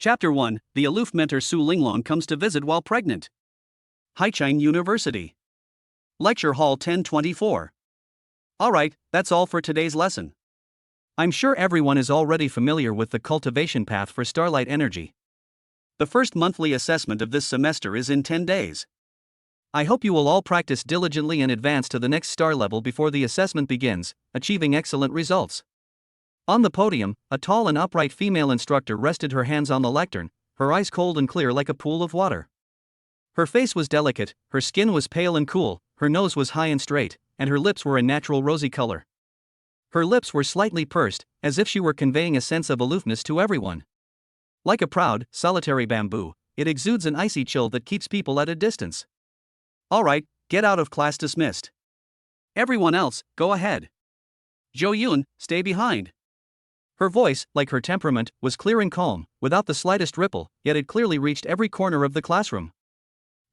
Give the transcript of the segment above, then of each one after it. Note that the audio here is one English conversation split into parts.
Chapter 1, The aloof mentor Su Linglong comes to visit while pregnant. Haicheng University. Lecture Hall 1024. Alright, that's all for today's lesson. I'm sure everyone is already familiar with the cultivation path for starlight energy. The first monthly assessment of this semester is in 10 days. I hope you will all practice diligently and advance to the next star level before the assessment begins, achieving excellent results. On the podium, a tall and upright female instructor rested her hands on the lectern, her eyes cold and clear like a pool of water. Her face was delicate, her skin was pale and cool, her nose was high and straight, and her lips were a natural rosy color. Her lips were slightly pursed, as if she were conveying a sense of aloofness to everyone. Like a proud, solitary bamboo, it exudes an icy chill that keeps people at a distance. Alright, get out of class dismissed. Everyone else, go ahead. Zhou Yun, stay behind. Her voice, like her temperament, was clear and calm, without the slightest ripple, yet it clearly reached every corner of the classroom.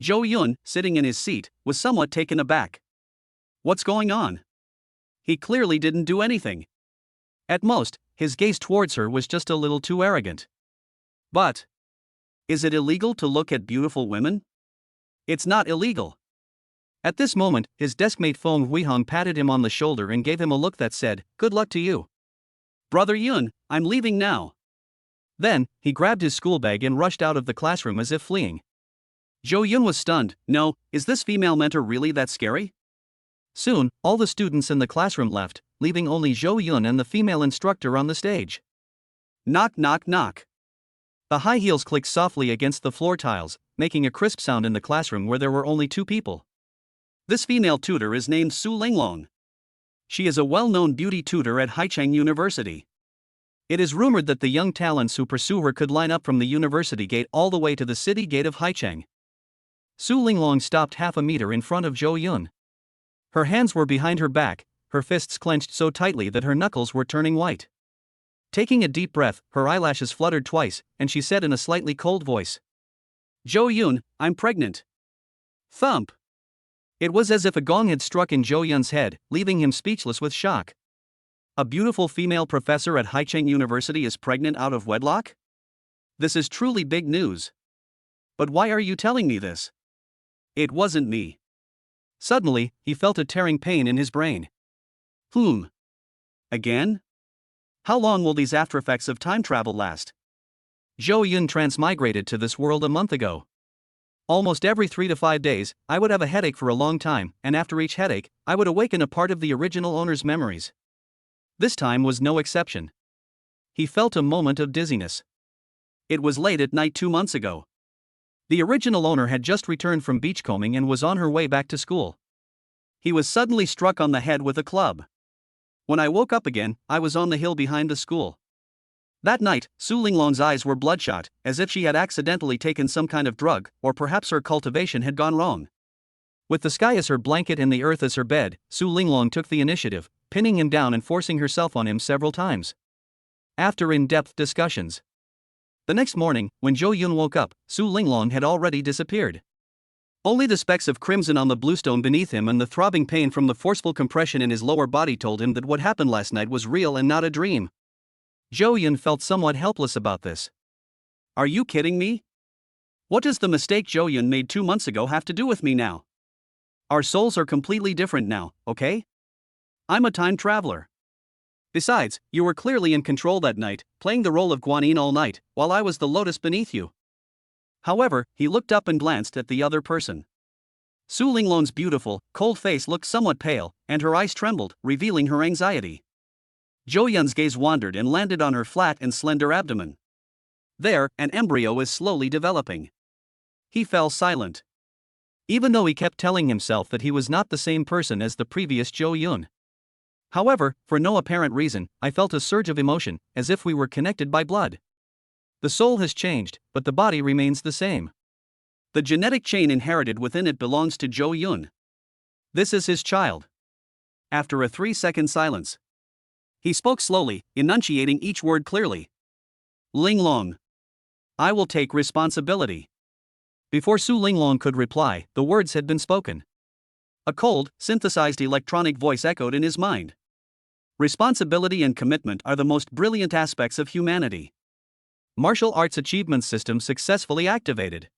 Zhou Yun, sitting in his seat, was somewhat taken aback. What's going on? He clearly didn't do anything. At most, his gaze towards her was just a little too arrogant. But is it illegal to look at beautiful women? It's not illegal. At this moment, his deskmate Feng Huihong patted him on the shoulder and gave him a look that said, "Good luck to you. Brother Yun, I'm leaving now." Then, he grabbed his school bag and rushed out of the classroom as if fleeing. Zhou Yun was stunned. No, is this female mentor really that scary? Soon, all the students in the classroom left, leaving only Zhou Yun and the female instructor on the stage. Knock knock knock. The high heels clicked softly against the floor tiles, making a crisp sound in the classroom where there were only two people. This female tutor is named Su Linglong. She is a well-known beauty tutor at Haicheng University. It is rumored that the young talents who pursue her could line up from the university gate all the way to the city gate of Haicheng. Su Linglong stopped half a meter in front of Zhou Yun. Her hands were behind her back, her fists clenched so tightly that her knuckles were turning white. Taking a deep breath, her eyelashes fluttered twice, and she said in a slightly cold voice, "Zhou Yun, I'm pregnant." Thump! It was as if a gong had struck in Zhou Yun's head, leaving him speechless with shock. A beautiful female professor at Haicheng University is pregnant out of wedlock? This is truly big news. But why are you telling me this? It wasn't me. Suddenly, he felt a tearing pain in his brain. Again? How long will these aftereffects of time travel last? Zhou Yun transmigrated to this world a month ago. Almost every 3 to 5 days, I would have a headache for a long time, and after each headache, I would awaken a part of the original owner's memories. This time was no exception. He felt a moment of dizziness. It was late at night 2 months ago. The original owner had just returned from beachcombing and was on her way back to school. He was suddenly struck on the head with a club. When I woke up again, I was on the hill behind the school. That night, Su Linglong's eyes were bloodshot, as if she had accidentally taken some kind of drug, or perhaps her cultivation had gone wrong. With the sky as her blanket and the earth as her bed, Su Linglong took the initiative, pinning him down and forcing herself on him several times. After in-depth discussions. The next morning, when Zhou Yun woke up, Su Linglong had already disappeared. Only the specks of crimson on the bluestone beneath him and the throbbing pain from the forceful compression in his lower body told him that what happened last night was real and not a dream. Zhou Yun felt somewhat helpless about this. Are you kidding me? What does the mistake Zhou Yun made 2 months ago have to do with me now? Our souls are completely different now, okay? I'm a time traveler. Besides, you were clearly in control that night, playing the role of Guanyin all night, while I was the lotus beneath you. However, he looked up and glanced at the other person. Su Linglong's beautiful, cold face looked somewhat pale, and her eyes trembled, revealing her anxiety. Zhou Yun's gaze wandered and landed on her flat and slender abdomen. There, an embryo is slowly developing. He fell silent. Even though he kept telling himself that he was not the same person as the previous Zhou Yun. However, for no apparent reason, I felt a surge of emotion, as if we were connected by blood. The soul has changed, but the body remains the same. The genetic chain inherited within it belongs to Zhou Yun. This is his child. After a 3-second silence, he spoke slowly, enunciating each word clearly. Linglong. I will take responsibility. Before Su Linglong could reply, the words had been spoken. A cold, synthesized electronic voice echoed in his mind. Responsibility and commitment are the most brilliant aspects of humanity. Martial Arts Achievement System successfully activated.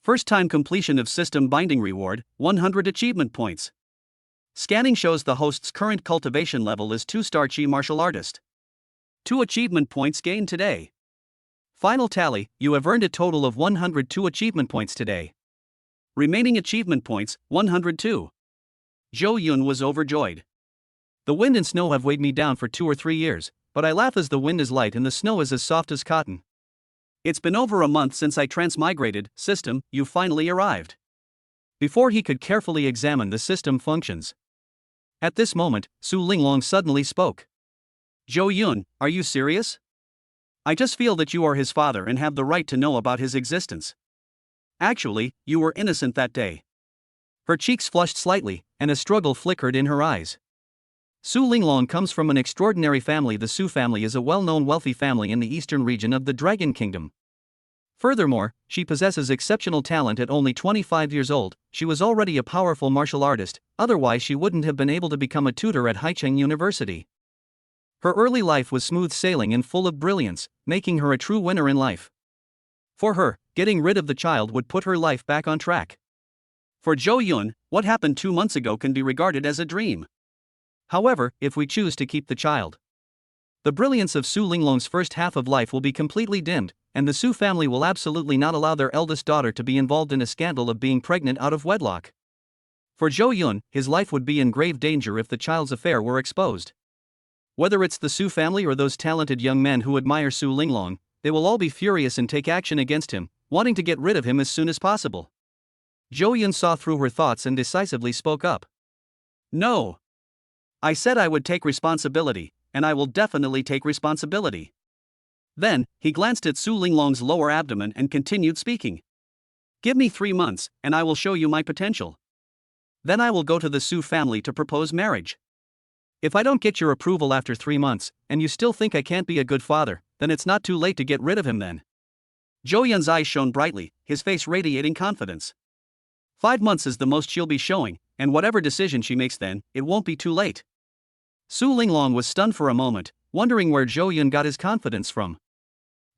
First time completion of system binding reward, 100 achievement points. Scanning shows the host's current cultivation level is 2-star Chi Martial Artist. 2 achievement points gained today. Final tally, you have earned a total of 102 achievement points today. Remaining achievement points, 102. Zhou Yun was overjoyed. The wind and snow have weighed me down for 2 or 3 years, but I laugh as the wind is light and the snow is as soft as cotton. It's been over a month since I transmigrated, system, you finally arrived. Before he could carefully examine the system functions. At this moment, Su Linglong suddenly spoke. Zhou Yun, are you serious? I just feel that you are his father and have the right to know about his existence. Actually, you were innocent that day. Her cheeks flushed slightly, and a struggle flickered in her eyes. Su Linglong comes from an extraordinary family. The Su family is a well-known wealthy family in the eastern region of the Dragon Kingdom. Furthermore, she possesses exceptional talent. At only 25 years old, she was already a powerful martial artist, otherwise she wouldn't have been able to become a tutor at Haicheng University. Her early life was smooth sailing and full of brilliance, making her a true winner in life. For her, getting rid of the child would put her life back on track. For Zhou Yun, what happened 2 months ago can be regarded as a dream. However, if we choose to keep the child, the brilliance of Su Linglong's first half of life will be completely dimmed, and the Su family will absolutely not allow their eldest daughter to be involved in a scandal of being pregnant out of wedlock. For Zhou Yun, his life would be in grave danger if the child's affair were exposed. Whether it's the Su family or those talented young men who admire Su Linglong, they will all be furious and take action against him, wanting to get rid of him as soon as possible. Zhou Yun saw through her thoughts and decisively spoke up. No. I said I would take responsibility, and I will definitely take responsibility. Then, he glanced at Su Linglong's lower abdomen and continued speaking. Give me 3 months, and I will show you my potential. Then I will go to the Su family to propose marriage. If I don't get your approval after 3 months, and you still think I can't be a good father, then it's not too late to get rid of him then. Zhou Yun's eyes shone brightly, his face radiating confidence. 5 months is the most she'll be showing, and whatever decision she makes then, it won't be too late. Su Linglong was stunned for a moment, wondering where Zhou Yun got his confidence from.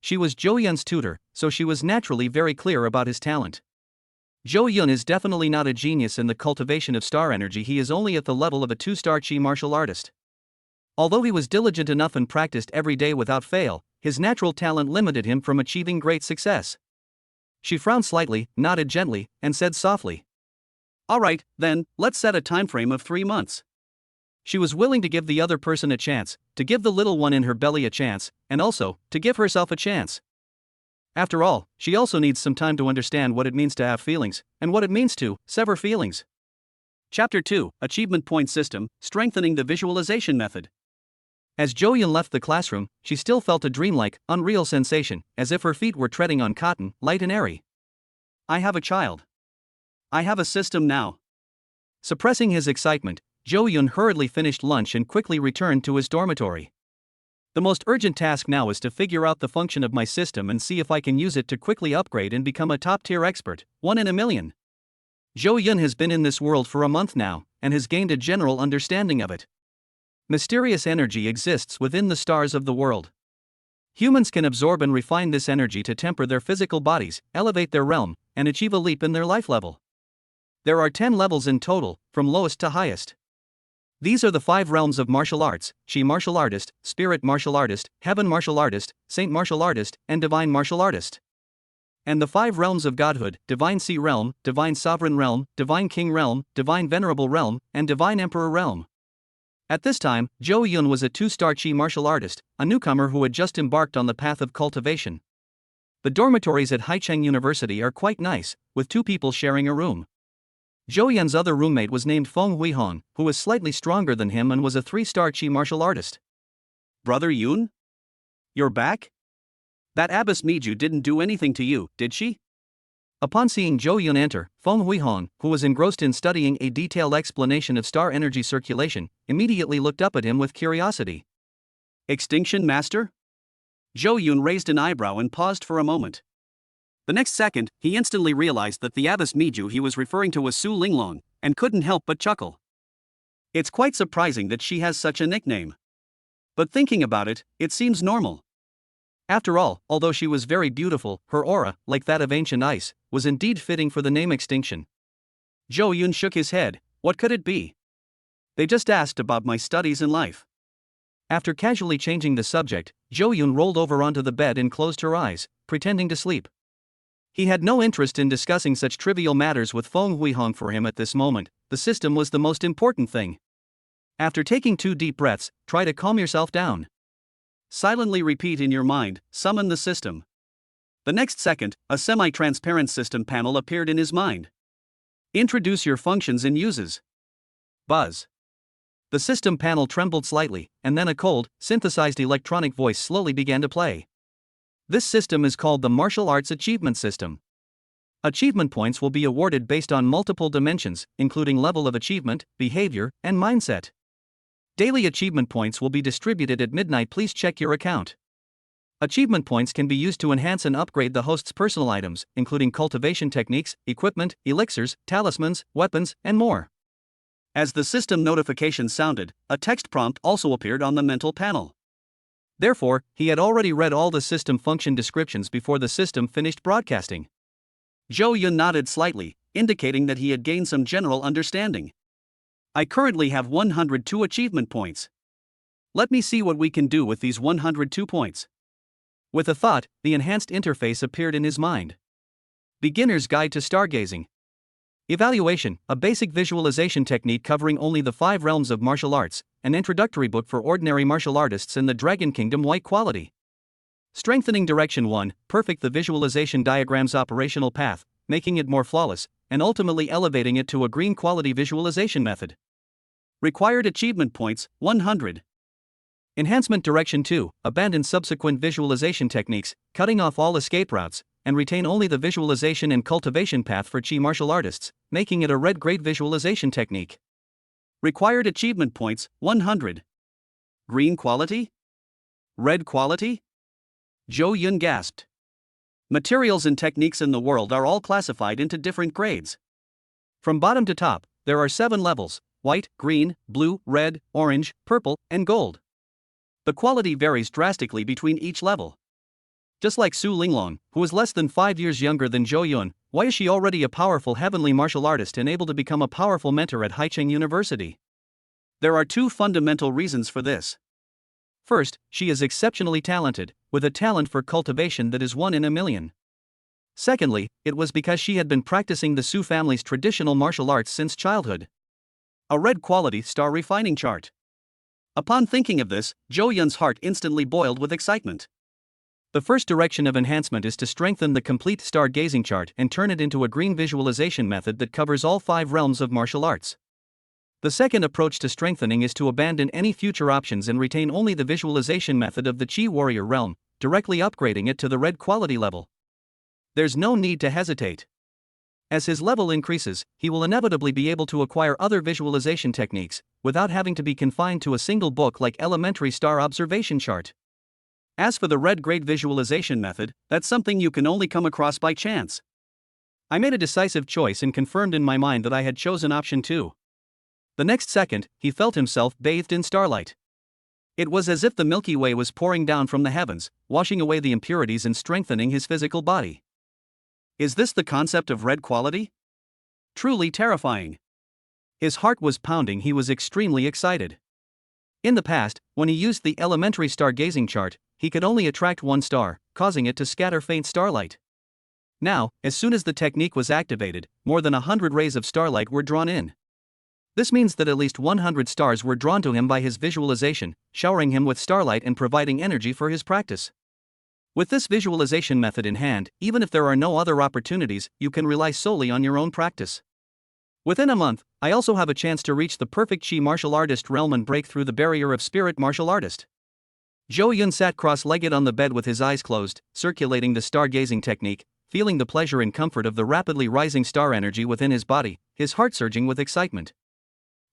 She was Zhou Yun's tutor, so she was naturally very clear about his talent. Zhou Yun is definitely not a genius in the cultivation of star energy. He is only at the level of a 2-star Chi martial artist. Although he was diligent enough and practiced every day without fail, his natural talent limited him from achieving great success. She frowned slightly, nodded gently, and said softly, "All right, then, let's set a time frame of 3 months." She was willing to give the other person a chance, to give the little one in her belly a chance, and also, to give herself a chance. After all, she also needs some time to understand what it means to have feelings, and what it means to sever feelings. Chapter 2, Achievement Point System, Strengthening the Visualization Method. As Zhou Yun left the classroom, she still felt a dreamlike, unreal sensation, as if her feet were treading on cotton, light and airy. I have a child. I have a system now. Suppressing his excitement, Zhou Yun hurriedly finished lunch and quickly returned to his dormitory. The most urgent task now is to figure out the function of my system and see if I can use it to quickly upgrade and become a top-tier expert, 1 in a million. Zhou Yun has been in this world for a month now, and has gained a general understanding of it. Mysterious energy exists within the stars of the world. Humans can absorb and refine this energy to temper their physical bodies, elevate their realm, and achieve a leap in their life level. There are 10 levels in total, from lowest to highest. These are the 5 realms of martial arts: Chi martial artist, Spirit martial artist, Heaven martial artist, Saint martial artist, and Divine martial artist. And the 5 realms of godhood: Divine Sea realm, Divine Sovereign realm, Divine King realm, Divine Venerable realm, and Divine Emperor realm. At this time, Zhou Yun was a 2-star Chi martial artist, a newcomer who had just embarked on the path of cultivation. The dormitories at Haicheng University are quite nice, with 2 people sharing a room. Zhou Yun's other roommate was named Feng Huihong, who was slightly stronger than him and was a 3-star Chi martial artist. Brother Yun? You're back? That Abbess Miju didn't do anything to you, did she? Upon seeing Zhou Yun enter, Feng Huihong, who was engrossed in studying a detailed explanation of star energy circulation, immediately looked up at him with curiosity. Extinction Master? Zhou Yun raised an eyebrow and paused for a moment. The next second, he instantly realized that the Abbess Miju he was referring to was Su Linglong, and couldn't help but chuckle. It's quite surprising that she has such a nickname. But thinking about it, it seems normal. After all, although she was very beautiful, her aura, like that of ancient ice, was indeed fitting for the name extinction. Zhou Yun shook his head. What could it be? They just asked about my studies in life. After casually changing the subject, Zhou Yun rolled over onto the bed and closed her eyes, pretending to sleep. He had no interest in discussing such trivial matters with Feng Huihong. For him at this moment, the system was the most important thing. After taking 2 deep breaths, try to calm yourself down. Silently repeat in your mind, summon the system. The next second, a semi-transparent system panel appeared in his mind. Introduce your functions and uses. Buzz. The system panel trembled slightly, and then a cold, synthesized electronic voice slowly began to play. This system is called the Martial Arts Achievement System. Achievement points will be awarded based on multiple dimensions, including level of achievement, behavior, and mindset. Daily achievement points will be distributed at midnight. Please check your account. Achievement points can be used to enhance and upgrade the host's personal items, including cultivation techniques, equipment, elixirs, talismans, weapons, and more. As the system notification sounded, a text prompt also appeared on the mental panel. Therefore, he had already read all the system function descriptions before the system finished broadcasting. Zhou Yun nodded slightly, indicating that he had gained some general understanding. I currently have 102 achievement points. Let me see what we can do with these 102 points. With a thought, the enhanced interface appeared in his mind. Beginner's Guide to Stargazing. Evaluation, a basic visualization technique covering only the 5 realms of martial arts, an introductory book for ordinary martial artists in the Dragon Kingdom. White quality. Strengthening Direction 1, perfect the visualization diagram's operational path, making it more flawless, and ultimately elevating it to a green quality visualization method. Required achievement points, 100. Enhancement Direction 2, abandon subsequent visualization techniques, cutting off all escape routes, and retain only the visualization and cultivation path for Qi martial artists, making it a red grade visualization technique. Required achievement points, 100. Green quality? Red quality? Zhou Yun gasped. Materials and techniques in the world are all classified into different grades. From bottom to top, there are 7 levels: white, green, blue, red, orange, purple, and gold. The quality varies drastically between each level. Just like Su Linglong, who is less than 5 years younger than Zhou Yun, why is she already a powerful heavenly martial artist and able to become a powerful mentor at Haicheng University? There are 2 fundamental reasons for this. First, she is exceptionally talented, with a talent for cultivation that is 1 in a million. Secondly, it was because she had been practicing the Su family's traditional martial arts since childhood. A red quality star refining chart. Upon thinking of this, Zhou Yun's heart instantly boiled with excitement. The first direction of enhancement is to strengthen the complete star-gazing chart and turn it into a green visualization method that covers all 5 realms of martial arts. The second approach to strengthening is to abandon any future options and retain only the visualization method of the Qi warrior realm, directly upgrading it to the red quality level. There's no need to hesitate. As his level increases, he will inevitably be able to acquire other visualization techniques, without having to be confined to a single book like Elementary Star Observation Chart. As for the red grade visualization method, that's something you can only come across by chance. I made a decisive choice and confirmed in my mind that I had chosen option 2. The next second, he felt himself bathed in starlight. It was as if the Milky Way was pouring down from the heavens, washing away the impurities and strengthening his physical body. Is this the concept of red quality? Truly terrifying. His heart was pounding. He was extremely excited. In the past, when he used the elementary stargazing chart, he could only attract 1 star, causing it to scatter faint starlight. Now, as soon as the technique was activated, more than 100 rays of starlight were drawn in. This means that at least 100 stars were drawn to him by his visualization, showering him with starlight and providing energy for his practice. With this visualization method in hand, even if there are no other opportunities, you can rely solely on your own practice. Within a month, I also have a chance to reach the perfect Qi martial artist realm and break through the barrier of spirit martial artist. Zhou Yun sat cross-legged on the bed with his eyes closed, circulating the stargazing technique, feeling the pleasure and comfort of the rapidly rising star energy within his body, his heart surging with excitement.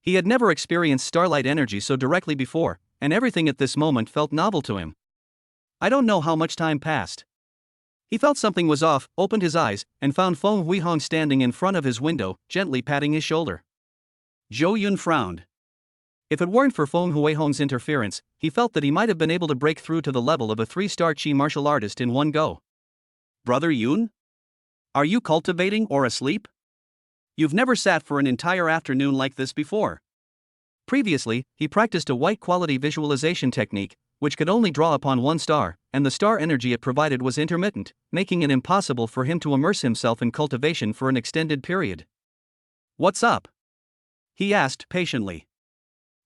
He had never experienced starlight energy so directly before, and everything at this moment felt novel to him. I don't know how much time passed. He felt something was off, opened his eyes, and found Feng Huihong standing in front of his window, gently patting his shoulder. Zhou Yun frowned. If it weren't for Feng Huihong's interference, he felt that he might have been able to break through to the level of a 3-star Chi martial artist in one go. Brother Yun? Are you cultivating or asleep? You've never sat for an entire afternoon like this before. Previously, he practiced a white-quality visualization technique, which could only draw upon one star, and the star energy it provided was intermittent, making it impossible for him to immerse himself in cultivation for an extended period. What's up? He asked patiently.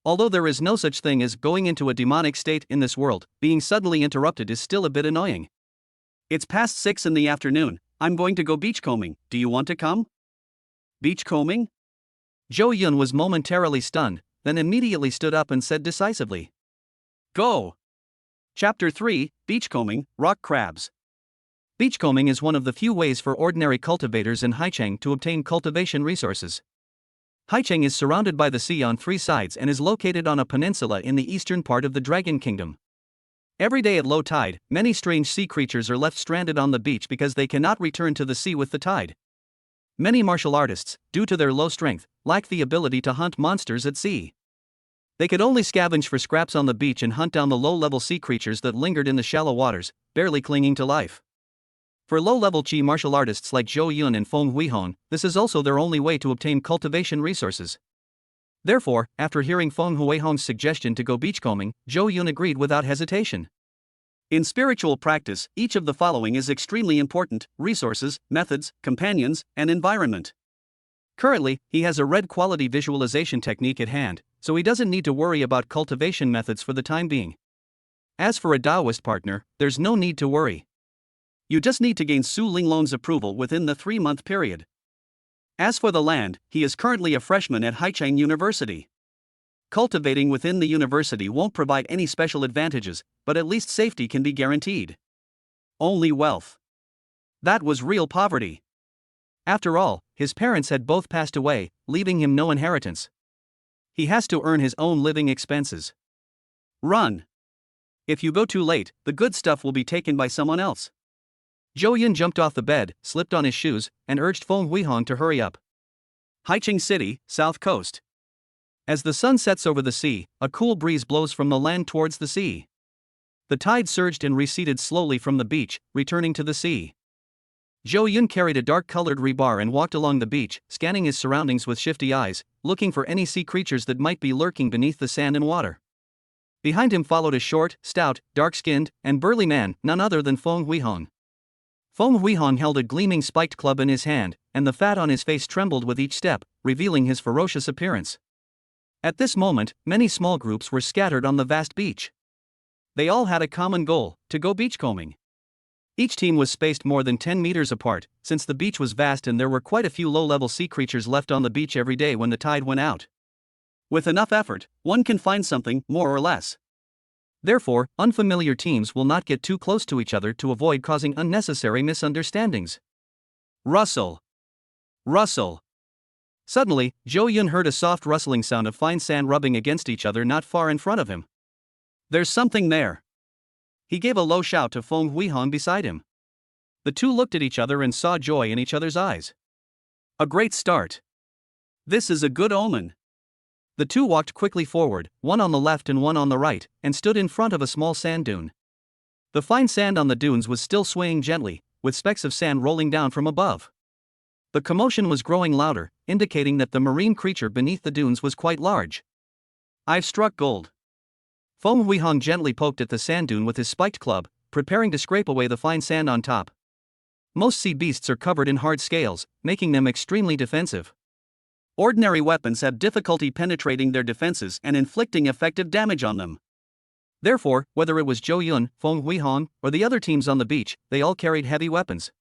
Although there is no such thing as going into a demonic state in this world, being suddenly interrupted is still a bit annoying. It's past 6 in the afternoon, I'm going to go beachcombing, do you want to come? Beachcombing? Zhou Yun was momentarily stunned, then immediately stood up and said decisively. Go! Chapter 3, Beachcombing, Rock Crabs. Beachcombing is one of the few ways for ordinary cultivators in Haicheng to obtain cultivation resources. Haicheng is surrounded by the sea on 3 sides and is located on a peninsula in the eastern part of the Dragon Kingdom. Every day at low tide, many strange sea creatures are left stranded on the beach because they cannot return to the sea with the tide. Many martial artists, due to their low strength, lack the ability to hunt monsters at sea. They could only scavenge for scraps on the beach and hunt down the low-level sea creatures that lingered in the shallow waters, barely clinging to life. For low-level Chi martial artists like Zhou Yun and Feng Huihong, this is also their only way to obtain cultivation resources. Therefore, after hearing Feng Huihong's suggestion to go beachcombing, Zhou Yun agreed without hesitation. In spiritual practice, each of the following is extremely important: resources, methods, companions, and environment. Currently, he has a red-quality visualization technique at hand, so he doesn't need to worry about cultivation methods for the time being. As for a Taoist partner, there's no need to worry. You just need to gain Su Linglong's approval within the 3-month period. As for the land, he is currently a freshman at Haicheng University. Cultivating within the university won't provide any special advantages, but at least safety can be guaranteed. Only wealth. That was real poverty. After all, his parents had both passed away, leaving him no inheritance. He has to earn his own living expenses. Run! If you go too late, the good stuff will be taken by someone else. Zhou Yun jumped off the bed, slipped on his shoes, and urged Feng Huihong to hurry up. Haicheng City, South Coast. As the sun sets over the sea, a cool breeze blows from the land towards the sea. The tide surged and receded slowly from the beach, returning to the sea. Zhou Yun carried a dark-colored rebar and walked along the beach, scanning his surroundings with shifty eyes, looking for any sea creatures that might be lurking beneath the sand and water. Behind him followed a short, stout, dark-skinned, and burly man, none other than Feng Huihong. Feng Huihong held a gleaming spiked club in his hand, and the fat on his face trembled with each step, revealing his ferocious appearance. At this moment, many small groups were scattered on the vast beach. They all had a common goal: to go beachcombing. Each team was spaced more than 10 meters apart, since the beach was vast and there were quite a few low-level sea creatures left on the beach every day when the tide went out. With enough effort, one can find something, more or less. Therefore, unfamiliar teams will not get too close to each other to avoid causing unnecessary misunderstandings. Rustle! Rustle! Suddenly, Zhou Yun heard a soft rustling sound of fine sand rubbing against each other not far in front of him. There's something there. He gave a low shout to Feng Huihong beside him. The two looked at each other and saw joy in each other's eyes. A great start. This is a good omen. The two walked quickly forward, one on the left and one on the right, and stood in front of a small sand dune. The fine sand on the dunes was still swaying gently, with specks of sand rolling down from above. The commotion was growing louder, indicating that the marine creature beneath the dunes was quite large. I've struck gold. Feng Huihong gently poked at the sand dune with his spiked club, preparing to scrape away the fine sand on top. Most sea beasts are covered in hard scales, making them extremely defensive. Ordinary weapons have difficulty penetrating their defenses and inflicting effective damage on them. Therefore, whether it was Zhou Yun, Feng Huihong, or the other teams on the beach, they all carried heavy weapons.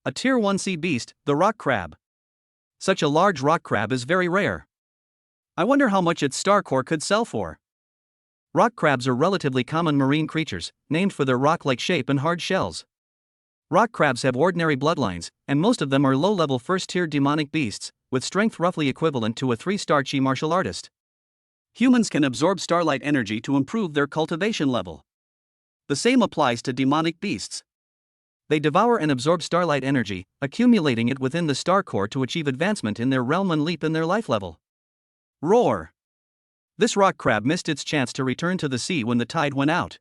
A Tier 1 sea beast, the rock crab. Such a large rock crab is very rare. I wonder how much its star core could sell for. Rock crabs are relatively common marine creatures, named for their rock-like shape and hard shells. Rock crabs have ordinary bloodlines, and most of them are low-level first-tier demonic beasts, with strength roughly equivalent to a 3-star Chi martial artist. Humans can absorb starlight energy to improve their cultivation level. The same applies to demonic beasts. They devour and absorb starlight energy, accumulating it within the star core to achieve advancement in their realm and leap in their life level. Roar! This rock crab missed its chance to return to the sea when the tide went out.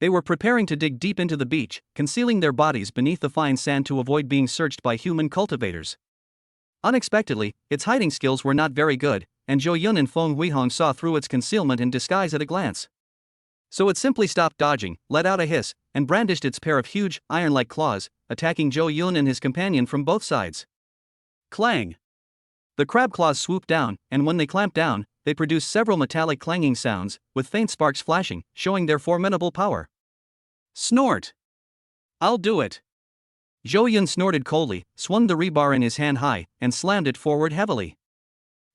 They were preparing to dig deep into the beach, concealing their bodies beneath the fine sand to avoid being searched by human cultivators. Unexpectedly, its hiding skills were not very good, and Zhou Yun and Feng Huihong saw through its concealment and disguise at a glance. So it simply stopped dodging, let out a hiss, and brandished its pair of huge, iron-like claws, attacking Zhou Yun and his companion from both sides. Clang! The crab claws swooped down, and when they clamped down, they produced several metallic clanging sounds, with faint sparks flashing, showing their formidable power. Snort! I'll do it! Zhou Yun snorted coldly, swung the rebar in his hand high, and slammed it forward heavily.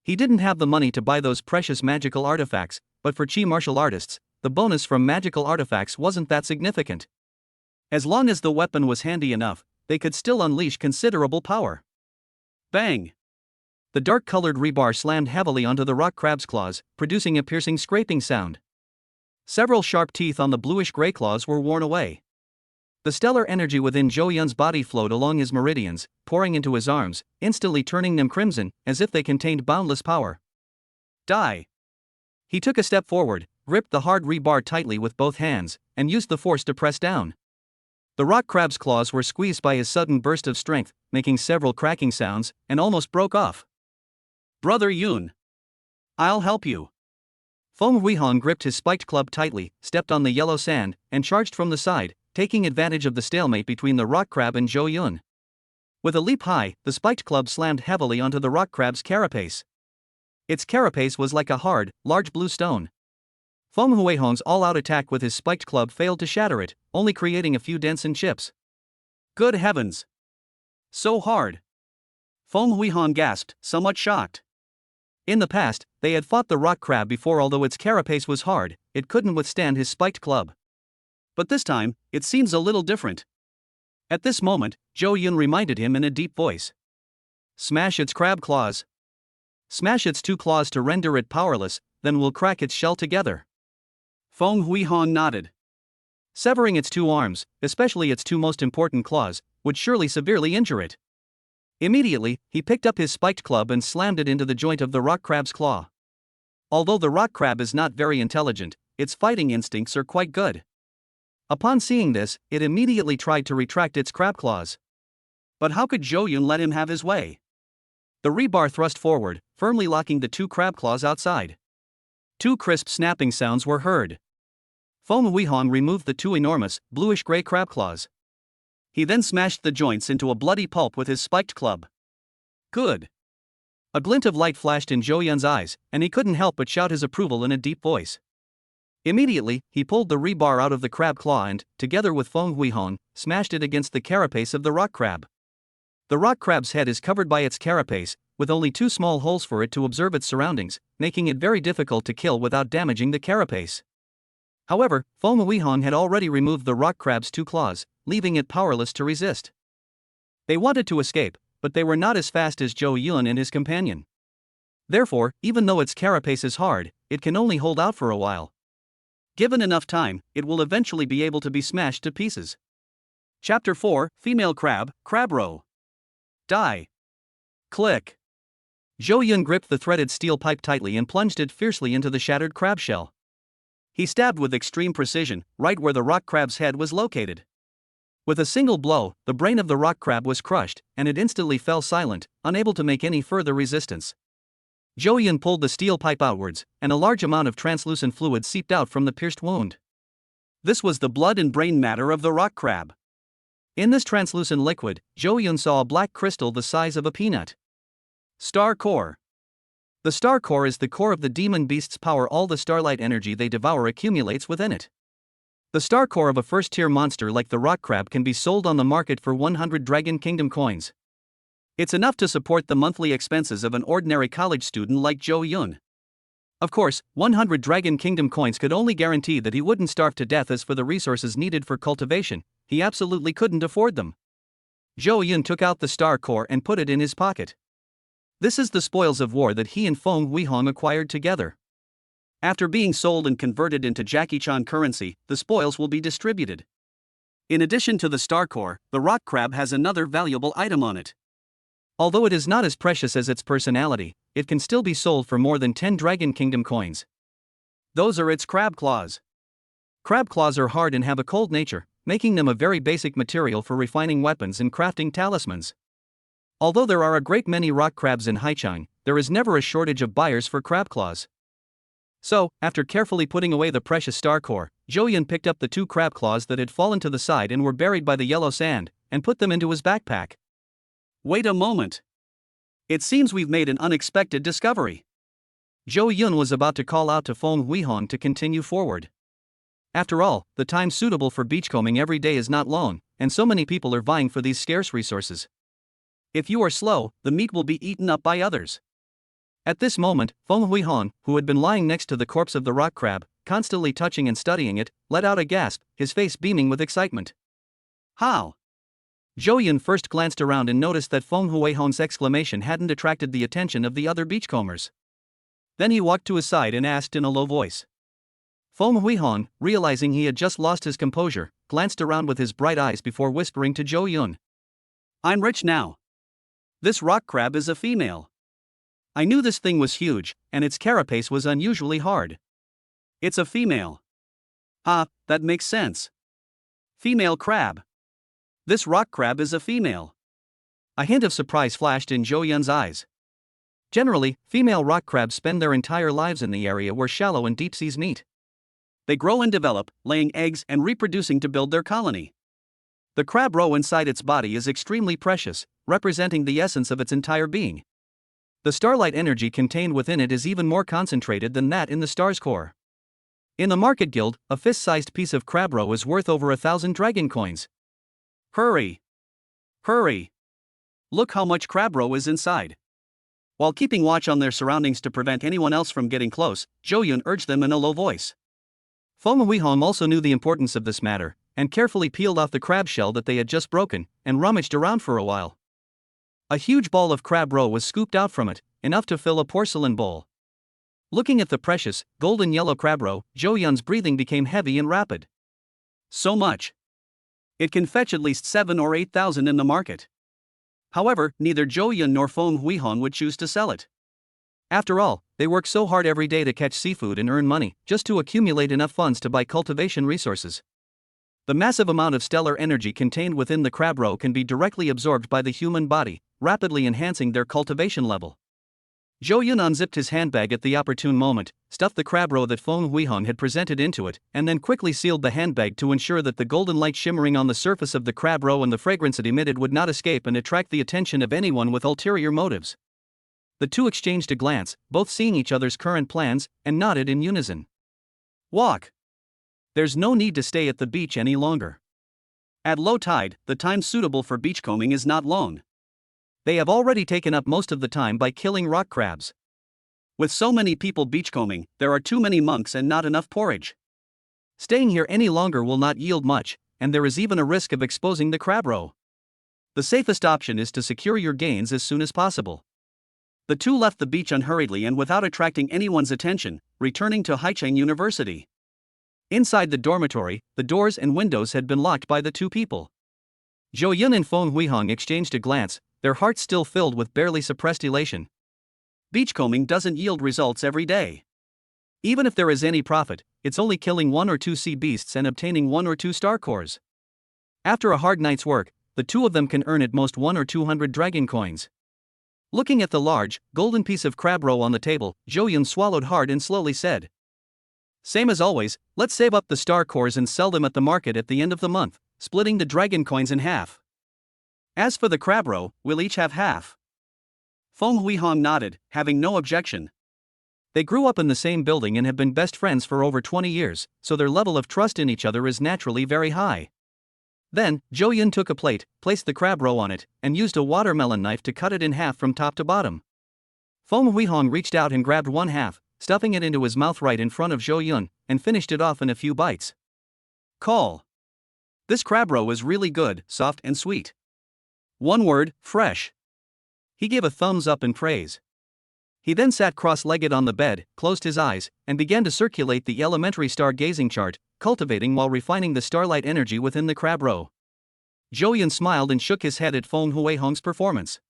He didn't have the money to buy those precious magical artifacts, but for Qi martial artists, the bonus from magical artifacts wasn't that significant. As long as the weapon was handy enough, they could still unleash considerable power. Bang! The dark-colored rebar slammed heavily onto the rock crab's claws, producing a piercing scraping sound. Several sharp teeth on the bluish-gray claws were worn away. The stellar energy within Zhou Yun's body flowed along his meridians, pouring into his arms, instantly turning them crimson, as if they contained boundless power. Die! He took a step forward, gripped the hard rebar tightly with both hands, and used the force to press down. The rock crab's claws were squeezed by his sudden burst of strength, making several cracking sounds, and almost broke off. Brother Yun! I'll help you! Feng Huihong gripped his spiked club tightly, stepped on the yellow sand, and charged from the side, taking advantage of the stalemate between the rock crab and Zhou Yun. With a leap high, the spiked club slammed heavily onto the rock crab's carapace. Its carapace was like a hard, large blue stone. Feng Huihong's all-out attack with his spiked club failed to shatter it, only creating a few dents and chips. Good heavens! So hard! Feng Huihong gasped, somewhat shocked. In the past, they had fought the rock crab before. Although its carapace was hard, it couldn't withstand his spiked club. But this time, it seems a little different. At this moment, Zhou Yun reminded him in a deep voice. Smash its crab claws. Smash its two claws to render it powerless, then we'll crack its shell together. Feng Huihong nodded. Severing its two arms, especially its two most important claws, would surely severely injure it. Immediately, he picked up his spiked club and slammed it into the joint of the rock crab's claw. Although the rock crab is not very intelligent, its fighting instincts are quite good. Upon seeing this, it immediately tried to retract its crab claws. But how could Zhou Yun let him have his way? The rebar thrust forward, firmly locking the two crab claws outside. Two crisp snapping sounds were heard. Feng Huihong removed the two enormous, bluish-gray crab claws. He then smashed the joints into a bloody pulp with his spiked club. Good! A glint of light flashed in Zhou Yun's eyes, and he couldn't help but shout his approval in a deep voice. Immediately, he pulled the rebar out of the crab claw and, together with Feng Huihong, smashed it against the carapace of the rock crab. The rock crab's head is covered by its carapace, with only two small holes for it to observe its surroundings, making it very difficult to kill without damaging the carapace. However, Feng Huihong had already removed the rock crab's two claws, leaving it powerless to resist. They wanted to escape, but they were not as fast as Zhou Yun and his companion. Therefore, even though its carapace is hard, it can only hold out for a while. Given enough time, it will eventually be able to be smashed to pieces. Chapter 4, Female Crab, Crab Row. Die. Click. Zhou Yun gripped the threaded steel pipe tightly and plunged it fiercely into the shattered crab shell. He stabbed with extreme precision, right where the rock crab's head was located. With a single blow, the brain of the rock crab was crushed, and it instantly fell silent, unable to make any further resistance. Zhou Yun pulled the steel pipe outwards, and a large amount of translucent fluid seeped out from the pierced wound. This was the blood and brain matter of the rock crab. In this translucent liquid, Zhou Yun saw a black crystal the size of a peanut. Star Core. The Star Core is the core of the demon beast's power. All the starlight energy they devour accumulates within it. The Star Core of a first-tier monster like the rock crab can be sold on the market for 100 Dragon Kingdom coins. It's enough to support the monthly expenses of an ordinary college student like Zhou Yun. Of course, 100 Dragon Kingdom coins could only guarantee that he wouldn't starve to death. As for the resources needed for cultivation, he absolutely couldn't afford them. Zhou Yun took out the Star Core and put it in his pocket. This is the spoils of war that he and Feng Huihong acquired together. After being sold and converted into Jackie Chan currency, the spoils will be distributed. In addition to the Star Core, the rock crab has another valuable item on it. Although it is not as precious as its personality, it can still be sold for more than 10 Dragon Kingdom coins. Those are its crab claws. Crab claws are hard and have a cold nature, making them a very basic material for refining weapons and crafting talismans. Although there are a great many rock crabs in Haichang, there is never a shortage of buyers for crab claws. So, after carefully putting away the precious star core, Zhou Yun picked up the 2 crab claws that had fallen to the side and were buried by the yellow sand, and put them into his backpack. Wait a moment. It seems we've made an unexpected discovery. Zhou Yun was about to call out to Feng Huihong to continue forward. After all, the time suitable for beachcombing every day is not long, and so many people are vying for these scarce resources. If you are slow, the meat will be eaten up by others. At this moment, Feng Huihong, who had been lying next to the corpse of the rock crab, constantly touching and studying it, let out a gasp, his face beaming with excitement. How? Zhou Yun first glanced around and noticed that Feng Huihong's exclamation hadn't attracted the attention of the other beachcombers. Then he walked to his side and asked in a low voice. Feng Huihong, realizing he had just lost his composure, glanced around with his bright eyes before whispering to Zhou Yun. I'm rich now. This rock crab is a female. I knew this thing was huge, and its carapace was unusually hard. It's a female. Ah, that makes sense. Female crab. This rock crab is a female. A hint of surprise flashed in Zhou Yun's eyes. Generally, female rock crabs spend their entire lives in the area where shallow and deep seas meet. They grow and develop, laying eggs and reproducing to build their colony. The crab roe inside its body is extremely precious, representing the essence of its entire being. The starlight energy contained within it is even more concentrated than that in the star's core. In the market guild, a fist-sized piece of crab roe is worth over 1,000 dragon coins. Hurry! Hurry! Look how much crab roe is inside. While keeping watch on their surroundings to prevent anyone else from getting close, Zhou Yun urged them in a low voice. Feng Huihong also knew the importance of this matter, and carefully peeled off the crab shell that they had just broken, and rummaged around for a while. A huge ball of crab roe was scooped out from it, enough to fill a porcelain bowl. Looking at the precious, golden yellow crab roe, Zhou Yun's breathing became heavy and rapid. So much. It can fetch at least 7,000 or 8,000 in the market. However, neither Zhou Yun nor Feng Huihong would choose to sell it. After all, they work so hard every day to catch seafood and earn money, just to accumulate enough funds to buy cultivation resources. The massive amount of stellar energy contained within the crab roe can be directly absorbed by the human body, rapidly enhancing their cultivation level. Zhou Yun unzipped his handbag at the opportune moment, stuffed the crab roe that Feng Huihong had presented into it, and then quickly sealed the handbag to ensure that the golden light shimmering on the surface of the crab roe and the fragrance it emitted would not escape and attract the attention of anyone with ulterior motives. The two exchanged a glance, both seeing each other's current plans, and nodded in unison. Walk! There's no need to stay at the beach any longer. At low tide, the time suitable for beachcombing is not long. They have already taken up most of the time by killing rock crabs. With so many people beachcombing, there are too many monks and not enough porridge. Staying here any longer will not yield much, and there is even a risk of exposing the crab roe. The safest option is to secure your gains as soon as possible. The two left the beach unhurriedly and without attracting anyone's attention, returning to Haicheng University. Inside the dormitory, the doors and windows had been locked by the two people. Zhou Yun and Feng Huihong exchanged a glance, their hearts still filled with barely suppressed elation. Beachcombing doesn't yield results every day. Even if there is any profit, it's only killing 1 or 2 sea beasts and obtaining 1 or 2 star cores. After a hard night's work, the two of them can earn at most 100 or 200 dragon coins. Looking at the large, golden piece of crab roe on the table, Zhou Yun swallowed hard and slowly said, "Same as always, let's save up the star cores and sell them at the market at the end of the month, splitting the dragon coins in half. As for the crab roe, we'll each have half." Feng Huihong nodded, having no objection. They grew up in the same building and have been best friends for over 20 years, so their level of trust in each other is naturally very high. Then, Zhou Yun took a plate, placed the crab roe on it, and used a watermelon knife to cut it in half from top to bottom. Feng Huihong reached out and grabbed one half, stuffing it into his mouth right in front of Zhou Yun, and finished it off in a few bites. Call. This crab roe is really good, soft and sweet. One word, fresh. He gave a thumbs up in praise. He then sat cross-legged on the bed, closed his eyes, and began to circulate the elementary star-gazing chart, cultivating while refining the starlight energy within the crab roe. Zhou Yun smiled and shook his head at Feng Huihong's performance.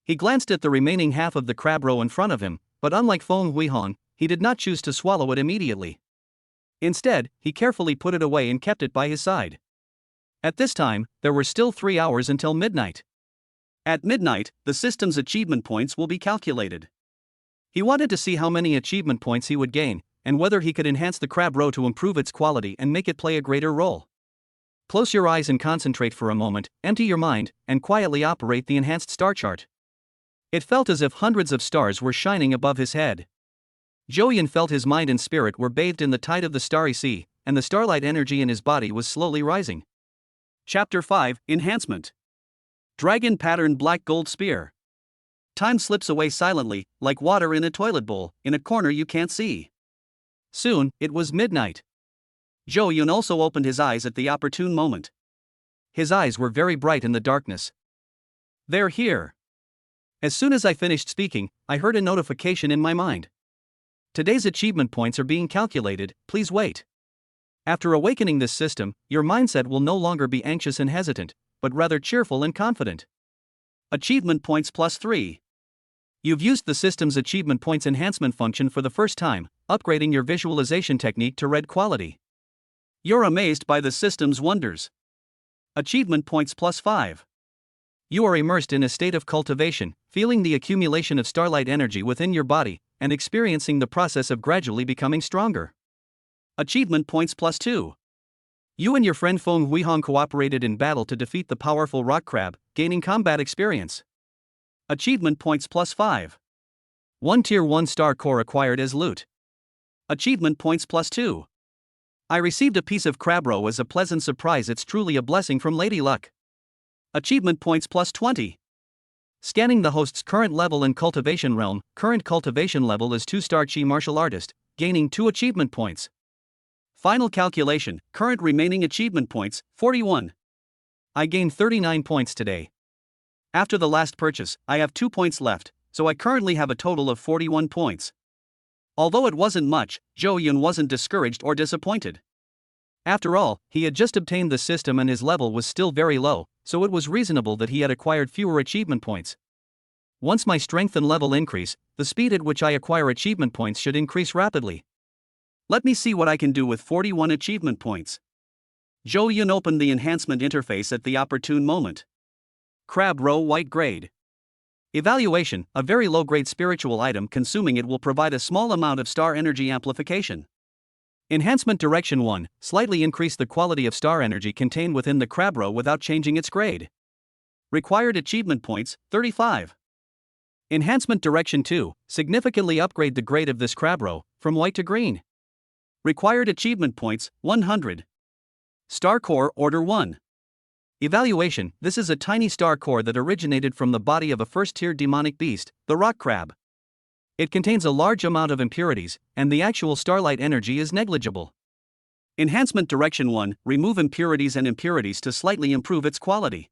He glanced at the remaining half of the crab roe in front of him, but unlike Feng Huihan, he did not choose to swallow it immediately. Instead, he carefully put it away and kept it by his side. At this time, there were still 3 hours until midnight. At midnight, the system's achievement points will be calculated. He wanted to see how many achievement points he would gain, and whether he could enhance the crab roe to improve its quality and make it play a greater role. Close your eyes and concentrate for a moment, empty your mind, and quietly operate the enhanced star chart. It felt as if hundreds of stars were shining above his head. Zhou Yun felt his mind and spirit were bathed in the tide of the starry sea, and the starlight energy in his body was slowly rising. Chapter 5, Enhancement. Dragon Pattern Black Gold Spear. Time slips away silently, like water in a toilet bowl, in a corner you can't see. Soon, it was midnight. Zhou Yun also opened his eyes at the opportune moment. His eyes were very bright in the darkness. They're here. As soon as I finished speaking, I heard a notification in my mind. Today's achievement points are being calculated, please wait. After awakening this system, your mindset will no longer be anxious and hesitant, but rather cheerful and confident. Achievement points +3. You've used the system's achievement points enhancement function for the first time, upgrading your visualization technique to red quality. You're amazed by the system's wonders. Achievement points +5. You are immersed in a state of cultivation, feeling the accumulation of starlight energy within your body, and experiencing the process of gradually becoming stronger. Achievement points +2. You and your friend Feng Huihan cooperated in battle to defeat the powerful rock crab, gaining combat experience. Achievement points +5. 1 Tier 1 Star Core acquired as loot. Achievement points +2. I received a piece of crab roe as a pleasant surprise. It's truly a blessing from Lady Luck. Achievement points +20. Scanning the host's current level in cultivation realm. Current cultivation level is 2-star Chi martial artist, gaining 2 achievement points. Final calculation, current remaining achievement points, 41. I gained 39 points today. After the last purchase, I have 2 points left, so I currently have a total of 41 points. Although it wasn't much, Zhou Yun wasn't discouraged or disappointed. After all, he had just obtained the system and his level was still very low, so it was reasonable that he had acquired fewer achievement points. Once my strength and level increase, the speed at which I acquire achievement points should increase rapidly. Let me see what I can do with 41 achievement points. Zhou Yun opened the enhancement interface at the opportune moment. Crab Roe White Grade. Evaluation, a very low-grade spiritual item. Consuming it will provide a small amount of star energy amplification. Enhancement Direction 1, slightly increase the quality of star energy contained within the crab roe without changing its grade. Required achievement points, 35. Enhancement Direction 2, significantly upgrade the grade of this crab roe, from white to green. Required achievement points, 100. Star Core Order 1. Evaluation, this is a tiny star core that originated from the body of a first-tier demonic beast, the rock crab. It contains a large amount of impurities, and the actual starlight energy is negligible. Enhancement Direction 1, remove impurities to slightly improve its quality.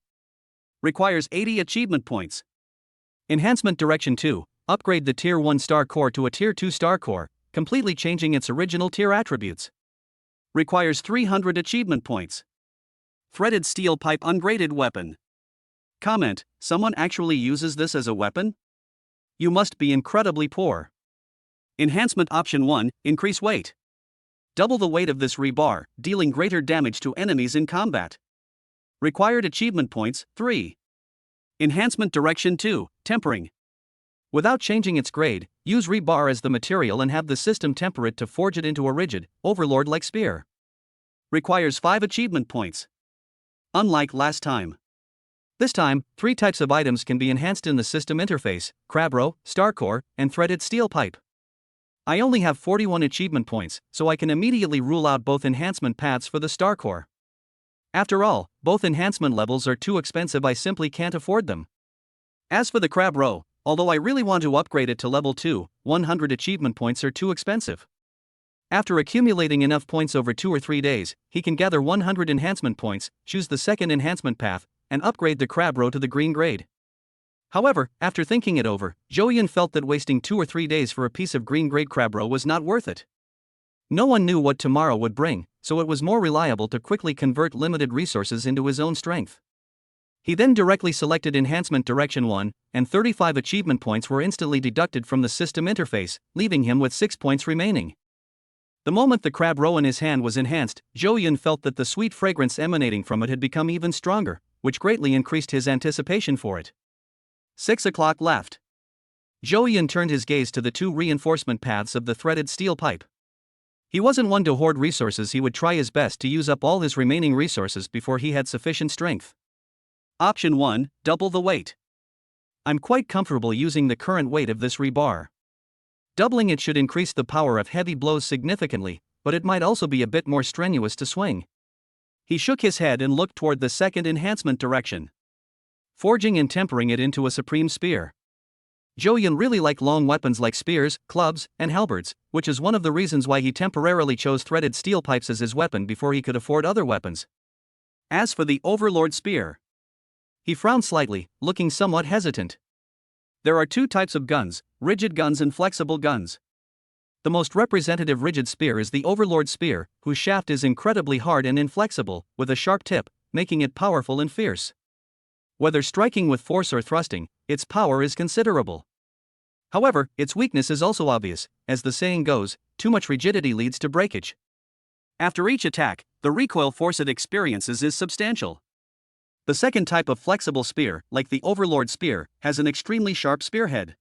Requires 80 achievement points. Enhancement Direction 2, upgrade the Tier 1 star core to a Tier 2 star core, completely changing its original tier attributes. Requires 300 achievement points. Threaded steel pipe ungraded weapon. Comment, someone actually uses this as a weapon? You must be incredibly poor. Enhancement Option 1, increase weight. Double the weight of this rebar, dealing greater damage to enemies in combat. Required achievement points, 3. Enhancement Direction 2, tempering. Without changing its grade, use rebar as the material and have the system temper it to forge it into a rigid, overlord-like spear. Requires 5 achievement points. Unlike last time. This time, 3 types of items can be enhanced in the system interface: crab roe, star core, and threaded steel pipe. I only have 41 achievement points, so I can immediately rule out both enhancement paths for the star core. After all, both enhancement levels are too expensive. I simply can't afford them. As for the crab roe, although I really want to upgrade it to level 2, 100 achievement points are too expensive. After accumulating enough points over 2 or 3 days, he can gather 100 enhancement points, choose the second enhancement path, and upgrade the crab roe to the green grade. However, after thinking it over, Zhou Yun felt that wasting 2 or 3 days for a piece of green grade crab roe was not worth it. No one knew what tomorrow would bring, so it was more reliable to quickly convert limited resources into his own strength. He then directly selected Enhancement Direction 1, and 35 achievement points were instantly deducted from the system interface, leaving him with 6 points remaining. The moment the crab roe in his hand was enhanced, Zhou Yun felt that the sweet fragrance emanating from it had become even stronger, which greatly increased his anticipation for it. 6 o'clock left. Zhou Yun turned his gaze to the 2 reinforcement paths of the threaded steel pipe. He wasn't one to hoard resources. He would try his best to use up all his remaining resources before he had sufficient strength. Option 1, double the weight. I'm quite comfortable using the current weight of this rebar. Doubling it should increase the power of heavy blows significantly, but it might also be a bit more strenuous to swing. He shook his head and looked toward the second enhancement direction. Forging and tempering it into a supreme spear. Zhou Yun really liked long weapons like spears, clubs, and halberds, which is one of the reasons why he temporarily chose threaded steel pipes as his weapon before he could afford other weapons. As for the Overlord Spear, he frowned slightly, looking somewhat hesitant. There are 2 types of guns, rigid guns and flexible guns. The most representative rigid spear is the Overlord Spear, whose shaft is incredibly hard and inflexible, with a sharp tip, making it powerful and fierce. Whether striking with force or thrusting, its power is considerable. However, its weakness is also obvious, as the saying goes, too much rigidity leads to breakage. After each attack, the recoil force it experiences is substantial. The second type of flexible spear, like the Overlord Spear, has an extremely sharp spearhead.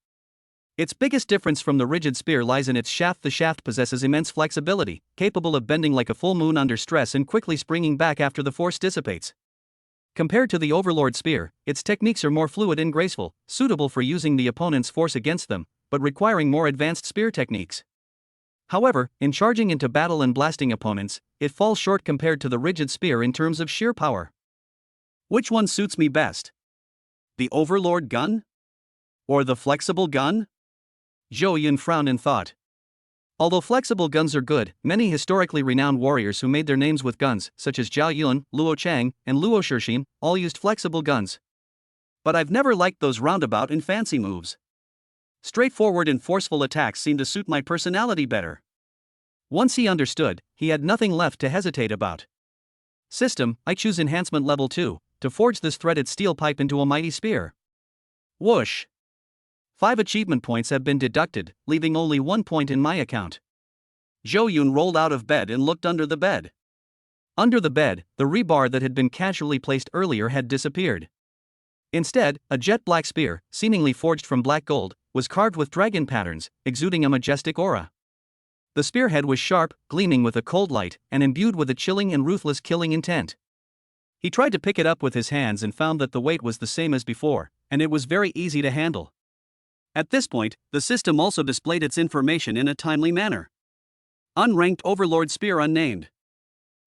Its biggest difference from the rigid spear lies in its shaft. The shaft possesses immense flexibility, capable of bending like a full moon under stress and quickly springing back after the force dissipates. Compared to the Overlord Spear, its techniques are more fluid and graceful, suitable for using the opponent's force against them, but requiring more advanced spear techniques. However, in charging into battle and blasting opponents, it falls short compared to the rigid spear in terms of sheer power. Which one suits me best? The Overlord gun? Or the flexible gun? Zhou Yun frowned in thought. Although flexible guns are good, many historically renowned warriors who made their names with guns, such as Zhao Yun, Luo Chang, and Luo Shixin, all used flexible guns. But I've never liked those roundabout and fancy moves. Straightforward and forceful attacks seem to suit my personality better. Once he understood, he had nothing left to hesitate about. System, I choose Enhancement Level 2, to forge this threaded steel pipe into a mighty spear. Whoosh! 5 achievement points have been deducted, leaving only 1 point in my account. Zhou Yun rolled out of bed and looked under the bed. Under the bed, the rebar that had been casually placed earlier had disappeared. Instead, a jet black spear, seemingly forged from black gold, was carved with dragon patterns, exuding a majestic aura. The spearhead was sharp, gleaming with a cold light, and imbued with a chilling and ruthless killing intent. He tried to pick it up with his hands and found that the weight was the same as before, and it was very easy to handle. At this point, the system also displayed its information in a timely manner. Unranked Overlord Spear unnamed.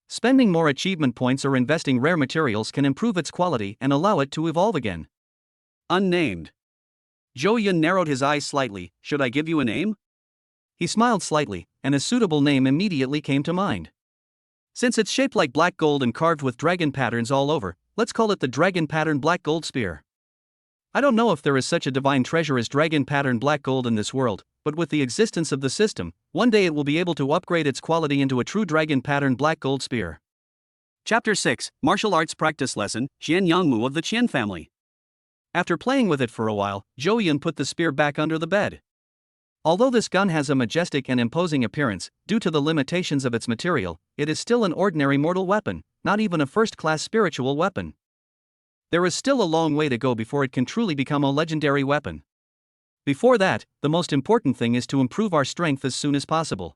Spending more achievement points or investing rare materials can improve its quality and allow it to evolve again. Unnamed. Zhou Yun narrowed his eyes slightly. Should I give you a name? He smiled slightly, and a suitable name immediately came to mind. Since it's shaped like black gold and carved with dragon patterns all over, let's call it the Dragon Pattern Black Gold Spear. I don't know if there is such a divine treasure as dragon pattern black gold in this world, but with the existence of the system, one day it will be able to upgrade its quality into a true dragon pattern black gold spear. Chapter 6, Martial Arts Practice Lesson, Xian Yangmu of the Qian family. After playing with it for a while, Zhou Yun put the spear back under the bed. Although this gun has a majestic and imposing appearance, due to the limitations of its material, it is still an ordinary mortal weapon, not even a first-class spiritual weapon. There is still a long way to go before it can truly become a legendary weapon. Before that, the most important thing is to improve our strength as soon as possible.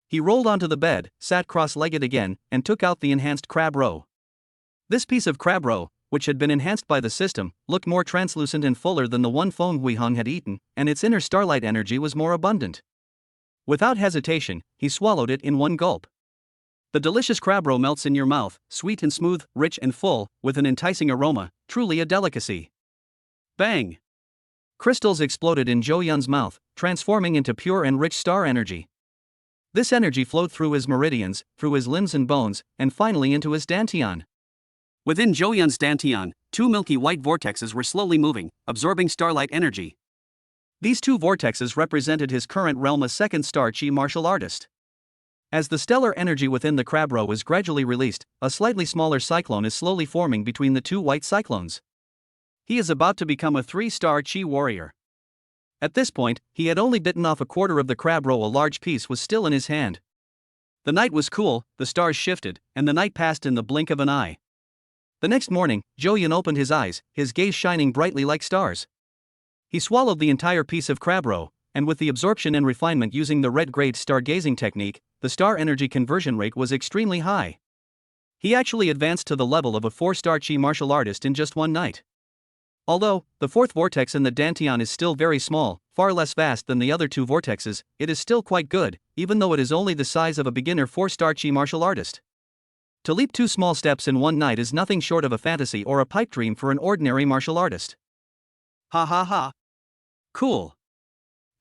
He rolled onto the bed, sat cross-legged again, and took out the enhanced crab roe. This piece of crab roe, which had been enhanced by the system, looked more translucent and fuller than the one Feng Huiheng had eaten, and its inner starlight energy was more abundant. Without hesitation, he swallowed it in one gulp. The delicious crab roe melts in your mouth, sweet and smooth, rich and full, with an enticing aroma, truly a delicacy. Bang! Crystals exploded in Zhou Yun's mouth, transforming into pure and rich star energy. This energy flowed through his meridians, through his limbs and bones, and finally into his dantian. Within Zhou Yun's dantian, 2 milky white vortexes were slowly moving, absorbing starlight energy. These 2 vortexes represented his current realm, a second star Qi martial artist. As the stellar energy within the crab row is gradually released, a slightly smaller cyclone is slowly forming between the two white cyclones. He is about to become a 3-star chi warrior. At this point, he had only bitten off a quarter of the crab row. A large piece was still in his hand. The night was cool, the stars shifted, and the night passed in the blink of an eye. The next morning, Zhou Yun opened his eyes, his gaze shining brightly like stars. He swallowed the entire piece of crab row, and with the absorption and refinement using the red grade stargazing technique, the star energy conversion rate was extremely high. He actually advanced to the level of a 4-star chi martial artist in just one night. Although the fourth vortex in the dantian is still very small, far less vast than the other two vortexes, it is still quite good, even though it is only the size of a beginner 4-star chi martial artist. To leap 2 small steps in one night is nothing short of a fantasy or a pipe dream for an ordinary martial artist. Ha ha ha. Cool.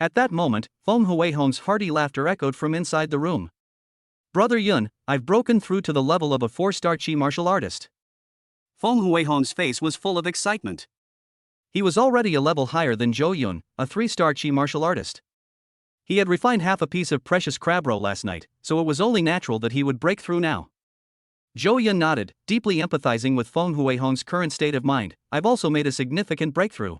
At that moment, Feng Huihong's hearty laughter echoed from inside the room. Brother Yun, I've broken through to the level of a 4-star chi martial artist. Feng Huihong's face was full of excitement. He was already a level higher than Zhou Yun, a 3-star chi martial artist. He had refined half a piece of precious crab roe last night, so it was only natural that he would break through now. Zhou Yun nodded, deeply empathizing with Feng Huihong's current state of mind. I've also made a significant breakthrough.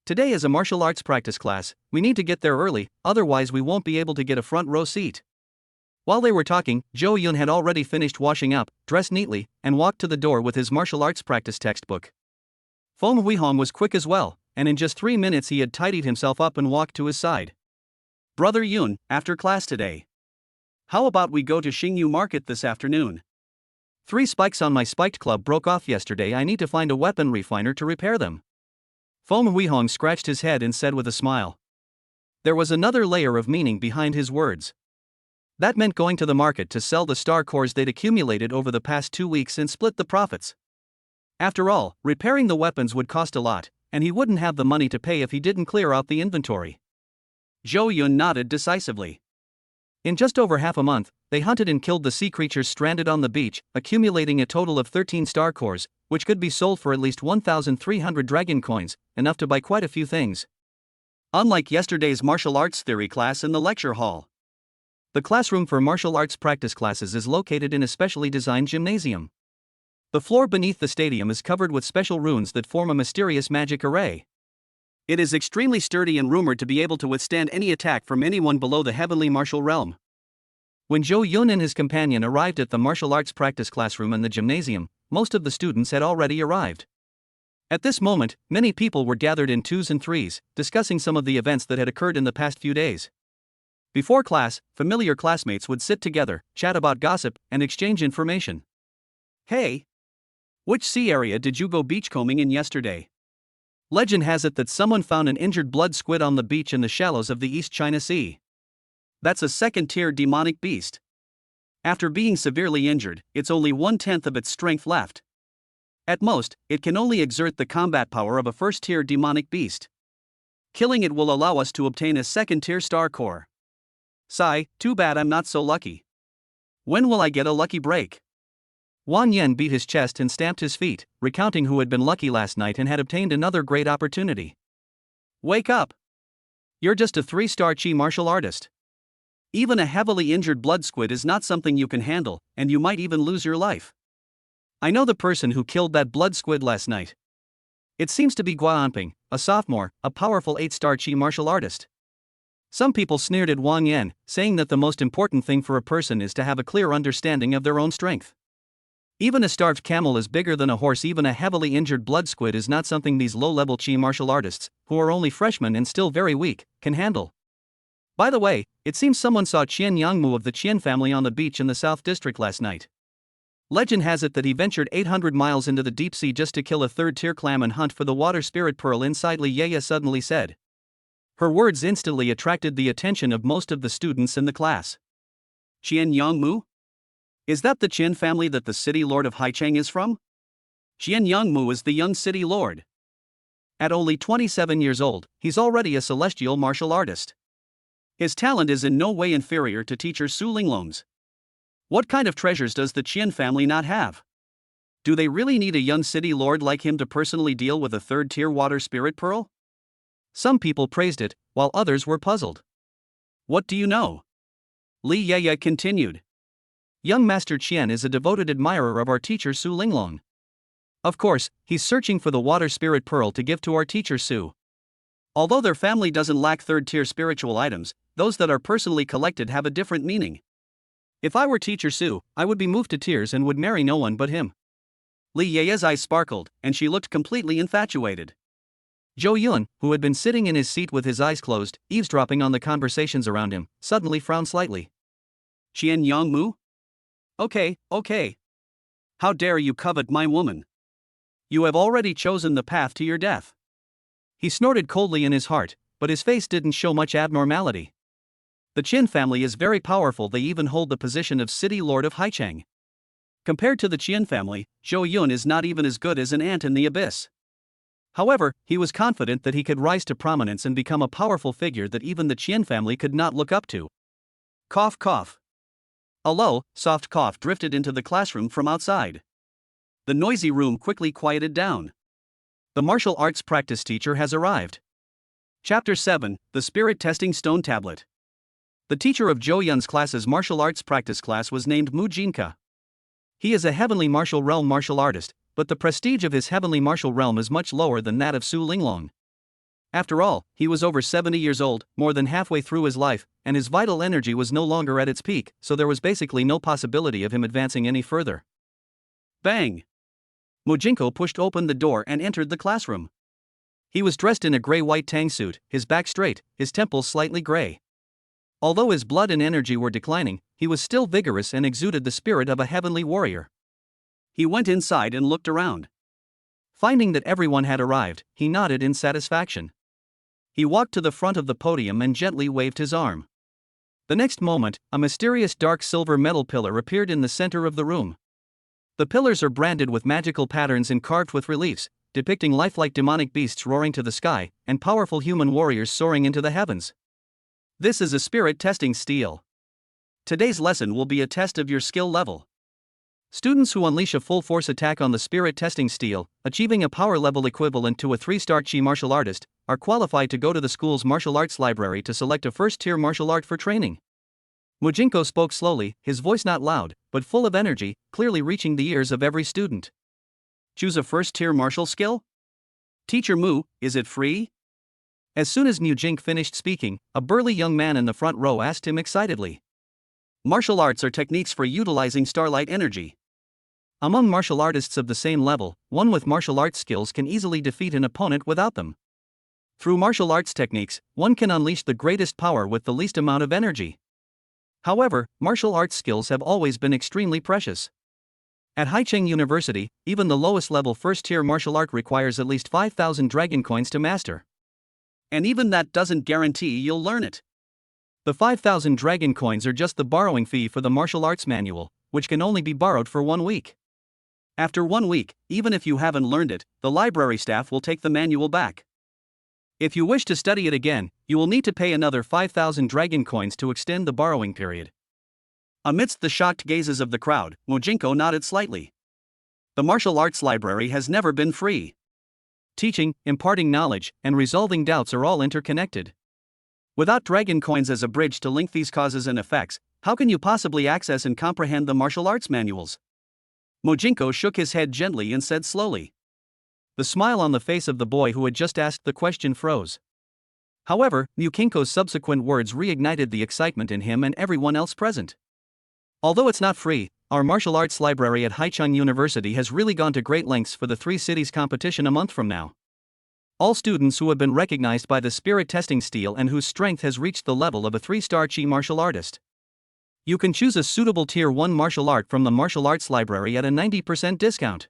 Today is a martial arts practice class, we need to get there early, otherwise we won't be able to get a front row seat. While they were talking, Zhou Yun had already finished washing up, dressed neatly, and walked to the door with his martial arts practice textbook. Feng Huihong was quick as well, and in just 3 minutes he had tidied himself up and walked to his side. Brother Yun, after class today, how about we go to Xingyu Market this afternoon? 3 spikes on my spiked club broke off yesterday. I need to find a weapon refiner to repair them. Feng Huihong scratched his head and said with a smile. There was another layer of meaning behind his words. That meant going to the market to sell the star cores they'd accumulated over the past 2 weeks and split the profits. After all, repairing the weapons would cost a lot, and he wouldn't have the money to pay if he didn't clear out the inventory. Zhou Yun nodded decisively. In just over half a month, they hunted and killed the sea creatures stranded on the beach, accumulating a total of 13 star cores, which could be sold for at least 1,300 dragon coins, enough to buy quite a few things. Unlike yesterday's martial arts theory class in the lecture hall, the classroom for martial arts practice classes is located in a specially designed gymnasium. The floor beneath the stadium is covered with special runes that form a mysterious magic array. It is extremely sturdy and rumored to be able to withstand any attack from anyone below the heavenly martial realm. When Zhou Yun and his companion arrived at the martial arts practice classroom in the gymnasium, most of the students had already arrived. At this moment, many people were gathered in 2s and 3s, discussing some of the events that had occurred in the past few days. Before class, familiar classmates would sit together, chat about gossip, and exchange information. Hey! Which sea area did you go beachcombing in yesterday? Legend has it that someone found an injured blood squid on the beach in the shallows of the East China Sea. That's a second-tier demonic beast. After being severely injured, it's only 1/10 of its strength left. At most, it can only exert the combat power of a first-tier demonic beast. Killing it will allow us to obtain a second-tier star core. Sigh, too bad I'm not so lucky. When will I get a lucky break? Wang Yan beat his chest and stamped his feet, recounting who had been lucky last night and had obtained another great opportunity. Wake up! You're just a 3-star chi martial artist. Even a heavily injured blood squid is not something you can handle, and you might even lose your life. I know the person who killed that blood squid last night. It seems to be Guanping, a sophomore, a powerful 8-star chi martial artist. Some people sneered at Wang Yan, saying that the most important thing for a person is to have a clear understanding of their own strength. Even a starved camel is bigger than a horse. Even a heavily injured blood squid is not something these low-level chi martial artists, who are only freshmen and still very weak, can handle. By the way, it seems someone saw Qian Yangmu of the Qian family on the beach in the South District last night. Legend has it that he ventured 800 miles into the deep sea just to kill a 3rd-tier clam and hunt for the water spirit pearl inside. Li Yeye suddenly said. Her words instantly attracted the attention of most of the students in the class. Qian Yangmu? Is that the Qin family that the city lord of Haicheng is from? Qian Yangmu is the young city lord. At only 27 years old, he's already a celestial martial artist. His talent is in no way inferior to teacher Su Linglong's. What kind of treasures does the Qin family not have? Do they really need a young city lord like him to personally deal with a 3rd-tier water spirit pearl? Some people praised it, while others were puzzled. What do you know? Li Yeye continued. Young Master Qian is a devoted admirer of our teacher Su Linglong. Of course, he's searching for the water spirit pearl to give to our teacher Su. Although their family doesn't lack third-tier spiritual items, those that are personally collected have a different meaning. If I were teacher Su, I would be moved to tears and would marry no one but him. Li Yeye's eyes sparkled, and she looked completely infatuated. Zhou Yun, who had been sitting in his seat with his eyes closed, eavesdropping on the conversations around him, suddenly frowned slightly. Qian Yongmu? Okay. How dare you covet my woman? You have already chosen the path to your death. He snorted coldly in his heart, but his face didn't show much abnormality. The Qin family is very powerful, they even hold the position of city lord of Haicheng. Compared to the Qian family, Zhou Yun is not even as good as an ant in the abyss. However, he was confident that he could rise to prominence and become a powerful figure that even the Qian family could not look up to. Cough cough. A low, soft cough drifted into the classroom from outside. The noisy room quickly quieted down. The martial arts practice teacher has arrived. Chapter 7, The Spirit Testing Stone Tablet. The teacher of Zhou Yun's class's martial arts practice class was named Mu Jinka. He is a heavenly martial realm martial artist, but the prestige of his heavenly martial realm is much lower than that of Su Linglong. After all, he was over 70 years old, more than halfway through his life, and his vital energy was no longer at its peak, so there was basically no possibility of him advancing any further. Bang! Mujinko pushed open the door and entered the classroom. He was dressed in a gray-white tang suit, his back straight, his temples slightly gray. Although his blood and energy were declining, he was still vigorous and exuded the spirit of a heavenly warrior. He went inside and looked around. Finding that everyone had arrived, he nodded in satisfaction. He walked to the front of the podium and gently waved his arm. The next moment, a mysterious dark silver metal pillar appeared in the center of the room. The pillars are branded with magical patterns and carved with reliefs, depicting lifelike demonic beasts roaring to the sky, and powerful human warriors soaring into the heavens. This is a spirit testing steel. Today's lesson will be a test of your skill level. Students who unleash a full-force attack on the spirit testing steel, achieving a power level equivalent to a 3-star Chi martial artist, are qualified to go to the school's martial arts library to select a first-tier martial art for training. Mujinko spoke slowly, his voice not loud, but full of energy, clearly reaching the ears of every student. Choose a first-tier martial skill? Teacher Mu, is it free? As soon as Mujink finished speaking, a burly young man in the front row asked him excitedly. Martial arts are techniques for utilizing starlight energy. Among martial artists of the same level, one with martial arts skills can easily defeat an opponent without them. Through martial arts techniques, one can unleash the greatest power with the least amount of energy. However, martial arts skills have always been extremely precious. At Haicheng University, even the lowest level first-tier martial art requires at least 5,000 dragon coins to master. And even that doesn't guarantee you'll learn it. The 5,000 dragon coins are just the borrowing fee for the martial arts manual, which can only be borrowed for 1 week. After 1 week, even if you haven't learned it, the library staff will take the manual back. If you wish to study it again, you will need to pay another 5,000 dragon coins to extend the borrowing period. Amidst the shocked gazes of the crowd, Mojinko nodded slightly. The martial arts library has never been free. Teaching, imparting knowledge, and resolving doubts are all interconnected. Without dragon coins as a bridge to link these causes and effects, how can you possibly access and comprehend the martial arts manuals? Mojinko shook his head gently and said slowly. The smile on the face of the boy who had just asked the question froze. However, Mukinko's subsequent words reignited the excitement in him and everyone else present. Although it's not free, our martial arts library at Haicheng University has really gone to great lengths for the 3 cities competition a month from now. All students who have been recognized by the spirit testing steel and whose strength has reached the level of a 3-star Chi martial artist. You can choose a suitable Tier 1 martial art from the martial arts library at a 90% discount.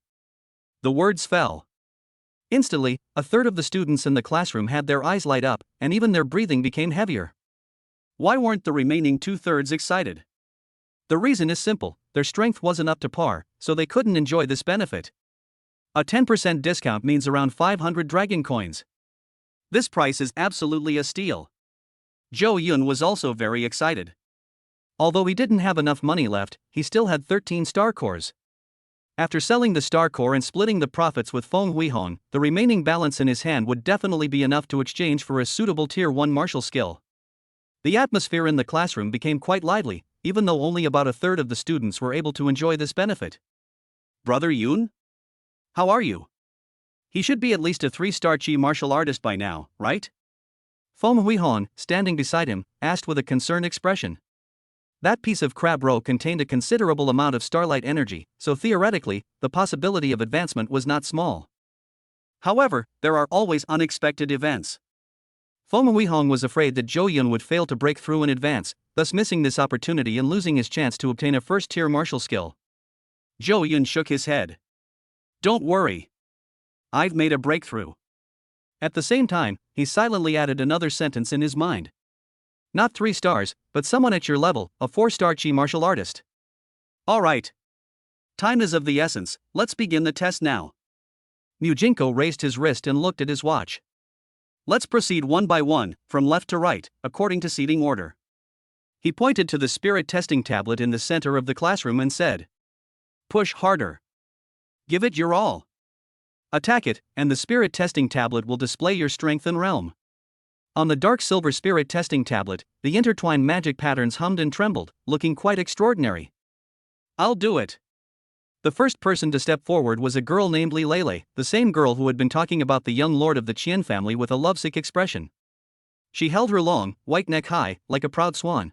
The words fell. Instantly, a third of the students in the classroom had their eyes light up, and even their breathing became heavier. Why weren't the remaining 2/3 excited? The reason is simple, their strength wasn't up to par, so they couldn't enjoy this benefit. A 10% discount means around 500 dragon coins. This price is absolutely a steal. Zhou Yun was also very excited. Although he didn't have enough money left, he still had 13 star cores. After selling the star core and splitting the profits with Feng Huihong, the remaining balance in his hand would definitely be enough to exchange for a suitable Tier 1 martial skill. The atmosphere in the classroom became quite lively, even though only about a third of the students were able to enjoy this benefit. Brother Yoon? How are you? He should be at least a 3-star Chi martial artist by now, right? Fong Huihong, standing beside him, asked with a concerned expression. That piece of crab roe contained a considerable amount of starlight energy, so theoretically, the possibility of advancement was not small. However, there are always unexpected events. Fong Huihong was afraid that Zhou Yun would fail to break through in advance, thus missing this opportunity and losing his chance to obtain a first-tier martial skill. Zhou Yun shook his head. Don't worry. I've made a breakthrough. At the same time, he silently added another sentence in his mind. Not 3 stars, but someone at your level, a 4-star Chi martial artist. Alright. Time is of the essence, let's begin the test now. Mujinko raised his wrist and looked at his watch. Let's proceed one by one, from left to right, according to seating order. He pointed to the spirit testing tablet in the center of the classroom and said, Push harder. Give it your all. Attack it, and the spirit testing tablet will display your strength and realm. On the dark silver spirit testing tablet, the intertwined magic patterns hummed and trembled, looking quite extraordinary. I'll do it. The first person to step forward was a girl named Li Lele, the same girl who had been talking about the young lord of the Qian family with a lovesick expression. She held her long, white neck high, like a proud swan.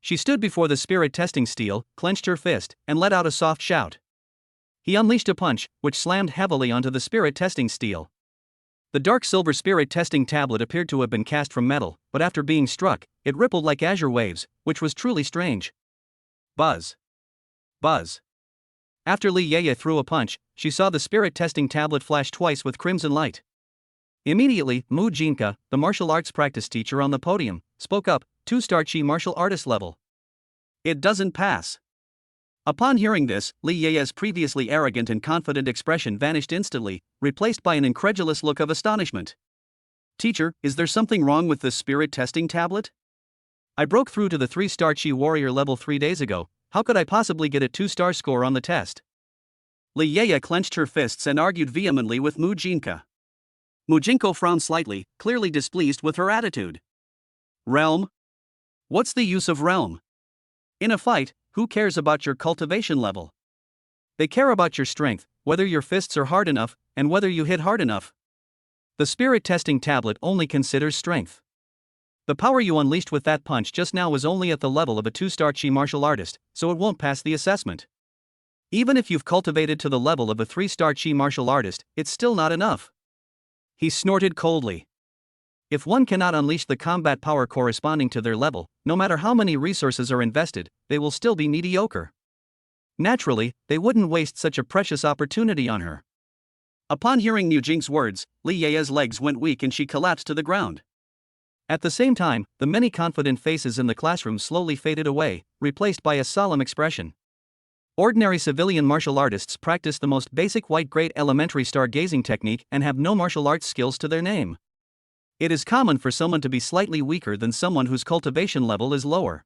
She stood before the spirit testing steel, clenched her fist, and let out a soft shout. He unleashed a punch, which slammed heavily onto the spirit testing steel. The dark silver spirit testing tablet appeared to have been cast from metal, but after being struck, it rippled like azure waves, which was truly strange. Buzz. Buzz. After Li Yeye threw a punch, she saw the spirit testing tablet flash twice with crimson light. Immediately, Mu Jinka, the martial arts practice teacher on the podium, spoke up, 2-star Chi martial artist level. It doesn't pass. Upon hearing this, Li Yeye's previously arrogant and confident expression vanished instantly, replaced by an incredulous look of astonishment. Teacher, is there something wrong with this spirit testing tablet? I broke through to the 3-star Chi warrior level 3 days ago, how could I possibly get a 2-star score on the test? Li Yeye clenched her fists and argued vehemently with Mu Jinka. Mujinko frowned slightly, clearly displeased with her attitude. Realm? What's the use of realm? In a fight, who cares about your cultivation level? They care about your strength, whether your fists are hard enough, and whether you hit hard enough. The spirit testing tablet only considers strength. The power you unleashed with that punch just now was only at the level of a 2-star Chi martial artist, so it won't pass the assessment. Even if you've cultivated to the level of a 3-star Chi martial artist, it's still not enough. He snorted coldly. If one cannot unleash the combat power corresponding to their level, no matter how many resources are invested, they will still be mediocre. Naturally, they wouldn't waste such a precious opportunity on her. Upon hearing Mujing's words, Li Yeye's legs went weak and she collapsed to the ground. At the same time, the many confident faces in the classroom slowly faded away, replaced by a solemn expression. Ordinary civilian martial artists practice the most basic white-grade elementary stargazing technique and have no martial arts skills to their name. It is common for someone to be slightly weaker than someone whose cultivation level is lower.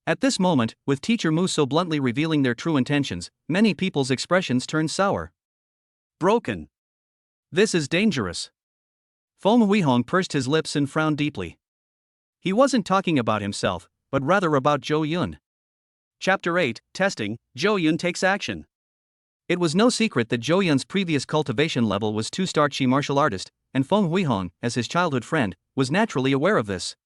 At this moment, with teacher Mu so bluntly revealing their true intentions, many people's expressions turned sour. Broken. This is dangerous. Fong Huihong pursed his lips and frowned deeply. He wasn't talking about himself, but rather about Zhou Yun. Chapter 8, Testing, Zhou Yun Takes Action. It was no secret that Zhou Yun's previous cultivation level was 2-star Chi martial artist, and Fong Huihong, as his childhood friend, was naturally aware of this.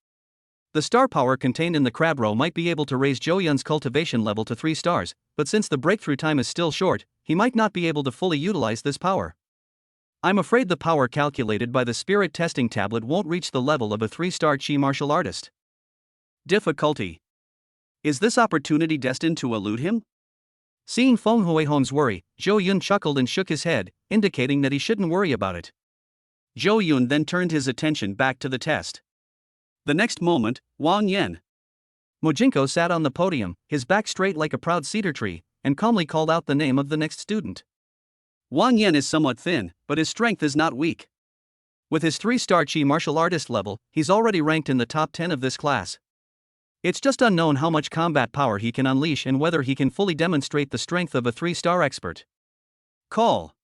The star power contained in the crab roe might be able to raise Zhou Yun's cultivation level to 3 stars, but since the breakthrough time is still short, he might not be able to fully utilize this power. I'm afraid the power calculated by the spirit testing tablet won't reach the level of a 3-star Chi martial artist. Difficulty. Is this opportunity destined to elude him? Seeing Fong Huihong's worry, Zhou Yun chuckled and shook his head, indicating that he shouldn't worry about it. Zhou Yun then turned his attention back to the test. The next moment, Wang Yan. Mujinko sat on the podium, his back straight like a proud cedar tree, and calmly called out the name of the next student. Wang Yan is somewhat thin, but his strength is not weak. With his 3-star Chi martial artist level, he's already ranked in the top 10 of this class. It's just unknown how much combat power he can unleash and whether he can fully demonstrate the strength of a 3-star expert. Call.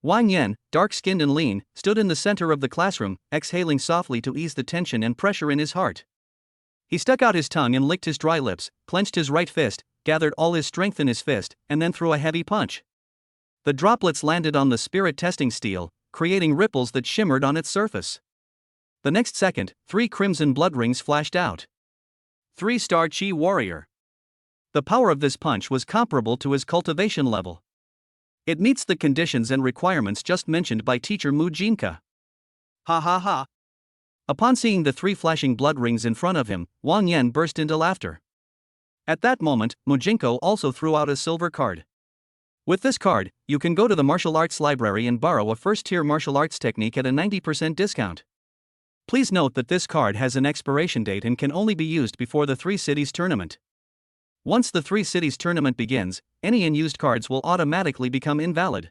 Wang Yan, dark-skinned and lean, stood in the center of the classroom, exhaling softly to ease the tension and pressure in his heart. He stuck out his tongue and licked his dry lips, clenched his right fist, gathered all his strength in his fist, and then threw a heavy punch. The droplets landed on the spirit testing steel, creating ripples that shimmered on its surface. The next second, 3 crimson blood rings flashed out. 3-star Chi warrior. The power of this punch was comparable to his cultivation level. It meets the conditions and requirements just mentioned by teacher Mujinka. Ha ha ha. Upon seeing the 3 flashing blood rings in front of him, Wang Yan burst into laughter. At that moment, Mujinko also threw out a silver card. With this card, you can go to the martial arts library and borrow a first-tier martial arts technique at a 90% discount. Please note that this card has an expiration date and can only be used before the 3 cities tournament. Once the 3 cities tournament begins, any unused cards will automatically become invalid.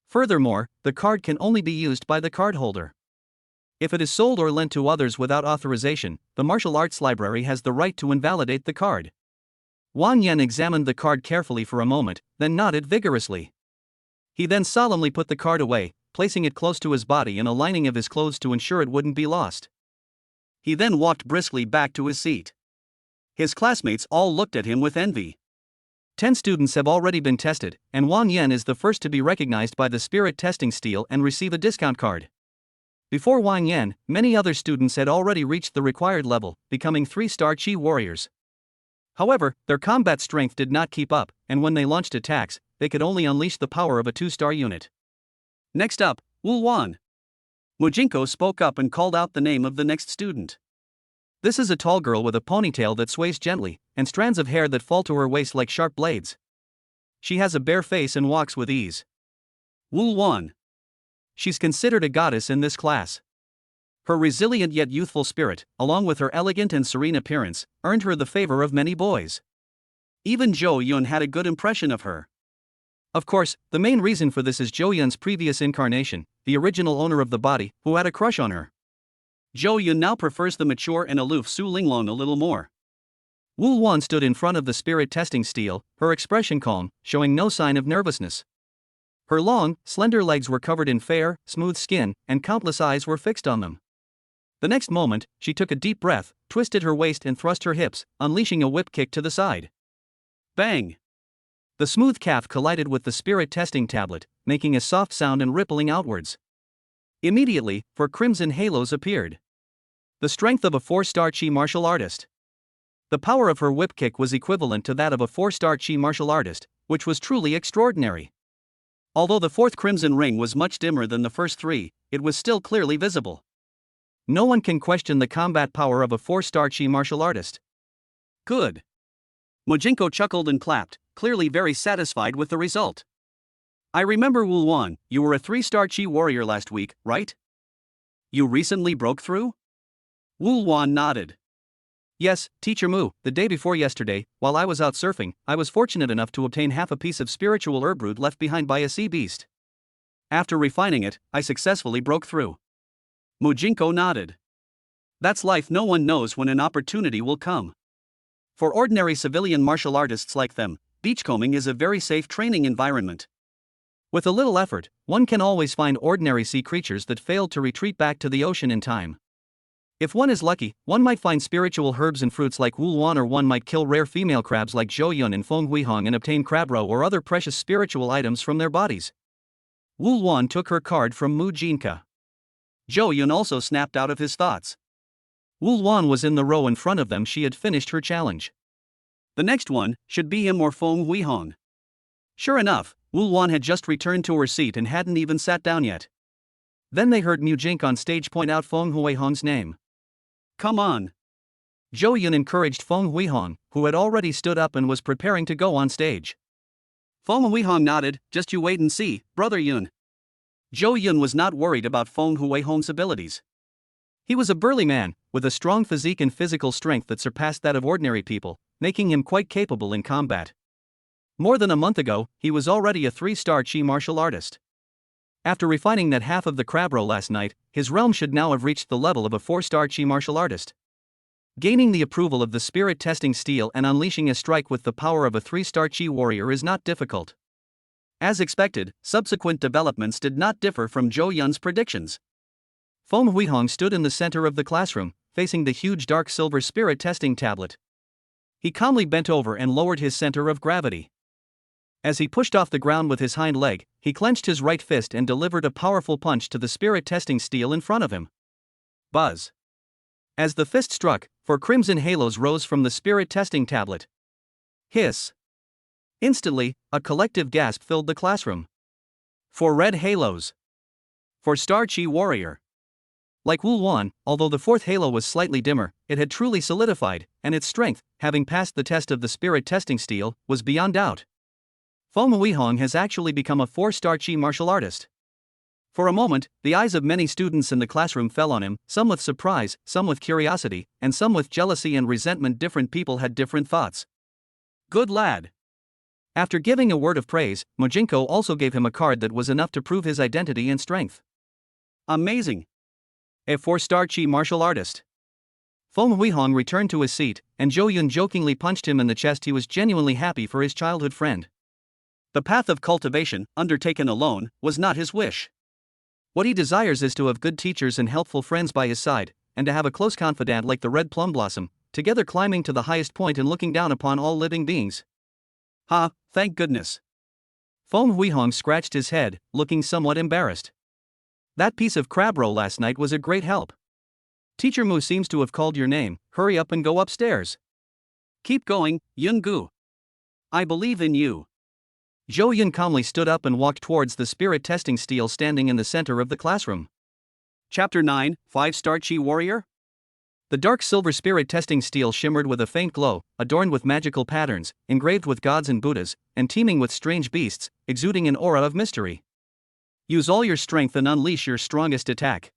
Furthermore, the card can only be used by the cardholder. If it is sold or lent to others without authorization, the martial arts library has the right to invalidate the card. Wang Yan examined the card carefully for a moment, then nodded vigorously. He then solemnly put the card away, placing it close to his body and a lining of his clothes to ensure it wouldn't be lost. He then walked briskly back to his seat. His classmates all looked at him with envy. 10 students have already been tested, and Wang Yan is the first to be recognized by the spirit testing steel and receive a discount card. Before Wang Yan, many other students had already reached the required level, becoming 3-star Chi warriors. However, their combat strength did not keep up, and when they launched attacks, they could only unleash the power of a 2-star unit. Next up, Wulwan. Mujinko spoke up and called out the name of the next student. This is a tall girl with a ponytail that sways gently, and strands of hair that fall to her waist like sharp blades. She has a bare face and walks with ease. Wulwan. She's considered a goddess in this class. Her resilient yet youthful spirit, along with her elegant and serene appearance, earned her the favor of many boys. Even Zhou Yun had a good impression of her. Of course, the main reason for this is Zhou Yun's previous incarnation, the original owner of the body, who had a crush on her. Zhou Yun now prefers the mature and aloof Su Linglong a little more. Wu Wan stood in front of the spirit testing steel, her expression calm, showing no sign of nervousness. Her long, slender legs were covered in fair, smooth skin, and countless eyes were fixed on them. The next moment, she took a deep breath, twisted her waist and thrust her hips, unleashing a whip kick to the side. Bang! The smooth calf collided with the spirit testing tablet, making a soft sound and rippling outwards. Immediately, 4 crimson halos appeared. The strength of a 4-star Chi martial artist. The power of her whip kick was equivalent to that of a 4-star Chi martial artist, which was truly extraordinary. Although the 4th crimson ring was much dimmer than the first 3, it was still clearly visible. No one can question the combat power of a 4-star Chi martial artist. Good. Mujinko chuckled and clapped, clearly very satisfied with the result. I remember Wulwan, you were a 3-star Chi warrior last week, right? You recently broke through? Wulwan nodded. Yes, Teacher Mu, the day before yesterday, while I was out surfing, I was fortunate enough to obtain half a piece of spiritual herb root left behind by a sea beast. After refining it, I successfully broke through. Mujinko nodded. That's life, no one knows when an opportunity will come. For ordinary civilian martial artists like them, beachcombing is a very safe training environment. With a little effort, one can always find ordinary sea creatures that failed to retreat back to the ocean in time. If one is lucky, one might find spiritual herbs and fruits like Wulwan, or one might kill rare female crabs like Zhou Yun and Feng Huihong and obtain crab roe or other precious spiritual items from their bodies. Wulwan took her card from Mujinka. Zhou Yun also snapped out of his thoughts. Wulwan was in the row in front of them. She had finished her challenge. The next one should be him or Feng Huihong. Sure enough, Wulwan had just returned to her seat and hadn't even sat down yet. Then they heard Mujinka on stage point out Feng Huihong's name. Come on. Zhou Yun encouraged Feng Huihong, who had already stood up and was preparing to go on stage. Feng Huihong nodded, just you wait and see, brother Yun. Zhou Yun was not worried about Feng Huihong's abilities. He was a burly man, with a strong physique and physical strength that surpassed that of ordinary people, making him quite capable in combat. More than a month ago, he was already a 3-star Chi martial artist. After refining that half of the crab roe last night, his realm should now have reached the level of a 4-star Chi martial artist. Gaining the approval of the spirit testing steel and unleashing a strike with the power of a 3-star Chi warrior is not difficult. As expected, subsequent developments did not differ from Zhou Yun's predictions. Feng Huihong stood in the center of the classroom, facing the huge dark silver spirit testing tablet. He calmly bent over and lowered his center of gravity. As he pushed off the ground with his hind leg, he clenched his right fist and delivered a powerful punch to the spirit testing steel in front of him. Buzz. As the fist struck, 4 crimson halos rose from the spirit testing tablet. Hiss. Instantly, a collective gasp filled the classroom. 4 red halos. For Star Chi Warrior. Like Wu Wan, although the 4th halo was slightly dimmer, it had truly solidified, and its strength, having passed the test of the spirit testing steel, was beyond doubt. Feng Huihong has actually become a 4-star Chi martial artist. For a moment, the eyes of many students in the classroom fell on him, some with surprise, some with curiosity, and some with jealousy and resentment. Different people had different thoughts. Good lad. After giving a word of praise, Mojinko also gave him a card that was enough to prove his identity and strength. Amazing. A 4-star Chi martial artist. Feng Huihong returned to his seat, and Zhou Yun jokingly punched him in the chest. He was genuinely happy for his childhood friend. The path of cultivation, undertaken alone, was not his wish. What he desires is to have good teachers and helpful friends by his side, and to have a close confidant like the red plum blossom, together climbing to the highest point and looking down upon all living beings. Ha, thank goodness. Feng Huihong scratched his head, looking somewhat embarrassed. That piece of crab roe last night was a great help. Teacher Mu seems to have called your name. Hurry up and go upstairs. Keep going, Yun Gu. I believe in you. Zhou Yun calmly stood up and walked towards the spirit testing steel standing in the center of the classroom. Chapter 9, 5-star Chi Warrior? The dark silver spirit testing steel shimmered with a faint glow, adorned with magical patterns, engraved with gods and Buddhas, and teeming with strange beasts, exuding an aura of mystery. Use all your strength and unleash your strongest attack.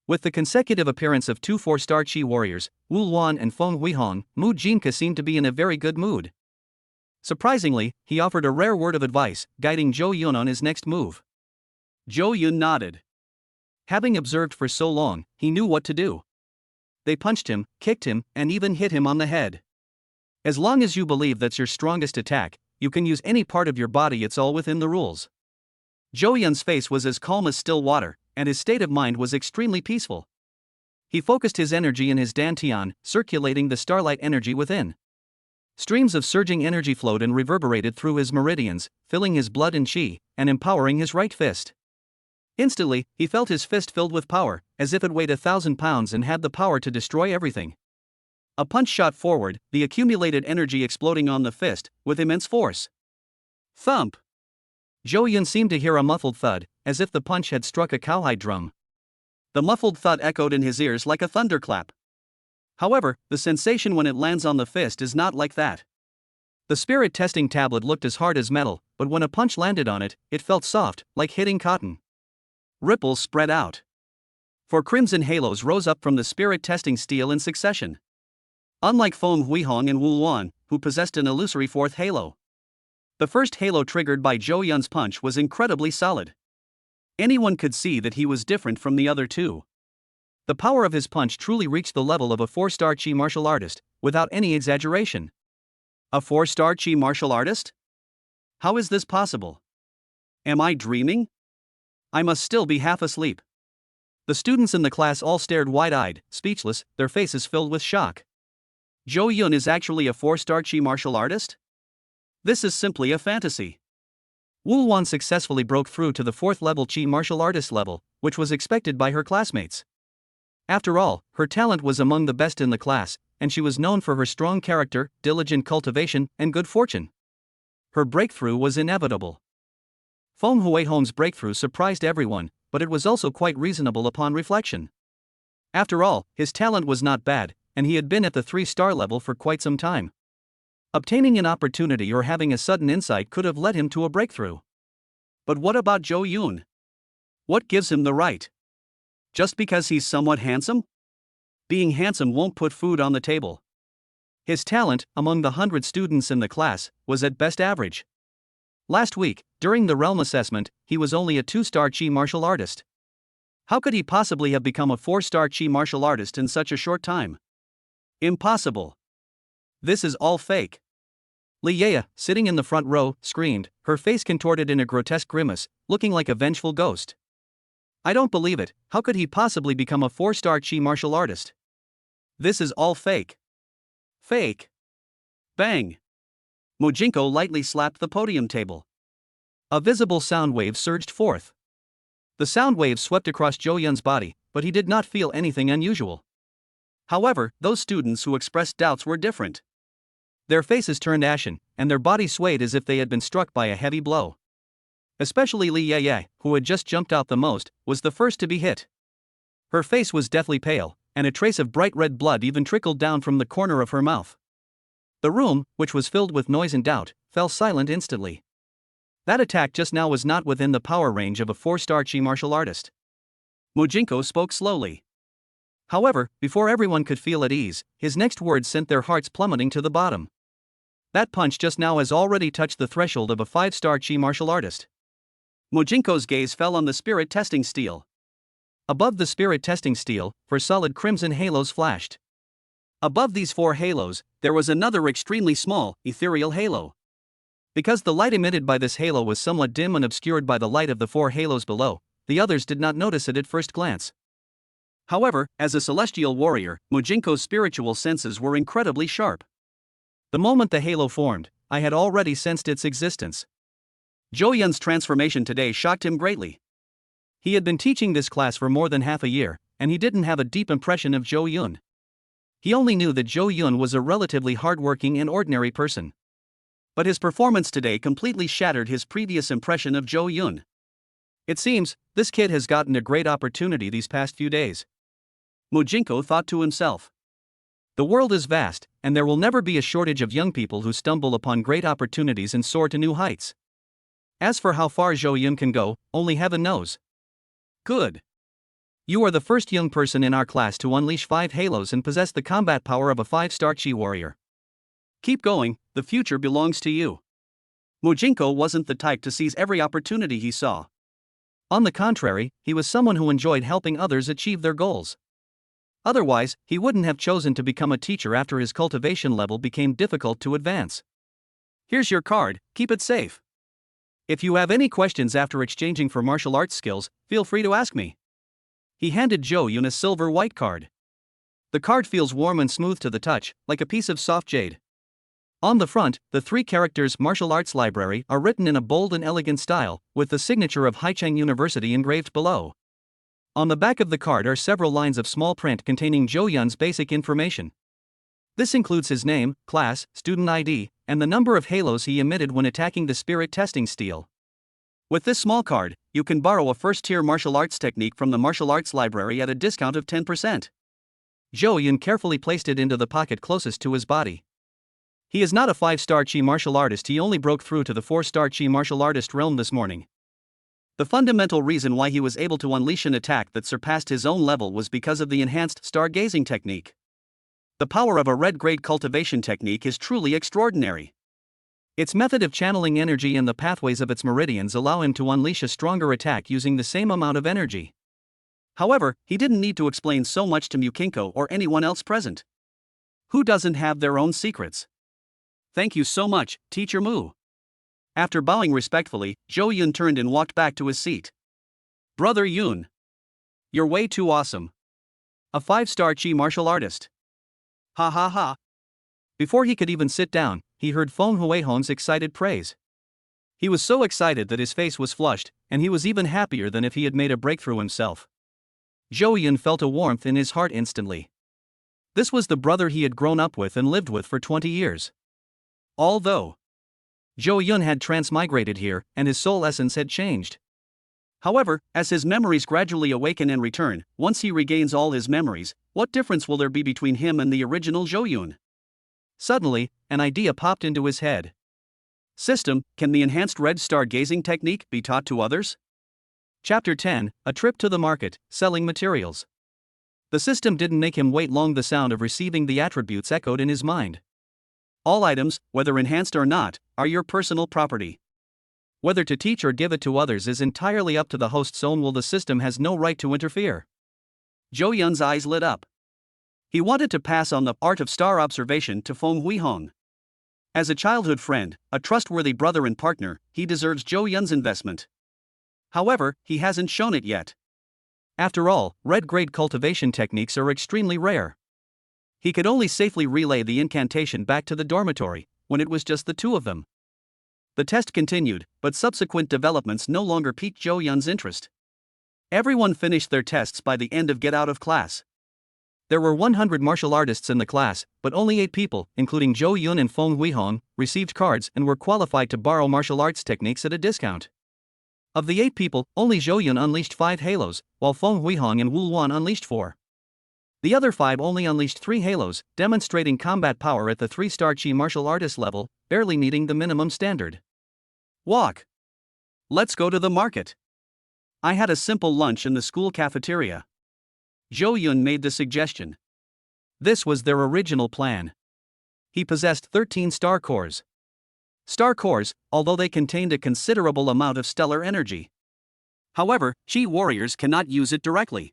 With the consecutive appearance of 2 4-star Chi warriors, Wu Luan and Feng Huihong, Mu Jinka seemed to be in a very good mood. Surprisingly, he offered a rare word of advice, guiding Zhou Yun on his next move. Zhou Yun nodded. Having observed for so long, he knew what to do. They punched him, kicked him, and even hit him on the head. As long as you believe that's your strongest attack, you can use any part of your body. It's all within the rules. Zhou Yun's face was as calm as still water, and his state of mind was extremely peaceful. He focused his energy in his dantian, circulating the starlight energy within. Streams of surging energy flowed and reverberated through his meridians, filling his blood and chi, and empowering his right fist. Instantly, he felt his fist filled with power, as if it weighed 1,000 pounds and had the power to destroy everything. A punch shot forward, the accumulated energy exploding on the fist, with immense force. Thump! Zhou Yun seemed to hear a muffled thud, as if the punch had struck a cowhide drum. The muffled thud echoed in his ears like a thunderclap. However, the sensation when it lands on the fist is not like that. The spirit testing tablet looked as hard as metal, but when a punch landed on it, it felt soft, like hitting cotton. Ripples spread out. 4 crimson halos rose up from the spirit testing steel in succession. Unlike Feng Huihong and Wu Luan, who possessed an illusory 4th halo, the first halo triggered by Zhou Yun's punch was incredibly solid. Anyone could see that he was different from the other 2. The power of his punch truly reached the level of a 4-star Chi martial artist, without any exaggeration. A 4-star Chi martial artist? How is this possible? Am I dreaming? I must still be half asleep. The students in the class all stared wide-eyed, speechless, their faces filled with shock. Zhou Yun is actually a 4-star Chi martial artist? This is simply a fantasy. Wu Luan successfully broke through to the 4th level Chi martial artist level, which was expected by her classmates. After all, her talent was among the best in the class, and she was known for her strong character, diligent cultivation, and good fortune. Her breakthrough was inevitable. Feng Huihong's breakthrough surprised everyone, but it was also quite reasonable upon reflection. After all, his talent was not bad, and he had been at the 3-star level for quite some time. Obtaining an opportunity or having a sudden insight could have led him to a breakthrough. But what about Zhou Yun? What gives him the right? Just because he's somewhat handsome? Being handsome won't put food on the table. His talent, among the 100 students in the class, was at best average. Last week, during the realm assessment, he was only a 2-star Chi martial artist. How could he possibly have become a 4-star Chi martial artist in such a short time? Impossible. This is all fake. Li Yea, sitting in the front row, screamed, her face contorted in a grotesque grimace, looking like a vengeful ghost. I don't believe it. How could he possibly become a 4-star Chi martial artist? This is all fake. Fake. Bang. Mojinko lightly slapped the podium table. A visible sound wave surged forth. The sound wave swept across Zhou Yun's body, but he did not feel anything unusual. However, those students who expressed doubts were different. Their faces turned ashen, and their bodies swayed as if they had been struck by a heavy blow. Especially Li Yeye, who had just jumped out the most, was the first to be hit. Her face was deathly pale, and a trace of bright red blood even trickled down from the corner of her mouth. The room, which was filled with noise and doubt, fell silent instantly. That attack just now was not within the power range of a 4-star Chi martial artist. Mojinko spoke slowly. However, before everyone could feel at ease, his next words sent their hearts plummeting to the bottom. That punch just now has already touched the threshold of a 5-star Chi martial artist. Mojinko's gaze fell on the spirit testing steel. Above the spirit testing steel, 4 solid crimson halos flashed. Above these 4 halos, there was another extremely small, ethereal halo. Because the light emitted by this halo was somewhat dim and obscured by the light of the 4 halos below, the others did not notice it at first glance. However, as a celestial warrior, Mojinko's spiritual senses were incredibly sharp. The moment the halo formed, I had already sensed its existence. Zhou Yun's transformation today shocked him greatly. He had been teaching this class for more than half a year, and he didn't have a deep impression of Zhou Yun. He only knew that Zhou Yun was a relatively hardworking and ordinary person. But his performance today completely shattered his previous impression of Zhou Yun. It seems, this kid has gotten a great opportunity these past few days. Mojinko thought to himself. The world is vast, and there will never be a shortage of young people who stumble upon great opportunities and soar to new heights. As for how far Zhou Yun can go, only heaven knows. Good. You are the first young person in our class to unleash 5 halos and possess the combat power of a 5-star Chi warrior. Keep going, the future belongs to you. Mojinko wasn't the type to seize every opportunity he saw. On the contrary, he was someone who enjoyed helping others achieve their goals. Otherwise, he wouldn't have chosen to become a teacher after his cultivation level became difficult to advance. Here's your card, keep it safe. If you have any questions after exchanging for martial arts skills, feel free to ask me. He handed Zhou Yun a silver white card. The card feels warm and smooth to the touch, like a piece of soft jade. On the front, the 3 characters Martial Arts Library are written in a bold and elegant style, with the signature of Haicheng University engraved below. On the back of the card are several lines of small print containing Zhou Yun's basic information. This includes his name, class, student ID, and the number of halos he emitted when attacking the spirit testing steel. With this small card, you can borrow a first-tier martial arts technique from the Martial Arts Library at a discount of 10%. Zhou Yun carefully placed it into the pocket closest to his body. He is not a 5-star Chi martial artist, he only broke through to the 4-star Chi martial artist realm this morning. The fundamental reason why he was able to unleash an attack that surpassed his own level was because of the enhanced stargazing technique. The power of a red-grade cultivation technique is truly extraordinary. Its method of channeling energy in the pathways of its meridians allow him to unleash a stronger attack using the same amount of energy. However, he didn't need to explain so much to Mojinko or anyone else present. Who doesn't have their own secrets? Thank you so much, Teacher Mu. After bowing respectfully, Zhou Yun turned and walked back to his seat. Brother Yun. You're way too awesome. A 5-star Chi martial artist. Ha ha ha. Before he could even sit down, he heard Feng Huihong's excited praise. He was so excited that his face was flushed, and he was even happier than if he had made a breakthrough himself. Zhou Yun felt a warmth in his heart instantly. This was the brother he had grown up with and lived with for 20 years. Although Zhou Yun had transmigrated here, and his soul essence had changed. However, as his memories gradually awaken and return, once he regains all his memories, what difference will there be between him and the original Zhou Yun? Suddenly, an idea popped into his head. System, can the enhanced red star gazing technique be taught to others? Chapter 10, A Trip to the Market, Selling Materials. The system didn't make him wait long. The sound of receiving the attributes echoed in his mind. All items, whether enhanced or not, are your personal property. Whether to teach or give it to others is entirely up to the host's own will. The system has no right to interfere. Zhou Yun's eyes lit up. He wanted to pass on the art of star observation to Feng Huihong. As a childhood friend, a trustworthy brother and partner, he deserves Zhou Yun's investment. However, he hasn't shown it yet. After all, red-grade cultivation techniques are extremely rare. He could only safely relay the incantation back to the dormitory, when it was just the two of them. The test continued, but subsequent developments no longer piqued Zhou Yun's interest. Everyone finished their tests by the end of get out of class. There were 100 martial artists in the class, but only 8 people, including Zhou Yun and Feng Huihong, received cards and were qualified to borrow martial arts techniques at a discount. Of the 8 people, only Zhou Yun unleashed 5 halos, while Feng Huihong and Wu Luan unleashed 4. The other 5 only unleashed 3 halos, demonstrating combat power at the 3-star Chi martial artist level, barely meeting the minimum standard. Walk. Let's go to the market. I had a simple lunch in the school cafeteria. Zhou Yun made the suggestion. This was their original plan. He possessed 13 star cores. Star cores, although they contained a considerable amount of stellar energy. However, Chi warriors cannot use it directly.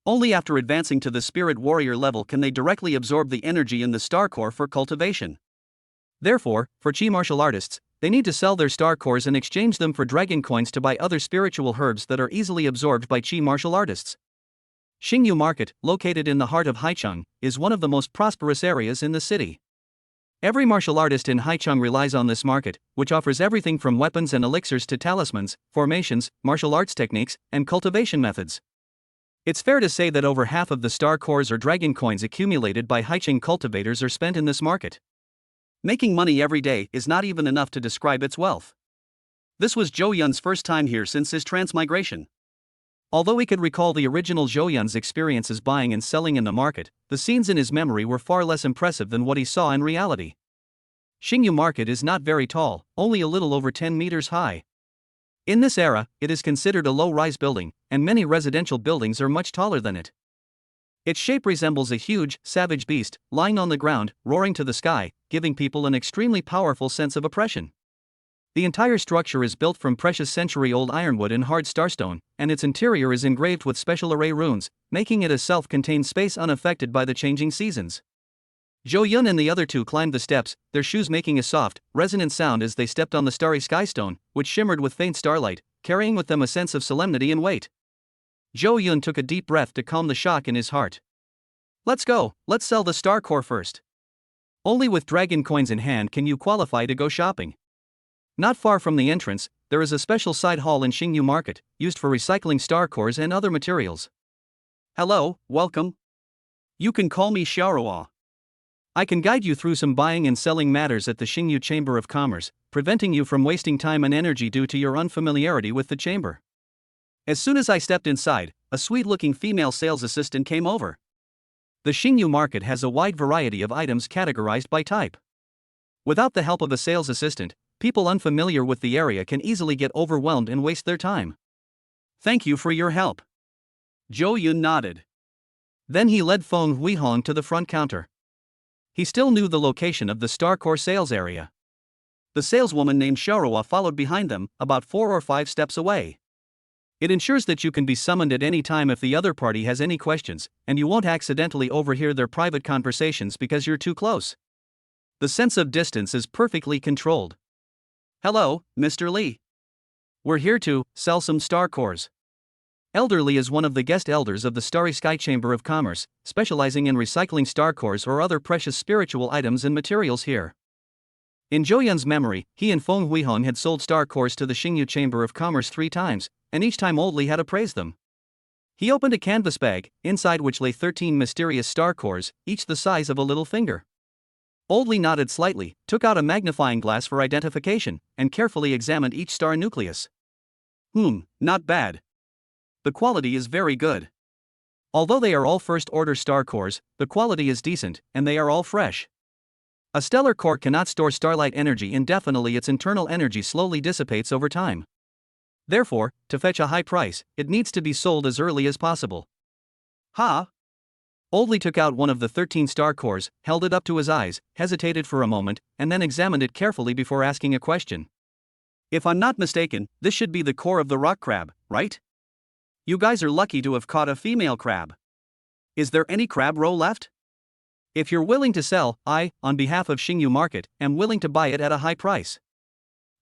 Only after advancing to the spirit warrior level can they directly absorb the energy in the star core for cultivation. Therefore, for Chi martial artists, they need to sell their star cores and exchange them for dragon coins to buy other spiritual herbs that are easily absorbed by Chi martial artists. Xingyu Market, located in the heart of Haicheng, is one of the most prosperous areas in the city. Every martial artist in Haicheng relies on this market, which offers everything from weapons and elixirs to talismans, formations, martial arts techniques, and cultivation methods. It's fair to say that over half of the star cores or dragon coins accumulated by Haicheng cultivators are spent in this market. Making money every day is not even enough to describe its wealth. This was Zhou Yun's first time here since his transmigration. Although he could recall the original Zhou Yun's experiences buying and selling in the market, the scenes in his memory were far less impressive than what he saw in reality. Xingyu Market is not very tall, only a little over 10 meters high. In this era, it is considered a low-rise building, and many residential buildings are much taller than it. Its shape resembles a huge, savage beast, lying on the ground, roaring to the sky, giving people an extremely powerful sense of oppression. The entire structure is built from precious century-old ironwood and hard starstone, and its interior is engraved with special array runes, making it a self-contained space unaffected by the changing seasons. Zhou Yun and the other two climbed the steps, their shoes making a soft, resonant sound as they stepped on the starry skystone, which shimmered with faint starlight, carrying with them a sense of solemnity and weight. Zhou Yun took a deep breath to calm the shock in his heart. Let's go, let's sell the star core first. Only with dragon coins in hand can you qualify to go shopping. Not far from the entrance, there is a special side hall in Xingyu Market, used for recycling star cores and other materials. Hello, welcome. You can call me Xiaoruo. I can guide you through some buying and selling matters at the Xingyu Chamber of Commerce, preventing you from wasting time and energy due to your unfamiliarity with the chamber. As soon as I stepped inside, a sweet-looking female sales assistant came over. The Xingyu Market has a wide variety of items categorized by type. Without the help of a sales assistant, people unfamiliar with the area can easily get overwhelmed and waste their time. Thank you for your help. Zhou Yun nodded. Then he led Feng Huihong to the front counter. He still knew the location of the Star Core sales area. The saleswoman named Xiaoruo followed behind them, about 4 or 5 steps away. It ensures that you can be summoned at any time if the other party has any questions, and you won't accidentally overhear their private conversations because you're too close. The sense of distance is perfectly controlled. Hello, Mr. Li. We're here to sell some star cores. Elder Li is one of the guest elders of the Starry Sky Chamber of Commerce, specializing in recycling star cores or other precious spiritual items and materials here. In Zhou Yun's memory, he and Feng Huihong had sold star cores to the Xingyu Chamber of Commerce 3 times, and each time Old Li had appraised them. He opened a canvas bag, inside which lay 13 mysterious star cores, each the size of a little finger. Old Li nodded slightly, took out a magnifying glass for identification, and carefully examined each star nucleus. Not bad. The quality is very good. Although they are all first-order star cores, the quality is decent, and they are all fresh. A stellar core cannot store starlight energy indefinitely. Its internal energy slowly dissipates over time. Therefore, to fetch a high price, it needs to be sold as early as possible. Old Li took out one of the 13 star cores, held it up to his eyes, hesitated for a moment, and then examined it carefully before asking a question. If I'm not mistaken, this should be the core of the rock crab, right? You guys are lucky to have caught a female crab. Is there any crab roe left? If you're willing to sell, I, on behalf of Xingyu Market, am willing to buy it at a high price.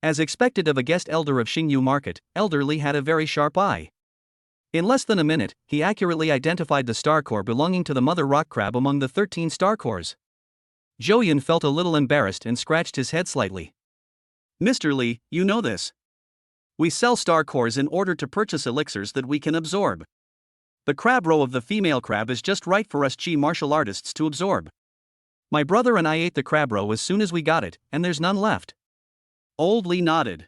As expected of a guest elder of Xingyu Market, Elder Li had a very sharp eye. In less than a minute, he accurately identified the star core belonging to the mother rock crab among the 13 star cores. Zhou Yun felt a little embarrassed and scratched his head slightly. Mr. Li, you know this. We sell star cores in order to purchase elixirs that we can absorb. The crab roe of the female crab is just right for us Chi martial artists to absorb. My brother and I ate the crab roe as soon as we got it, and there's none left. Old Li nodded.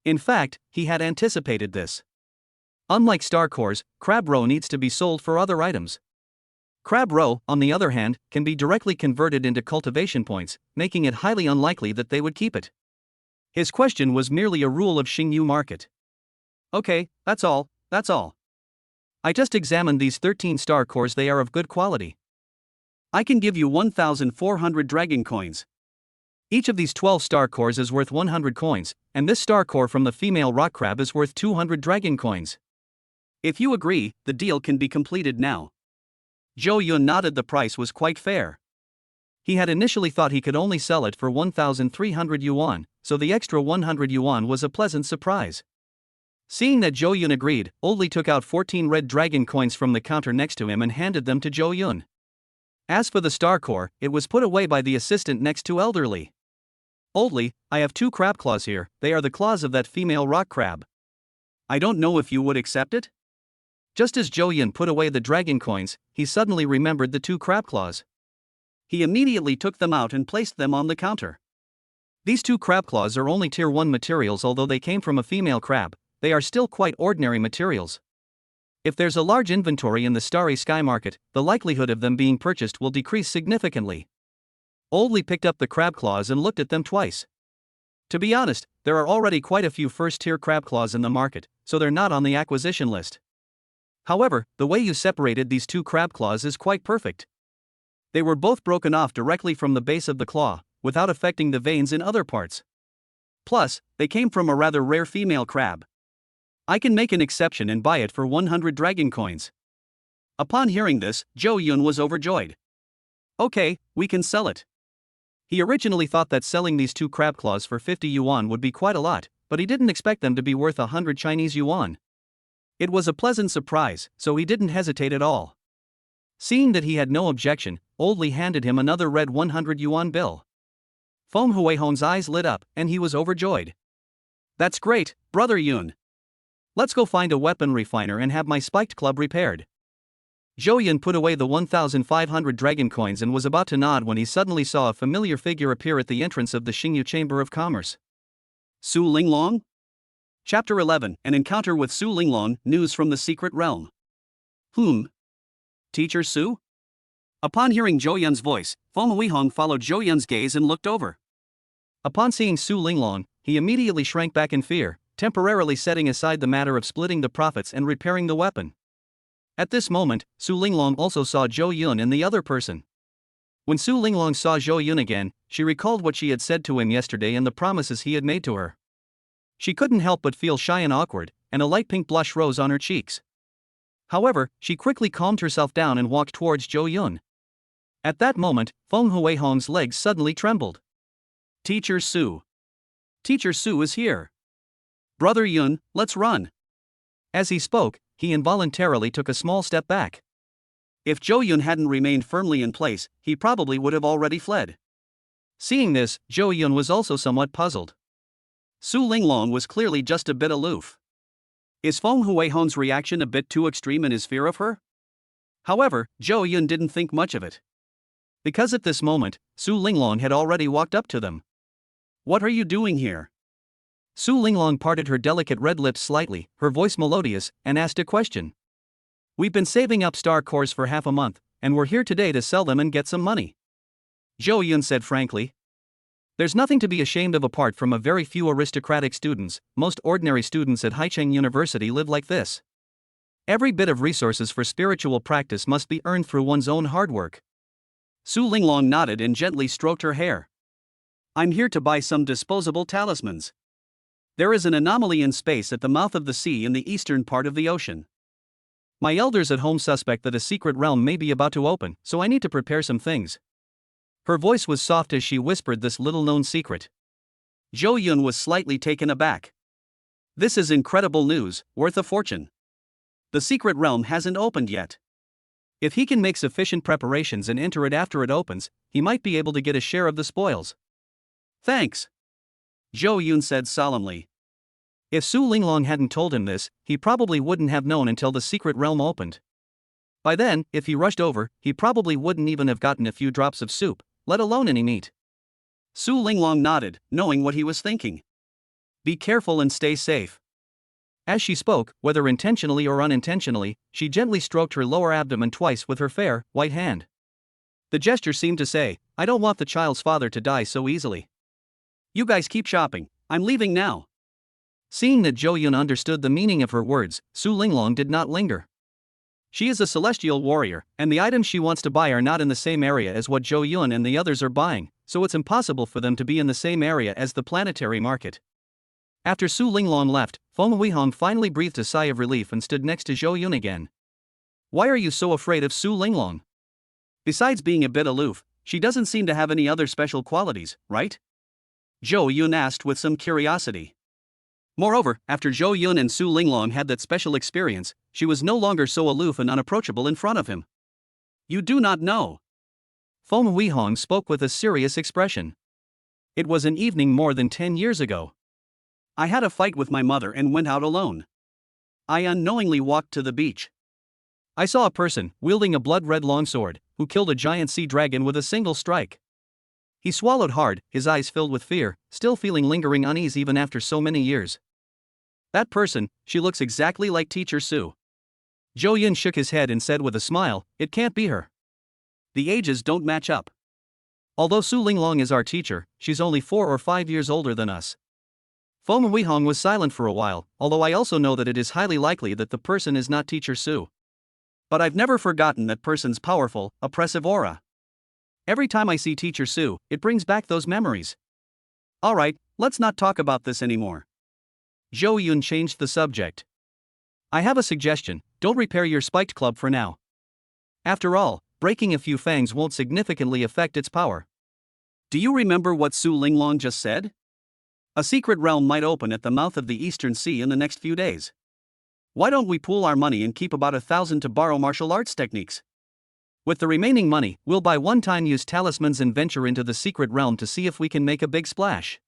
In fact, he had anticipated this. Unlike star cores, crab roe needs to be sold for other items. Crab roe, on the other hand, can be directly converted into cultivation points, making it highly unlikely that they would keep it. His question was merely a rule of Xingyu market. Okay, that's all. I just examined these 13 star cores, they are of good quality. I can give you 1,400 dragon coins. Each of these 12 star cores is worth 100 coins, and this star core from the female rock crab is worth 200 dragon coins. If you agree, the deal can be completed now. Zhou Yun nodded. The price was quite fair. He had initially thought he could only sell it for 1,300 yuan, so the extra 100 yuan was a pleasant surprise. Seeing that Zhou Yun agreed, Old Li took out 14 red dragon coins from the counter next to him and handed them to Zhou Yun. As for the star core, it was put away by the assistant next to Elderly. Old Li, I have 2 crab claws here, they are the claws of that female rock crab. I don't know if you would accept it? Just as Zhou Yun put away the dragon coins, he suddenly remembered the 2 crab claws. He immediately took them out and placed them on the counter. These 2 crab claws are only tier 1 materials. Although they came from a female crab, they are still quite ordinary materials. If there's a large inventory in the Starry Sky market, the likelihood of them being purchased will decrease significantly. Old Li picked up the crab claws and looked at them twice. To be honest, there are already quite a few first-tier crab claws in the market, so they're not on the acquisition list. However, the way you separated these 2 crab claws is quite perfect. They were both broken off directly from the base of the claw, without affecting the veins in other parts. Plus, they came from a rather rare female crab. I can make an exception and buy it for 100 dragon coins. Upon hearing this, Zhou Yun was overjoyed. Okay, we can sell it. He originally thought that selling these 2 crab claws for 50 yuan would be quite a lot, but he didn't expect them to be worth 100 Chinese yuan. It was a pleasant surprise, so he didn't hesitate at all. Seeing that he had no objection, Old Li handed him another red 100 yuan bill. Feng Huihong's eyes lit up, and he was overjoyed. That's great, Brother Yun. Let's go find a weapon refiner and have my spiked club repaired. Zhou Yun put away the 1,500 dragon coins and was about to nod when he suddenly saw a familiar figure appear at the entrance of the Xingyu Chamber of Commerce. Su Linglong? Chapter 11, An Encounter with Su Linglong, News from the Secret Realm. Teacher Su? Upon hearing Zhou Yun's voice, Feng Huihong followed Zhou Yun's gaze and looked over. Upon seeing Su Linglong, he immediately shrank back in fear, temporarily setting aside the matter of splitting the profits and repairing the weapon. At this moment, Su Linglong also saw Zhou Yun and the other person. When Su Linglong saw Zhou Yun again, she recalled what she had said to him yesterday and the promises he had made to her. She couldn't help but feel shy and awkward, and a light pink blush rose on her cheeks. However, she quickly calmed herself down and walked towards Zhou Yun. At that moment, Feng Huihong's legs suddenly trembled. Teacher Su. Teacher Su is here. Brother Yun, let's run. As he spoke, he involuntarily took a small step back. If Zhou Yun hadn't remained firmly in place, he probably would have already fled. Seeing this, Zhou Yun was also somewhat puzzled. Su Linglong was clearly just a bit aloof. Is Feng Huihong's reaction a bit too extreme in his fear of her? However, Zhou Yun didn't think much of it. Because at this moment, Su Linglong had already walked up to them. What are you doing here? Su Linglong parted her delicate red lips slightly, her voice melodious, and asked a question. We've been saving up star cores for half a month, and we're here today to sell them and get some money. Zhou Yun said frankly. There's nothing to be ashamed of apart from a very few aristocratic students. Most ordinary students at Haicheng University live like this. Every bit of resources for spiritual practice must be earned through one's own hard work. Su Linglong nodded and gently stroked her hair. I'm here to buy some disposable talismans. There is an anomaly in space at the mouth of the sea in the eastern part of the ocean. My elders at home suspect that a secret realm may be about to open, so I need to prepare some things. Her voice was soft as she whispered this little-known secret. Zhou Yun was slightly taken aback. This is incredible news, worth a fortune. The secret realm hasn't opened yet. If he can make sufficient preparations and enter it after it opens, he might be able to get a share of the spoils. Thanks, Zhou Yun said solemnly. If Su Linglong hadn't told him this, he probably wouldn't have known until the secret realm opened. By then, if he rushed over, he probably wouldn't even have gotten a few drops of soup, let alone any meat. Su Linglong nodded, knowing what he was thinking. Be careful and stay safe. As she spoke, whether intentionally or unintentionally, she gently stroked her lower abdomen twice with her fair, white hand. The gesture seemed to say, I don't want the child's father to die so easily. You guys keep shopping, I'm leaving now. Seeing that Zhou Yun understood the meaning of her words, Su Linglong did not linger. She is a celestial warrior, and the items she wants to buy are not in the same area as what Zhou Yun and the others are buying, so it's impossible for them to be in the same area as the planetary market. After Su Linglong left, Feng Weihong finally breathed a sigh of relief and stood next to Zhou Yun again. Why are you so afraid of Su Linglong? Besides being a bit aloof, she doesn't seem to have any other special qualities, right? Zhou Yun asked with some curiosity. Moreover, after Zhou Yun and Su Linglong had that special experience, she was no longer so aloof and unapproachable in front of him. You do not know. Feng Weihong spoke with a serious expression. It was an evening more than 10 years ago. I had a fight with my mother and went out alone. I unknowingly walked to the beach. I saw a person, wielding a blood-red longsword, who killed a giant sea dragon with a single strike. He swallowed hard, his eyes filled with fear, still feeling lingering unease even after so many years. That person, she looks exactly like Teacher Su. Zhou Yun shook his head and said with a smile, it can't be her. The ages don't match up. Although Su Linglong is our teacher, she's only 4 or 5 years older than us. Feng Weihong was silent for a while, although I also know that it is highly likely that the person is not Teacher Su. But I've never forgotten that person's powerful, oppressive aura. Every time I see Teacher Su, it brings back those memories. Alright, let's not talk about this anymore. Zhou Yun changed the subject. I have a suggestion, don't repair your spiked club for now. After all, breaking a few fangs won't significantly affect its power. Do you remember what Su Linglong just said? A secret realm might open at the mouth of the Eastern Sea in the next few days. Why don't we pool our money and keep about 1,000 to borrow martial arts techniques? With the remaining money, we'll buy one-time use talismans and venture into the secret realm to see if we can make a big splash.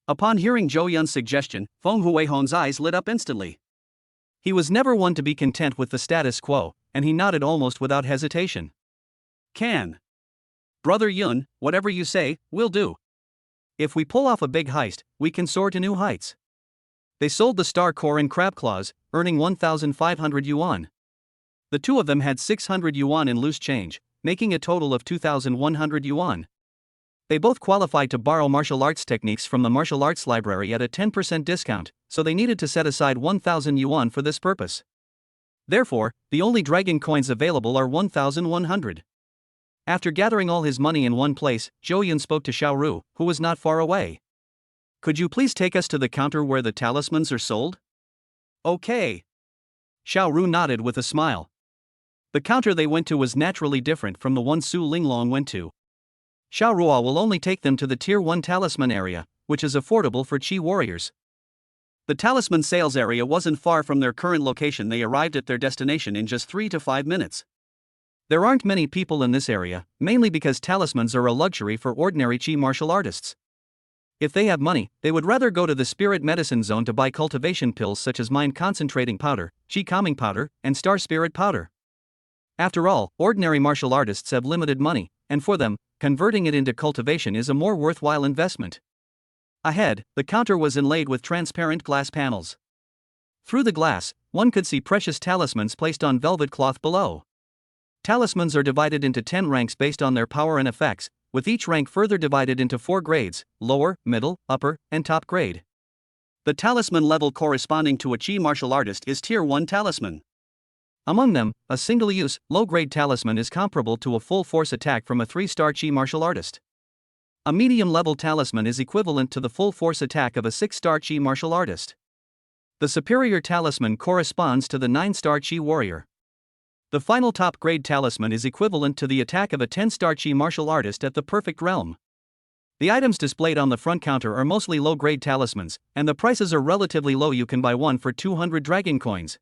Upon hearing Zhou Yun's suggestion, Feng Weihong's eyes lit up instantly. He was never one to be content with the status quo, and he nodded almost without hesitation. Can. Brother Yun, whatever you say, we'll do. If we pull off a big heist, we can soar to new heights. They sold the star core and crab claws, earning 1,500 yuan. The two of them had 600 yuan in loose change, making a total of 2,100 yuan. They both qualified to borrow martial arts techniques from the martial arts library at a 10% discount, so they needed to set aside 1,000 yuan for this purpose. Therefore, the only dragon coins available are 1,100. After gathering all his money in one place, Zhou Yun spoke to Xiao Ru, who was not far away. Could you please take us to the counter where the talismans are sold? Okay. Xiao Ru nodded with a smile. The counter they went to was naturally different from the one Su Linglong went to. Xiao Rua will only take them to the Tier 1 talisman area, which is affordable for Qi warriors. The talisman sales area wasn't far from their current location. They arrived at their destination in just 3 to 5 minutes. There aren't many people in this area, mainly because talismans are a luxury for ordinary Qi martial artists. If they have money, they would rather go to the spirit medicine zone to buy cultivation pills such as mind concentrating powder, Qi calming powder, and star spirit powder. After all, ordinary martial artists have limited money, and for them, converting it into cultivation is a more worthwhile investment. Ahead, the counter was inlaid with transparent glass panels. Through the glass, one could see precious talismans placed on velvet cloth below. Talismans are divided into 10 ranks based on their power and effects, with each rank further divided into 4 grades: lower, middle, upper, and top grade. The talisman level corresponding to a Qi martial artist is Tier 1 talisman. Among them, a single-use, low-grade talisman is comparable to a full-force attack from a 3-star Qi martial artist. A medium-level talisman is equivalent to the full-force attack of a 6-star Qi martial artist. The superior talisman corresponds to the 9-star Qi warrior. The final top-grade talisman is equivalent to the attack of a 10-star Qi martial artist at the perfect realm. The items displayed on the front counter are mostly low-grade talismans, and the prices are relatively low. You can buy one for 200 dragon coins.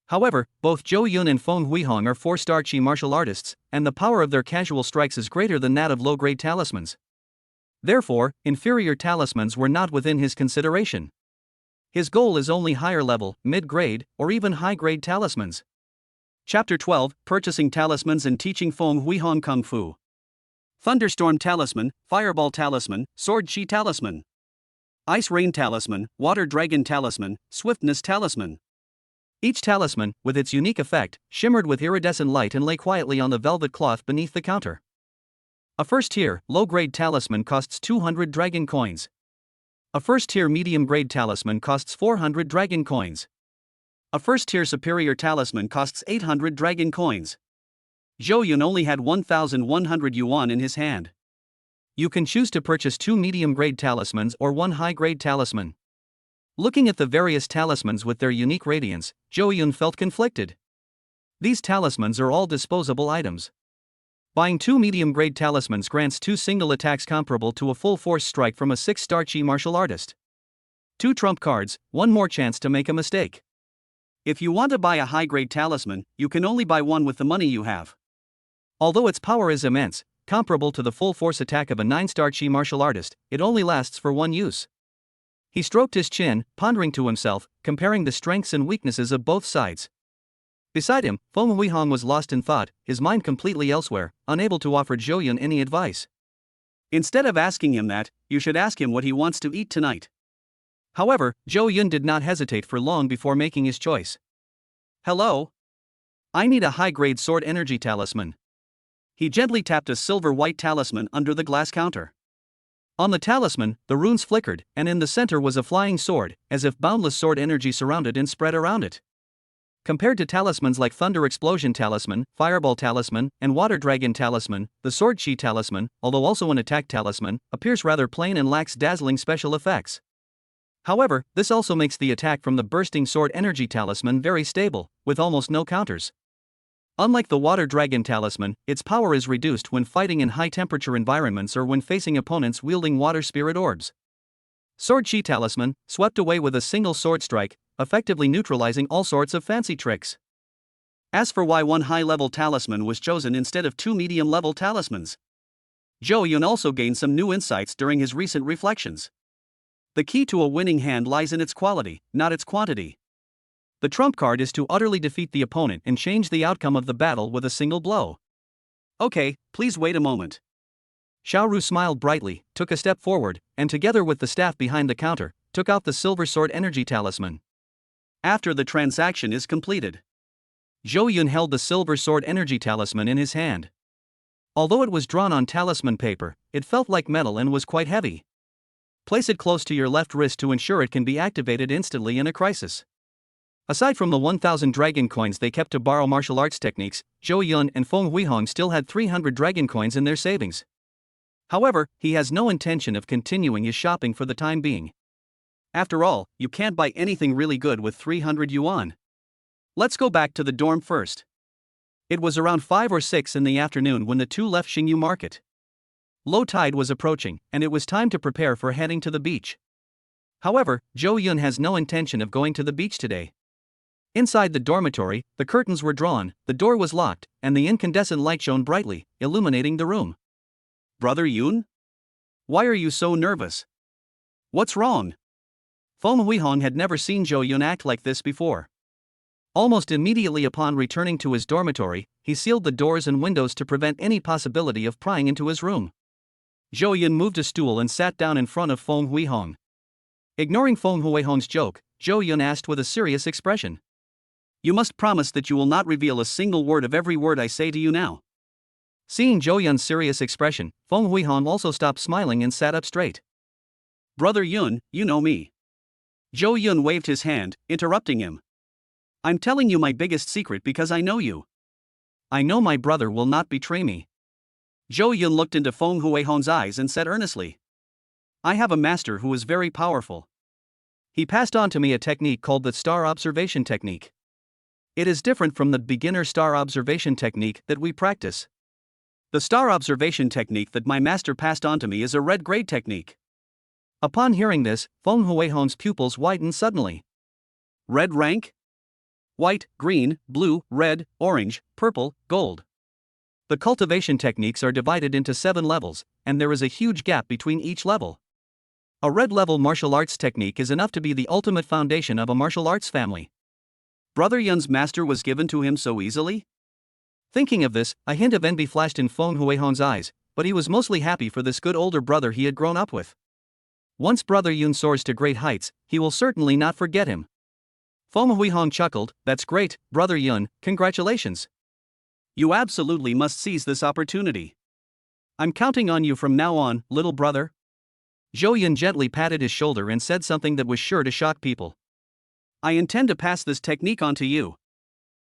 However, both Zhou Yun and Feng Huihong are 4-star Qi martial artists, and the power of their casual strikes is greater than that of low-grade talismans. Therefore, inferior talismans were not within his consideration. His goal is only higher level, mid-grade, or even high-grade talismans. Chapter 12, Purchasing Talismans and Teaching Feng Huihong Kung Fu. Thunderstorm Talisman, Fireball Talisman, Sword Qi Talisman. Ice Rain Talisman, Water Dragon Talisman, Swiftness Talisman. Each talisman, with its unique effect, shimmered with iridescent light and lay quietly on the velvet cloth beneath the counter. A first-tier, low-grade talisman costs 200 dragon coins. A first-tier medium-grade talisman costs 400 dragon coins. A first-tier superior talisman costs 800 dragon coins. Zhou Yun only had 1,100 yuan in his hand. You can choose to purchase 2 medium-grade talismans or 1 high-grade talisman. Looking at the various talismans with their unique radiance, Zhou Yun felt conflicted. These talismans are all disposable items. Buying 2 medium-grade talismans grants 2 single attacks comparable to a full-force strike from a 6-star Qi martial artist. 2 trump cards, 1 more chance to make a mistake. If you want to buy a high-grade talisman, you can only buy one with the money you have. Although its power is immense, comparable to the full-force attack of a 9-star Qi martial artist, it only lasts for 1 use. He stroked his chin, pondering to himself, comparing the strengths and weaknesses of both sides. Beside him, Feng Huihong was lost in thought, his mind completely elsewhere, unable to offer Zhou Yun any advice. Instead of asking him that, you should ask him what he wants to eat tonight. However, Zhou Yun did not hesitate for long before making his choice. Hello? I need a high-grade sword energy talisman. He gently tapped a silver-white talisman under the glass counter. On the talisman, the runes flickered, and in the center was a flying sword, as if boundless sword energy surrounded and spread around it. Compared to talismans like Thunder Explosion Talisman, Fireball Talisman, and Water Dragon Talisman, the Sword Qi Talisman, although also an attack talisman, appears rather plain and lacks dazzling special effects. However, this also makes the attack from the Bursting Sword Energy Talisman very stable, with almost no counters. Unlike the Water Dragon Talisman, its power is reduced when fighting in high-temperature environments or when facing opponents wielding water spirit orbs. Sword Qi Talisman, swept away with a single sword strike, effectively neutralizing all sorts of fancy tricks. As for why 1 high-level talisman was chosen instead of 2 medium-level talismans, Zhou Yun also gained some new insights during his recent reflections. The key to a winning hand lies in its quality, not its quantity. The trump card is to utterly defeat the opponent and change the outcome of the battle with a single blow. Okay, please wait a moment. Xiaoru smiled brightly, took a step forward, and together with the staff behind the counter, took out the Silver Sword Energy Talisman. After the transaction is completed, Zhou Yun held the Silver Sword Energy Talisman in his hand. Although it was drawn on talisman paper, it felt like metal and was quite heavy. Place it close to your left wrist to ensure it can be activated instantly in a crisis. Aside from the 1,000 dragon coins they kept to borrow martial arts techniques, Zhou Yun and Feng Huihong still had 300 dragon coins in their savings. However, he has no intention of continuing his shopping for the time being. After all, you can't buy anything really good with 300 yuan. Let's go back to the dorm first. It was around 5 or 6 in the afternoon when the two left Xingyu Market. Low tide was approaching, and it was time to prepare for heading to the beach. However, Zhou Yun has no intention of going to the beach today. Inside the dormitory, the curtains were drawn, the door was locked, and the incandescent light shone brightly, illuminating the room. Brother Yun? Why are you so nervous? What's wrong? Feng Huihong had never seen Zhou Yun act like this before. Almost immediately upon returning to his dormitory, he sealed the doors and windows to prevent any possibility of prying into his room. Zhou Yun moved a stool and sat down in front of Feng Huihong. Ignoring Feng Huihong's joke, Zhou Yun asked with a serious expression. You must promise that you will not reveal a single word of every word I say to you now. Seeing Zhou Yun's serious expression, Feng Huihong also stopped smiling and sat up straight. Brother Yun, you know me. Zhou Yun waved his hand, interrupting him. I'm telling you my biggest secret because I know you. I know my brother will not betray me. Zhou Yun looked into Feng Huihong's eyes and said earnestly. I have a master who is very powerful. He passed on to me a technique called the star observation technique. It is different from the beginner star observation technique that we practice. The star observation technique that my master passed on to me is a red grade technique. Upon hearing this, Feng Huihong's pupils widened suddenly. Red rank? white, green, blue, red, orange, purple, gold. The cultivation techniques are divided into 7 levels, and there is a huge gap between each level. A red level martial arts technique is enough to be the ultimate foundation of a martial arts family. Brother Yun's master was given to him so easily? Thinking of this, a hint of envy flashed in Feng Huihong's eyes, but he was mostly happy for this good older brother he had grown up with. Once Brother Yun soars to great heights, he will certainly not forget him. Feng Huihong chuckled, "That's great, Brother Yun, congratulations. You absolutely must seize this opportunity. I'm counting on you from now on, little brother." Zhou Yun gently patted his shoulder and said something that was sure to shock people. "I intend to pass this technique on to you."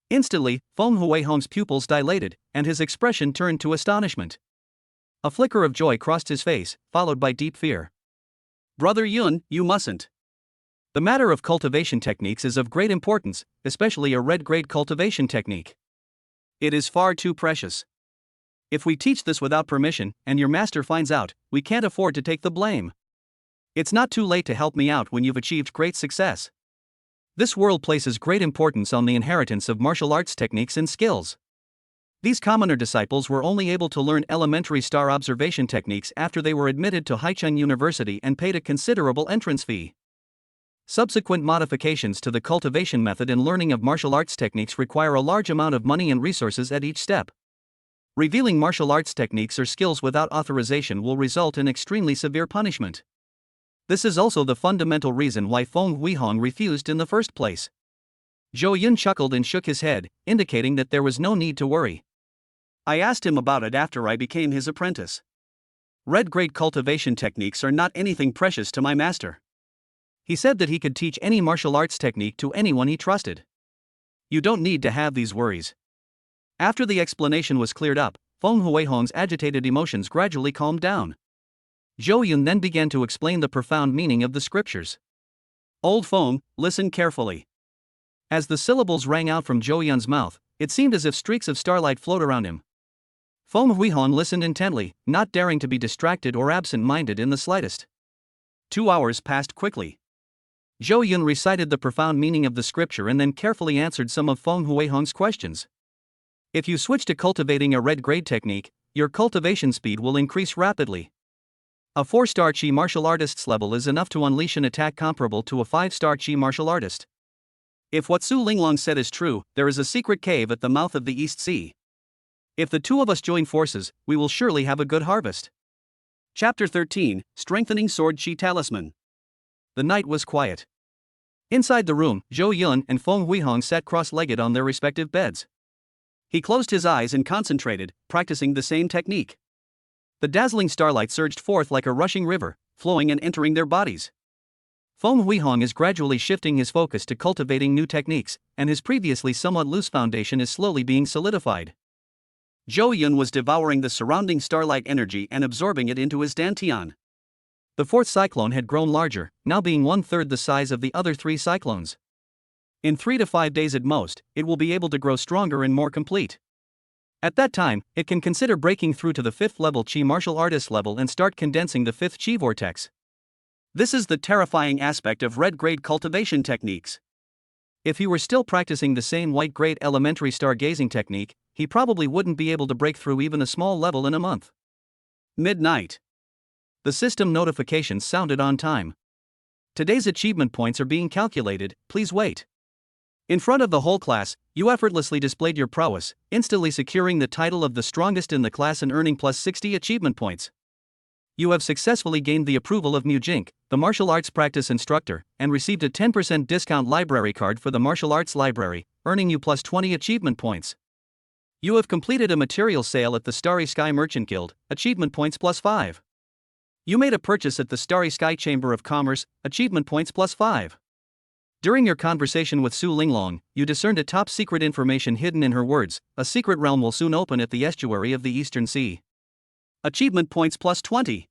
Instantly, Feng Huihong's pupils dilated, and his expression turned to astonishment. A flicker of joy crossed his face, followed by deep fear. "Brother Yun, you mustn't. The matter of cultivation techniques is of great importance, especially a red grade cultivation technique. It is far too precious. If we teach this without permission, and your master finds out, we can't afford to take the blame. It's not too late to help me out when you've achieved great success. This world places great importance on the inheritance of martial arts techniques and skills. These commoner disciples were only able to learn elementary star observation techniques after they were admitted to Haicheng University and paid a considerable entrance fee. Subsequent modifications to the cultivation method and learning of martial arts techniques require a large amount of money and resources at each step. Revealing martial arts techniques or skills without authorization will result in extremely severe punishment. This is also the fundamental reason why Feng Huihong refused in the first place. Zhou Yun chuckled and shook his head, indicating that there was no need to worry. I asked him about it after I became his apprentice. Red grade cultivation techniques are not anything precious to my master. He said that he could teach any martial arts technique to anyone he trusted. You don't need to have these worries. After the explanation was cleared up, Feng Huihong's agitated emotions gradually calmed down. Zhou Yun then began to explain the profound meaning of the scriptures. Old Feng, listen carefully. As the syllables rang out from Zhou Yun's mouth, it seemed as if streaks of starlight flowed around him. Feng Huihong listened intently, not daring to be distracted or absent-minded in the slightest. 2 hours passed quickly. Zhou Yun recited the profound meaning of the scripture and then carefully answered some of Feng Huihong's questions. If you switch to cultivating a red grade technique, your cultivation speed will increase rapidly. A 4-star Qi martial artist's level is enough to unleash an attack comparable to a 5-star Qi martial artist. If what Su Linglong said is true, there is a secret cave at the mouth of the East Sea. If the two of us join forces, we will surely have a good harvest. Chapter 13, Strengthening Sword Qi Talisman. The night was quiet. Inside the room, Zhou Yun and Feng Huihong sat cross-legged on their respective beds. He closed his eyes and concentrated, practicing the same technique. The dazzling starlight surged forth like a rushing river, flowing and entering their bodies. Feng Huihong is gradually shifting his focus to cultivating new techniques, and his previously somewhat loose foundation is slowly being solidified. Zhou Yun was devouring the surrounding starlight energy and absorbing it into his dantian. The 4th cyclone had grown larger, now being 1/3 the size of the other 3 cyclones. In 3 to 5 days at most, it will be able to grow stronger and more complete. At that time, it can consider breaking through to the 5th level Qi martial artist level and start condensing the 5th Qi vortex. This is the terrifying aspect of red grade cultivation techniques. If he were still practicing the same white grade elementary stargazing technique, he probably wouldn't be able to break through even a small level in a month. Midnight. The system notifications sounded on time. Today's achievement points are being calculated, please wait. In front of the whole class, you effortlessly displayed your prowess, instantly securing the title of the strongest in the class and earning plus 60 achievement points. You have successfully gained the approval of Mujink, the martial arts practice instructor, and received a 10% discount library card for the martial arts library, earning you plus 20 achievement points. You have completed a material sale at the Starry Sky Merchant Guild, achievement points plus 5. You made a purchase at the Starry Sky Chamber of Commerce, achievement points plus 5. During your conversation with Su Linglong, you discerned a top-secret information hidden in her words. A secret realm will soon open at the estuary of the Eastern Sea. Achievement points plus 20.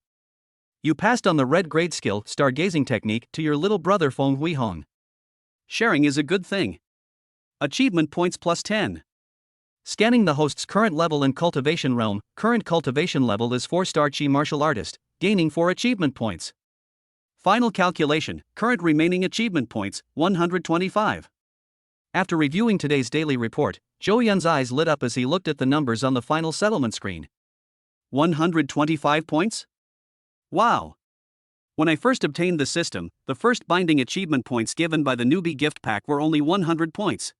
You passed on the red grade skill, stargazing technique, to your little brother Feng Huihong. Sharing is a good thing. Achievement points plus 10. Scanning the host's current level in cultivation realm, current cultivation level is 4-star Qi martial artist, gaining 4 achievement points. Final calculation, current remaining achievement points, 125. After reviewing today's daily report, Zhou Yun's eyes lit up as he looked at the numbers on the final settlement screen. 125 points? Wow! When I first obtained the system, the first binding achievement points given by the newbie gift pack were only 100 points.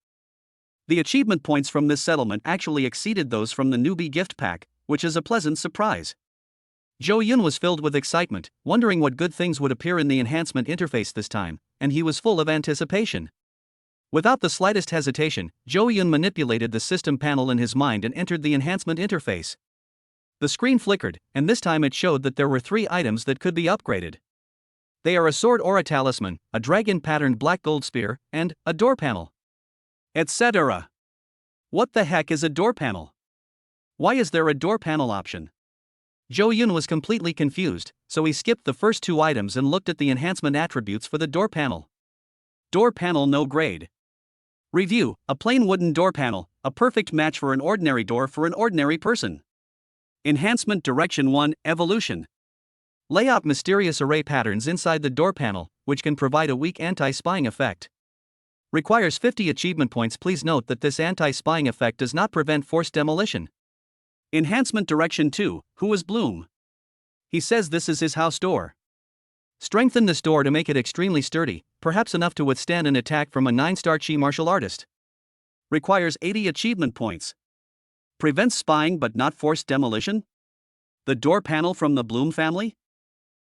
The achievement points from this settlement actually exceeded those from the newbie gift pack, which is a pleasant surprise. Zhou Yun was filled with excitement, wondering what good things would appear in the enhancement interface this time, and he was full of anticipation. Without the slightest hesitation, Zhou Yun manipulated the system panel in his mind and entered the enhancement interface. The screen flickered, and this time it showed that there were 3 items that could be upgraded. They are a sword or a talisman, a dragon-patterned black gold spear, and a door panel, etc. What the heck is a door panel? Why is there a door panel option? Zhou Yun was completely confused, so he skipped the first 2 items and looked at the enhancement attributes for the door panel. Door panel no grade. Review: a plain wooden door panel, a perfect match for an ordinary door for an ordinary person. Enhancement Direction 1, Evolution. Lay out mysterious array patterns inside the door panel, which can provide a weak anti-spying effect. Requires 50 achievement points. Please note that this anti-spying effect does not prevent forced demolition. Enhancement Direction 2, Who is Bloom? He says this is his house door. Strengthen this door to make it extremely sturdy, perhaps enough to withstand an attack from a 9-star Chi martial artist. Requires 80 achievement points. Prevents spying but not forced demolition? The door panel from the Bloom family?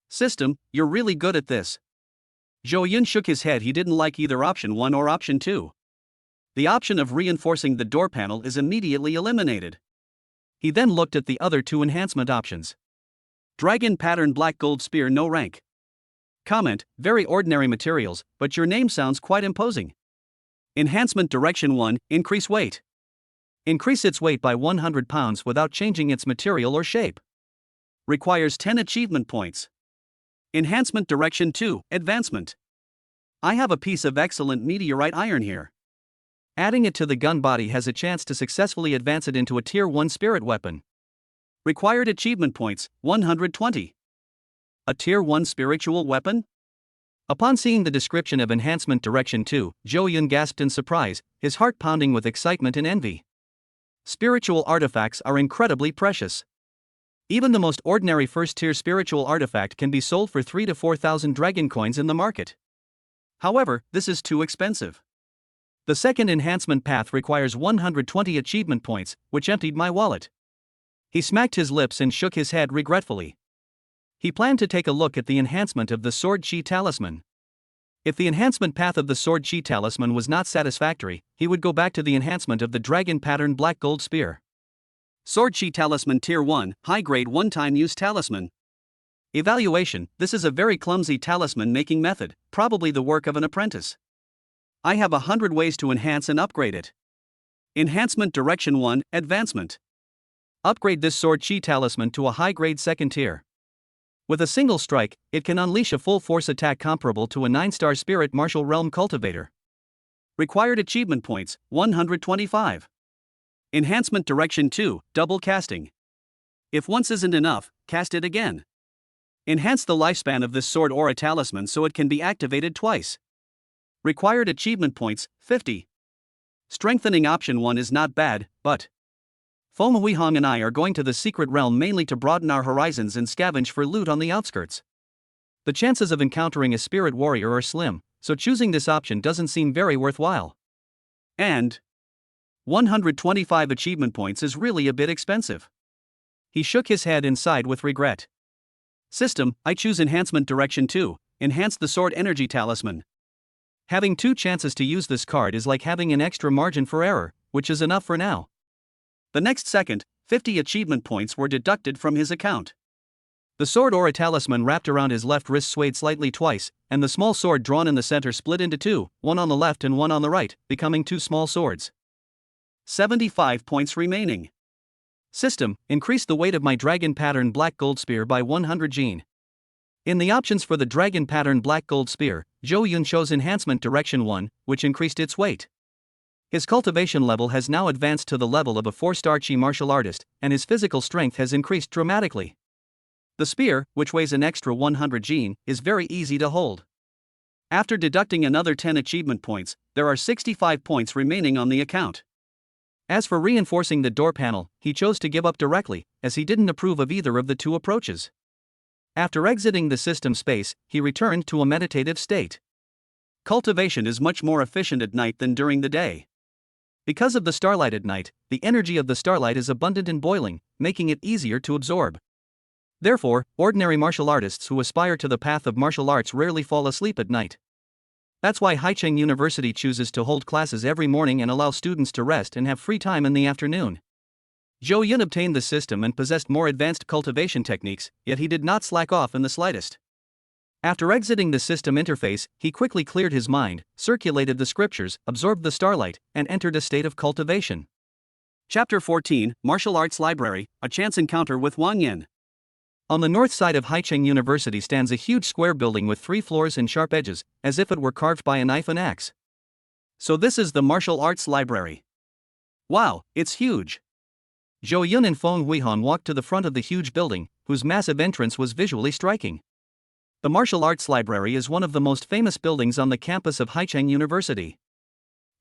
System, you're really good at this. Zhou Yun shook his head. He didn't like either option 1 or option 2. The option of reinforcing the door panel is immediately eliminated. He then looked at the other 2 enhancement options. Dragon Pattern Black Gold Spear, no rank. Comment: very ordinary materials, but your name sounds quite imposing. Enhancement Direction 1, Increase weight. Increase its weight by 100 pounds without changing its material or shape. Requires 10 achievement points. Enhancement Direction 2, Advancement. I have a piece of excellent meteorite iron here. Adding it to the gun body has a chance to successfully advance it into a Tier 1 spirit weapon. Required achievement points, 120. A Tier 1 spiritual weapon? Upon seeing the description of Enhancement Direction 2, Zhou Yun gasped in surprise, his heart pounding with excitement and envy. Spiritual artifacts are incredibly precious. Even the most ordinary first-tier spiritual artifact can be sold for 3,000 to 4,000 dragon coins in the market. However, this is too expensive. The second enhancement path requires 120 achievement points, which emptied my wallet. He smacked his lips and shook his head regretfully. He planned to take a look at the enhancement of the Sword Chi Talisman. If the enhancement path of the Sword Chi Talisman was not satisfactory, he would go back to the enhancement of the Dragon Pattern Black Gold Spear. Sword Chi Talisman Tier 1, High-Grade One-Time Use Talisman. Evaluation: this is a very clumsy talisman making method, probably the work of an apprentice. I have 100 ways to enhance and upgrade it. Enhancement Direction 1, Advancement. Upgrade this Sword Chi Talisman to a high-grade 2nd tier. With a single strike, it can unleash a full-force attack comparable to a 9-star Spirit Martial Realm Cultivator. Required achievement points, 125. Enhancement Direction 2, Double Casting. If once isn't enough, cast it again. Enhance the lifespan of this sword or a talisman so it can be activated twice. Required achievement points, 50. Strengthening option 1 is not bad, but Feng Huihong and I are going to the secret realm mainly to broaden our horizons and scavenge for loot on the outskirts. The chances of encountering a spirit warrior are slim, so choosing this option doesn't seem very worthwhile. And 125 achievement points is really a bit expensive. He shook his head and sighed with regret. System, I choose Enhancement Direction 2, Enhance the Sword Energy Talisman. Having 2 chances to use this card is like having an extra margin for error, which is enough for now. The next second, 50 achievement points were deducted from his account. The sword or a talisman wrapped around his left wrist swayed slightly twice, and the small sword drawn in the center split into 2, one on the left and one on the right, becoming 2 small swords. 75 points remaining. System, increase the weight of my Dragon Pattern Black Gold Spear by 100 gene. In the options for the Dragon Pattern Black Gold Spear, Zhou Yun chose Enhancement Direction 1, which increased its weight. His cultivation level has now advanced to the level of a 4-star Chi martial artist, and his physical strength has increased dramatically. The spear, which weighs an extra 100 gene, is very easy to hold. After deducting another 10 achievement points, there are 65 points remaining on the account. As for reinforcing the door panel, he chose to give up directly, as he didn't approve of either of the two approaches. After exiting the system space, he returned to a meditative state. Cultivation is much more efficient at night than during the day. Because of the starlight at night, the energy of the starlight is abundant and boiling, making it easier to absorb. Therefore, ordinary martial artists who aspire to the path of martial arts rarely fall asleep at night. That's why Haicheng University chooses to hold classes every morning and allow students to rest and have free time in the afternoon. Zhou Yun obtained the system and possessed more advanced cultivation techniques, yet he did not slack off in the slightest. After exiting the system interface, he quickly cleared his mind, circulated the scriptures, absorbed the starlight, and entered a state of cultivation. Chapter 14, Martial Arts Library, A Chance Encounter with Wang Yin. On the north side of Haicheng University stands a huge square building with 3 floors and sharp edges, as if it were carved by a knife and axe. So this is the Martial Arts Library. Wow, it's huge. Zhou Yun and Feng Huihan walked to the front of the huge building, whose massive entrance was visually striking. The Martial Arts Library is one of the most famous buildings on the campus of Haicheng University.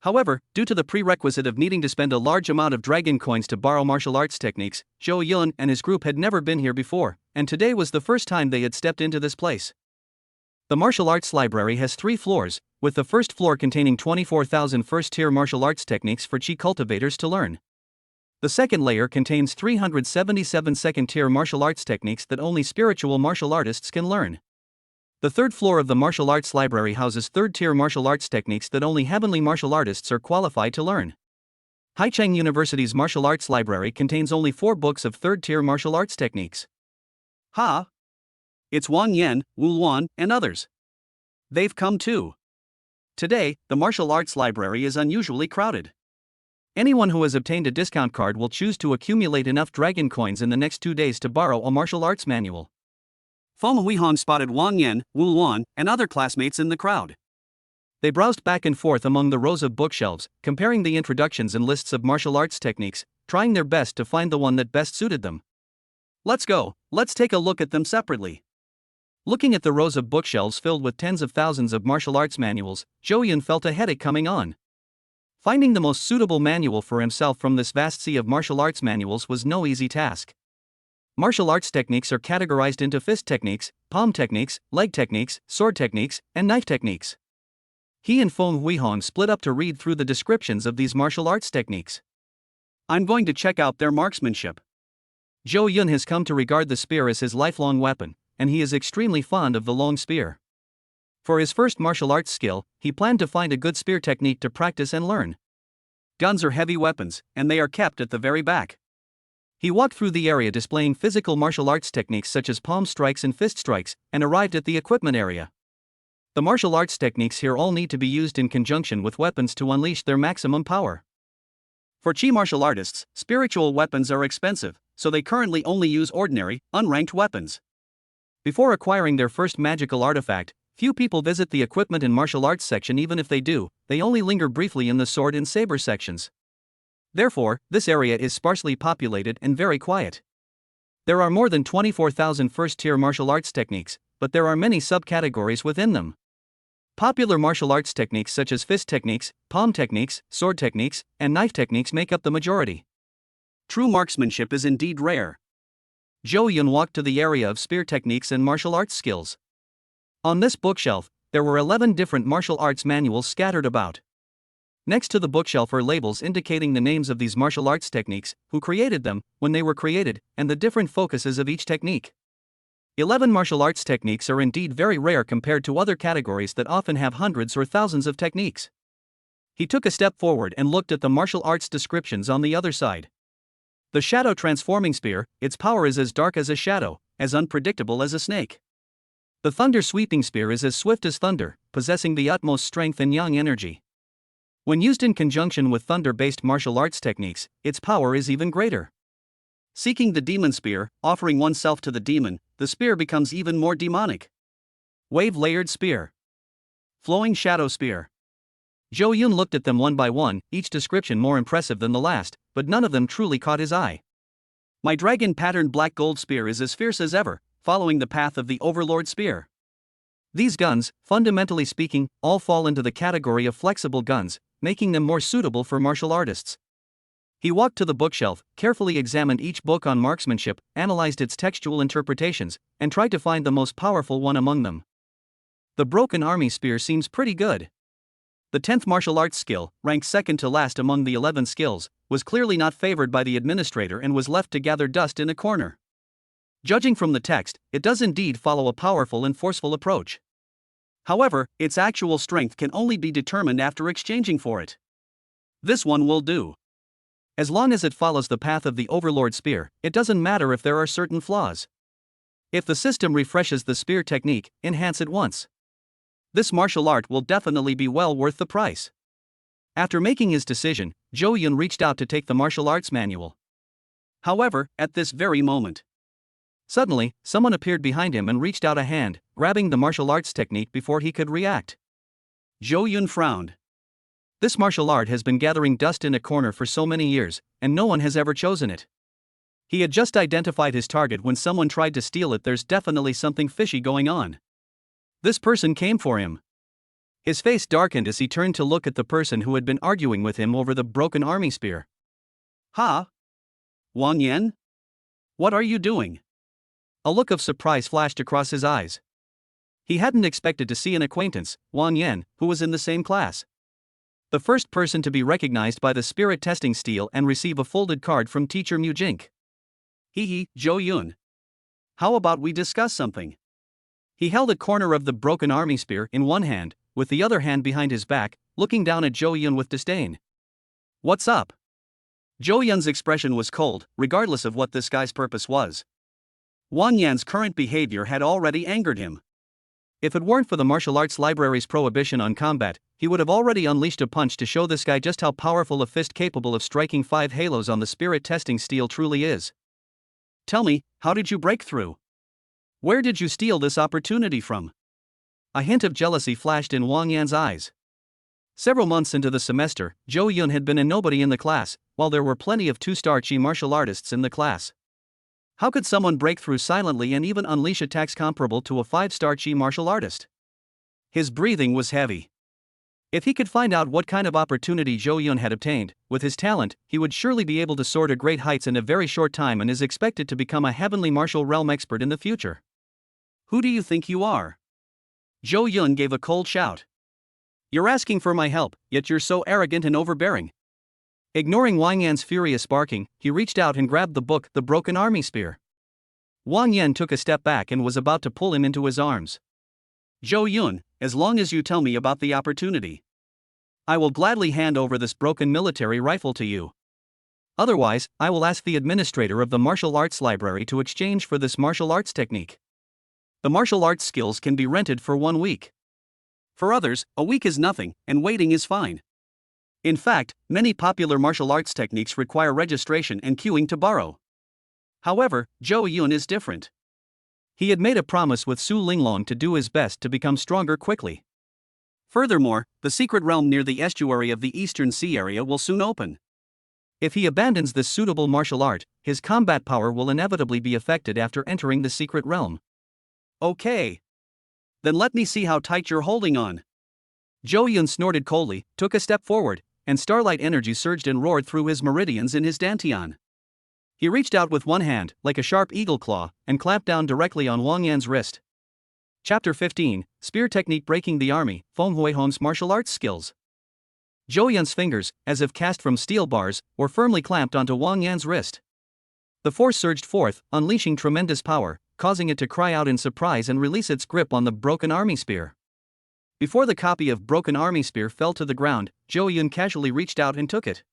However, due to the prerequisite of needing to spend a large amount of dragon coins to borrow martial arts techniques, Zhou Yun and his group had never been here before, and today was the first time they had stepped into this place. The Martial Arts Library has 3 floors, with the first floor containing 24,000 first-tier martial arts techniques for Qi cultivators to learn. The second layer contains 377 second-tier martial arts techniques that only spiritual martial artists can learn. The third floor of the Martial Arts Library houses third-tier martial arts techniques that only heavenly martial artists are qualified to learn. Haicheng University's Martial Arts Library contains only 4 books of third-tier martial arts techniques. Ha! It's Wang Yan, Wu Luan, and others. They've come too. Today, the Martial Arts Library is unusually crowded. Anyone who has obtained a discount card will choose to accumulate enough dragon coins in the next 2 days to borrow a martial arts manual. Feng Huihan spotted Wang Yan, Wu Luan, and other classmates in the crowd. They browsed back and forth among the rows of bookshelves, comparing the introductions and lists of martial arts techniques, trying their best to find the one that best suited them. Let's take a look at them separately. Looking at the rows of bookshelves filled with tens of thousands of martial arts manuals, Zhou Yun felt a headache coming on. Finding the most suitable manual for himself from this vast sea of martial arts manuals was no easy task. Martial arts techniques are categorized into fist techniques, palm techniques, leg techniques, sword techniques, and knife techniques. He and Feng Huihan split up to read through the descriptions of these martial arts techniques. I'm going to check out their marksmanship. Zhou Yun has come to regard the spear as his lifelong weapon, and he is extremely fond of the long spear. For his first martial arts skill, he planned to find a good spear technique to practice and learn. Guns are heavy weapons, and they are kept at the very back. He walked through the area displaying physical martial arts techniques such as palm strikes and fist strikes, and arrived at the equipment area. The martial arts techniques here all need to be used in conjunction with weapons to unleash their maximum power. For Qi martial artists, spiritual weapons are expensive, so they currently only use ordinary, unranked weapons. Before acquiring their first magical artifact, few people visit the equipment and martial arts section. Even if they do, they only linger briefly in the sword and saber sections. Therefore, this area is sparsely populated and very quiet. There are more than 24,000 first-tier martial arts techniques, but there are many subcategories within them. Popular martial arts techniques such as fist techniques, palm techniques, sword techniques, and knife techniques make up the majority. True marksmanship is indeed rare. Zhou Yun walked to the area of spear techniques and martial arts skills. On this bookshelf, there were 11 different martial arts manuals scattered about. Next to the bookshelf are labels indicating the names of these martial arts techniques, who created them, when they were created, and the different focuses of each technique. 11 martial arts techniques are indeed very rare compared to other categories that often have hundreds or thousands of techniques. He took a step forward and looked at the martial arts descriptions on the other side. The Shadow Transforming Spear, its power is as dark as a shadow, as unpredictable as a snake. The Thunder Sweeping Spear is as swift as thunder, possessing the utmost strength and yang energy. When used in conjunction with thunder-based martial arts techniques, its power is even greater. Seeking the Demon Spear, offering oneself to the demon, the spear becomes even more demonic. Wave-layered Spear. Flowing Shadow Spear. Zhou Yun looked at them one by one, each description more impressive than the last, but none of them truly caught his eye. My dragon-patterned black gold spear is as fierce as ever, following the path of the Overlord Spear. These guns, fundamentally speaking, all fall into the category of flexible guns, making them more suitable for martial artists. He walked to the bookshelf, carefully examined each book on marksmanship, analyzed its textual interpretations, and tried to find the most powerful one among them. The broken army spear seems pretty good. The 10th martial arts skill, ranked second to last among the 11 skills, was clearly not favored by the administrator and was left to gather dust in a corner. Judging from the text, it does indeed follow a powerful and forceful approach. However, its actual strength can only be determined after exchanging for it. This one will do. As long as it follows the path of the Overlord spear, it doesn't matter if there are certain flaws. If the system refreshes the spear technique, enhance it once. This martial art will definitely be well worth the price. After making his decision, Zhou Yun reached out to take the martial arts manual. However, at this very moment, suddenly, someone appeared behind him and reached out a hand, grabbing the martial arts technique before he could react. Zhou Yun frowned. This martial art has been gathering dust in a corner for so many years, and no one has ever chosen it. He had just identified his target when someone tried to steal it. There's definitely something fishy going on. This person came for him. His face darkened as he turned to look at the person who had been arguing with him over the broken army spear. Ha! Wang Yan? What are you doing? A look of surprise flashed across his eyes. He hadn't expected to see an acquaintance, Wang Yan, who was in the same class. The first person to be recognized by the spirit testing steel and receive a folded card from teacher Mu Jink. Hee, Zhou Yun. How about we discuss something? He held a corner of the broken army spear in one hand, with the other hand behind his back, looking down at Zhou Yun with disdain. What's up? Zhou Yun's expression was cold, regardless of what this guy's purpose was. Wang Yan's current behavior had already angered him. If it weren't for the martial arts library's prohibition on combat, he would have already unleashed a punch to show this guy just how powerful a fist capable of striking 5 halos on the spirit testing steel truly is. Tell me, how did you break through? Where did you steal this opportunity from? A hint of jealousy flashed in Wang Yan's eyes. Several months into the semester, Zhou Yun had been a nobody in the class, while there were plenty of 2-star Chi martial artists in the class. How could someone break through silently and even unleash attacks comparable to a 5-star Chi martial artist? His breathing was heavy. If he could find out what kind of opportunity Zhou Yun had obtained, with his talent, he would surely be able to soar to great heights in a very short time and is expected to become a heavenly martial realm expert in the future. Who do you think you are? Zhou Yun gave a cold shout. You're asking for my help, yet you're so arrogant and overbearing. Ignoring Wang Yan's furious barking, he reached out and grabbed the book, The Broken Army Spear. Wang Yan took a step back and was about to pull him into his arms. Zhou Yun, as long as you tell me about the opportunity, I will gladly hand over this broken military rifle to you. Otherwise, I will ask the administrator of the martial arts library to exchange for this martial arts technique. The martial arts skills can be rented for 1 week. For others, a week is nothing, and waiting is fine. In fact, many popular martial arts techniques require registration and queuing to borrow. However, Zhou Yun is different. He had made a promise with Su Linglong to do his best to become stronger quickly. Furthermore, the secret realm near the estuary of the Eastern Sea area will soon open. If he abandons this suitable martial art, his combat power will inevitably be affected after entering the secret realm. Okay. Then let me see how tight you're holding on. Zhou Yun snorted coldly, took a step forward, and starlight energy surged and roared through his meridians in his dantian. He reached out with one hand, like a sharp eagle claw, and clamped down directly on Wang Yan's wrist. Chapter 15, Spear Technique Breaking the Army, Feng Huihong's Martial Arts Skills. Zhou Yun's fingers, as if cast from steel bars, were firmly clamped onto Wang Yan's wrist. The force surged forth, unleashing tremendous power, causing it to cry out in surprise and release its grip on the broken army spear. Before the copy of Broken Army Spear fell to the ground, Zhou Yun casually reached out and took it.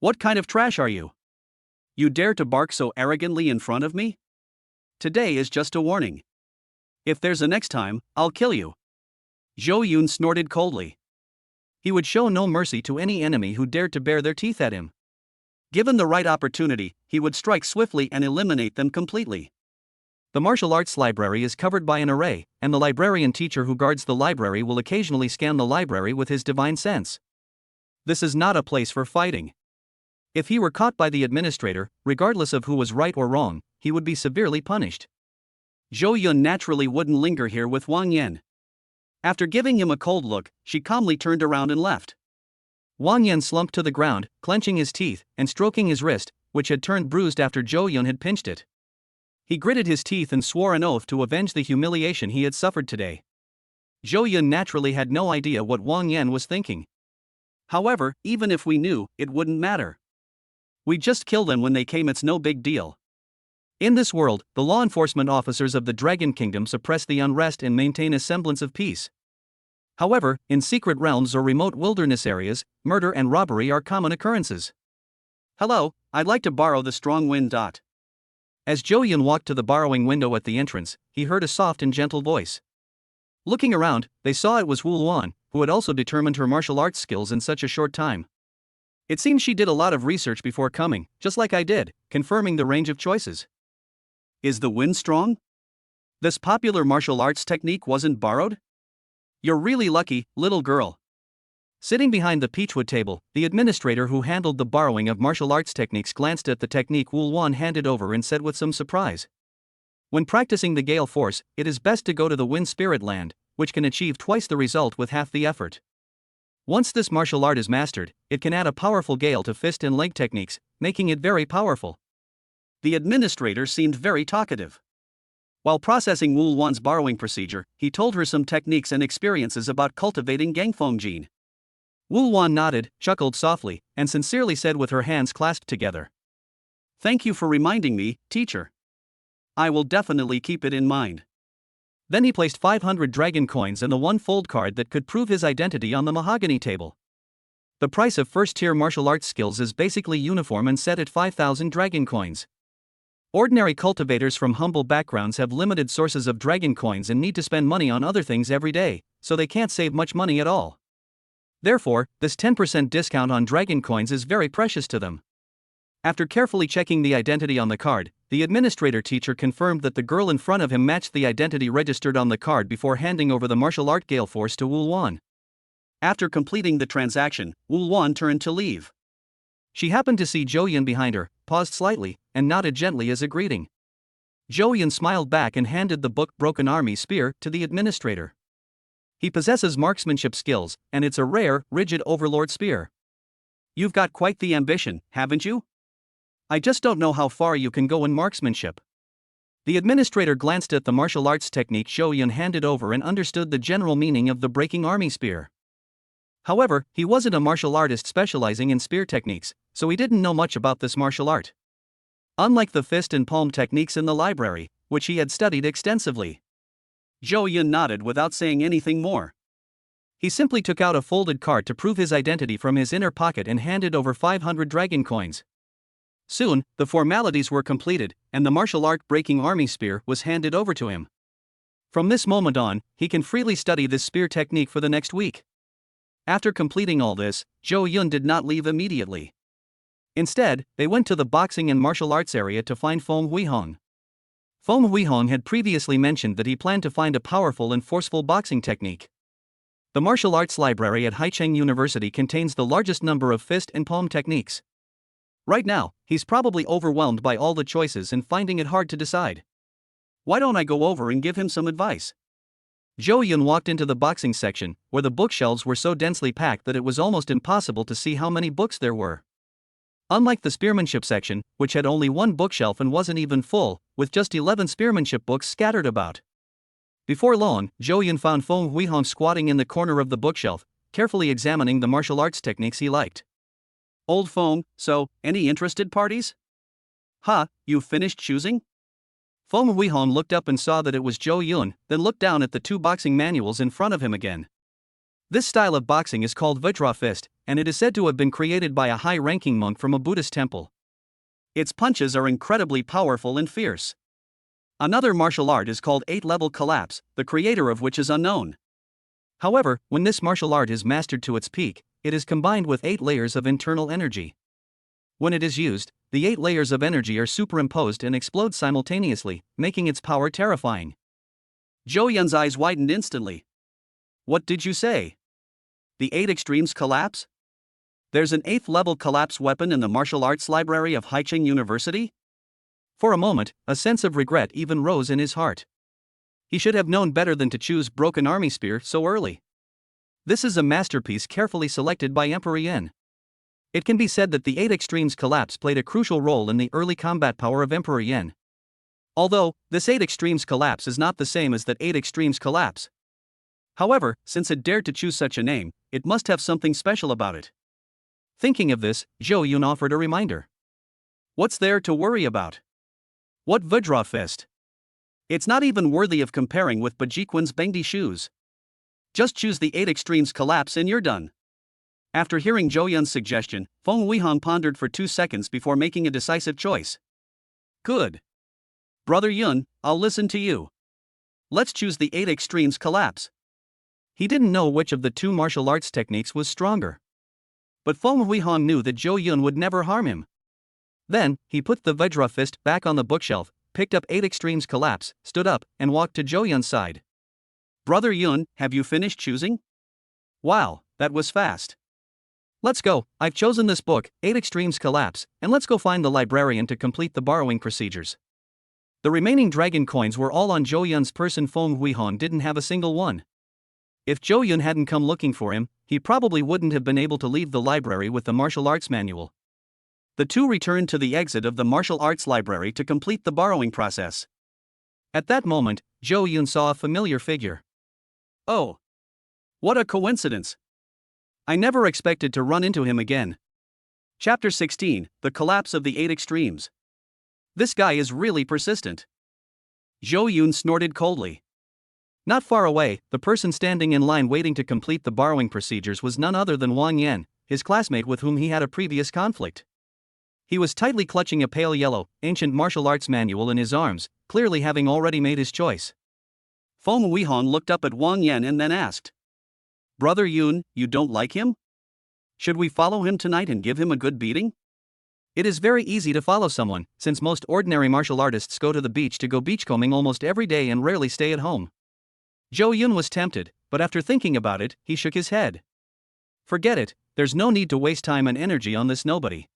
What kind of trash are you? You dare to bark so arrogantly in front of me? Today is just a warning. If there's a next time, I'll kill you. Zhou Yun snorted coldly. He would show no mercy to any enemy who dared to bare their teeth at him. Given the right opportunity, he would strike swiftly and eliminate them completely. The martial arts library is covered by an array, and the librarian teacher who guards the library will occasionally scan the library with his divine sense. This is not a place for fighting. If he were caught by the administrator, regardless of who was right or wrong, he would be severely punished. Zhou Yun naturally wouldn't linger here with Wang Yan. After giving him a cold look, she calmly turned around and left. Wang Yan slumped to the ground, clenching his teeth and stroking his wrist, which had turned bruised after Zhou Yun had pinched it. He gritted his teeth and swore an oath to avenge the humiliation he had suffered today. Zhou Yun naturally had no idea what Wang Yan was thinking. However, even if we knew, it wouldn't matter. We'd just kill them when they came, it's no big deal. In this world, the law enforcement officers of the Dragon Kingdom suppress the unrest and maintain a semblance of peace. However, in secret realms or remote wilderness areas, murder and robbery are common occurrences. Hello, I'd like to borrow the strong wind. As Zhou Yun walked to the borrowing window at the entrance, he heard a soft and gentle voice. Looking around, they saw it was Wu Luan, who had also determined her martial arts skills in such a short time. It seems she did a lot of research before coming, just like I did, confirming the range of choices. Is the wind strong? This popular martial arts technique wasn't borrowed? You're really lucky, little girl. Sitting behind the peachwood table, the administrator who handled the borrowing of martial arts techniques glanced at the technique Wu Luan handed over and said with some surprise. When practicing the gale force, it is best to go to the wind spirit land, which can achieve twice the result with half the effort. Once this martial art is mastered, it can add a powerful gale to fist and leg techniques, making it very powerful. The administrator seemed very talkative. While processing Wu Luan's borrowing procedure, he told her some techniques and experiences about cultivating Gangfeng Jin. Wu Luan nodded, chuckled softly, and sincerely said with her hands clasped together. Thank you for reminding me, teacher. I will definitely keep it in mind. Then he placed 500 dragon coins and the one fold card that could prove his identity on the mahogany table. The price of first-tier martial arts skills is basically uniform and set at 5,000 dragon coins. Ordinary cultivators from humble backgrounds have limited sources of dragon coins and need to spend money on other things every day, so they can't save much money at all. Therefore, this 10% discount on dragon coins is very precious to them. After carefully checking the identity on the card, the administrator teacher confirmed that the girl in front of him matched the identity registered on the card before handing over the martial art gale force to Wu Luan. After completing the transaction, Wu Luan turned to leave. She happened to see Zhou Yun behind her, paused slightly, and nodded gently as a greeting. Zhou Yun smiled back and handed the book Broken Army Spear to the administrator. He possesses marksmanship skills, and it's a rare, rigid overlord spear. You've got quite the ambition, haven't you? I just don't know how far you can go in marksmanship. The administrator glanced at the martial arts technique Zhou Yun handed over and understood the general meaning of the breaking army spear. However, he wasn't a martial artist specializing in spear techniques, so he didn't know much about this martial art. Unlike the fist and palm techniques in the library, which he had studied extensively. Zhou Yun nodded without saying anything more. He simply took out a folded card to prove his identity from his inner pocket and handed over 500 dragon coins. Soon, the formalities were completed, and the martial art breaking army spear was handed over to him. From this moment on, he can freely study this spear technique for the next week. After completing all this, Zhou Yun did not leave immediately. Instead, they went to the boxing and martial arts area to find Feng Huihong. Feng Huihong had previously mentioned that he planned to find a powerful and forceful boxing technique. The martial arts library at Haicheng University contains the largest number of fist and palm techniques. Right now, he's probably overwhelmed by all the choices and finding it hard to decide. Why don't I go over and give him some advice? Zhou Yun walked into the boxing section, where the bookshelves were so densely packed that it was almost impossible to see how many books there were. Unlike the spearmanship section, which had only one bookshelf and wasn't even full, with just 11 spearmanship books scattered about. Before long, Zhou Yun found Feng Huihong squatting in the corner of the bookshelf, carefully examining the martial arts techniques he liked. Old Feng, so, any interested parties? You finished choosing? Feng Huihong looked up and saw that it was Zhou Yun, then looked down at the two boxing manuals in front of him again. This style of boxing is called Vajra Fist, and it is said to have been created by a high-ranking monk from a Buddhist temple. Its punches are incredibly powerful and fierce. Another martial art is called 8-level collapse, the creator of which is unknown. However, when this martial art is mastered to its peak, it is combined with 8 layers of internal energy. When it is used, the 8 layers of energy are superimposed and explode simultaneously, making its power terrifying. Zhou Yun's eyes widened instantly. What did you say? The 8 extremes collapse? There's an 8th level collapse weapon in the martial arts library of Haicheng University? For a moment, a sense of regret even rose in his heart. He should have known better than to choose Broken Army Spear so early. This is a masterpiece carefully selected by Emperor Yin. It can be said that the 8 Extremes collapse played a crucial role in the early combat power of Emperor Yin. Although, this 8 Extremes collapse is not the same as that 8 Extremes collapse. However, since it dared to choose such a name, it must have something special about it. Thinking of this, Zhou Yun offered a reminder. What's there to worry about? What Vajra Fist? It's not even worthy of comparing with Bajiquan's Bengdi shoes. Just choose the 8 Extremes collapse and you're done. After hearing Zhou Yun's suggestion, Feng Weihong pondered for 2 seconds before making a decisive choice. Good. Brother Yun, I'll listen to you. Let's choose the 8 Extremes collapse. He didn't know which of the 2 martial arts techniques was stronger. But Feng Weihong knew that Zhou Yun would never harm him. Then, he put the Vajra Fist back on the bookshelf, picked up 8 Extremes collapse, stood up, and walked to Zhou Yun's side. Brother Yun, have you finished choosing? Wow, that was fast. Let's go, I've chosen this book, 8 Extremes collapse, and let's go find the librarian to complete the borrowing procedures. The remaining dragon coins were all on Zhou Yun's person. Feng Weihong didn't have a single one. If Zhou Yun hadn't come looking for him, he probably wouldn't have been able to leave the library with the martial arts manual. The two returned to the exit of the martial arts library to complete the borrowing process. At that moment, Zhou Yun saw a familiar figure. Oh! What a coincidence! I never expected to run into him again. Chapter 16, The Collapse of the 8 Extremes. This guy is really persistent. Zhou Yun snorted coldly. Not far away, the person standing in line waiting to complete the borrowing procedures was none other than Wang Yan, his classmate with whom he had a previous conflict. He was tightly clutching a pale yellow, ancient martial arts manual in his arms, clearly having already made his choice. Feng Weihong looked up at Wang Yan and then asked, Brother Yun, you don't like him? Should we follow him tonight and give him a good beating? It is very easy to follow someone, since most ordinary martial artists go to the beach to go beachcombing almost every day and rarely stay at home. Zhou Yun was tempted, but after thinking about it, he shook his head. Forget it, there's no need to waste time and energy on this nobody.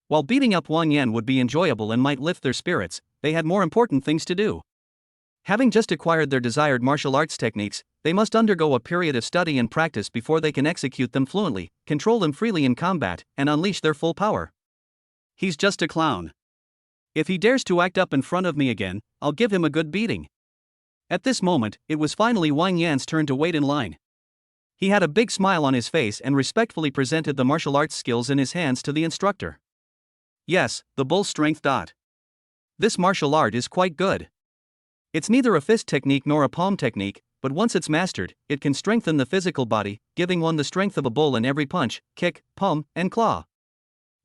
While beating up Wang Yan would be enjoyable and might lift their spirits, they had more important things to do. Having just acquired their desired martial arts techniques, they must undergo a period of study and practice before they can execute them fluently, control them freely in combat, and unleash their full power. He's just a clown. If he dares to act up in front of me again, I'll give him a good beating. At this moment, it was finally Wang Yan's turn to wait in line. He had a big smile on his face and respectfully presented the martial arts skills in his hands to the instructor. Yes, the bull strength. This martial art is quite good. It's neither a fist technique nor a palm technique, but once it's mastered, it can strengthen the physical body, giving one the strength of a bull in every punch, kick, palm, and claw.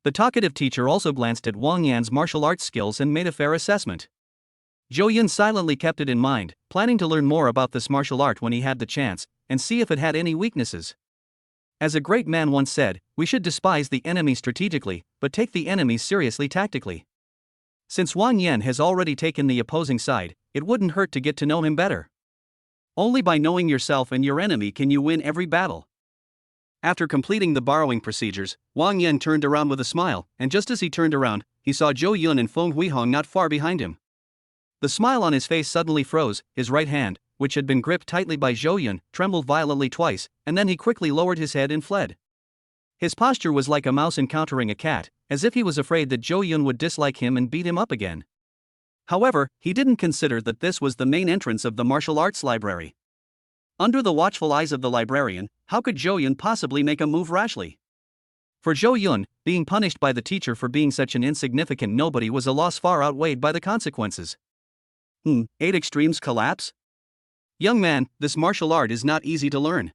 The talkative teacher also glanced at Wang Yan's martial arts skills and made a fair assessment. Zhou Yun silently kept it in mind, planning to learn more about this martial art when he had the chance, and see if it had any weaknesses. As a great man once said, we should despise the enemy strategically, but take the enemies seriously tactically. Since Wang Yan has already taken the opposing side, it wouldn't hurt to get to know him better. Only by knowing yourself and your enemy can you win every battle. After completing the borrowing procedures, Wang Yan turned around with a smile, and just as he turned around, he saw Zhou Yun and Feng Weihong not far behind him. The smile on his face suddenly froze, his right hand, which had been gripped tightly by Zhou Yun, trembled violently twice, and then he quickly lowered his head and fled. His posture was like a mouse encountering a cat, as if he was afraid that Zhou Yun would dislike him and beat him up again. However, he didn't consider that this was the main entrance of the martial arts library. Under the watchful eyes of the librarian, how could Zhou Yun possibly make a move rashly? For Zhou Yun, being punished by the teacher for being such an insignificant nobody was a loss far outweighed by the consequences. 8 Extremes collapse? Young man, this martial art is not easy to learn.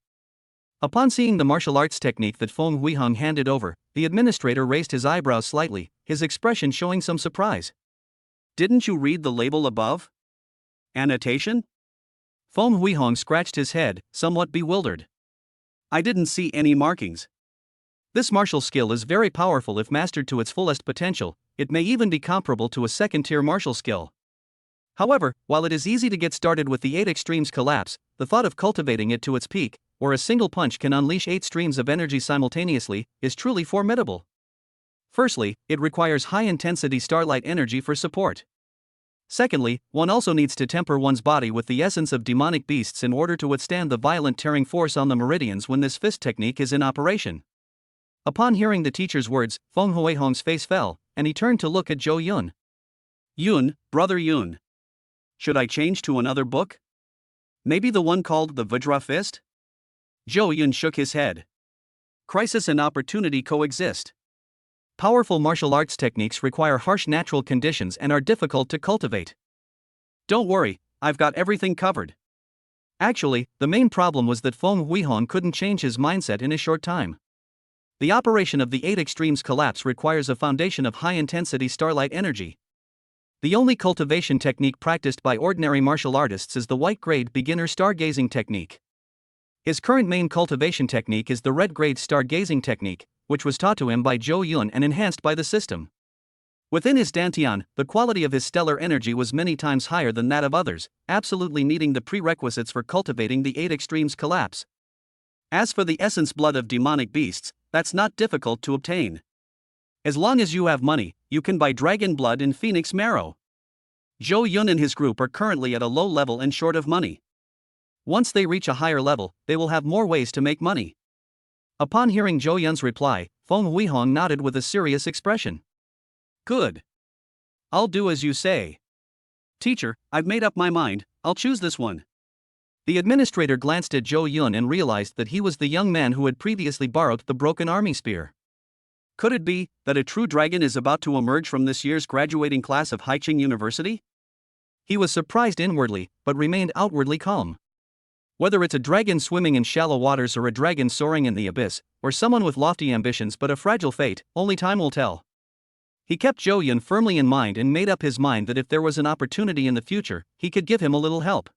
Upon seeing the martial arts technique that Feng Weihong handed over, the administrator raised his eyebrows slightly, his expression showing some surprise. Didn't you read the label above? Annotation? Feng Weihong scratched his head, somewhat bewildered. I didn't see any markings. This martial skill is very powerful if mastered to its fullest potential, it may even be comparable to a second-tier martial skill. However, while it is easy to get started with the 8 Extremes collapse, the thought of cultivating it to its peak, where a single punch can unleash 8 streams of energy simultaneously, is truly formidable. Firstly, it requires high-intensity starlight energy for support. Secondly, one also needs to temper one's body with the essence of demonic beasts in order to withstand the violent tearing force on the meridians when this fist technique is in operation. Upon hearing the teacher's words, Feng Huihong's face fell, and he turned to look at Zhou Yun. Yun, brother Yun. Should I change to another book? Maybe the one called The Vajra Fist? Zhou Yun shook his head. Crisis and opportunity coexist. Powerful martial arts techniques require harsh natural conditions and are difficult to cultivate. Don't worry, I've got everything covered. Actually, the main problem was that Feng Huihong couldn't change his mindset in a short time. The operation of the 8 extremes collapse requires a foundation of high-intensity starlight energy. The only cultivation technique practiced by ordinary martial artists is the white-grade beginner stargazing technique. His current main cultivation technique is the red-grade stargazing technique, which was taught to him by Zhou Yun and enhanced by the system. Within his dantian, the quality of his stellar energy was many times higher than that of others, absolutely meeting the prerequisites for cultivating the 8 extremes collapse. As for the essence blood of demonic beasts, that's not difficult to obtain. As long as you have money, you can buy dragon blood and phoenix marrow. Zhou Yun and his group are currently at a low level and short of money. Once they reach a higher level, they will have more ways to make money. Upon hearing Zhou Yun's reply, Feng Huihong nodded with a serious expression. Good. I'll do as you say. Teacher, I've made up my mind, I'll choose this one. The administrator glanced at Zhou Yun and realized that he was the young man who had previously borrowed the broken army spear. Could it be that a true dragon is about to emerge from this year's graduating class of Haicheng University? He was surprised inwardly, but remained outwardly calm. Whether it's a dragon swimming in shallow waters or a dragon soaring in the abyss, or someone with lofty ambitions but a fragile fate, only time will tell. He kept Zhou Yun firmly in mind and made up his mind that if there was an opportunity in the future, he could give him a little help.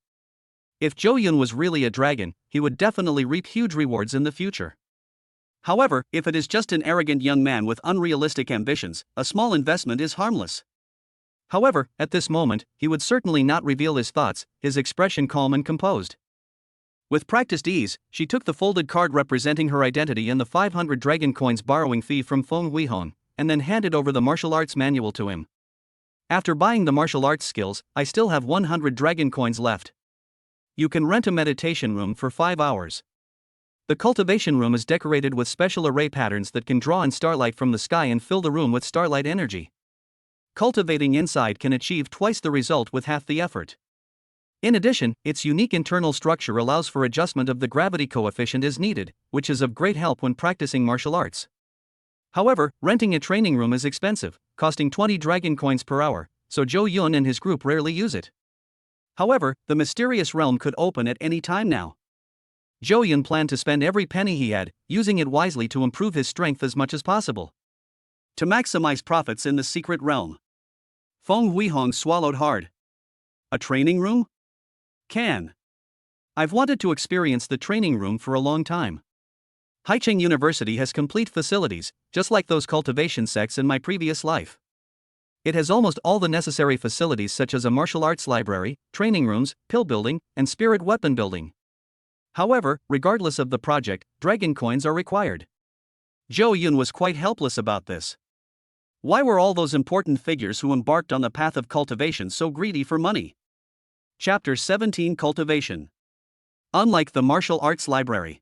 If Zhou Yun was really a dragon, he would definitely reap huge rewards in the future. However, if it is just an arrogant young man with unrealistic ambitions, a small investment is harmless. However, at this moment, he would certainly not reveal his thoughts, his expression calm and composed. With practiced ease, she took the folded card representing her identity and the 500 dragon coins borrowing fee from Feng Huihong, and then handed over the martial arts manual to him. After buying the martial arts skills, I still have 100 dragon coins left. You can rent a meditation room for 5 hours. The cultivation room is decorated with special array patterns that can draw in starlight from the sky and fill the room with starlight energy. Cultivating inside can achieve twice the result with half the effort. In addition, its unique internal structure allows for adjustment of the gravity coefficient as needed, which is of great help when practicing martial arts. However, renting a training room is expensive, costing 20 dragon coins per hour, so Zhou Yun and his group rarely use it. However, the mysterious realm could open at any time now. Zhou Yun planned to spend every penny he had, using it wisely to improve his strength as much as possible. To maximize profits in the secret realm. Feng Huihong swallowed hard. A training room? I've wanted to experience the training room for a long time. Haicheng University has complete facilities, just like those cultivation sects in my previous life. It has almost all the necessary facilities such as a martial arts library, training rooms, pill building, and spirit weapon building. However, regardless of the project, dragon coins are required. Zhou Yun was quite helpless about this. Why were all those important figures who embarked on the path of cultivation so greedy for money? Chapter 17 Cultivation. Unlike the martial arts library,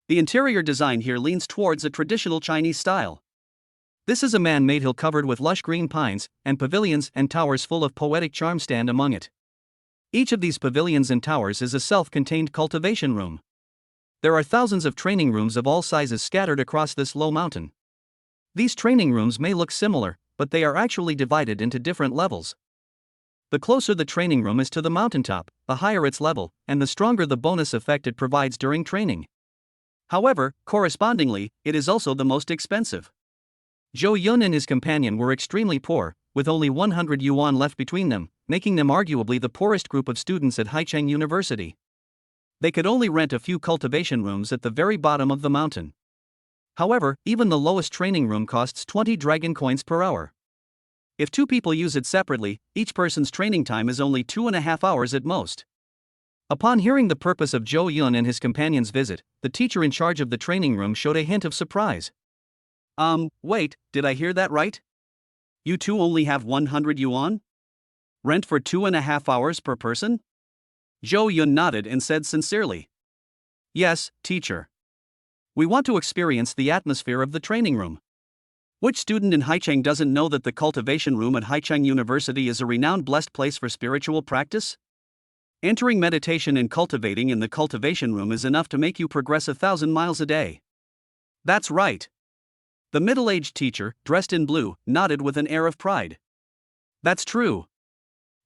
the interior design here leans towards a traditional Chinese style. This is a man-made hill covered with lush green pines, and pavilions and towers full of poetic charm stand among it. Each of these pavilions and towers is a self-contained cultivation room. There are thousands of training rooms of all sizes scattered across this low mountain. These training rooms may look similar, but they are actually divided into different levels. The closer the training room is to the mountaintop, the higher its level, and the stronger the bonus effect it provides during training. However, correspondingly, it is also the most expensive. Zhou Yun and his companion were extremely poor, with only 100 yuan left between them, making them arguably the poorest group of students at Haicheng University. They could only rent a few cultivation rooms at the very bottom of the mountain. However, even the lowest training room costs 20 dragon coins per hour. If 2 people use it separately, each person's training time is only 2.5 hours at most. Upon hearing the purpose of Zhou Yun and his companion's visit, the teacher in charge of the training room showed a hint of surprise. Wait, did I hear that right? You two only have 100 yuan? Rent for 2.5 hours per person? Zhou Yun nodded and said sincerely. Yes, teacher. We want to experience the atmosphere of the training room. Which student in Haicheng doesn't know that the cultivation room at Haicheng University is a renowned blessed place for spiritual practice? Entering meditation and cultivating in the cultivation room is enough to make you progress 1,000 miles a day. That's right. The middle-aged teacher, dressed in blue, nodded with an air of pride. That's true.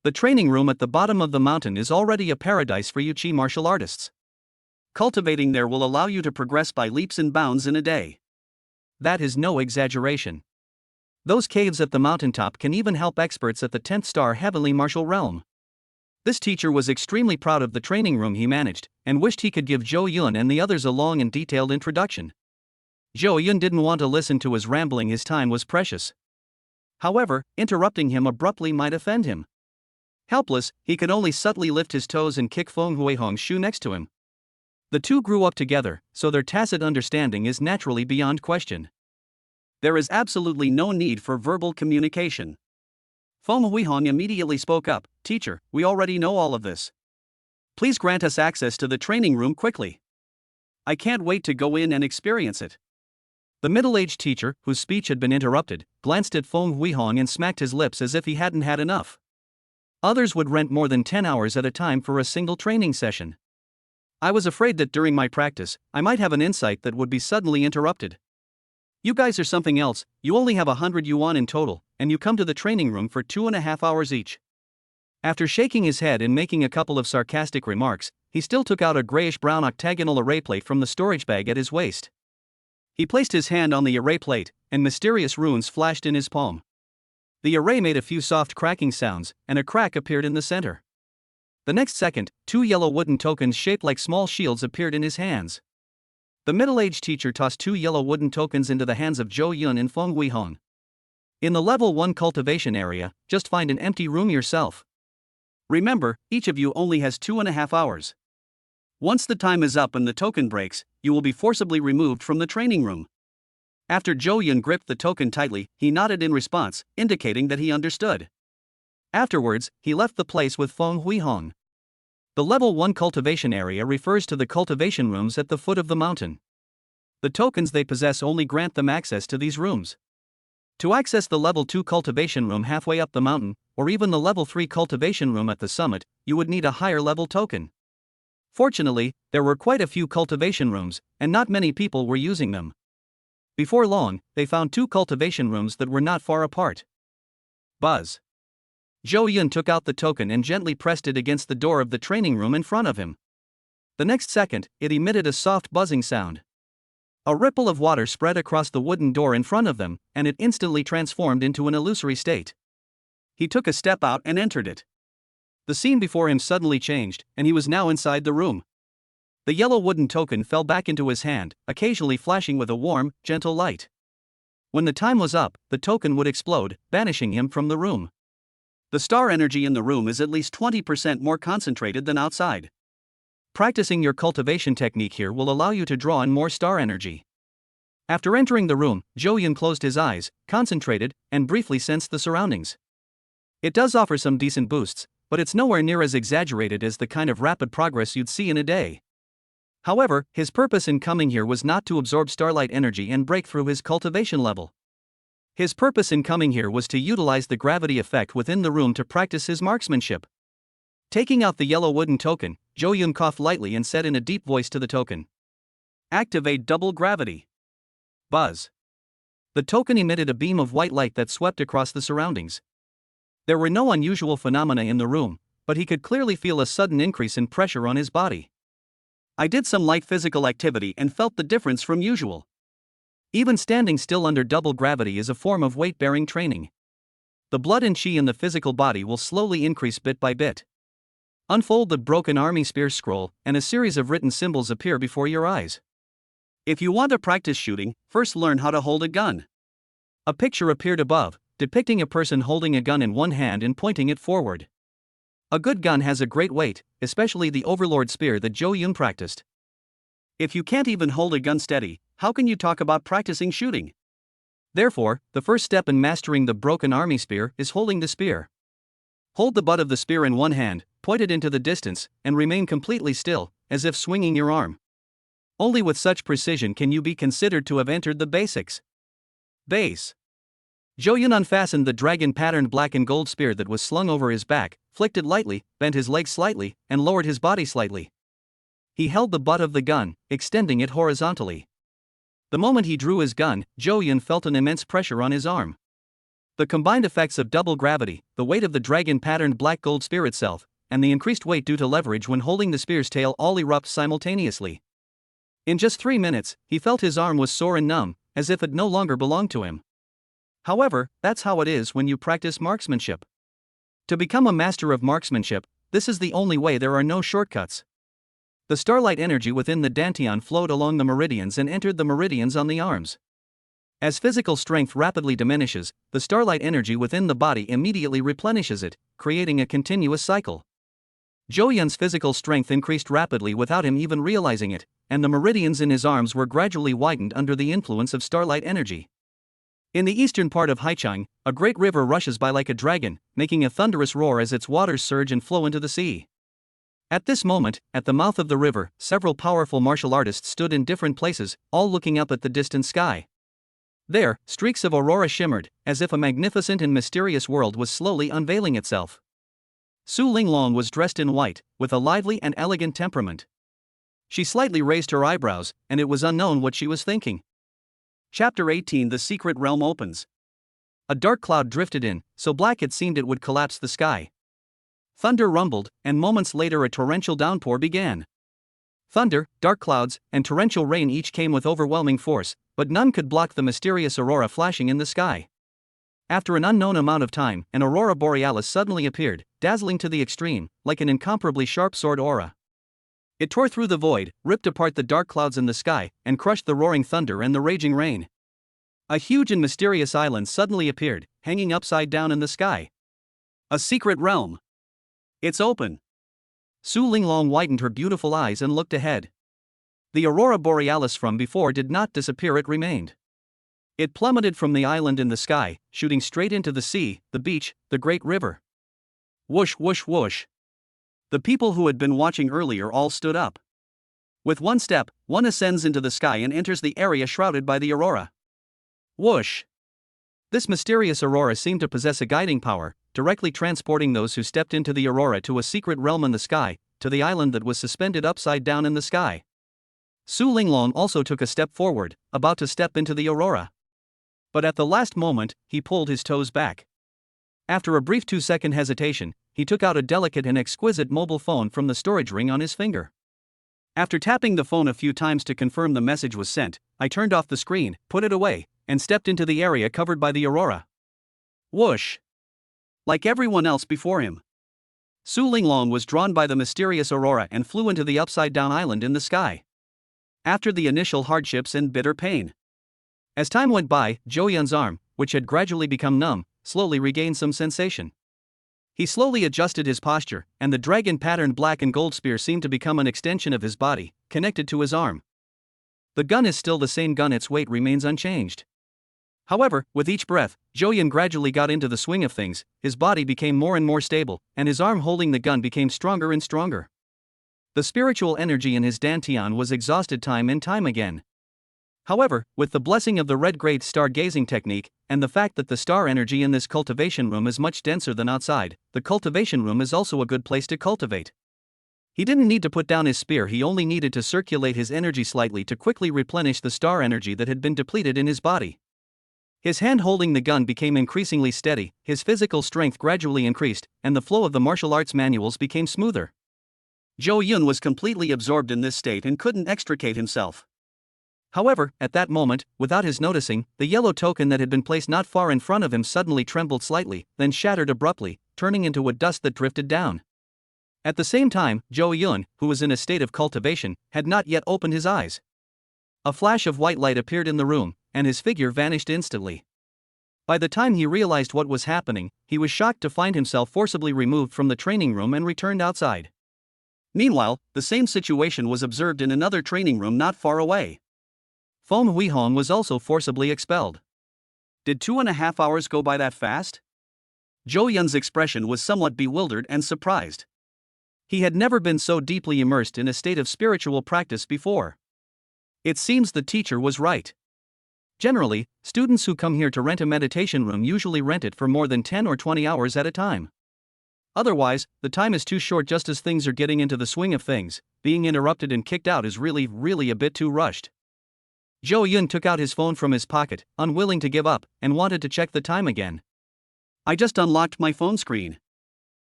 The training room at the bottom of the mountain is already a paradise for Yuchi martial artists. Cultivating there will allow you to progress by leaps and bounds in a day. That is no exaggeration. Those caves at the mountaintop can even help experts at the 10th star heavenly martial realm. This teacher was extremely proud of the training room he managed, and wished he could give Zhou Yun and the others a long and detailed introduction. Zhou Yun didn't want to listen to his rambling, his time was precious. However, interrupting him abruptly might offend him. Helpless, he could only subtly lift his toes and kick Feng Huihong's shoe next to him. The two grew up together, so their tacit understanding is naturally beyond question. There is absolutely no need for verbal communication. Feng Huihong immediately spoke up, Teacher, we already know all of this. Please grant us access to the training room quickly. I can't wait to go in and experience it. The middle-aged teacher, whose speech had been interrupted, glanced at Feng Huihong and smacked his lips as if he hadn't had enough. Others would rent more than 10 hours at a time for a single training session. I was afraid that during my practice, I might have an insight that would be suddenly interrupted. You guys are something else, you only have 100 yuan in total, and you come to the training room for 2.5 hours each. After shaking his head and making a couple of sarcastic remarks, he still took out a grayish-brown octagonal array plate from the storage bag at his waist. He placed his hand on the array plate, and mysterious runes flashed in his palm. The array made a few soft cracking sounds, and a crack appeared in the center. The next second, 2 yellow wooden tokens shaped like small shields appeared in his hands. The middle-aged teacher tossed 2 yellow wooden tokens into the hands of Zhou Yun and Feng Huihong. In the level 1 cultivation area, just find an empty room yourself. Remember, each of you only has 2.5 hours. Once the time is up and the token breaks, you will be forcibly removed from the training room. After Zhou Yun gripped the token tightly, he nodded in response, indicating that he understood. Afterwards, he left the place with Feng Huihong. The level 1 cultivation area refers to the cultivation rooms at the foot of the mountain. The tokens they possess only grant them access to these rooms. To access the level 2 cultivation room halfway up the mountain, or even the level 3 cultivation room at the summit, you would need a higher level token. Fortunately, there were quite a few cultivation rooms, and not many people were using them. Before long, they found 2 cultivation rooms that were not far apart. Buzz. Zhou Yun took out the token and gently pressed it against the door of the training room in front of him. The next second, it emitted a soft buzzing sound. A ripple of water spread across the wooden door in front of them, and it instantly transformed into an illusory state. He took a step out and entered it. The scene before him suddenly changed, and he was now inside the room. The yellow wooden token fell back into his hand, occasionally flashing with a warm, gentle light. When the time was up, the token would explode, banishing him from the room. The star energy in the room is at least 20% more concentrated than outside. Practicing your cultivation technique here will allow you to draw in more star energy. After entering the room, Zhou Yun closed his eyes, concentrated, and briefly sensed the surroundings. It does offer some decent boosts, but it's nowhere near as exaggerated as the kind of rapid progress you'd see in a day. However, his purpose in coming here was not to absorb starlight energy and break through his cultivation level. His purpose in coming here was to utilize the gravity effect within the room to practice his marksmanship. Taking out the yellow wooden token, Zhou Yun coughed lightly and said in a deep voice to the token, "Activate double gravity." Buzz. The token emitted a beam of white light that swept across the surroundings. There were no unusual phenomena in the room, but he could clearly feel a sudden increase in pressure on his body. I did some light physical activity and felt the difference from usual. Even standing still under double gravity is a form of weight-bearing training. The blood and chi in the physical body will slowly increase bit by bit. Unfold the broken army spear scroll, and a series of written symbols appear before your eyes. If you want to practice shooting, first learn how to hold a gun. A picture appeared above, depicting a person holding a gun in one hand and pointing it forward. A good gun has a great weight, especially the Overlord spear that Zhou Yun practiced. If you can't even hold a gun steady, how can you talk about practicing shooting? Therefore, the first step in mastering the broken army spear is holding the spear. Hold the butt of the spear in one hand, point it into the distance, and remain completely still, as if swinging your arm. Only with such precision can you be considered to have entered the basics. Base. Zhou Yun unfastened the dragon-patterned black and gold spear that was slung over his back, flicked it lightly, bent his legs slightly, and lowered his body slightly. He held the butt of the gun, extending it horizontally. The moment he drew his gun, Zhou Yun felt an immense pressure on his arm. The combined effects of double gravity, the weight of the dragon-patterned black gold spear itself, and the increased weight due to leverage when holding the spear's tail all erupt simultaneously. In just 3 minutes, he felt his arm was sore and numb, as if it no longer belonged to him. However, that's how it is when you practice marksmanship. To become a master of marksmanship, this is the only way. There are no shortcuts. The starlight energy within the dantian flowed along the meridians and entered the meridians on the arms. As physical strength rapidly diminishes, the starlight energy within the body immediately replenishes it, creating a continuous cycle. Zhou Yun's physical strength increased rapidly without him even realizing it, and the meridians in his arms were gradually widened under the influence of starlight energy. In the eastern part of Haichang, a great river rushes by like a dragon, making a thunderous roar as its waters surge and flow into the sea. At this moment, at the mouth of the river, several powerful martial artists stood in different places, all looking up at the distant sky. There, streaks of aurora shimmered, as if a magnificent and mysterious world was slowly unveiling itself. Su Linglong was dressed in white, with a lively and elegant temperament. She slightly raised her eyebrows, and it was unknown what she was thinking. Chapter 18. The Secret Realm opens. A dark cloud drifted in, so black it seemed it would collapse the sky. Thunder rumbled, and moments later a torrential downpour began. Thunder, dark clouds, and torrential rain each came with overwhelming force, but none could block the mysterious aurora flashing in the sky. After an unknown amount of time, an aurora borealis suddenly appeared, dazzling to the extreme, like an incomparably sharp sword aura. It tore through the void, ripped apart the dark clouds in the sky, and crushed the roaring thunder and the raging rain. A huge and mysterious island suddenly appeared, hanging upside down in the sky. A secret realm. It's open. Su Linglong widened her beautiful eyes and looked ahead. The aurora borealis from before did not disappear, it remained. It plummeted from the island in the sky, shooting straight into the sea, the beach, the great river. Whoosh whoosh whoosh. The people who had been watching earlier all stood up. With one step, one ascends into the sky and enters the area shrouded by the aurora. Whoosh. This mysterious aurora seemed to possess a guiding power, directly transporting those who stepped into the aurora to a secret realm in the sky, to the island that was suspended upside down in the sky. Su Linglong also took a step forward, about to step into the aurora. But at the last moment, he pulled his toes back. After a brief 2-second hesitation, he took out a delicate and exquisite mobile phone from the storage ring on his finger. After tapping the phone a few times to confirm the message was sent, I turned off the screen, put it away, and stepped into the area covered by the aurora. Whoosh! Like everyone else before him, Su Linglong was drawn by the mysterious aurora and flew into the upside-down island in the sky. After the initial hardships and bitter pain. As time went by, Zhou Yun's arm, which had gradually become numb, slowly regained some sensation. He slowly adjusted his posture, and the dragon-patterned black and gold spear seemed to become an extension of his body, connected to his arm. The gun is still the same gun, its weight remains unchanged. However, with each breath, Zhou Yun gradually got into the swing of things, his body became more and more stable, and his arm holding the gun became stronger and stronger. The spiritual energy in his dantian was exhausted time and time again. However, with the blessing of the red great star gazing technique, and the fact that the star energy in this cultivation room is much denser than outside, the cultivation room is also a good place to cultivate. He didn't need to put down his spear, he only needed to circulate his energy slightly to quickly replenish the star energy that had been depleted in his body. His hand holding the gun became increasingly steady, his physical strength gradually increased, and the flow of the martial arts manuals became smoother. Zhou Yun was completely absorbed in this state and couldn't extricate himself. However, at that moment, without his noticing, the yellow token that had been placed not far in front of him suddenly trembled slightly, then shattered abruptly, turning into a dust that drifted down. At the same time, Zhou Yun, who was in a state of cultivation, had not yet opened his eyes. A flash of white light appeared in the room, and his figure vanished instantly. By the time he realized what was happening, he was shocked to find himself forcibly removed from the training room and returned outside. Meanwhile, the same situation was observed in another training room not far away. Feng Huihong was also forcibly expelled. Did 2.5 hours go by that fast? Zhou Yun's expression was somewhat bewildered and surprised. He had never been so deeply immersed in a state of spiritual practice before. It seems the teacher was right. Generally, students who come here to rent a meditation room usually rent it for more than 10 or 20 hours at a time. Otherwise, the time is too short. Just as things are getting into the swing of things, being interrupted and kicked out is really a bit too rushed. Zhou Yun took out his phone from his pocket, unwilling to give up, and wanted to check the time again. I just unlocked my phone screen.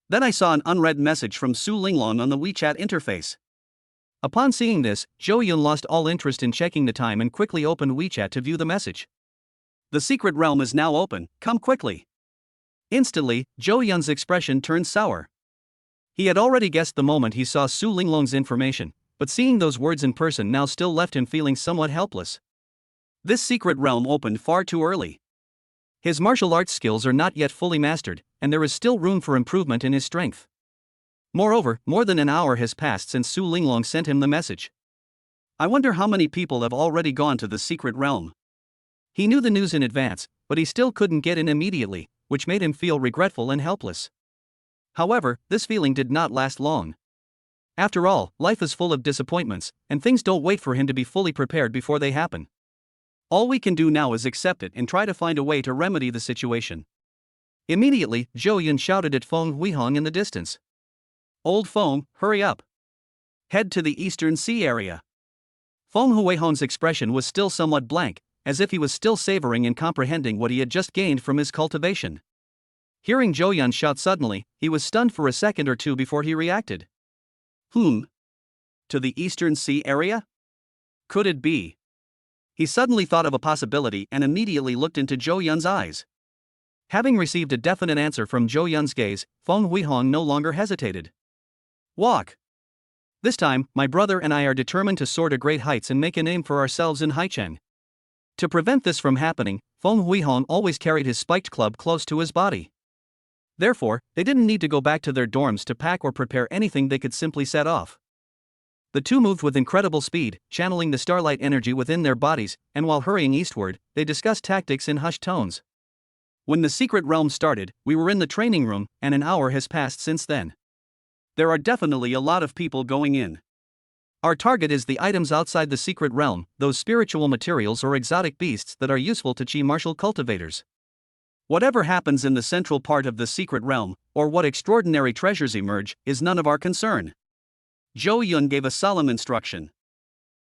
Then I saw an unread message from Su Linglong on the WeChat interface. Upon seeing this, Zhou Yun lost all interest in checking the time and quickly opened WeChat to view the message. The secret realm is now open, come quickly. Instantly, Zhou Yun's expression turned sour. He had already guessed the moment he saw Su Linglong's information, but seeing those words in person now still left him feeling somewhat helpless. This secret realm opened far too early. His martial arts skills are not yet fully mastered, and there is still room for improvement in his strength. Moreover, more than an hour has passed since Su Linglong sent him the message. I wonder how many people have already gone to the secret realm. He knew the news in advance, but he still couldn't get in immediately, which made him feel regretful and helpless. However, this feeling did not last long. After all, life is full of disappointments, and things don't wait for him to be fully prepared before they happen. All we can do now is accept it and try to find a way to remedy the situation. Immediately, Zhou Yun shouted at Feng Huihong in the distance. Old Feng, hurry up. Head to the Eastern Sea area. Feng Huihong's expression was still somewhat blank, as if he was still savoring and comprehending what he had just gained from his cultivation. Hearing Zhou Yun shout suddenly, he was stunned for a second or two before he reacted. To the Eastern Sea area? Could it be? He suddenly thought of a possibility and immediately looked into Zhou Yun's eyes. Having received a definite answer from Zhou Yun's gaze, Feng Huihong no longer hesitated. Walk. This time, my brother and I are determined to soar to great heights and make a name for ourselves in Haicheng. To prevent this from happening, Feng Huihong always carried his spiked club close to his body. Therefore, they didn't need to go back to their dorms to pack or prepare anything. They could simply set off. The two moved with incredible speed, channeling the starlight energy within their bodies, and while hurrying eastward, they discussed tactics in hushed tones. When the secret realm started, we were in the training room, and an hour has passed since then. There are definitely a lot of people going in. Our target is the items outside the secret realm, those spiritual materials or exotic beasts that are useful to Qi martial cultivators. Whatever happens in the central part of the secret realm, or what extraordinary treasures emerge, is none of our concern. Zhou Yun gave a solemn instruction.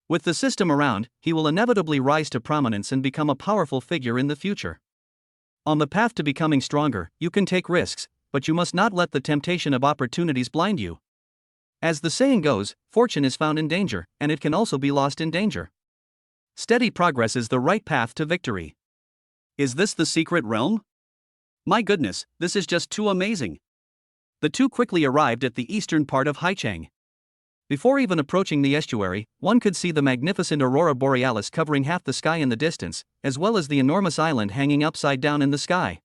With the system around, he will inevitably rise to prominence and become a powerful figure in the future. On the path to becoming stronger, you can take risks, but you must not let the temptation of opportunities blind you. As the saying goes, fortune is found in danger, and it can also be lost in danger. Steady progress is the right path to victory. Is this the secret realm? My goodness, this is just too amazing. The two quickly arrived at the eastern part of Haicheng. Before even approaching the estuary, one could see the magnificent aurora borealis covering half the sky in the distance, as well as the enormous island hanging upside down in the sky.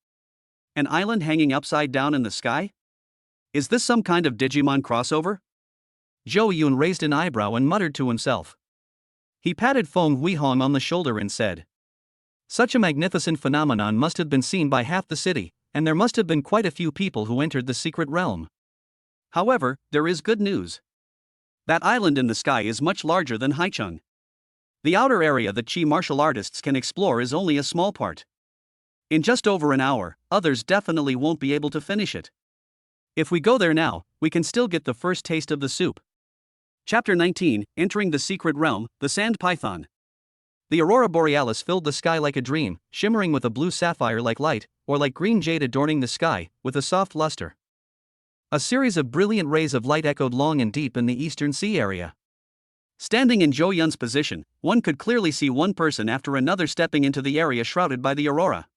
An island hanging upside down in the sky? Is this some kind of Digimon crossover? Zhou Yun raised an eyebrow and muttered to himself. He patted Feng Huihong on the shoulder and said, such a magnificent phenomenon must have been seen by half the city, and there must have been quite a few people who entered the secret realm. However, there is good news. That island in the sky is much larger than Haicheng. The outer area that Qi martial artists can explore is only a small part. In just over an hour, others definitely won't be able to finish it. If we go there now, we can still get the first taste of the soup. Chapter 19, Entering the Secret Realm, the Sand Python. The aurora borealis filled the sky like a dream, shimmering with a blue sapphire-like light, or like green jade adorning the sky, with a soft luster. A series of brilliant rays of light echoed long and deep in the eastern sea area. Standing in Zhou Yun's position, one could clearly see one person after another stepping into the area shrouded by the aurora.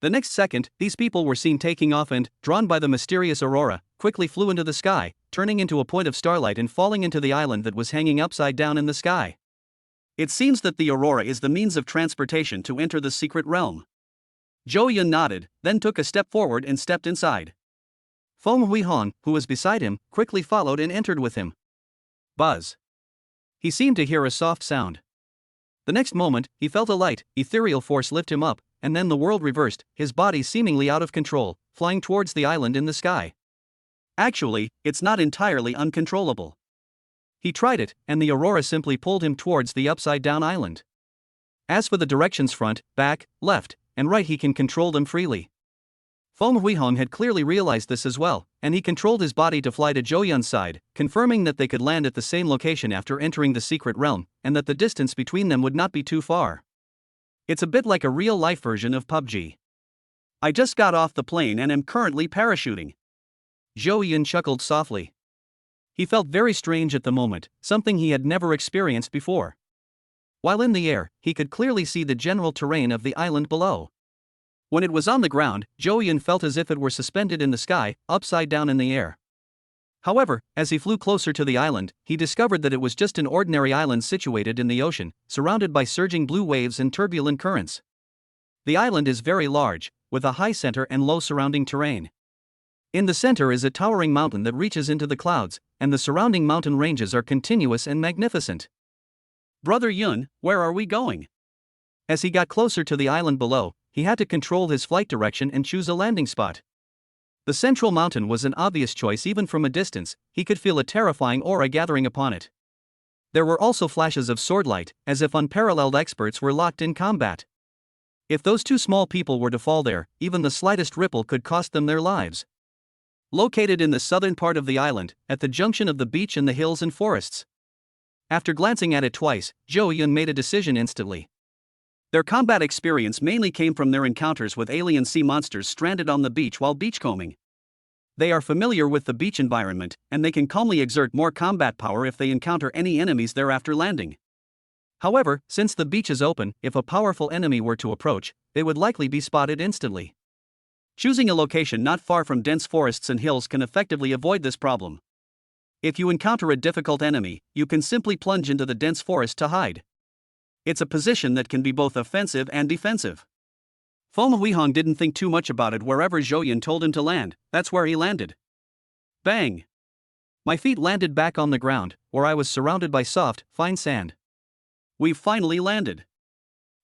The next second, these people were seen taking off and, drawn by the mysterious aurora, quickly flew into the sky, turning into a point of starlight and falling into the island that was hanging upside down in the sky. It seems that the aurora is the means of transportation to enter the secret realm. Zhou Yun nodded, then took a step forward and stepped inside. Feng Huihong, who was beside him, quickly followed and entered with him. Buzz. He seemed to hear a soft sound. The next moment, he felt a light, ethereal force lift him up, and then the world reversed, his body seemingly out of control, flying towards the island in the sky. Actually, it's not entirely uncontrollable. He tried it, and the aurora simply pulled him towards the upside-down island. As for the directions front, back, left, and right, he can control them freely. Feng Huihong had clearly realized this as well, and he controlled his body to fly to Zhou Yun's side, confirming that they could land at the same location after entering the secret realm, and that the distance between them would not be too far. It's a bit like a real-life version of PUBG. I just got off the plane and am currently parachuting. Zhou Yun chuckled softly. He felt very strange at the moment, something he had never experienced before. While in the air, he could clearly see the general terrain of the island below. When it was on the ground, Zhou Yun felt as if it were suspended in the sky, upside down in the air. However, as he flew closer to the island, he discovered that it was just an ordinary island situated in the ocean, surrounded by surging blue waves and turbulent currents. The island is very large, with a high center and low surrounding terrain. In the center is a towering mountain that reaches into the clouds, and the surrounding mountain ranges are continuous and magnificent. Brother Yun, where are we going? As he got closer to the island below, he had to control his flight direction and choose a landing spot. The central mountain was an obvious choice even from a distance. He could feel a terrifying aura gathering upon it. There were also flashes of swordlight, as if unparalleled experts were locked in combat. If those two small people were to fall there, even the slightest ripple could cost them their lives. Located in the southern part of the island, at the junction of the beach and the hills and forests. After glancing at it twice, Zhou Yun made a decision instantly. Their combat experience mainly came from their encounters with alien sea monsters stranded on the beach while beachcombing. They are familiar with the beach environment, and they can calmly exert more combat power if they encounter any enemies there after landing. However, since the beach is open, if a powerful enemy were to approach, they would likely be spotted instantly. Choosing a location not far from dense forests and hills can effectively avoid this problem. If you encounter a difficult enemy, you can simply plunge into the dense forest to hide. It's a position that can be both offensive and defensive. Feng Huihong didn't think too much about it. Wherever Zhou Yun told him to land, that's where he landed. Bang! My feet landed back on the ground, where I was surrounded by soft, fine sand. We've finally landed.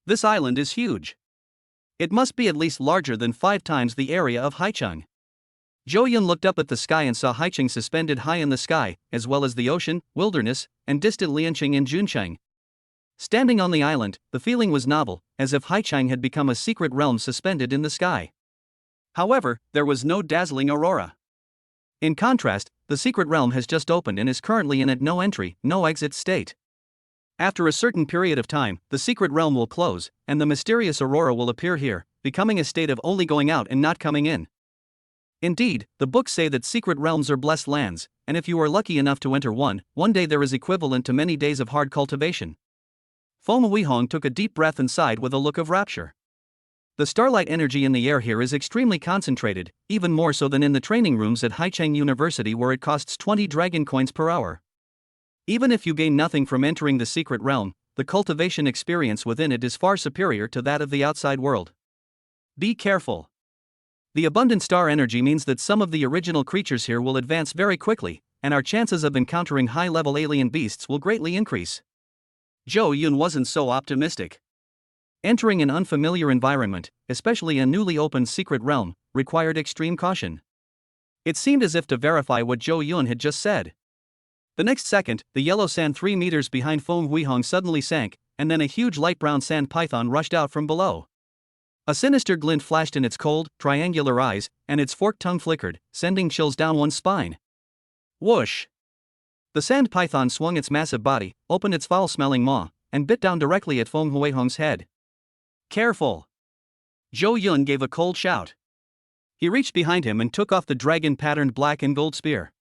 This island is huge. It must be at least larger than 5 times the area of Haicheng. Zhou Yun looked up at the sky and saw Haicheng suspended high in the sky, as well as the ocean, wilderness, and distant Lianqing and Juncheng. Standing on the island, the feeling was novel, as if Haicheng had become a secret realm suspended in the sky. However, there was no dazzling aurora. In contrast, the secret realm has just opened and is currently in a no entry, no exit state. After a certain period of time, the secret realm will close, and the mysterious aurora will appear here, becoming a state of only going out and not coming in. Indeed, the books say that secret realms are blessed lands, and if you are lucky enough to enter one day there is equivalent to many days of hard cultivation. Feng Huihong took a deep breath and sighed with a look of rapture. The starlight energy in the air here is extremely concentrated, even more so than in the training rooms at Haicheng University, where it costs 20 dragon coins per hour. Even if you gain nothing from entering the secret realm, the cultivation experience within it is far superior to that of the outside world. Be careful. The abundant star energy means that some of the original creatures here will advance very quickly, and our chances of encountering high-level alien beasts will greatly increase. Zhou Yun wasn't so optimistic. Entering an unfamiliar environment, especially a newly opened secret realm, required extreme caution. It seemed as if to verify what Zhou Yun had just said. The next second, the yellow sand 3 meters behind Feng Huihong suddenly sank, and then a huge light brown sand python rushed out from below. A sinister glint flashed in its cold, triangular eyes, and its forked tongue flickered, sending chills down one's spine. Whoosh! The sand python swung its massive body, opened its foul-smelling maw, and bit down directly at Feng Huihong's head. Careful! Zhou Yun gave a cold shout. He reached behind him and took off the dragon-patterned black and gold spear.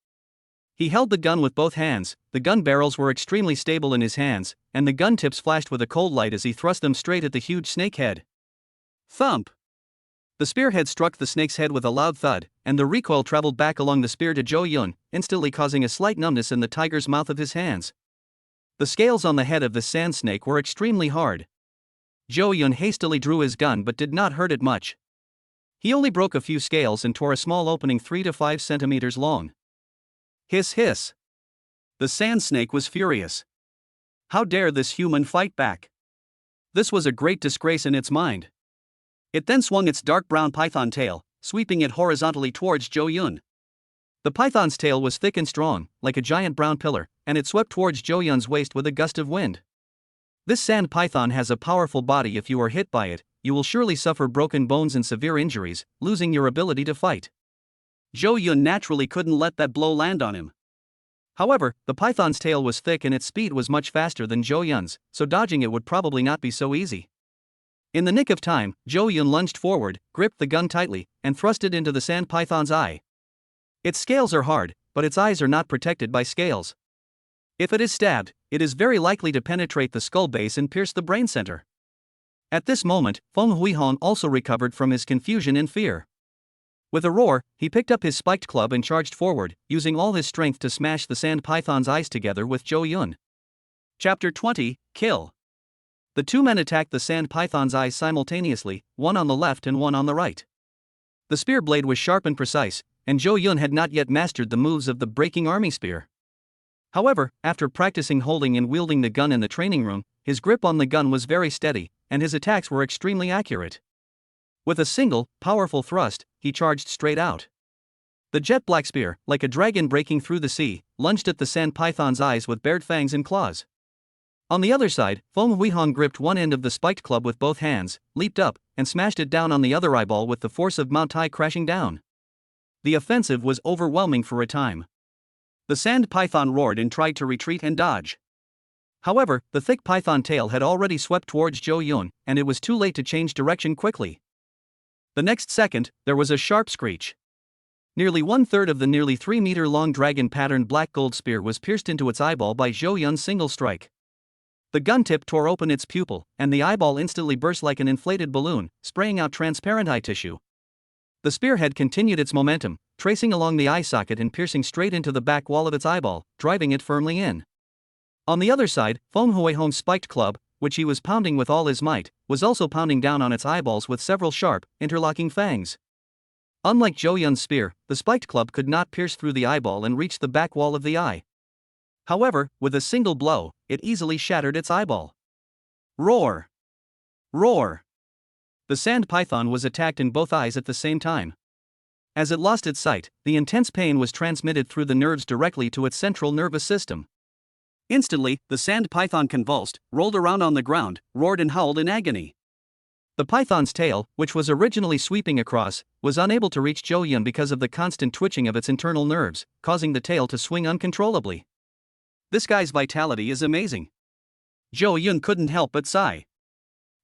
He held the gun with both hands. The gun barrels were extremely stable in his hands, and the gun tips flashed with a cold light as he thrust them straight at the huge snake head. Thump! The spearhead struck the snake's head with a loud thud, and the recoil traveled back along the spear to Zhou Yun, instantly causing a slight numbness in the tiger's mouth of his hands. The scales on the head of the sand snake were extremely hard. Zhou Yun hastily drew his gun but did not hurt it much. He only broke a few scales and tore a small opening 3 to 5 centimeters long. Hiss hiss. The sand snake was furious. How dare this human fight back? This was a great disgrace in its mind. It then swung its dark brown python tail, sweeping it horizontally towards Zhou Yun. The python's tail was thick and strong, like a giant brown pillar, and it swept towards Zhou Yun's waist with a gust of wind. This sand python has a powerful body. If you are hit by it, you will surely suffer broken bones and severe injuries, losing your ability to fight. Zhou Yun naturally couldn't let that blow land on him. However, the python's tail was thick and its speed was much faster than Zhou Yun's, so dodging it would probably not be so easy. In the nick of time, Zhou Yun lunged forward, gripped the gun tightly, and thrust it into the sand python's eye. Its scales are hard, but its eyes are not protected by scales. If it is stabbed, it is very likely to penetrate the skull base and pierce the brain center. At this moment, Feng Huihong also recovered from his confusion and fear. With a roar, he picked up his spiked club and charged forward, using all his strength to smash the sand python's eyes together with Zhou Yun. Chapter 20, Kill. The two men attacked the sand python's eyes simultaneously, one on the left and one on the right. The spear blade was sharp and precise, and Zhou Yun had not yet mastered the moves of the breaking army spear. However, after practicing holding and wielding the gun in the training room, his grip on the gun was very steady, and his attacks were extremely accurate. With a single, powerful thrust, he charged straight out. The jet black spear, like a dragon breaking through the sea, lunged at the sand python's eyes with bared fangs and claws. On the other side, Feng Huihong gripped one end of the spiked club with both hands, leaped up, and smashed it down on the other eyeball with the force of Mount Tai crashing down. The offensive was overwhelming for a time. The sand python roared and tried to retreat and dodge. However, the thick python tail had already swept towards Zhou Yun, and it was too late to change direction quickly. The next second, there was a sharp screech. Nearly 1/3 of the nearly 3-meter-long dragon-patterned black gold spear was pierced into its eyeball by Zhou Yun's single strike. The gun tip tore open its pupil, and the eyeball instantly burst like an inflated balloon, spraying out transparent eye tissue. The spearhead continued its momentum, tracing along the eye socket and piercing straight into the back wall of its eyeball, driving it firmly in. On the other side, Feng Huihong's spiked club, which he was pounding with all his might, was also pounding down on its eyeballs with several sharp, interlocking fangs. Unlike Zhou Yun's spear, the spiked club could not pierce through the eyeball and reach the back wall of the eye. However, with a single blow, it easily shattered its eyeball. Roar! Roar! The sand python was attacked in both eyes at the same time. As it lost its sight, the intense pain was transmitted through the nerves directly to its central nervous system. Instantly, the sand python convulsed, rolled around on the ground, roared and howled in agony. The python's tail, which was originally sweeping across, was unable to reach Zhou Yun because of the constant twitching of its internal nerves, causing the tail to swing uncontrollably. This guy's vitality is amazing. Zhou Yun couldn't help but sigh.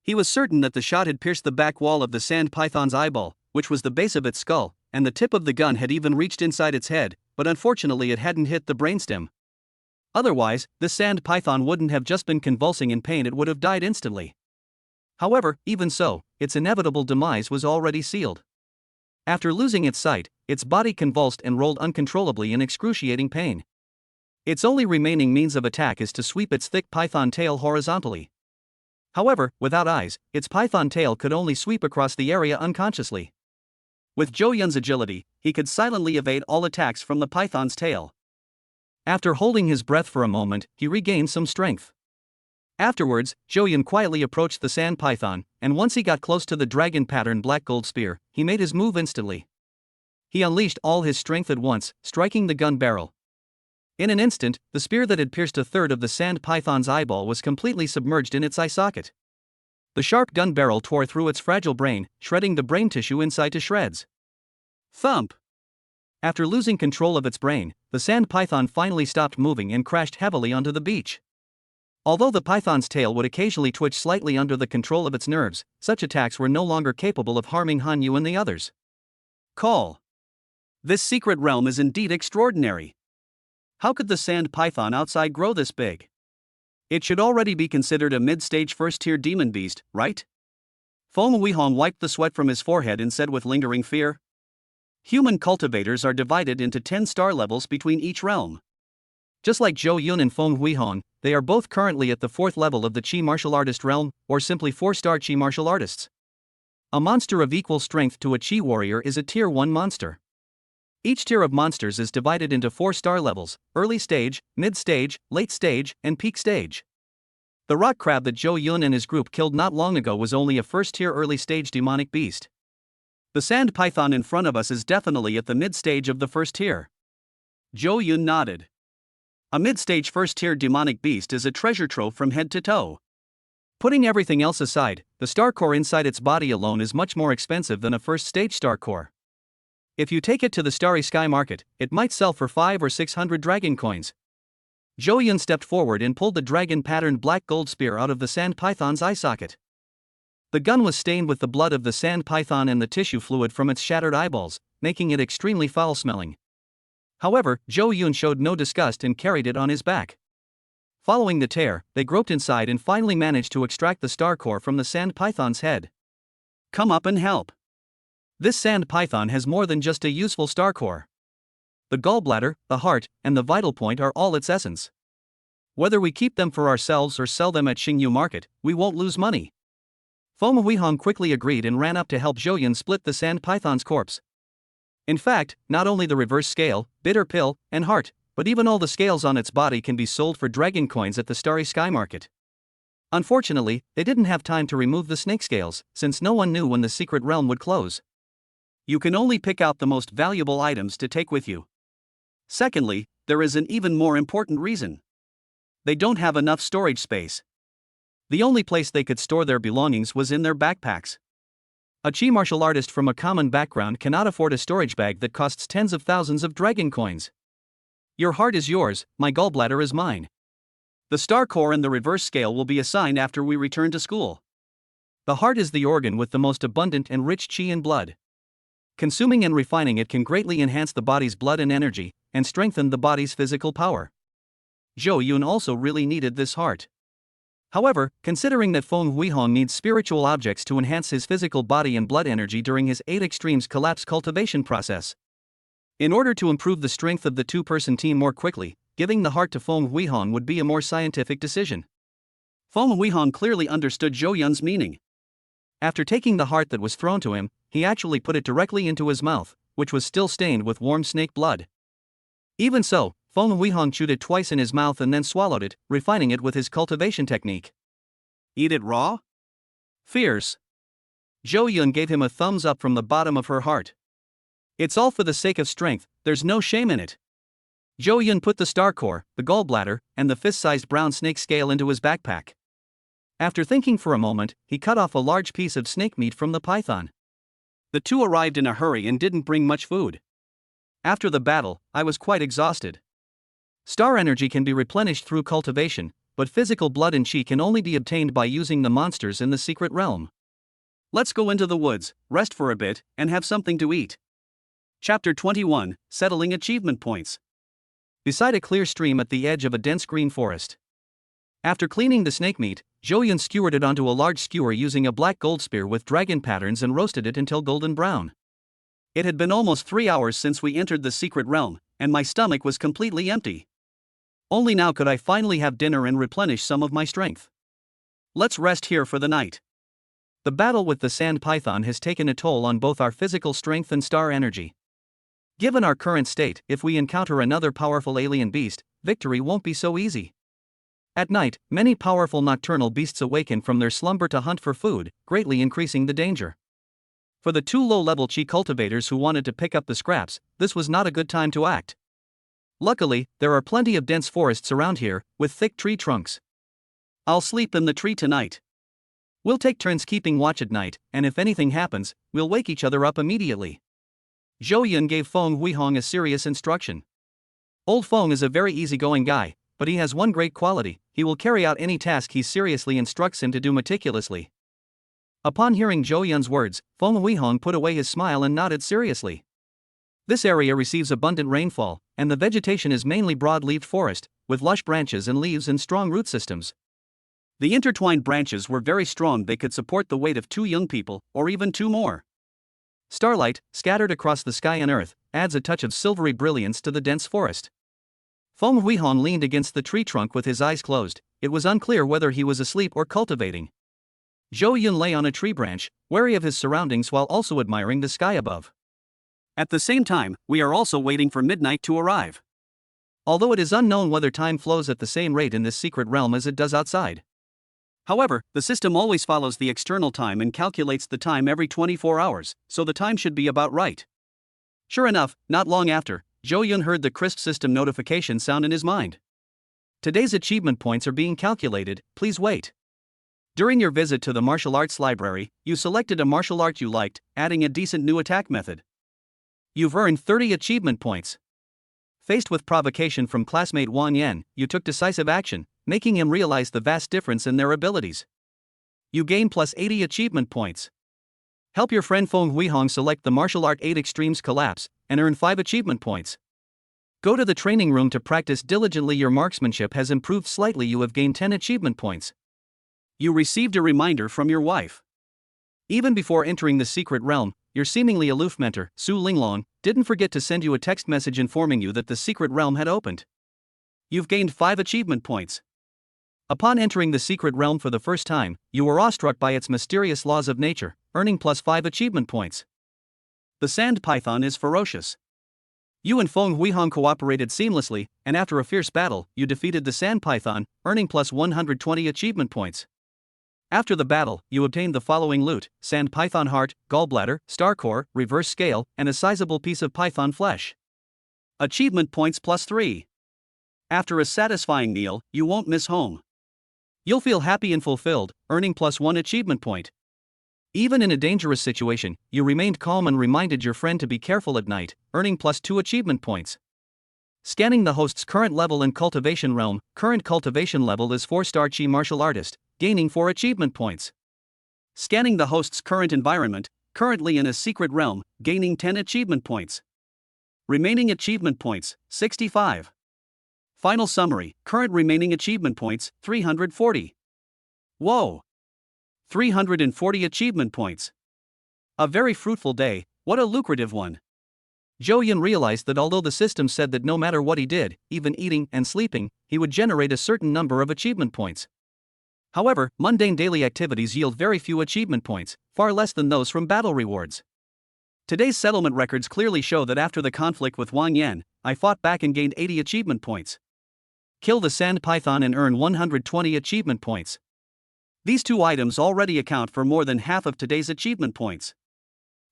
He was certain that the shot had pierced the back wall of the sand python's eyeball, which was the base of its skull, and the tip of the gun had even reached inside its head, but unfortunately it hadn't hit the brainstem. Otherwise, this sand python wouldn't have just been convulsing in pain, it would have died instantly. However, even so, its inevitable demise was already sealed. After losing its sight, its body convulsed and rolled uncontrollably in excruciating pain. Its only remaining means of attack is to sweep its thick python tail horizontally. However, without eyes, its python tail could only sweep across the area unconsciously. With Zhou Yun's agility, he could silently evade all attacks from the python's tail. After holding his breath for a moment, he regained some strength. Afterwards, Zhou Yun quietly approached the sand python, and once he got close to the dragon-patterned black gold spear, he made his move instantly. He unleashed all his strength at once, striking the gun barrel. In an instant, the spear that had pierced 1/3 of the sand python's eyeball was completely submerged in its eye socket. The sharp gun barrel tore through its fragile brain, shredding the brain tissue inside to shreds. Thump! After losing control of its brain, the sand python finally stopped moving and crashed heavily onto the beach. Although the python's tail would occasionally twitch slightly under the control of its nerves, such attacks were no longer capable of harming Han Yu and the others. Call. This secret realm is indeed extraordinary. How could the sand python outside grow this big? It should already be considered a mid-stage first-tier demon beast, right? Feng Huihong wiped the sweat from his forehead and said with lingering fear. Human cultivators are divided into 10 star levels between each realm. Just like Zhou Yun and Feng Huihong, they are both currently at the 4th level of the Qi martial artist realm, or simply 4-star Qi martial artists. A monster of equal strength to a Qi warrior is a Tier 1 monster. Each tier of monsters is divided into 4-star levels: early stage, mid-stage, late stage, and peak stage. The rock crab that Zhou Yun and his group killed not long ago was only a first-tier early-stage demonic beast. The sand python in front of us is definitely at the mid-stage of the first tier. Zhou Yun nodded. A mid-stage first-tier demonic beast is a treasure trove from head to toe. Putting everything else aside, the star core inside its body alone is much more expensive than a first-stage star core. If you take it to the starry sky market, it might sell for 500 or 600 dragon coins. Zhou Yun stepped forward and pulled the dragon-patterned black gold spear out of the sand python's eye socket. The gun was stained with the blood of the sand python and the tissue fluid from its shattered eyeballs, making it extremely foul-smelling. However, Zhou Yun showed no disgust and carried it on his back. Following the tear, they groped inside and finally managed to extract the star core from the sand python's head. Come up and help. This sand python has more than just a useful star core. The gallbladder, the heart, and the vital point are all its essence. Whether we keep them for ourselves or sell them at Xingyu Market, we won't lose money. Feng Huihong quickly agreed and ran up to help Zhou Yun split the sand python's corpse. In fact, not only the reverse scale, bitter pill, and heart, but even all the scales on its body can be sold for dragon coins at the Starry Sky Market. Unfortunately, they didn't have time to remove the snake scales, since no one knew when the secret realm would close. You can only pick out the most valuable items to take with you. Secondly, there is an even more important reason. They don't have enough storage space. The only place they could store their belongings was in their backpacks. A Chi martial artist from a common background cannot afford a storage bag that costs tens of thousands of dragon coins. Your heart is yours, my gallbladder is mine. The star core and the reverse scale will be assigned after we return to school. The heart is the organ with the most abundant and rich chi and blood. Consuming and refining it can greatly enhance the body's blood and energy, and strengthen the body's physical power. Zhou Yun also really needed this heart. However, considering that Feng Huihong needs spiritual objects to enhance his physical body and blood energy during his 8 extremes collapse cultivation process. In order to improve the strength of the two-person team more quickly, giving the heart to Feng Huihong would be a more scientific decision. Feng Huihong clearly understood Zhou Yun's meaning. After taking the heart that was thrown to him, he actually put it directly into his mouth, which was still stained with warm snake blood. Even so, Feng Huihong chewed it twice in his mouth and then swallowed it, refining it with his cultivation technique. Eat it raw? Fierce. Zhou Yun gave him a thumbs up from the bottom of her heart. It's all for the sake of strength, there's no shame in it. Zhou Yun put the star core, the gallbladder, and the fist-sized brown snake scale into his backpack. After thinking for a moment, he cut off a large piece of snake meat from the python. The two arrived in a hurry and didn't bring much food. After the battle, I was quite exhausted. Star energy can be replenished through cultivation, but physical blood and chi can only be obtained by using the monsters in the secret realm. Let's go into the woods, rest for a bit, and have something to eat. Chapter 21, Settling Achievement Points. Beside a clear stream at the edge of a dense green forest. After cleaning the snake meat, Zhou Yun skewered it onto a large skewer using a black gold spear with dragon patterns and roasted it until golden brown. It had been almost 3 hours since we entered the secret realm, and my stomach was completely empty. Only now could I finally have dinner and replenish some of my strength. Let's rest here for the night. The battle with the sand python has taken a toll on both our physical strength and star energy. Given our current state, if we encounter another powerful alien beast, victory won't be so easy. At night, many powerful nocturnal beasts awaken from their slumber to hunt for food, greatly increasing the danger. For the 2 low-level chi cultivators who wanted to pick up the scraps, this was not a good time to act. Luckily, there are plenty of dense forests around here, with thick tree trunks. I'll sleep in the tree tonight. We'll take turns keeping watch at night, and if anything happens, we'll wake each other up immediately. Zhou Yun gave Feng Huihong a serious instruction. Old Feng is a very easygoing guy, but he has one great quality: he will carry out any task he seriously instructs him to do meticulously. Upon hearing Zhou Yun's words, Feng Huihong put away his smile and nodded seriously. This area receives abundant rainfall, and the vegetation is mainly broad-leaved forest, with lush branches and leaves and strong root systems. The intertwined branches were very strong, they could support the weight of 2 young people, or even 2 more. Starlight, scattered across the sky and earth, adds a touch of silvery brilliance to the dense forest. Feng Huihong leaned against the tree trunk with his eyes closed. It was unclear whether he was asleep or cultivating. Zhou Yun lay on a tree branch, wary of his surroundings while also admiring the sky above. At the same time, we are also waiting for midnight to arrive. Although it is unknown whether time flows at the same rate in this secret realm as it does outside. However, the system always follows the external time and calculates the time every 24 hours, so the time should be about right. Sure enough, not long after, Jo-Yun heard the crisp system notification sound in his mind. Today's achievement points are being calculated, please wait. During your visit to the martial arts library, you selected a martial art you liked, adding a decent new attack method. You've earned 30 achievement points. Faced with provocation from classmate Wang Yan, you took decisive action, making him realize the vast difference in their abilities. You gain plus 80 achievement points. Help your friend Feng Huihong select the martial art 8 extremes collapse, and earn 5 achievement points. Go to the training room to practice diligently. Your marksmanship has improved slightly. You have gained 10 achievement points. You received a reminder from your wife. Even before entering the secret realm, your seemingly aloof mentor, Su Linglong, didn't forget to send you a text message informing you that the secret realm had opened. You've gained 5 achievement points. Upon entering the secret realm for the first time, you were awestruck by its mysterious laws of nature, earning plus 5 achievement points. The sand python is ferocious. You and Feng Huihong cooperated seamlessly, and after a fierce battle, you defeated the sand python, earning plus 120 achievement points. After the battle, you obtained the following loot: sand python heart, gallbladder, star core, reverse scale, and a sizable piece of python flesh. Achievement points plus 3. After a satisfying meal, you won't miss home. You'll feel happy and fulfilled, earning plus 1 achievement point. Even in a dangerous situation, you remained calm and reminded your friend to be careful at night, earning plus 2 achievement points. Scanning the host's current level and cultivation realm, current cultivation level is 4-star Chi martial artist, gaining 4 achievement points. Scanning the host's current environment, currently in a secret realm, gaining 10 achievement points. Remaining achievement points, 65. Final summary, current remaining achievement points, 340. Whoa! 340 achievement points. A very fruitful day, what a lucrative one. Jo-Yun realized that although the system said that no matter what he did, even eating and sleeping, he would generate a certain number of achievement points. However, mundane daily activities yield very few achievement points, far less than those from battle rewards. Today's settlement records clearly show that after the conflict with Wang Yan, I fought back and gained 80 achievement points. Kill the sand python and earn 120 achievement points. These 2 items already account for more than half of today's achievement points.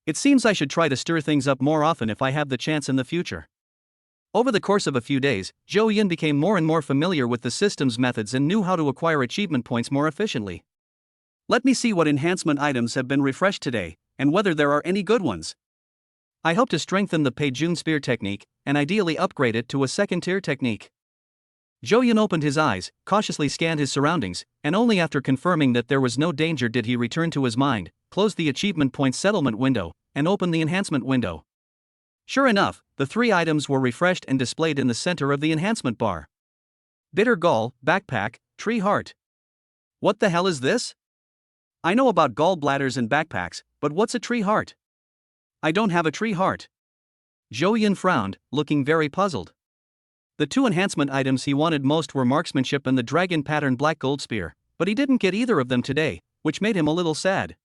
It seems I should try to stir things up more often if I have the chance in the future. Over the course of a few days, Jo-Yun became more and more familiar with the system's methods and knew how to acquire achievement points more efficiently. Let me see what enhancement items have been refreshed today, and whether there are any good ones. I hope to strengthen the Peijun Spear technique, and ideally upgrade it to a 2nd-tier technique. Jo-Yun opened his eyes, cautiously scanned his surroundings, and only after confirming that there was no danger did he return to his mind, close the achievement points settlement window, and open the enhancement window. Sure enough, the 3 items were refreshed and displayed in the center of the enhancement bar. Bitter Gall, Backpack, Tree Heart. What the hell is this? I know about gallbladders and backpacks, but what's a tree heart? I don't have a tree heart. Jo-Yun frowned, looking very puzzled. The 2 enhancement items he wanted most were marksmanship and the dragon pattern black gold spear, but he didn't get either of them today, which made him a little sad.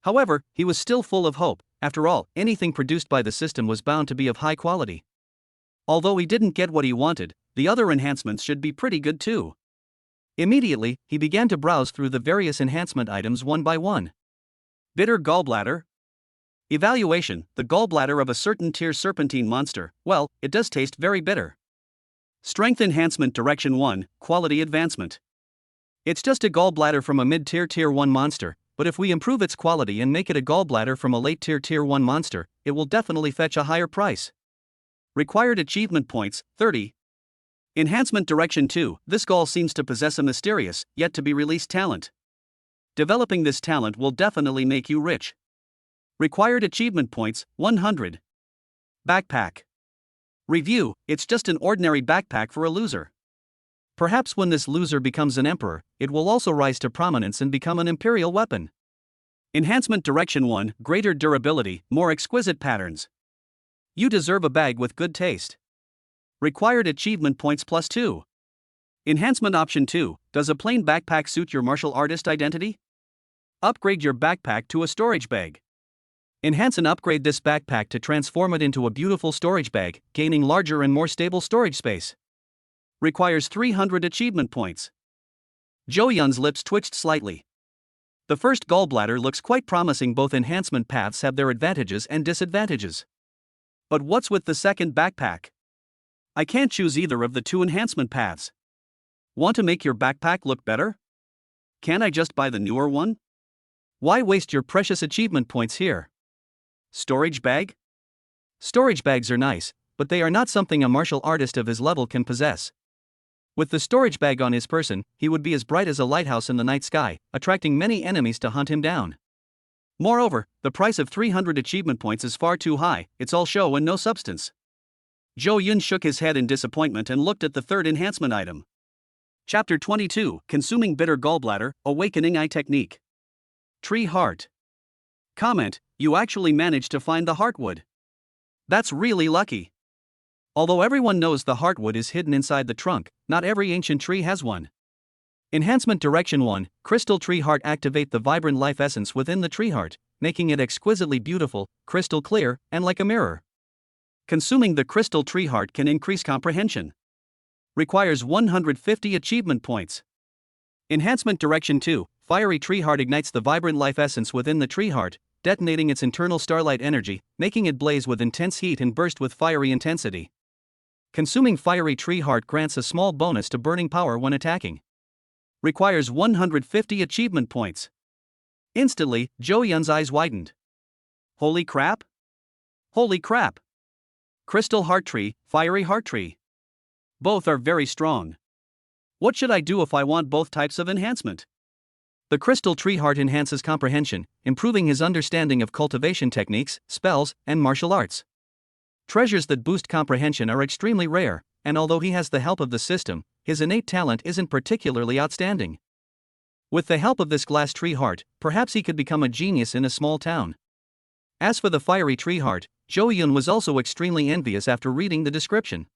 However, he was still full of hope. After all, anything produced by the system was bound to be of high quality. Although he didn't get what he wanted, the other enhancements should be pretty good too. Immediately, he began to browse through the various enhancement items one by one. Bitter Gallbladder. Evaluation: the gallbladder of a certain tier serpentine monster, well, it does taste very bitter. Strength Enhancement Direction 1, Quality Advancement. It's just a gallbladder from a mid-tier Tier 1 monster, but if we improve its quality and make it a gallbladder from a late-tier Tier 1 monster, it will definitely fetch a higher price. Required achievement points, 30. Enhancement Direction 2, this gall seems to possess a mysterious, yet to be released talent. Developing this talent will definitely make you rich. Required achievement points, 100. Backpack. Review: it's just an ordinary backpack for a loser. Perhaps when this loser becomes an emperor, it will also rise to prominence and become an imperial weapon. Enhancement Direction 1, Greater durability, more exquisite patterns. You deserve a bag with good taste. Required achievement points plus 2. Enhancement Option 2, does a plain backpack suit your martial artist identity? Upgrade your backpack to a storage bag. Enhance and upgrade this backpack to transform it into a beautiful storage bag, gaining larger and more stable storage space. Requires 300 achievement points. Zhou Yun's lips twitched slightly. The first gallbladder looks quite promising. Both enhancement paths have their advantages and disadvantages. But what's with the second backpack? I can't choose either of the two enhancement paths. Want to make your backpack look better? Can't I just buy the newer one? Why waste your precious achievement points here? Storage bag? Storage bags are nice, but they are not something a martial artist of his level can possess. With the storage bag on his person, he would be as bright as a lighthouse in the night sky, attracting many enemies to hunt him down. Moreover, the price of 300 achievement points is far too high. It's all show and no substance. Zhou Yun shook his head in disappointment and looked at the third enhancement item. Chapter 22, Consuming Bitter Gallbladder, Awakening Eye Technique. Tree Heart. Comment: you actually managed to find the heartwood. That's really lucky. Although everyone knows the heartwood is hidden inside the trunk, not every ancient tree has one. Enhancement Direction 1, Crystal Tree Heart. Activate the vibrant life essence within the tree heart, making it exquisitely beautiful, crystal clear, and like a mirror. Consuming the crystal tree heart can increase comprehension. Requires 150 achievement points. Enhancement Direction 2, Fiery Tree Heart. Ignites the vibrant life essence within the tree heart, detonating its internal starlight energy, making it blaze with intense heat and burst with fiery intensity. Consuming Fiery Tree Heart grants a small bonus to burning power when attacking. Requires 150 achievement points. Instantly, Zhou Yun's eyes widened. Holy crap! Holy crap! Crystal Heart Tree, Fiery Heart Tree. Both are very strong. What should I do if I want both types of enhancement? The Crystal Tree Heart enhances comprehension, improving his understanding of cultivation techniques, spells, and martial arts. Treasures that boost comprehension are extremely rare, and although he has the help of the system, his innate talent isn't particularly outstanding. With the help of this glass tree heart, perhaps he could become a genius in a small town. As for the Fiery Tree Heart, Zhou Yun was also extremely envious after reading the description.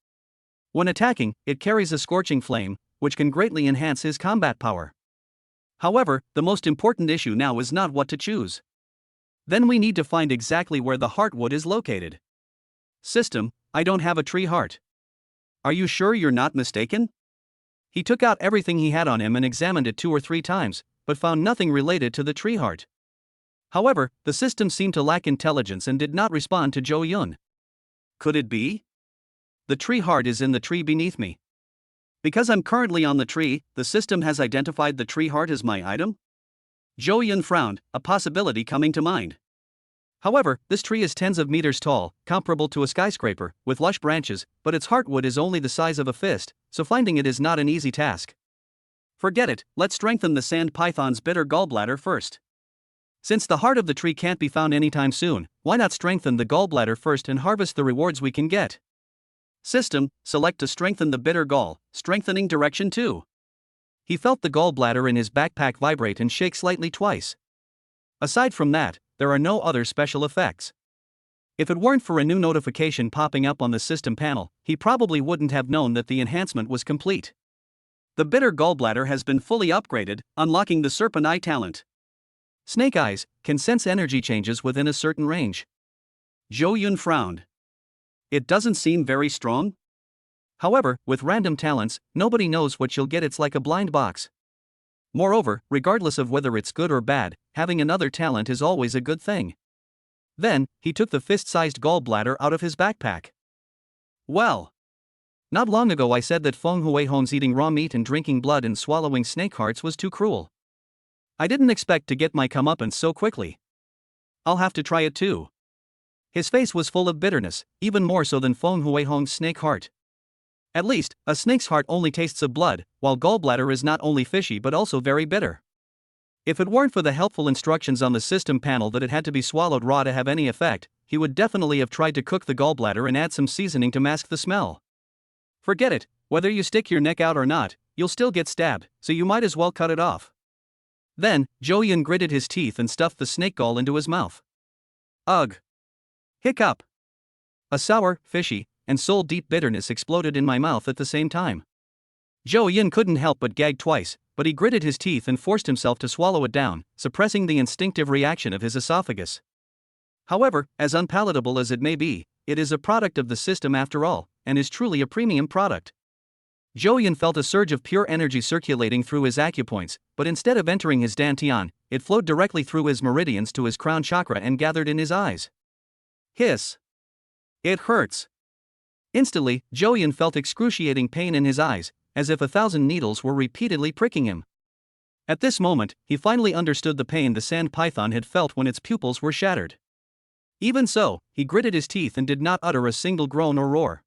When attacking, it carries a scorching flame, which can greatly enhance his combat power. However, the most important issue now is not what to choose. Then we need to find exactly where the heartwood is located. System: I don't have a tree heart. Are you sure you're not mistaken? He took out everything he had on him and examined it 2 or 3 times, but found nothing related to the tree heart. However, the system seemed to lack intelligence and did not respond to Zhou Yun. Could it be? The tree heart is in the tree beneath me. Because I'm currently on the tree, the system has identified the tree heart as my item? Zhou Yun frowned, a possibility coming to mind. However, this tree is tens of meters tall, comparable to a skyscraper, with lush branches, but its heartwood is only the size of a fist, so finding it is not an easy task. Forget it, let's strengthen the sand python's bitter gallbladder first. Since the heart of the tree can't be found anytime soon, why not strengthen the gallbladder first and harvest the rewards we can get? System: select to strengthen the bitter gall, strengthening direction 2. He felt the gallbladder in his backpack vibrate and shake slightly twice. Aside from that, there are no other special effects. If it weren't for a new notification popping up on the system panel, he probably wouldn't have known that the enhancement was complete. The bitter gallbladder has been fully upgraded, unlocking the Serpent Eye talent. Snake Eyes can sense energy changes within a certain range. Zhou Yun frowned. It doesn't seem very strong? However, with random talents, nobody knows what you'll get. It's like a blind box. Moreover, regardless of whether it's good or bad, having another talent is always a good thing. Then, he took the fist-sized gallbladder out of his backpack. Well, not long ago I said that Feng Huihong's eating raw meat and drinking blood and swallowing snake hearts was too cruel. I didn't expect to get my comeuppance so quickly. I'll have to try it too. His face was full of bitterness, even more so than Feng Huihong's snake heart. At least, a snake's heart only tastes of blood, while gallbladder is not only fishy but also very bitter. If it weren't for the helpful instructions on the system panel that it had to be swallowed raw to have any effect, he would definitely have tried to cook the gallbladder and add some seasoning to mask the smell. Forget it, whether you stick your neck out or not, you'll still get stabbed, so you might as well cut it off. Then, Zhou Yun gritted his teeth and stuffed the snake gall into his mouth. Ugh! Hiccup! A sour, fishy, and soul-deep bitterness exploded in my mouth at the same time. Zhou Yun couldn't help but gag twice, but he gritted his teeth and forced himself to swallow it down, suppressing the instinctive reaction of his esophagus. However, as unpalatable as it may be, it is a product of the system after all, and is truly a premium product. Zhou Yun felt a surge of pure energy circulating through his acupoints, but instead of entering his dantian, it flowed directly through his meridians to his crown chakra and gathered in his eyes. Hiss! It hurts! Instantly, Zhou Yun felt excruciating pain in his eyes, as if 1,000 needles were repeatedly pricking him. At this moment, he finally understood the pain the sand python had felt when its pupils were shattered. Even so, he gritted his teeth and did not utter a single groan or roar.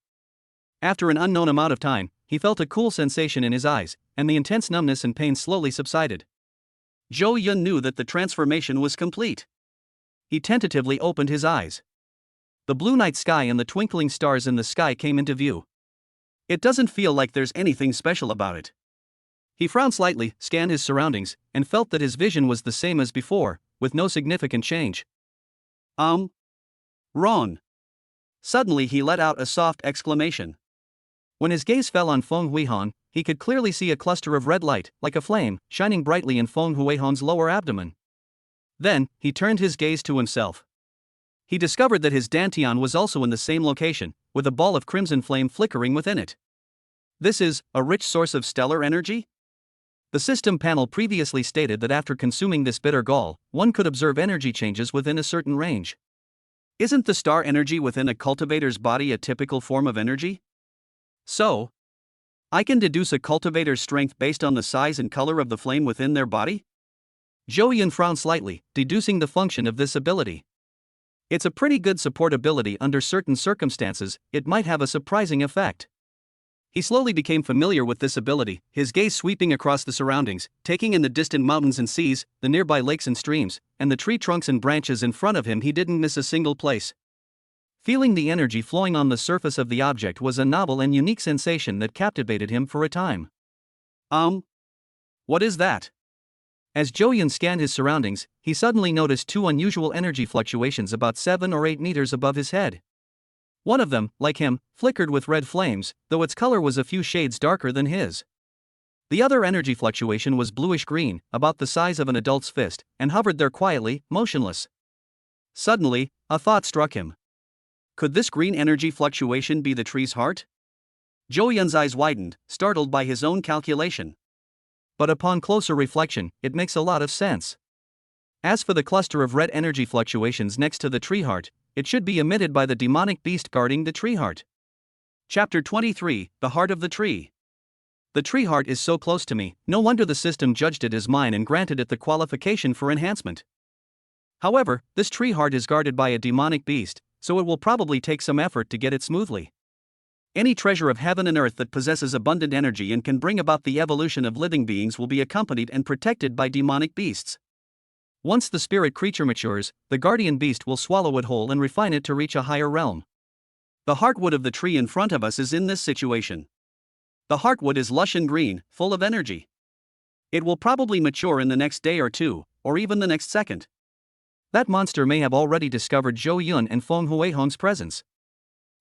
After an unknown amount of time, he felt a cool sensation in his eyes, and the intense numbness and pain slowly subsided. Zhou Yun knew that the transformation was complete. He tentatively opened his eyes. The blue night sky and the twinkling stars in the sky came into view. It doesn't feel like there's anything special about it. He frowned slightly, scanned his surroundings, and felt that his vision was the same as before, with no significant change. Wrong. Suddenly he let out a soft exclamation. When his gaze fell on Feng Huihan, he could clearly see a cluster of red light, like a flame, shining brightly in Feng Huihan's lower abdomen. Then, he turned his gaze to himself. He discovered that his dantian was also in the same location, with a ball of crimson flame flickering within it. This is a rich source of stellar energy? The system panel previously stated that after consuming this bitter gall, one could observe energy changes within a certain range. Isn't the star energy within a cultivator's body a typical form of energy? So, I can deduce a cultivator's strength based on the size and color of the flame within their body? Zhou Yun frowned slightly, deducing the function of this ability. It's a pretty good support ability under certain circumstances, it might have a surprising effect. He slowly became familiar with this ability, his gaze sweeping across the surroundings, taking in the distant mountains and seas, the nearby lakes and streams, and the tree trunks and branches in front of him. He didn't miss a single place. Feeling the energy flowing on the surface of the object was a novel and unique sensation that captivated him for a time. What is that? As Zhou Yun scanned his surroundings, he suddenly noticed two unusual energy fluctuations about 7 or 8 meters above his head. One of them, like him, flickered with red flames, though its color was a few shades darker than his. The other energy fluctuation was bluish-green, about the size of an adult's fist, and hovered there quietly, motionless. Suddenly, a thought struck him. Could this green energy fluctuation be the tree's heart? Zhou Yun's eyes widened, startled by his own calculation. But upon closer reflection, it makes a lot of sense. As for the cluster of red energy fluctuations next to the tree heart, it should be emitted by the demonic beast guarding the tree heart. Chapter 23, The Heart of the Tree. The tree heart is so close to me, no wonder the system judged it as mine and granted it the qualification for enhancement. However, this tree heart is guarded by a demonic beast, so it will probably take some effort to get it smoothly. Any treasure of heaven and earth that possesses abundant energy and can bring about the evolution of living beings will be accompanied and protected by demonic beasts. Once the spirit creature matures, the guardian beast will swallow it whole and refine it to reach a higher realm. The heartwood of the tree in front of us is in this situation. The heartwood is lush and green, full of energy. It will probably mature in the next day or two, or even the next second. That monster may have already discovered Zhou Yun and Feng Huihan's presence.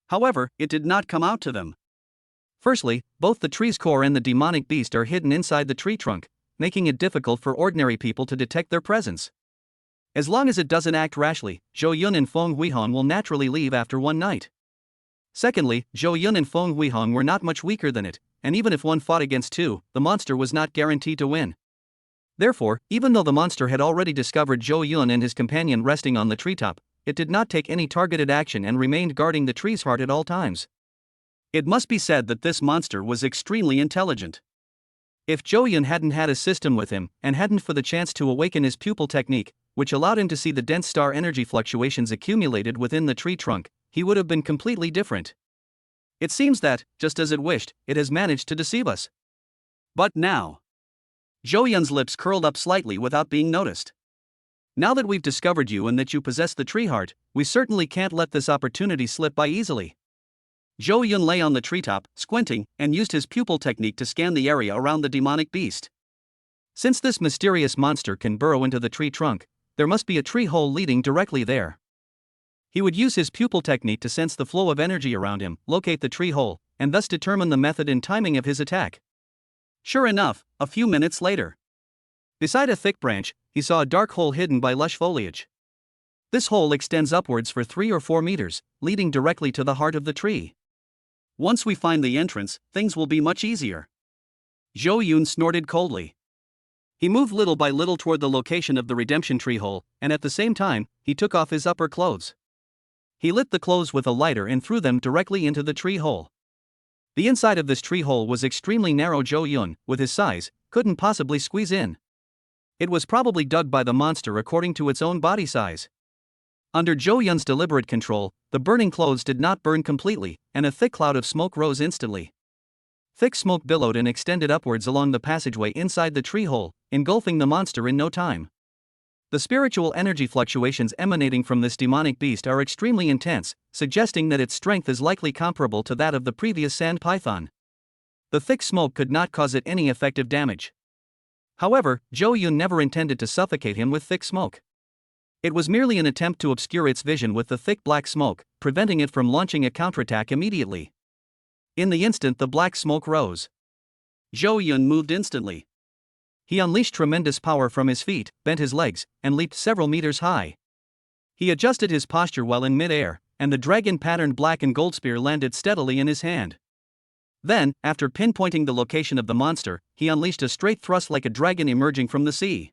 However, it did not come out to them. Firstly, both the tree's core and the demonic beast are hidden inside the tree trunk, making it difficult for ordinary people to detect their presence. As long as it doesn't act rashly, Zhou Yun and Feng Huihan will naturally leave after one night. Secondly, Zhou Yun and Feng Huihan were not much weaker than it, and even if one fought against two, the monster was not guaranteed to win. Therefore, even though the monster had already discovered Zhou Yun and his companion resting on the treetop, it did not take any targeted action and remained guarding the tree's heart at all times. It must be said that this monster was extremely intelligent. If Zhou Yun hadn't had a system with him, and hadn't for the chance to awaken his pupil technique, which allowed him to see the dense star energy fluctuations accumulated within the tree trunk, he would have been completely different. It seems that, just as it wished, it has managed to deceive us. But now, Zhou Yun's lips curled up slightly without being noticed. Now that we've discovered you and that you possess the tree heart, we certainly can't let this opportunity slip by easily. Zhou Yun lay on the treetop, squinting, and used his pupil technique to scan the area around the demonic beast. Since this mysterious monster can burrow into the tree trunk, there must be a tree hole leading directly there. He would use his pupil technique to sense the flow of energy around him, locate the tree hole, and thus determine the method and timing of his attack. Sure enough, a few minutes later, beside a thick branch, he saw a dark hole hidden by lush foliage. This hole extends upwards for 3 or 4 meters, leading directly to the heart of the tree. Once we find the entrance, things will be much easier. Zhou Yun snorted coldly. He moved little by little toward the location of the redemption tree hole, and at the same time, he took off his upper clothes. He lit the clothes with a lighter and threw them directly into the tree hole. The inside of this tree hole was extremely narrow. Zhou Yun, with his size, couldn't possibly squeeze in. It was probably dug by the monster according to its own body size. Under Zhou Yun's deliberate control, the burning clothes did not burn completely, and a thick cloud of smoke rose instantly. Thick smoke billowed and extended upwards along the passageway inside the tree hole, engulfing the monster in no time. The spiritual energy fluctuations emanating from this demonic beast are extremely intense, suggesting that its strength is likely comparable to that of the previous sand python. The thick smoke could not cause it any effective damage. However, Zhou Yun never intended to suffocate him with thick smoke. It was merely an attempt to obscure its vision with the thick black smoke, preventing it from launching a counterattack immediately. In the instant the black smoke rose, Zhou Yun moved instantly. He unleashed tremendous power from his feet, bent his legs, and leaped several meters high. He adjusted his posture while in mid-air, and the dragon-patterned black and gold spear landed steadily in his hand. Then, after pinpointing the location of the monster, he unleashed a straight thrust like a dragon emerging from the sea.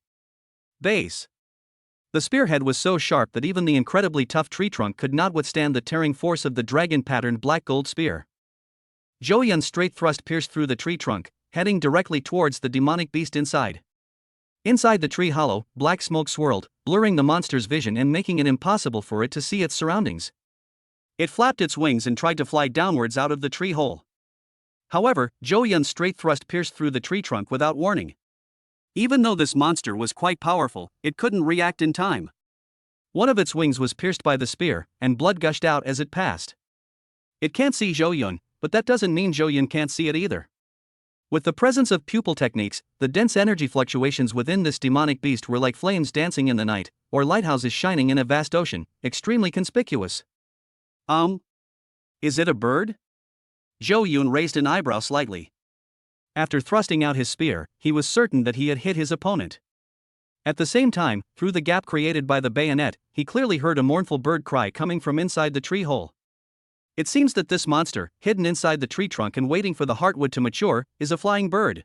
Base. The spearhead was so sharp that even the incredibly tough tree trunk could not withstand the tearing force of the dragon-patterned black-gold spear. Zhou Yun's straight thrust pierced through the tree trunk, heading directly towards the demonic beast inside. Inside the tree hollow, black smoke swirled, blurring the monster's vision and making it impossible for it to see its surroundings. It flapped its wings and tried to fly downwards out of the tree hole. However, Zhou Yun's straight thrust pierced through the tree trunk without warning. Even though this monster was quite powerful, it couldn't react in time. One of its wings was pierced by the spear, and blood gushed out as it passed. It can't see Zhou Yun, but that doesn't mean Zhou Yun can't see it either. With the presence of pupil techniques, the dense energy fluctuations within this demonic beast were like flames dancing in the night, or lighthouses shining in a vast ocean, extremely conspicuous. Is it a bird? Zhou Yun raised an eyebrow slightly. After thrusting out his spear, he was certain that he had hit his opponent. At the same time, through the gap created by the bayonet, he clearly heard a mournful bird cry coming from inside the tree hole. It seems that this monster, hidden inside the tree trunk and waiting for the heartwood to mature, is a flying bird.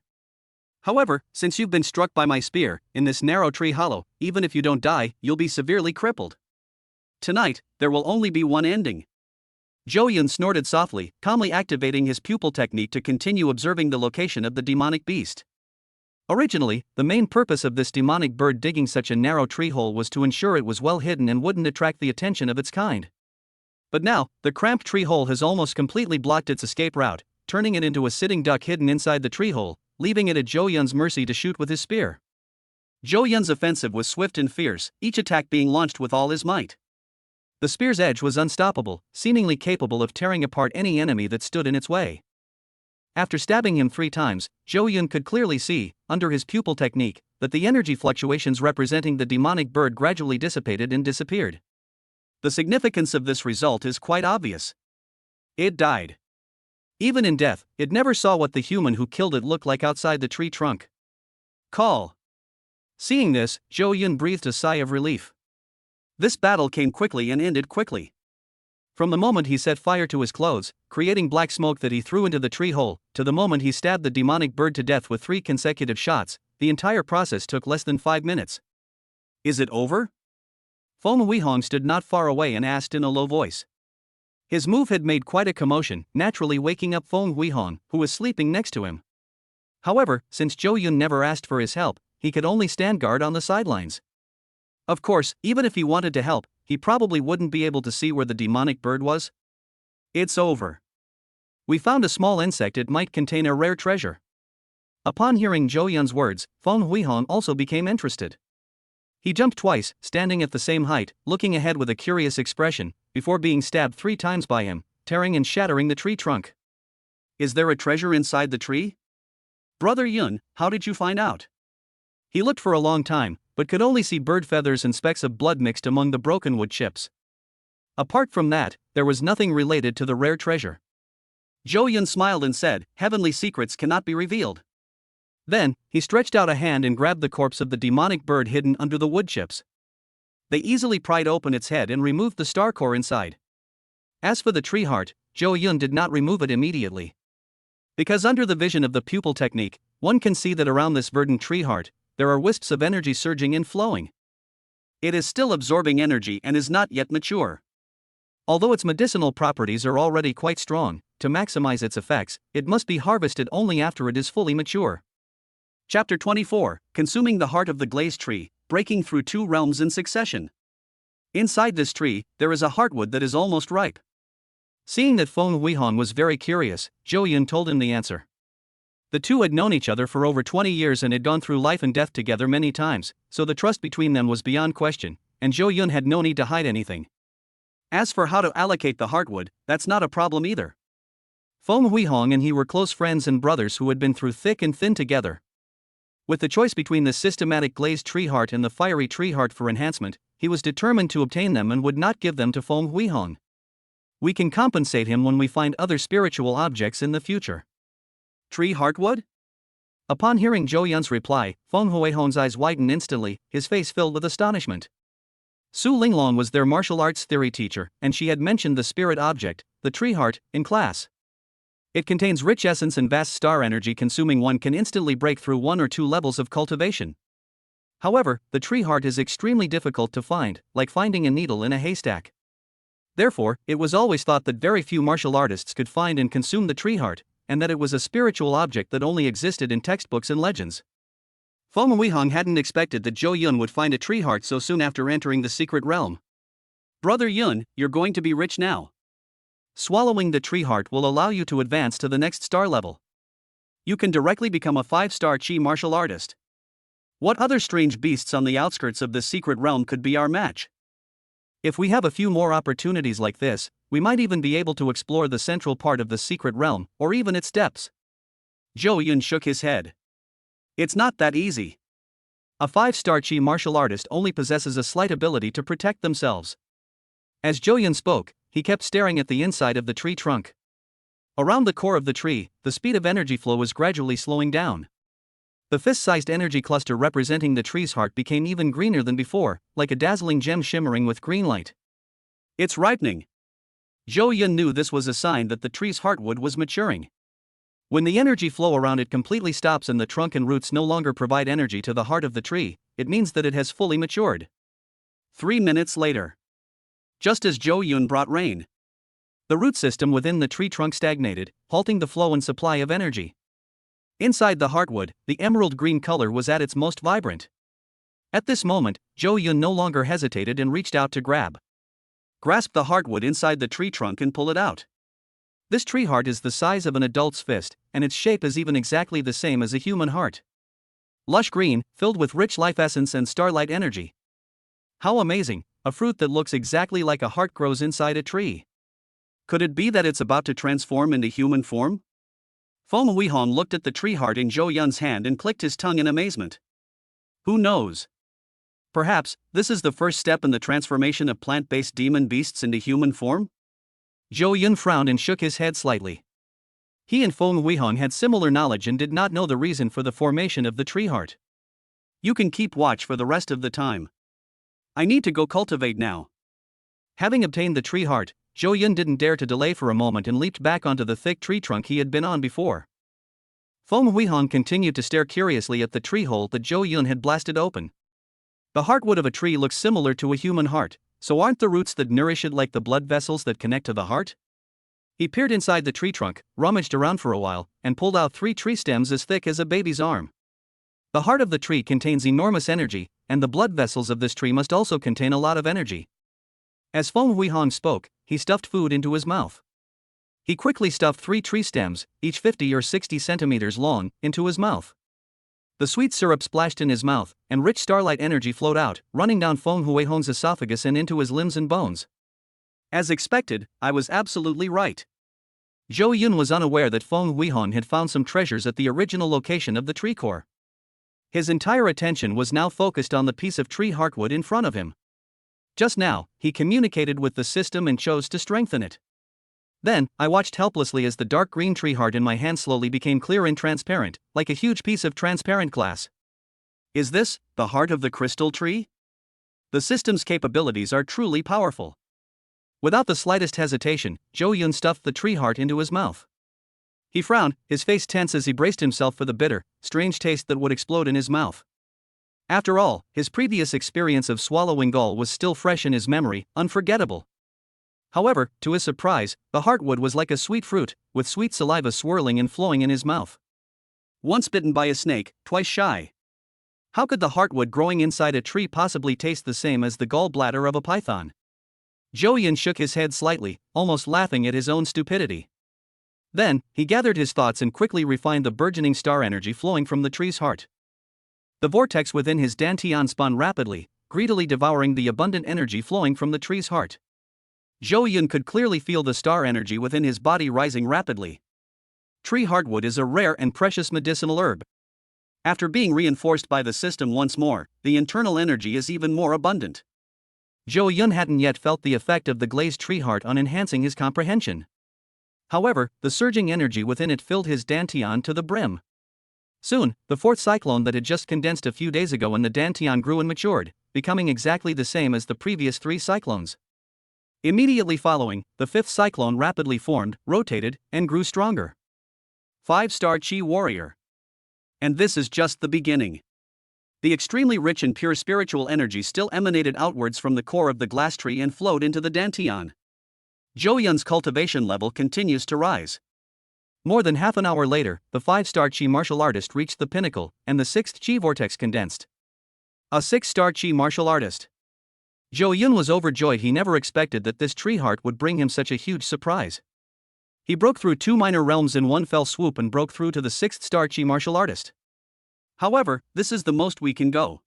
However, since you've been struck by my spear, in this narrow tree hollow, even if you don't die, you'll be severely crippled. Tonight, there will only be one ending. Zhou Yun snorted softly, calmly activating his pupil technique to continue observing the location of the demonic beast. Originally, the main purpose of this demonic bird digging such a narrow tree hole was to ensure it was well hidden and wouldn't attract the attention of its kind. But now, the cramped tree hole has almost completely blocked its escape route, turning it into a sitting duck hidden inside the tree hole, leaving it at Zhou Yun's mercy to shoot with his spear. Zhou Yun's offensive was swift and fierce, each attack being launched with all his might. The spear's edge was unstoppable, seemingly capable of tearing apart any enemy that stood in its way. After stabbing him 3 times, Zhou Yun could clearly see, under his pupil technique, that the energy fluctuations representing the demonic bird gradually dissipated and disappeared. The significance of this result is quite obvious. It died. Even in death, it never saw what the human who killed it looked like outside the tree trunk. Call. Seeing this, Zhou Yun breathed a sigh of relief. This battle came quickly and ended quickly. From the moment he set fire to his clothes, creating black smoke that he threw into the tree hole, to the moment he stabbed the demonic bird to death with 3 consecutive shots, the entire process took less than 5 minutes. Is it over? Feng Huihong stood not far away and asked in a low voice. His move had made quite a commotion, naturally waking up Feng Huihong, who was sleeping next to him. However, since Zhou Yun never asked for his help, he could only stand guard on the sidelines. Of course, even if he wanted to help, he probably wouldn't be able to see where the demonic bird was. It's over. We found a small insect. It might contain a rare treasure. Upon hearing Zhou Yun's words, Feng Huihong also became interested. He jumped twice, standing at the same height, looking ahead with a curious expression, before being stabbed 3 times by him, tearing and shattering the tree trunk. Is there a treasure inside the tree? Brother Yun, how did you find out? He looked for a long time, but could only see bird feathers and specks of blood mixed among the broken wood chips. Apart from that, there was nothing related to the rare treasure. Zhou Yun smiled and said, "Heavenly secrets cannot be revealed." Then, he stretched out a hand and grabbed the corpse of the demonic bird hidden under the wood chips. They easily pried open its head and removed the star core inside. As for the tree heart, Zhou Yun did not remove it immediately. Because under the vision of the pupil technique, one can see that around this verdant tree heart, there are wisps of energy surging and flowing. It is still absorbing energy and is not yet mature. Although its medicinal properties are already quite strong, to maximize its effects, it must be harvested only after it is fully mature. Chapter 24, Consuming the Heart of the Glazed Tree, Breaking Through Two Realms in Succession. Inside this tree, there is a heartwood that is almost ripe. Seeing that Feng Huihong was very curious, Zhou Yun told him the answer. The two had known each other for over 20 years and had gone through life and death together many times, so the trust between them was beyond question, and Zhou Yun had no need to hide anything. As for how to allocate the heartwood, that's not a problem either. Feng Huihong and he were close friends and brothers who had been through thick and thin together. With the choice between the systematic glazed tree heart and the fiery tree heart for enhancement, he was determined to obtain them and would not give them to Feng Huihong. We can compensate him when we find other spiritual objects in the future. Tree heartwood? Upon hearing Zhou Yun's reply, Feng Huihong's eyes widened instantly, his face filled with astonishment. Su Linglong was their martial arts theory teacher, and she had mentioned the spirit object, the tree heart, in class. It contains rich essence and vast star energy. Consuming one can instantly break through 1 or 2 levels of cultivation. However, the tree heart is extremely difficult to find, like finding a needle in a haystack. Therefore, it was always thought that very few martial artists could find and consume the tree heart, and that it was a spiritual object that only existed in textbooks and legends. Feng Huihong hadn't expected that Zhou Yun would find a tree heart so soon after entering the secret realm. Brother Yun, you're going to be rich now. Swallowing the tree heart will allow you to advance to the next star level. You can directly become a 5-star Qi martial artist. What other strange beasts on the outskirts of this secret realm could be our match? If we have a few more opportunities like this, we might even be able to explore the central part of the secret realm, or even its depths. Zhou Yun shook his head. It's not that easy. A 5-star Qi martial artist only possesses a slight ability to protect themselves. As Zhou Yun spoke, he kept staring at the inside of the tree trunk. Around the core of the tree, the speed of energy flow was gradually slowing down. The fist-sized energy cluster representing the tree's heart became even greener than before, like a dazzling gem shimmering with green light. It's ripening. Zhou Yun knew this was a sign that the tree's heartwood was maturing. When the energy flow around it completely stops and the trunk and roots no longer provide energy to the heart of the tree, it means that it has fully matured. 3 minutes later. Just as Zhou Yun brought rain, the root system within the tree trunk stagnated, halting the flow and supply of energy. Inside the heartwood, the emerald green color was at its most vibrant. At this moment, Zhou Yun no longer hesitated and reached out to grasp the heartwood inside the tree trunk and pull it out. This tree heart is the size of an adult's fist, and its shape is even exactly the same as a human heart. Lush green, filled with rich life essence and starlight energy. How amazing, a fruit that looks exactly like a heart grows inside a tree. Could it be that it's about to transform into human form? Feng Huihong looked at the tree heart in Zhou Yun's hand and clicked his tongue in amazement. Who knows? Perhaps, this is the first step in the transformation of plant-based demon beasts into human form? Zhou Yun frowned and shook his head slightly. He and Feng Huihong had similar knowledge and did not know the reason for the formation of the tree heart. You can keep watch for the rest of the time. I need to go cultivate now. Having obtained the tree heart, Zhou Yun didn't dare to delay for a moment and leaped back onto the thick tree trunk he had been on before. Feng Huihong continued to stare curiously at the tree hole that Zhou Yun had blasted open. The heartwood of a tree looks similar to a human heart, so aren't the roots that nourish it like the blood vessels that connect to the heart? He peered inside the tree trunk, rummaged around for a while, and pulled out 3 tree stems as thick as a baby's arm. The heart of the tree contains enormous energy, and the blood vessels of this tree must also contain a lot of energy. As Feng Huihong spoke, he stuffed food into his mouth. He quickly stuffed 3 tree stems, each 50 or 60 centimeters long, into his mouth. The sweet syrup splashed in his mouth, and rich starlight energy flowed out, running down Feng Huihong's esophagus and into his limbs and bones. As expected, I was absolutely right. Zhou Yun was unaware that Feng Huihong had found some treasures at the original location of the tree core. His entire attention was now focused on the piece of tree heartwood in front of him. Just now, he communicated with the system and chose to strengthen it. Then, I watched helplessly as the dark green tree heart in my hand slowly became clear and transparent, like a huge piece of transparent glass. Is this the heart of the crystal tree? The system's capabilities are truly powerful. Without the slightest hesitation, Zhou Yun stuffed the tree heart into his mouth. He frowned, his face tense as he braced himself for the bitter, strange taste that would explode in his mouth. After all, his previous experience of swallowing gall was still fresh in his memory, unforgettable. However, to his surprise, the heartwood was like a sweet fruit, with sweet saliva swirling and flowing in his mouth. Once bitten by a snake, twice shy. How could the heartwood growing inside a tree possibly taste the same as the gallbladder of a python? Zhou Yun shook his head slightly, almost laughing at his own stupidity. Then, he gathered his thoughts and quickly refined the burgeoning star energy flowing from the tree's heart. The vortex within his dantian spun rapidly, greedily devouring the abundant energy flowing from the tree's heart. Zhou Yun could clearly feel the star energy within his body rising rapidly. Tree heartwood is a rare and precious medicinal herb. After being reinforced by the system once more, the internal energy is even more abundant. Zhou Yun hadn't yet felt the effect of the glazed tree heart on enhancing his comprehension. However, the surging energy within it filled his dantian to the brim. Soon, the fourth cyclone that had just condensed a few days ago in the dantian grew and matured, becoming exactly the same as the previous 3 cyclones. Immediately following, the fifth cyclone rapidly formed, rotated, and grew stronger. 5-star Chi warrior. And this is just the beginning. The extremely rich and pure spiritual energy still emanated outwards from the core of the glass tree and flowed into the dantian. Zhou Yun's cultivation level continues to rise. More than half an hour later, the 5-star Chi martial artist reached the pinnacle, and the 6th Chi vortex condensed. A 6-star Chi martial artist. Zhou Yun was overjoyed. He never expected that this tree heart would bring him such a huge surprise. He broke through 2 minor realms in one fell swoop and broke through to the 6th star Chi martial artist. However, this is the most we can go.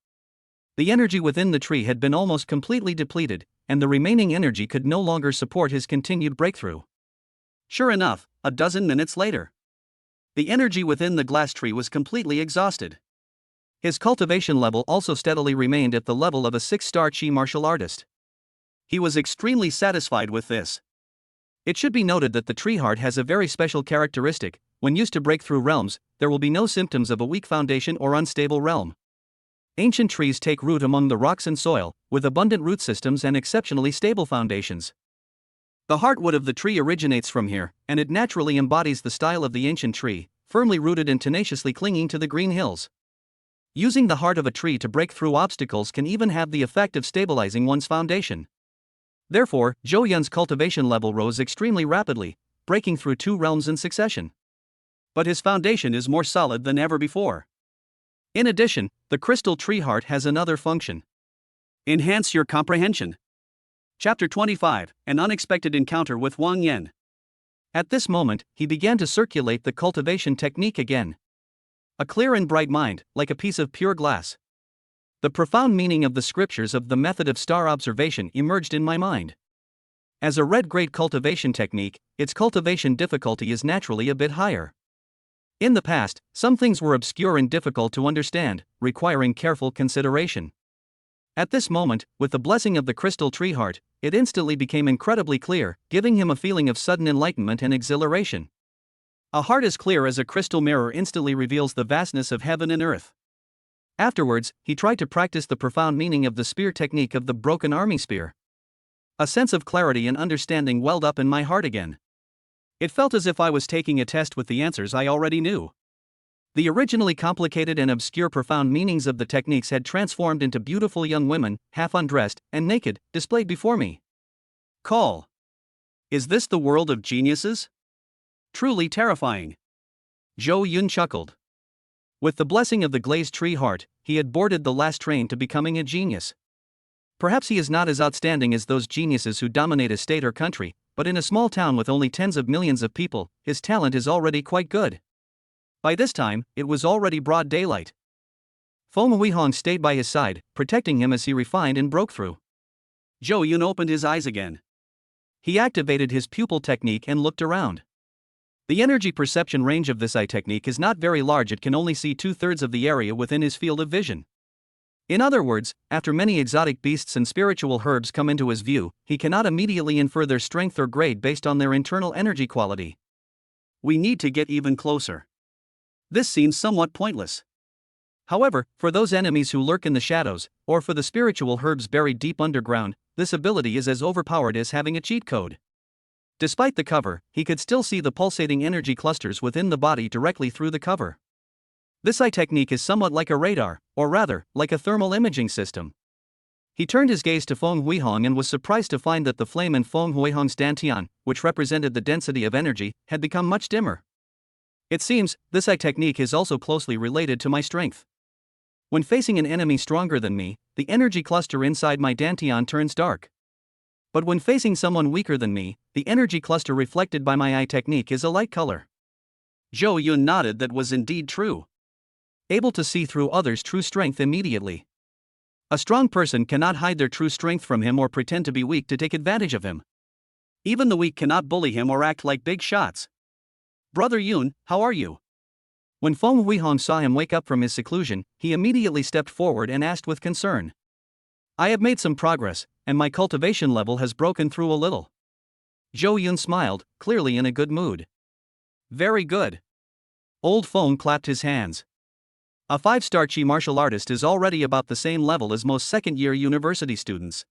The energy within the tree had been almost completely depleted, and the remaining energy could no longer support his continued breakthrough. Sure enough, a dozen minutes later, the energy within the glass tree was completely exhausted. His cultivation level also steadily remained at the level of a 6-star Chi martial artist. He was extremely satisfied with this. It should be noted that the tree heart has a very special characteristic. When used to break through realms, there will be no symptoms of a weak foundation or unstable realm. Ancient trees take root among the rocks and soil, with abundant root systems and exceptionally stable foundations. The heartwood of the tree originates from here, and it naturally embodies the style of the ancient tree, firmly rooted and tenaciously clinging to the green hills. Using the heart of a tree to break through obstacles can even have the effect of stabilizing one's foundation. Therefore, Zhou Yun's cultivation level rose extremely rapidly, breaking through 2 realms in succession. But his foundation is more solid than ever before. In addition, the crystal tree heart has another function. Enhance your comprehension. Chapter 25, An Unexpected Encounter with Wang Yan. At this moment, he began to circulate the cultivation technique again. A clear and bright mind, like a piece of pure glass. The profound meaning of the scriptures of the method of star observation emerged in my mind. As a red grade cultivation technique, its cultivation difficulty is naturally a bit higher. In the past, some things were obscure and difficult to understand, requiring careful consideration. At this moment, with the blessing of the crystal tree heart, it instantly became incredibly clear, giving him a feeling of sudden enlightenment and exhilaration. A heart as clear as a crystal mirror instantly reveals the vastness of heaven and earth. Afterwards, he tried to practice the profound meaning of the spear technique of the broken army spear. A sense of clarity and understanding welled up in my heart again. It felt as if I was taking a test with the answers I already knew. The originally complicated and obscure profound meanings of the techniques had transformed into beautiful young women, half undressed and naked, displayed before me. Call. Is this the world of geniuses? Truly terrifying. Zhou Yun chuckled. With the blessing of the glazed tree heart, he had boarded the last train to becoming a genius. Perhaps he is not as outstanding as those geniuses who dominate a state or country, but in a small town with only tens of millions of people, his talent is already quite good. By this time, it was already broad daylight. Feng Huihong stayed by his side, protecting him as he refined and broke through. Zhou Yun opened his eyes again. He activated his pupil technique and looked around. The energy perception range of this eye technique is not very large. It can only see 2/3 of the area within his field of vision. In other words, after many exotic beasts and spiritual herbs come into his view, he cannot immediately infer their strength or grade based on their internal energy quality. We need to get even closer. This seems somewhat pointless. However, for those enemies who lurk in the shadows, or for the spiritual herbs buried deep underground, this ability is as overpowered as having a cheat code. Despite the cover, he could still see the pulsating energy clusters within the body directly through the cover. This eye technique is somewhat like a radar, or rather, like a thermal imaging system. He turned his gaze to Feng Huihong and was surprised to find that the flame in Feng Huihong's dantian, which represented the density of energy, had become much dimmer. It seems, this eye technique is also closely related to my strength. When facing an enemy stronger than me, the energy cluster inside my dantian turns dark. But when facing someone weaker than me, the energy cluster reflected by my eye technique is a light color. Zhou Yun nodded. That was indeed true. Able to see through others' true strength immediately. A strong person cannot hide their true strength from him or pretend to be weak to take advantage of him. Even the weak cannot bully him or act like big shots. Brother Yun, how are you? When Feng Huihong saw him wake up from his seclusion, he immediately stepped forward and asked with concern. I have made some progress, and my cultivation level has broken through a little. Zhou Yun smiled, clearly in a good mood. Very good. Old Feng clapped his hands. A 5-star Chi martial artist is already about the same level as most second-year university students.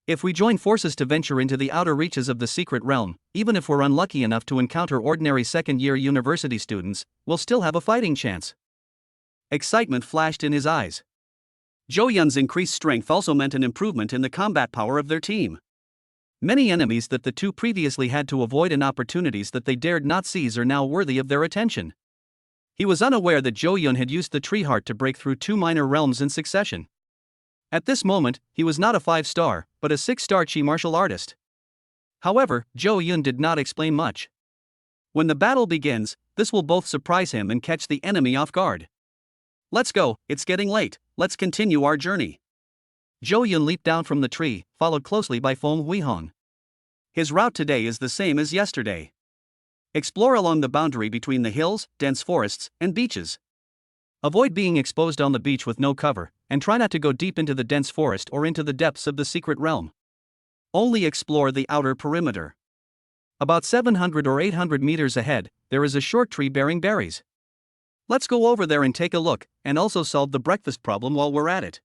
If we join forces to venture into the outer reaches of the secret realm, even if we're unlucky enough to encounter ordinary second-year university students, we'll still have a fighting chance. Excitement flashed in his eyes. Zhou Yun's increased strength also meant an improvement in the combat power of their team. Many enemies that the two previously had to avoid and opportunities that they dared not seize are now worthy of their attention. He was unaware that Zhou Yun had used the tree heart to break through 2 minor realms in succession. At this moment, he was not a 5-star, but a 6-star Chi martial artist. However, Zhou Yun did not explain much. When the battle begins, this will both surprise him and catch the enemy off guard. Let's go, it's getting late, let's continue our journey. Zhou Yun leaped down from the tree, followed closely by Feng Huihong. His route today is the same as yesterday. Explore along the boundary between the hills, dense forests, and beaches. Avoid being exposed on the beach with no cover, and try not to go deep into the dense forest or into the depths of the secret realm. Only explore the outer perimeter. About 700 or 800 meters ahead, there is a short tree bearing berries. Let's go over there and take a look, and also solve the breakfast problem while we're at it.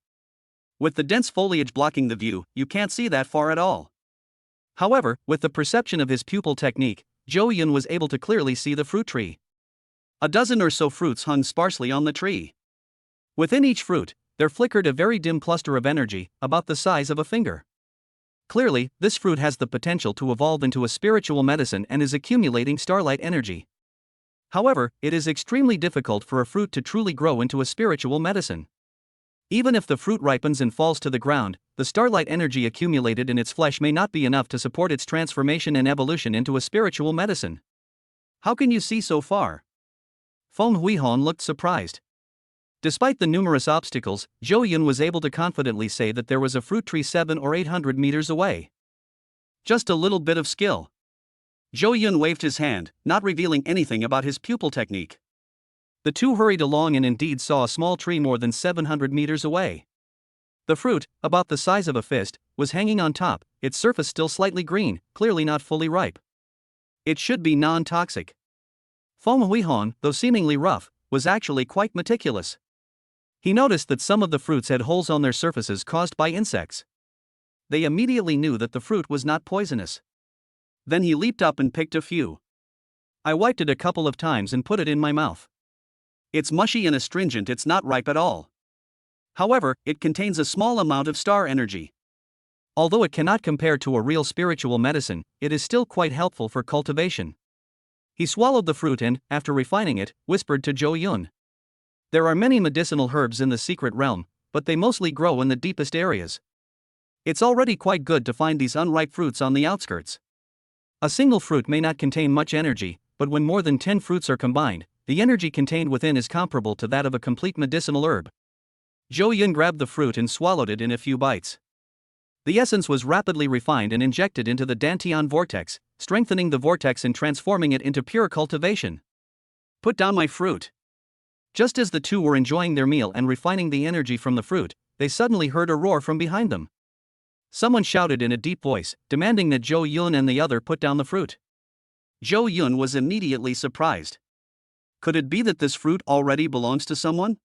With the dense foliage blocking the view, you can't see that far at all. However, with the perception of his pupil technique, Zhou Yun was able to clearly see the fruit tree. A dozen or so fruits hung sparsely on the tree. Within each fruit, there flickered a very dim cluster of energy, about the size of a finger. Clearly, this fruit has the potential to evolve into a spiritual medicine and is accumulating starlight energy. However, it is extremely difficult for a fruit to truly grow into a spiritual medicine. Even if the fruit ripens and falls to the ground, the starlight energy accumulated in its flesh may not be enough to support its transformation and evolution into a spiritual medicine. How can you see so far? Feng Huihong looked surprised. Despite the numerous obstacles, Zhou Yun was able to confidently say that there was a fruit tree 700 or 800 meters away. Just a little bit of skill. Zhou Yun waved his hand, not revealing anything about his pupil technique. The two hurried along and indeed saw a small tree more than 700 meters away. The fruit, about the size of a fist, was hanging on top, its surface still slightly green, clearly not fully ripe. It should be non-toxic. Feng Huihong, though seemingly rough, was actually quite meticulous. He noticed that some of the fruits had holes on their surfaces caused by insects. They immediately knew that the fruit was not poisonous. Then he leaped up and picked a few. I wiped it a couple of times and put it in my mouth. It's mushy and astringent, it's not ripe at all. However, it contains a small amount of star energy. Although it cannot compare to a real spiritual medicine, it is still quite helpful for cultivation. He swallowed the fruit and, after refining it, whispered to Zhou Yun. There are many medicinal herbs in the secret realm, but they mostly grow in the deepest areas. It's already quite good to find these unripe fruits on the outskirts. A single fruit may not contain much energy, but when more than 10 fruits are combined, the energy contained within is comparable to that of a complete medicinal herb. Zhou Yun grabbed the fruit and swallowed it in a few bites. The essence was rapidly refined and injected into the Dantian vortex, strengthening the vortex and transforming it into pure cultivation. Put down my fruit. Just as the two were enjoying their meal and refining the energy from the fruit, they suddenly heard a roar from behind them. Someone shouted in a deep voice, demanding that Zhou Yun and the other put down the fruit. Zhou Yun was immediately surprised. Could it be that this fruit already belongs to someone?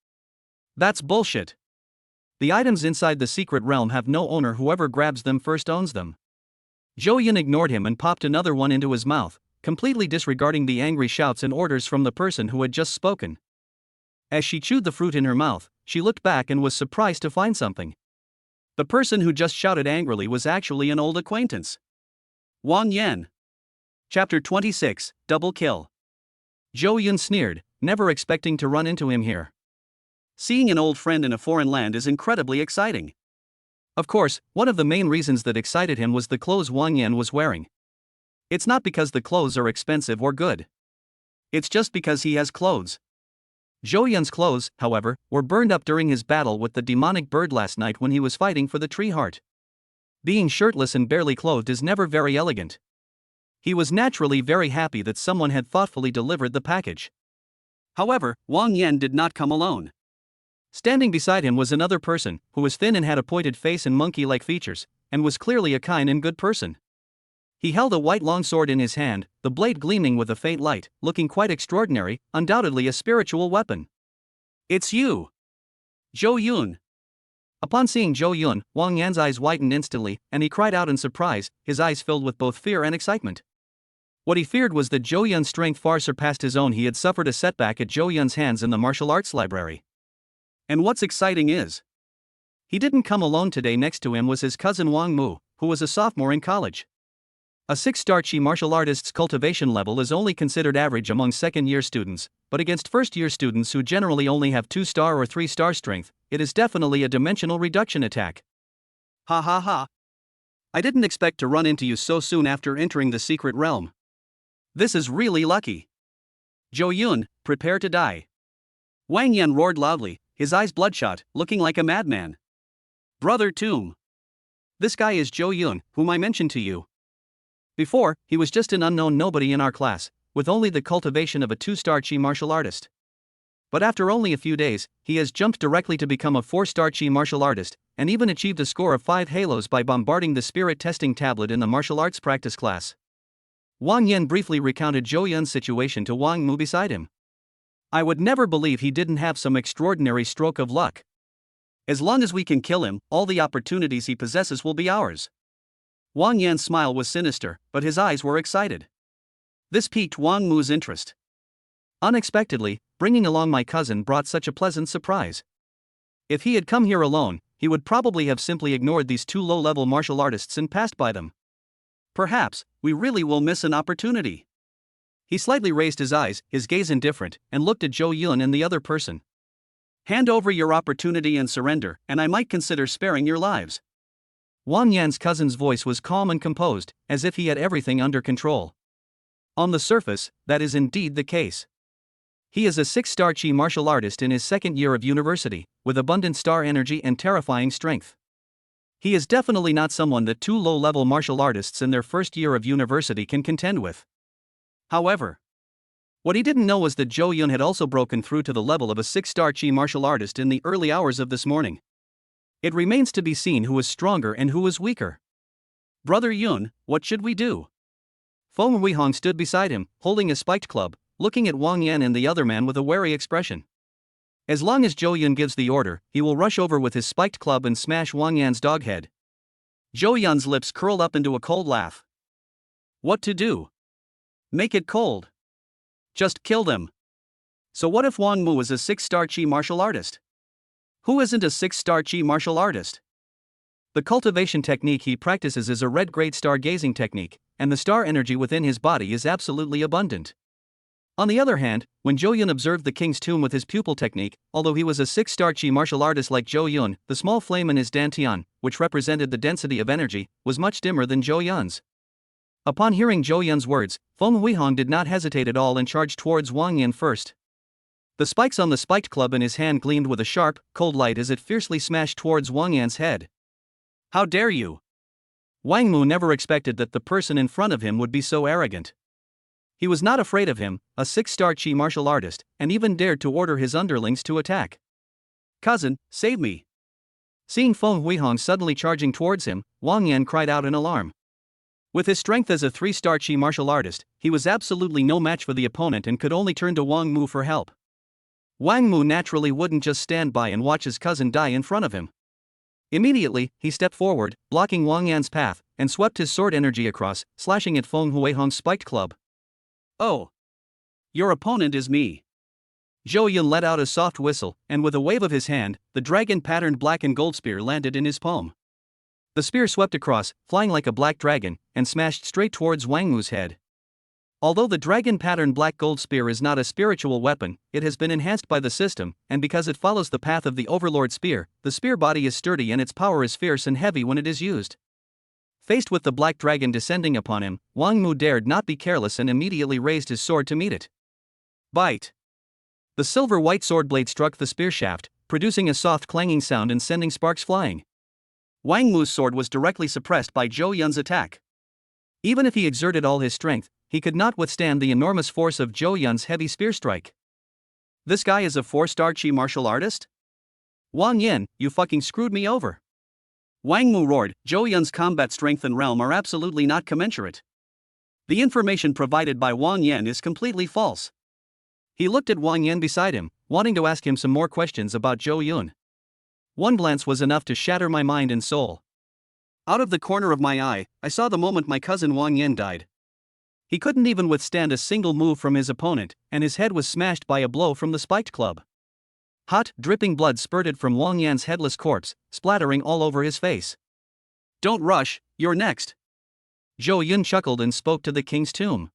That's bullshit. The items inside the secret realm have no owner. Whoever grabs them first owns them. Zhou Yun ignored him and popped another one into his mouth, completely disregarding the angry shouts and orders from the person who had just spoken. As she chewed the fruit in her mouth, she looked back and was surprised to find something. The person who just shouted angrily was actually an old acquaintance. Wang Yan. Chapter 26, Double Kill. Zhou Yun sneered, never expecting to run into him here. Seeing an old friend in a foreign land is incredibly exciting. Of course, one of the main reasons that excited him was the clothes Wang Yan was wearing. It's not because the clothes are expensive or good. It's just because he has clothes. Zhou Yun's clothes, however, were burned up during his battle with the demonic bird last night when he was fighting for the tree heart. Being shirtless and barely clothed is never very elegant. He was naturally very happy that someone had thoughtfully delivered the package. However, Wang Yan did not come alone. Standing beside him was another person, who was thin and had a pointed face and monkey-like features, and was clearly a kind and good person. He held a white long sword in his hand, the blade gleaming with a faint light, looking quite extraordinary, undoubtedly a spiritual weapon. "It's you! Zhou Yun!" Upon seeing Zhou Yun, Wang Yan's eyes widened instantly, and he cried out in surprise, his eyes filled with both fear and excitement. What he feared was that Zhou Yun's strength far surpassed his own. He had suffered a setback at Zhou Yun's hands in the martial arts library. And what's exciting is, he didn't come alone today. Next to him was his cousin Wang Mu, who was a sophomore in college. A 6-star Chi martial artist's cultivation level is only considered average among second-year students, but against first-year students who generally only have 2-star or 3-star strength, it is definitely a dimensional reduction attack. Ha ha ha. I didn't expect to run into you so soon after entering the secret realm. This is really lucky. Zhou Yun, prepare to die. Wang Yan roared loudly, his eyes bloodshot, looking like a madman. Brother Tomb. This guy is Zhou Yun, whom I mentioned to you. Before, he was just an unknown nobody in our class, with only the cultivation of a 2-star Chi martial artist. But after only a few days, he has jumped directly to become a 4-star Chi martial artist, and even achieved a score of 5 halos by bombarding the spirit testing tablet in the martial arts practice class. Wang Yan briefly recounted Zhou Yun's situation to Wang Mu beside him. I would never believe he didn't have some extraordinary stroke of luck. As long as we can kill him, all the opportunities he possesses will be ours. Wang Yan's smile was sinister, but his eyes were excited. This piqued Wang Mu's interest. Unexpectedly, bringing along my cousin brought such a pleasant surprise. If he had come here alone, he would probably have simply ignored these 2 low-level martial artists and passed by them. Perhaps, we really will miss an opportunity. He slightly raised his eyes, his gaze indifferent, and looked at Zhou Yun and the other person. Hand over your opportunity and surrender, and I might consider sparing your lives. Wang Yan's cousin's voice was calm and composed, as if he had everything under control. On the surface, that is indeed the case. He is a 6-star Chi martial artist in his second year of university, with abundant star energy and terrifying strength. He is definitely not someone that 2 low-level martial artists in their first year of university can contend with. However, what he didn't know was that Zhou Yun had also broken through to the level of a 6-star Chi martial artist in the early hours of this morning. It remains to be seen who is stronger and who is weaker. Brother Yun, what should we do? Feng Weihong stood beside him, holding a spiked club, looking at Wang Yan and the other man with a wary expression. As long as Zhou Yun gives the order, he will rush over with his spiked club and smash Wang Yan's dog head. Zhou Yun's lips curled up into a cold laugh. What to do? Make it cold. Just kill them. So what if Wang Mu is a 6-star Chi martial artist? Who isn't a 6-star Chi martial artist? The cultivation technique he practices is a red grade stargazing technique, and the star energy within his body is absolutely abundant. On the other hand, when Zhou Yun observed the king's tomb with his pupil technique, although he was a 6-star Chi martial artist like Zhou Yun, the small flame in his dantian, which represented the density of energy, was much dimmer than Zhou Yun's. Upon hearing Zhou Yun's words, Feng Weihong did not hesitate at all and charged towards Wang Yan first. The spikes on the spiked club in his hand gleamed with a sharp, cold light as it fiercely smashed towards Wang Yan's head. How dare you! Wang Mu never expected that the person in front of him would be so arrogant. He was not afraid of him, a 6-star Chi martial artist, and even dared to order his underlings to attack. Cousin, save me! Seeing Feng Weihong suddenly charging towards him, Wang Yan cried out in alarm. With his strength as a 3-star Chi martial artist, he was absolutely no match for the opponent and could only turn to Wang Mu for help. Wang Mu naturally wouldn't just stand by and watch his cousin die in front of him. Immediately, he stepped forward, blocking Wang Yan's path, and swept his sword energy across, slashing at Feng Huihong's spiked club. Oh! Your opponent is me. Zhou Yun let out a soft whistle, and with a wave of his hand, the dragon-patterned black and gold spear landed in his palm. The spear swept across, flying like a black dragon, and smashed straight towards Wang Mu's head. Although the dragon-patterned black gold spear is not a spiritual weapon, it has been enhanced by the system, and because it follows the path of the Overlord spear, the spear body is sturdy and its power is fierce and heavy when it is used. Faced with the black dragon descending upon him, Wang Mu dared not be careless and immediately raised his sword to meet it. Bite! The silver-white sword blade struck the spear shaft, producing a soft clanging sound and sending sparks flying. Wang Mu's sword was directly suppressed by Zhou Yun's attack. Even if he exerted all his strength, he could not withstand the enormous force of Zhou Yun's heavy spear strike. This guy is a 4-star Qi martial artist? Wang Yan, you fucking screwed me over. Wang Mu roared, Zhou Yun's combat strength and realm are absolutely not commensurate. The information provided by Wang Yan is completely false. He looked at Wang Yan beside him, wanting to ask him some more questions about Zhou Yun. One glance was enough to shatter my mind and soul. Out of the corner of my eye, I saw the moment my cousin Wang Yan died. He couldn't even withstand a single move from his opponent, and his head was smashed by a blow from the spiked club. Hot, dripping blood spurted from Wang Yan's headless corpse, splattering all over his face. Don't rush, you're next. Zhou Yun chuckled and spoke to the king's tomb.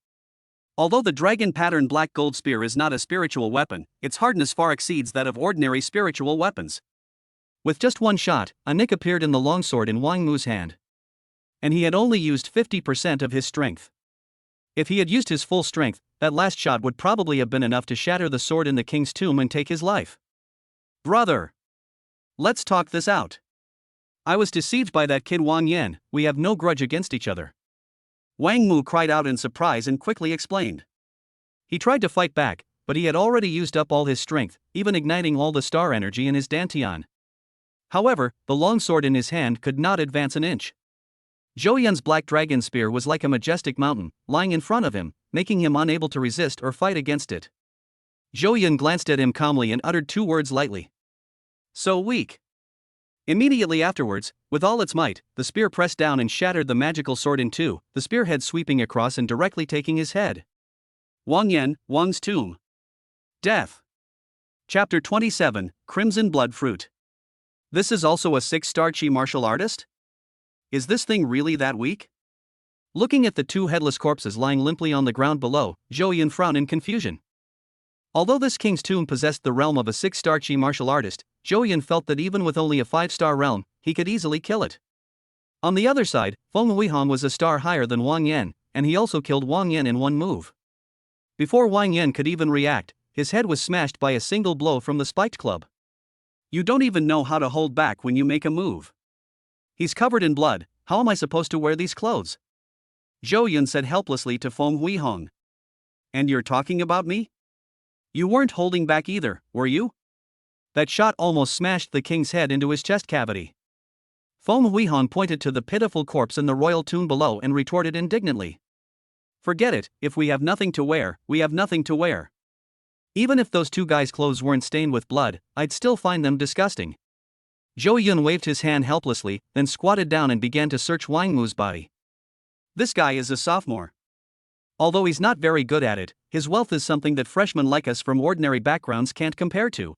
Although the dragon-patterned black gold spear is not a spiritual weapon, its hardness far exceeds that of ordinary spiritual weapons. With just one shot, a nick appeared in the longsword in Wang Mu's hand. And he had only used 50% of his strength. If he had used his full strength, that last shot would probably have been enough to shatter the sword in the king's tomb and take his life. Brother! Let's talk this out. I was deceived by that kid Wang Yan, we have no grudge against each other. Wang Mu cried out in surprise and quickly explained. He tried to fight back, but he had already used up all his strength, even igniting all the star energy in his dantian. However, the longsword in his hand could not advance an inch. Zhou Yun's black dragon spear was like a majestic mountain, lying in front of him, making him unable to resist or fight against it. Zhou Yun glanced at him calmly and uttered 2 words lightly. So weak. Immediately afterwards, with all its might, the spear pressed down and shattered the magical sword in 2, the spearhead sweeping across and directly taking his head. Wang Yan, Wang's tomb. Death. Chapter 27, Crimson Blood Fruit. This is also a 6-star Qi martial artist? Is this thing really that weak? Looking at the 2 headless corpses lying limply on the ground below, Zhou Yun frowned in confusion. Although this king's tomb possessed the realm of a 6-star Qi martial artist, Zhou Yun felt that even with only a 5-star realm, he could easily kill it. On the other side, Feng Huihong was a star higher than Wang Yan, and he also killed Wang Yan in 1 move. Before Wang Yan could even react, his head was smashed by a single blow from the spiked club. You don't even know how to hold back when you make a move. He's covered in blood, how am I supposed to wear these clothes? Zhou Yun said helplessly to Feng Huihong. And you're talking about me? You weren't holding back either, were you? That shot almost smashed the king's head into his chest cavity. Feng Huihong pointed to the pitiful corpse in the royal tomb below and retorted indignantly. Forget it, if we have nothing to wear, we have nothing to wear. Even if those 2 guys' clothes weren't stained with blood, I'd still find them disgusting. Zhou Yun waved his hand helplessly, then squatted down and began to search Wang Mu's body. This guy is a sophomore. Although he's not very good at it, his wealth is something that freshmen like us from ordinary backgrounds can't compare to.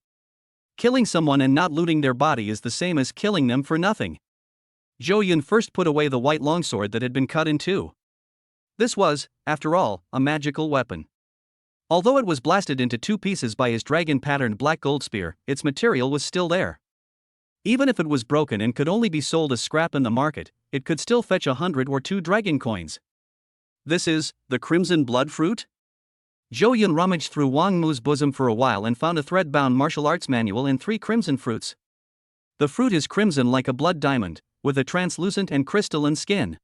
Killing someone and not looting their body is the same as killing them for nothing. Zhou Yun first put away the white longsword that had been cut in 2. This was, after all, a magical weapon. Although it was blasted into 2 pieces by his dragon-patterned black gold spear, its material was still there. Even if it was broken and could only be sold as scrap in the market, it could still fetch 100 or 2 dragon coins. This is the Crimson Blood Fruit? Zhou Yun rummaged through Wang Mu's bosom for a while and found a thread-bound martial arts manual and 3 crimson fruits. The fruit is crimson like a blood diamond, with a translucent and crystalline skin.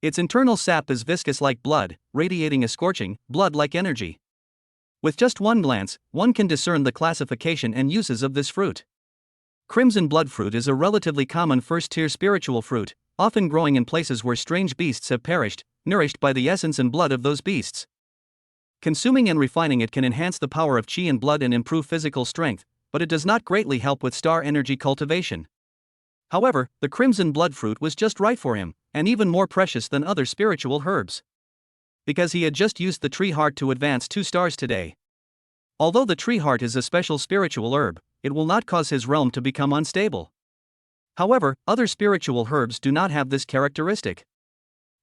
Its internal sap is viscous like blood, radiating a scorching, blood-like energy. With just one glance, one can discern the classification and uses of this fruit. Crimson blood fruit is a relatively common first-tier spiritual fruit, often growing in places where strange beasts have perished, nourished by the essence and blood of those beasts. Consuming and refining it can enhance the power of qi and blood and improve physical strength, but it does not greatly help with star energy cultivation. However, the crimson blood fruit was just right for him, and even more precious than other spiritual herbs. Because he had just used the tree heart to advance 2 stars today. Although the tree heart is a special spiritual herb, it will not cause his realm to become unstable. However, other spiritual herbs do not have this characteristic.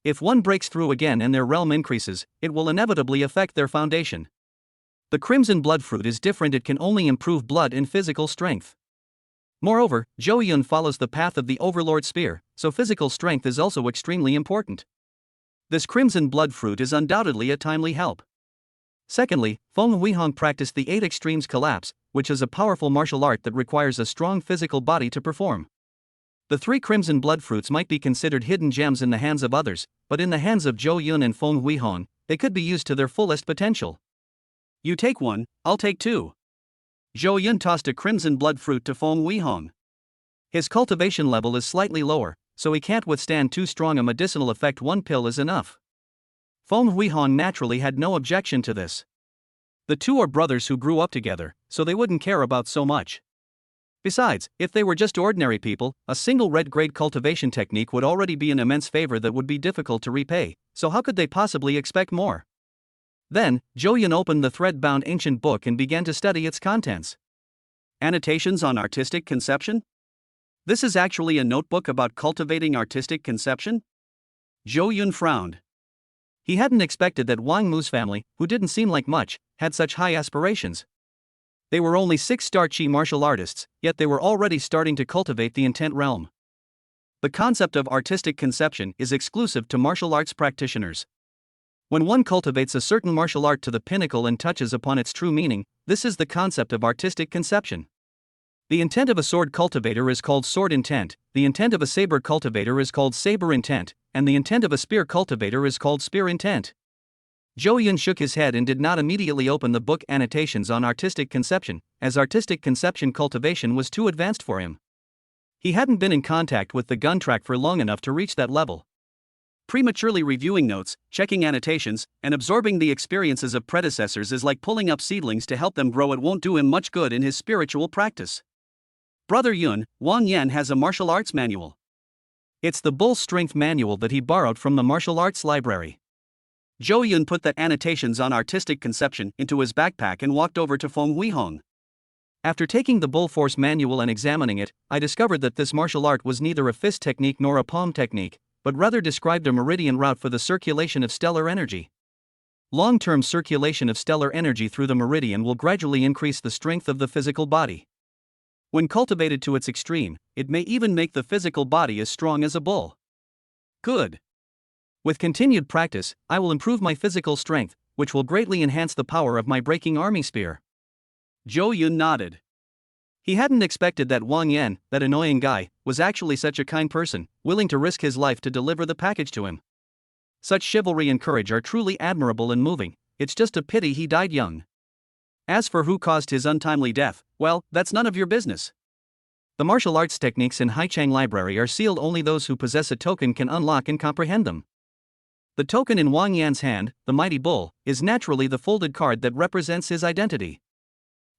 If one breaks through again and their realm increases, it will inevitably affect their foundation. The crimson blood fruit is different, it can only improve blood and physical strength. Moreover, Zhou Yun follows the path of the Overlord Spear, so physical strength is also extremely important. This crimson blood fruit is undoubtedly a timely help. Secondly, Feng Huihong practiced the 8 Extremes Collapse, which is a powerful martial art that requires a strong physical body to perform. The 3 crimson blood fruits might be considered hidden gems in the hands of others, but in the hands of Zhou Yun and Feng Huihong, they could be used to their fullest potential. You take one, I'll take 2. Zhou Yun tossed a crimson blood fruit to Feng Huihong. His cultivation level is slightly lower, so he can't withstand too strong a medicinal effect. 1 pill is enough. Feng Huihong naturally had no objection to this. The 2 are brothers who grew up together, so they wouldn't care about so much. Besides, if they were just ordinary people, a single red grade cultivation technique would already be an immense favor that would be difficult to repay, so how could they possibly expect more? Then, Zhou Yun opened the thread-bound ancient book and began to study its contents. Annotations on artistic conception? This is actually a notebook about cultivating artistic conception? Zhou Yun frowned. He hadn't expected that Wang Mu's family, who didn't seem like much, had such high aspirations. They were only 6-star Qi martial artists, yet they were already starting to cultivate the intent realm. The concept of artistic conception is exclusive to martial arts practitioners. When one cultivates a certain martial art to the pinnacle and touches upon its true meaning, this is the concept of artistic conception. The intent of a sword cultivator is called sword intent, the intent of a saber cultivator is called saber intent, and the intent of a spear cultivator is called spear intent. Zhou Yun shook his head and did not immediately open the book Annotations on Artistic Conception, as artistic conception cultivation was too advanced for him. He hadn't been in contact with the gun track for long enough to reach that level. Prematurely reviewing notes, checking annotations, and absorbing the experiences of predecessors is like pulling up seedlings to help them grow. It won't do him much good in his spiritual practice. Brother Yun, Wang Yan has a martial arts manual. It's the Bull Strength manual that he borrowed from the martial arts library. Zhou Yun put that Annotations on Artistic Conception into his backpack and walked over to Feng Huihong. After taking the Bull Force manual and examining it, I discovered that this martial art was neither a fist technique nor a palm technique, but rather described a meridian route for the circulation of stellar energy. Long-term circulation of stellar energy through the meridian will gradually increase the strength of the physical body. When cultivated to its extreme, it may even make the physical body as strong as a bull. Good. With continued practice, I will improve my physical strength, which will greatly enhance the power of my breaking army spear. Zhou Yun nodded. He hadn't expected that Wang Yan, that annoying guy, was actually such a kind person, willing to risk his life to deliver the package to him. Such chivalry and courage are truly admirable and moving. It's just a pity he died young. As for who caused his untimely death, well, that's none of your business. The martial arts techniques in Haichang Library are sealed. Only those who possess a token can unlock and comprehend them. The token in Wang Yan's hand, the Mighty Bull, is naturally the folded card that represents his identity.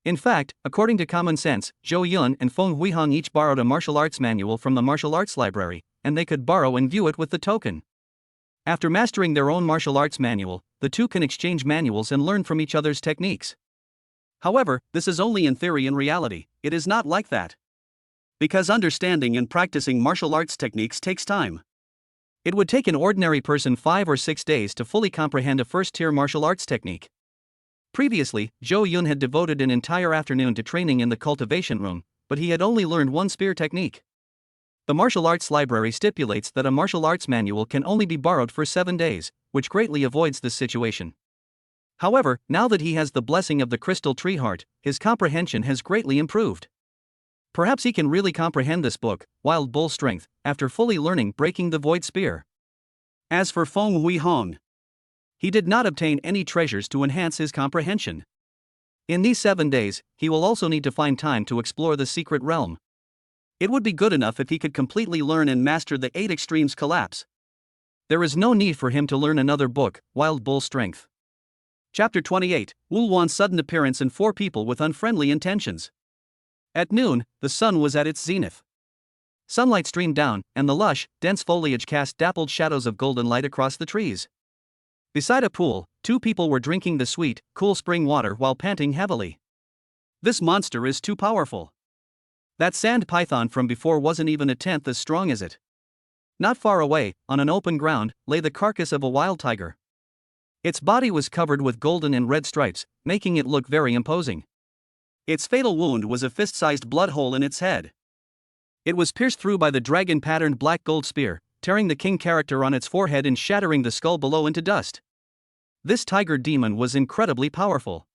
In fact, according to common sense, Zhou Yun and Feng Huihong each borrowed a martial arts manual from the martial arts library, and they could borrow and view it with the token. After mastering their own martial arts manual, the two can exchange manuals and learn from each other's techniques. However, this is only in theory. In reality, it is not like that. Because understanding and practicing martial arts techniques takes time. It would take an ordinary person 5 or 6 days to fully comprehend a first-tier martial arts technique. Previously, Zhou Yun had devoted an entire afternoon to training in the cultivation room, but he had only learned one spear technique. The martial arts library stipulates that a martial arts manual can only be borrowed for 7 days, which greatly avoids this situation. However, now that he has the blessing of the crystal tree heart, his comprehension has greatly improved. Perhaps he can really comprehend this book, Wild Bull Strength, after fully learning Breaking the Void Spear. As for Feng Huihong, he did not obtain any treasures to enhance his comprehension. In these 7 days, he will also need to find time to explore the secret realm. It would be good enough if he could completely learn and master the 8 Extremes Collapse. There is no need for him to learn another book, Wild Bull Strength. Chapter 28, Wulwan's Sudden Appearance and 4 People with Unfriendly Intentions. At noon, the sun was at its zenith. Sunlight streamed down, and the lush, dense foliage cast dappled shadows of golden light across the trees. Beside a pool, two people were drinking the sweet, cool spring water while panting heavily. This monster is too powerful. That sand python from before wasn't even a tenth as strong as it. Not far away, on an open ground, lay the carcass of a wild tiger. Its body was covered with golden and red stripes, making it look very imposing. Its fatal wound was a fist-sized blood hole in its head. It was pierced through by the dragon-patterned black gold spear, tearing the king character on its forehead and shattering the skull below into dust. This tiger demon was incredibly powerful.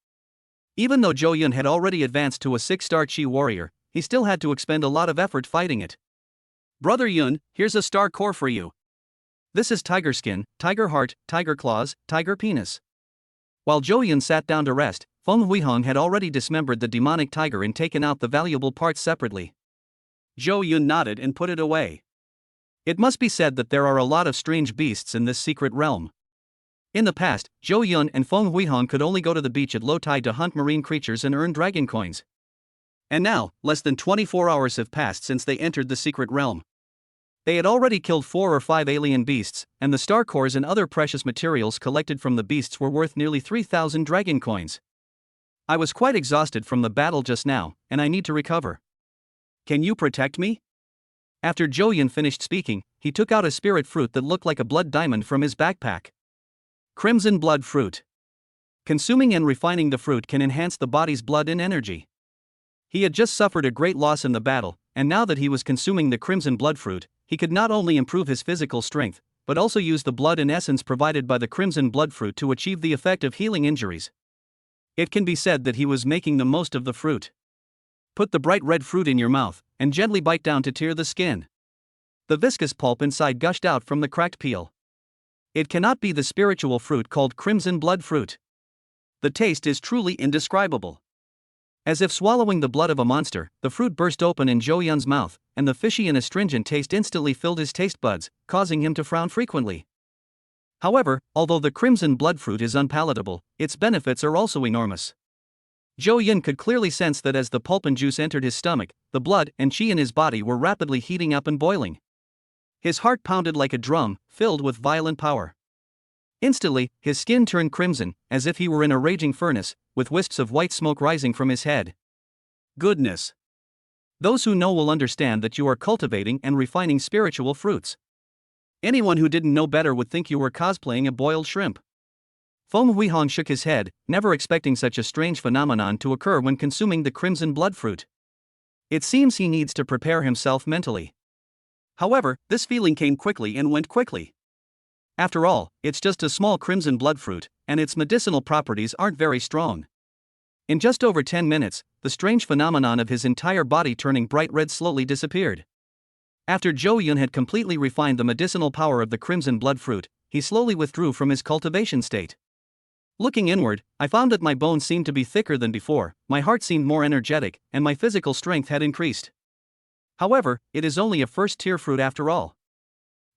Even though Zhou Yun had already advanced to a 6-star Chi warrior, he still had to expend a lot of effort fighting it. Brother Yun, here's a star core for you. This is tiger skin, tiger heart, tiger claws, tiger penis. While Zhou Yun sat down to rest, Feng Huihong had already dismembered the demonic tiger and taken out the valuable parts separately. Zhou Yun nodded and put it away. It must be said that there are a lot of strange beasts in this secret realm. In the past, Zhou Yun and Feng Huihong could only go to the beach at low tide to hunt marine creatures and earn dragon coins. And now, less than 24 hours have passed since they entered the secret realm. They had already killed 4 or 5 alien beasts, and the star cores and other precious materials collected from the beasts were worth nearly 3,000 dragon coins. I was quite exhausted from the battle just now, and I need to recover. Can you protect me? After Zhou Yun finished speaking, he took out a spirit fruit that looked like a blood diamond from his backpack. Crimson blood fruit. Consuming and refining the fruit can enhance the body's blood and energy. He had just suffered a great loss in the battle, and now that he was consuming the crimson blood fruit, he could not only improve his physical strength, but also use the blood and essence provided by the crimson blood fruit to achieve the effect of healing injuries. It can be said that he was making the most of the fruit. Put the bright red fruit in your mouth, and gently bite down to tear the skin. The viscous pulp inside gushed out from the cracked peel. It cannot be the spiritual fruit called crimson blood fruit. The taste is truly indescribable. As if swallowing the blood of a monster, the fruit burst open in Zhou Yun's mouth, and the fishy and astringent taste instantly filled his taste buds, causing him to frown frequently. However, although the crimson blood fruit is unpalatable, its benefits are also enormous. Zhou Yun could clearly sense that as the pulp and juice entered his stomach, the blood and qi in his body were rapidly heating up and boiling. His heart pounded like a drum, filled with violent power. Instantly, his skin turned crimson, as if he were in a raging furnace, with wisps of white smoke rising from his head. Goodness! Those who know will understand that you are cultivating and refining spiritual fruits. Anyone who didn't know better would think you were cosplaying a boiled shrimp. Feng Huihong shook his head, never expecting such a strange phenomenon to occur when consuming the crimson blood fruit. It seems he needs to prepare himself mentally. However, this feeling came quickly and went quickly. After all, it's just a small crimson blood fruit, and its medicinal properties aren't very strong. In just over 10 minutes, the strange phenomenon of his entire body turning bright red slowly disappeared. After Zhou Yun had completely refined the medicinal power of the crimson blood fruit, he slowly withdrew from his cultivation state. Looking inward, I found that my bones seemed to be thicker than before, my heart seemed more energetic, and my physical strength had increased. However, it is only a first-tier fruit after all.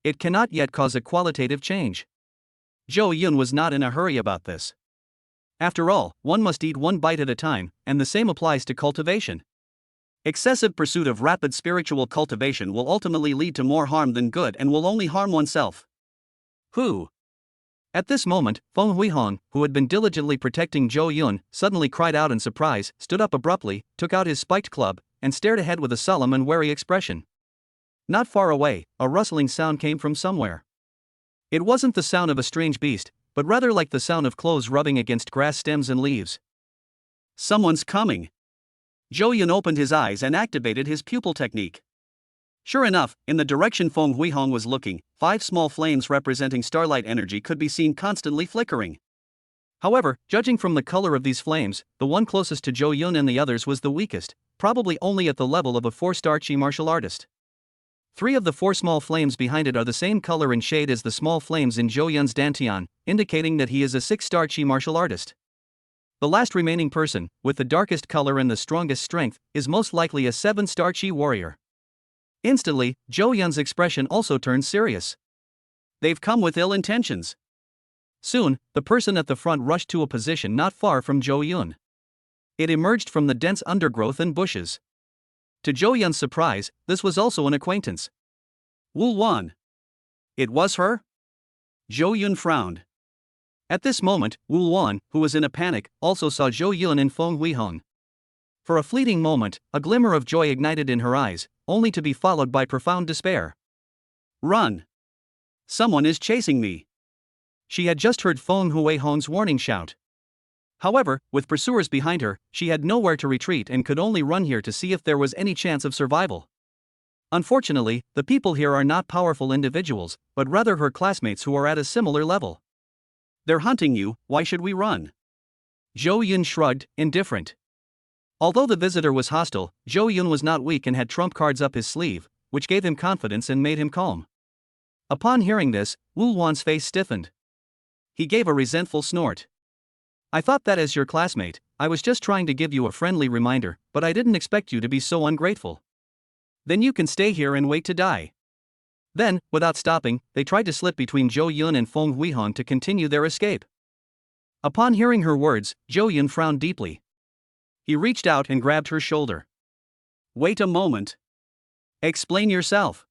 It cannot yet cause a qualitative change. Zhou Yun was not in a hurry about this. After all, one must eat one bite at a time, and the same applies to cultivation. Excessive pursuit of rapid spiritual cultivation will ultimately lead to more harm than good and will only harm oneself. Who? At this moment, Feng Huihong, who had been diligently protecting Zhou Yun, suddenly cried out in surprise, stood up abruptly, took out his spiked club, and stared ahead with a solemn and wary expression. Not far away, a rustling sound came from somewhere. It wasn't the sound of a strange beast, but rather like the sound of clothes rubbing against grass stems and leaves. Someone's coming. Zhou Yun opened his eyes and activated his pupil technique. Sure enough, in the direction Feng Huihong was looking, 5 small flames representing starlight energy could be seen constantly flickering. However, judging from the color of these flames, the one closest to Zhou Yun and the others was the weakest, probably only at the level of a 4-star Chi martial artist. 3 of the 4 small flames behind it are the same color and shade as the small flames in Zhou Yun's dantian, indicating that he is a 6-star Chi martial artist. The last remaining person, with the darkest color and the strongest strength, is most likely a 7-star Chi warrior. Instantly, Zhou Yun's expression also turned serious. They've come with ill intentions. Soon, the person at the front rushed to a position not far from Zhou Yun. It emerged from the dense undergrowth and bushes. To Zhou Yun's surprise, this was also an acquaintance. Wu Wan. It was her? Zhou Yun frowned. At this moment, Wu Wan, who was in a panic, also saw Zhou Yun and Feng Huiheng. For a fleeting moment, a glimmer of joy ignited in her eyes, only to be followed by profound despair. Run! Someone is chasing me! She had just heard Feng Huiheng's warning shout. However, with pursuers behind her, she had nowhere to retreat and could only run here to see if there was any chance of survival. Unfortunately, the people here are not powerful individuals, but rather her classmates who are at a similar level. They're hunting you, why should we run? Zhou Yun shrugged, indifferent. Although the visitor was hostile, Zhou Yun was not weak and had trump cards up his sleeve, which gave him confidence and made him calm. Upon hearing this, Wu Wan's face stiffened. He gave a resentful snort. I thought that as your classmate, I was just trying to give you a friendly reminder, but I didn't expect you to be so ungrateful. Then you can stay here and wait to die. Then, without stopping, they tried to slip between Zhou Yun and Feng Huiheng to continue their escape. Upon hearing her words, Zhou Yun frowned deeply. He reached out and grabbed her shoulder. Wait a moment. Explain yourself.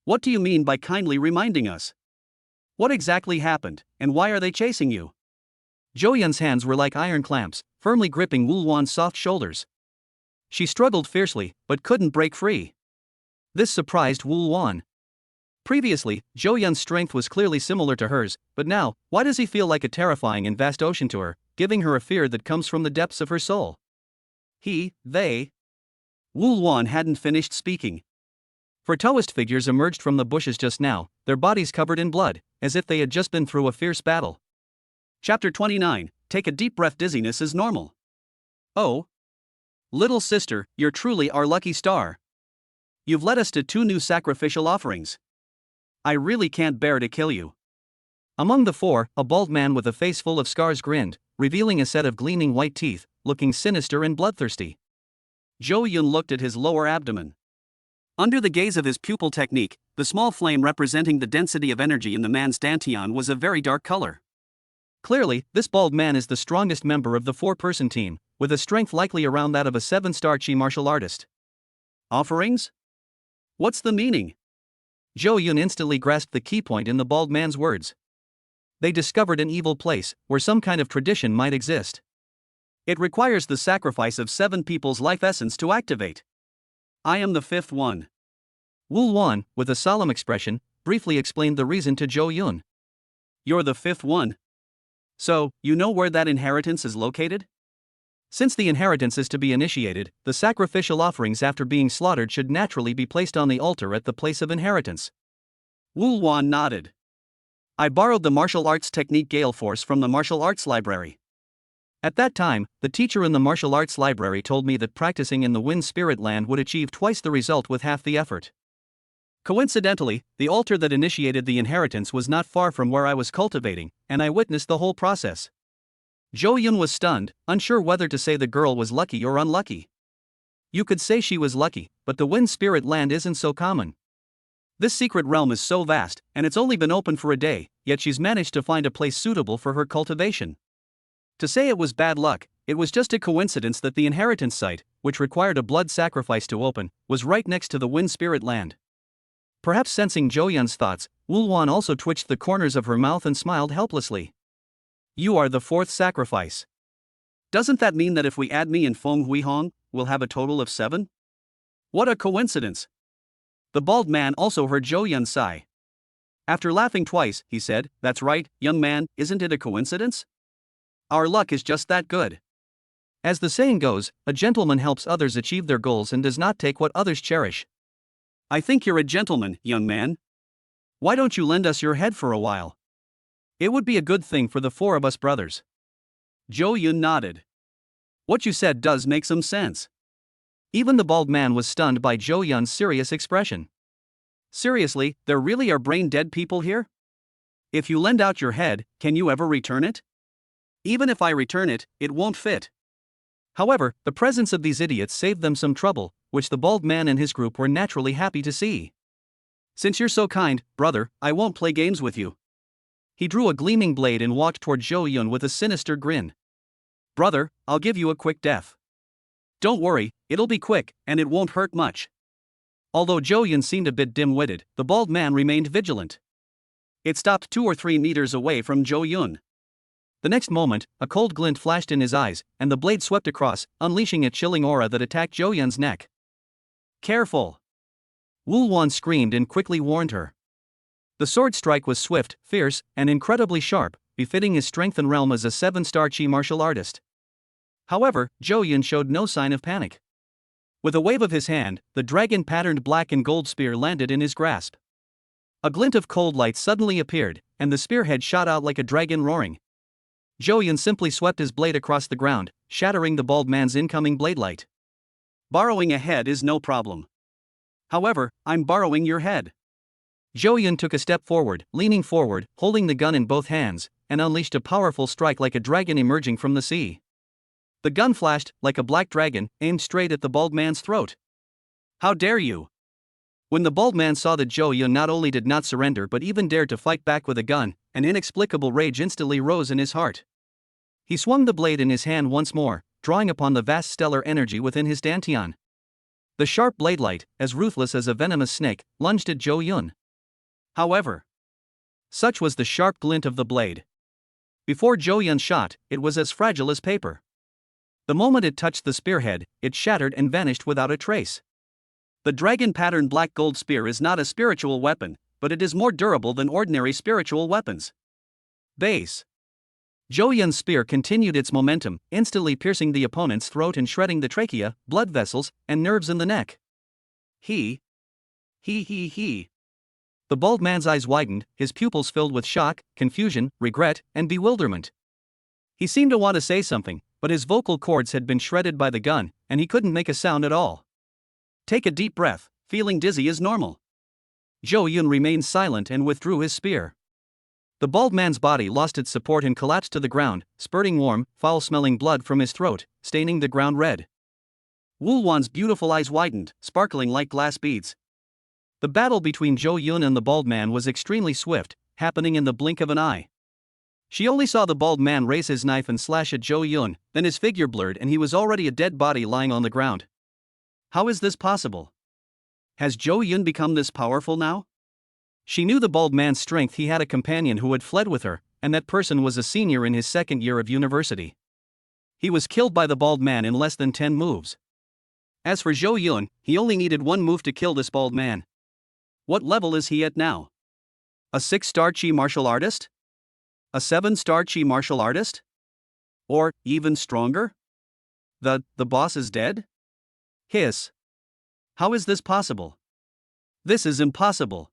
What do you mean by kindly reminding us? What exactly happened, and why are they chasing you? Zhou Yun's hands were like iron clamps, firmly gripping Wu Wan's soft shoulders. She struggled fiercely, but couldn't break free. This surprised Wu Wan. Previously, Zhou Yun's strength was clearly similar to hers, but now, why does he feel like a terrifying and vast ocean to her, giving her a fear that comes from the depths of her soul? They. Wu Wan hadn't finished speaking. For Taoist figures emerged from the bushes just now, their bodies covered in blood, as if they had just been through a fierce battle. Chapter 29, Take a deep breath. Dizziness is normal. Oh. Little sister, you're truly our lucky star. You've led us to 2 new sacrificial offerings. I really can't bear to kill you. Among the 4, a bald man with a face full of scars grinned, revealing a set of gleaming white teeth, looking sinister and bloodthirsty. Zhou Yun looked at his lower abdomen. Under the gaze of his pupil technique, the small flame representing the density of energy in the man's dantian was a very dark color. Clearly, this bald man is the strongest member of the 4-person team, with a strength likely around that of a 7-star Chi martial artist. Offerings? What's the meaning? Zhou Yun instantly grasped the key point in the bald man's words. They discovered an evil place, where some kind of tradition might exist. It requires the sacrifice of 7 people's life essence to activate. I am the 5th one. Wu Wan, with a solemn expression, briefly explained the reason to Zhou Yun. You're the 5th one? So, you know where that inheritance is located? Since the inheritance is to be initiated, the sacrificial offerings after being slaughtered should naturally be placed on the altar at the place of inheritance. Wu Wan nodded. I borrowed the martial arts technique Gale Force from the martial arts library. At that time, the teacher in the martial arts library told me that practicing in the Wind Spirit Land would achieve twice the result with half the effort. Coincidentally, the altar that initiated the inheritance was not far from where I was cultivating, and I witnessed the whole process. Zhou Yun was stunned, unsure whether to say the girl was lucky or unlucky. You could say she was lucky, but the Wind Spirit Land isn't so common. This secret realm is so vast, and it's only been open for a day, yet she's managed to find a place suitable for her cultivation. To say it was bad luck, it was just a coincidence that the inheritance site, which required a blood sacrifice to open, was right next to the Wind Spirit Land. Perhaps sensing Zhou Yun's thoughts, Wu Wan also twitched the corners of her mouth and smiled helplessly. You are the 4th sacrifice. Doesn't that mean that if we add me and Feng Huiheng, we'll have a total of 7? What a coincidence! The bald man also heard Zhou Yun sigh. After laughing twice, he said, That's right, young man, isn't it a coincidence? Our luck is just that good. As the saying goes, a gentleman helps others achieve their goals and does not take what others cherish. I think you're a gentleman, young man. Why don't you lend us your head for a while? It would be a good thing for the 4 of us brothers. Zhou Yun nodded. What you said does make some sense. Even the bald man was stunned by Zhou Yun's serious expression. Seriously, there really are brain-dead people here? If you lend out your head, can you ever return it? Even if I return it, it won't fit. However, the presence of these idiots saved them some trouble, which the bald man and his group were naturally happy to see. Since you're so kind, brother, I won't play games with you. He drew a gleaming blade and walked toward Zhou Yun with a sinister grin. Brother, I'll give you a quick death. Don't worry, it'll be quick, and it won't hurt much. Although Zhou Yun seemed a bit dim-witted, the bald man remained vigilant. It stopped 2 or 3 meters away from Zhou Yun. The next moment, a cold glint flashed in his eyes, and the blade swept across, unleashing a chilling aura that attacked Zhou Yun's neck. Careful! Wu Wan screamed and quickly warned her. The sword strike was swift, fierce, and incredibly sharp, befitting his strength and realm as a 7-star Chi martial artist. However, Zhou Yun showed no sign of panic. With a wave of his hand, the dragon-patterned black and gold spear landed in his grasp. A glint of cold light suddenly appeared, and the spearhead shot out like a dragon roaring. Zhou Yun simply swept his blade across the ground, shattering the bald man's incoming bladelight. Borrowing a head is no problem. However, I'm borrowing your head. Zhou Yun took a step forward, leaning forward, holding the gun in both hands, and unleashed a powerful strike like a dragon emerging from the sea. The gun flashed, like a black dragon, aimed straight at the bald man's throat. How dare you! When the bald man saw that Zhou Yun not only did not surrender but even dared to fight back with a gun, an inexplicable rage instantly rose in his heart. He swung the blade in his hand once more, drawing upon the vast stellar energy within his dantian. The sharp bladelight, as ruthless as a venomous snake, lunged at Zhou Yun. However, such was the sharp glint of the blade. Before Zhou Yun shot, it was as fragile as paper. The moment it touched the spearhead, it shattered and vanished without a trace. The dragon-patterned black gold spear is not a spiritual weapon, but it is more durable than ordinary spiritual weapons. Base. Zhou Yun's spear continued its momentum, instantly piercing the opponent's throat and shredding the trachea, blood vessels, and nerves in the neck. He. The bald man's eyes widened, his pupils filled with shock, confusion, regret, and bewilderment. He seemed to want to say something, but his vocal cords had been shredded by the gun, and he couldn't make a sound at all. Take a deep breath, feeling dizzy is normal. Zhou Yun remained silent and withdrew his spear. The bald man's body lost its support and collapsed to the ground, spurting warm, foul-smelling blood from his throat, staining the ground red. Wu Wan's beautiful eyes widened, sparkling like glass beads. The battle between Zhou Yun and the bald man was extremely swift, happening in the blink of an eye. She only saw the bald man raise his knife and slash at Zhou Yun, then his figure blurred and he was already a dead body lying on the ground. How is this possible? Has Zhou Yun become this powerful now? She knew the bald man's strength. He had a companion who had fled with her, and that person was a senior in his 2nd year of university. He was killed by the bald man in less than 10 moves. As for Zhou Yun, he only needed 1 move to kill this bald man. What level is he at now? A 6-star Chi martial artist? A 7-star Chi martial artist? Or, even stronger? The boss is dead? Hiss. How is this possible? This is impossible.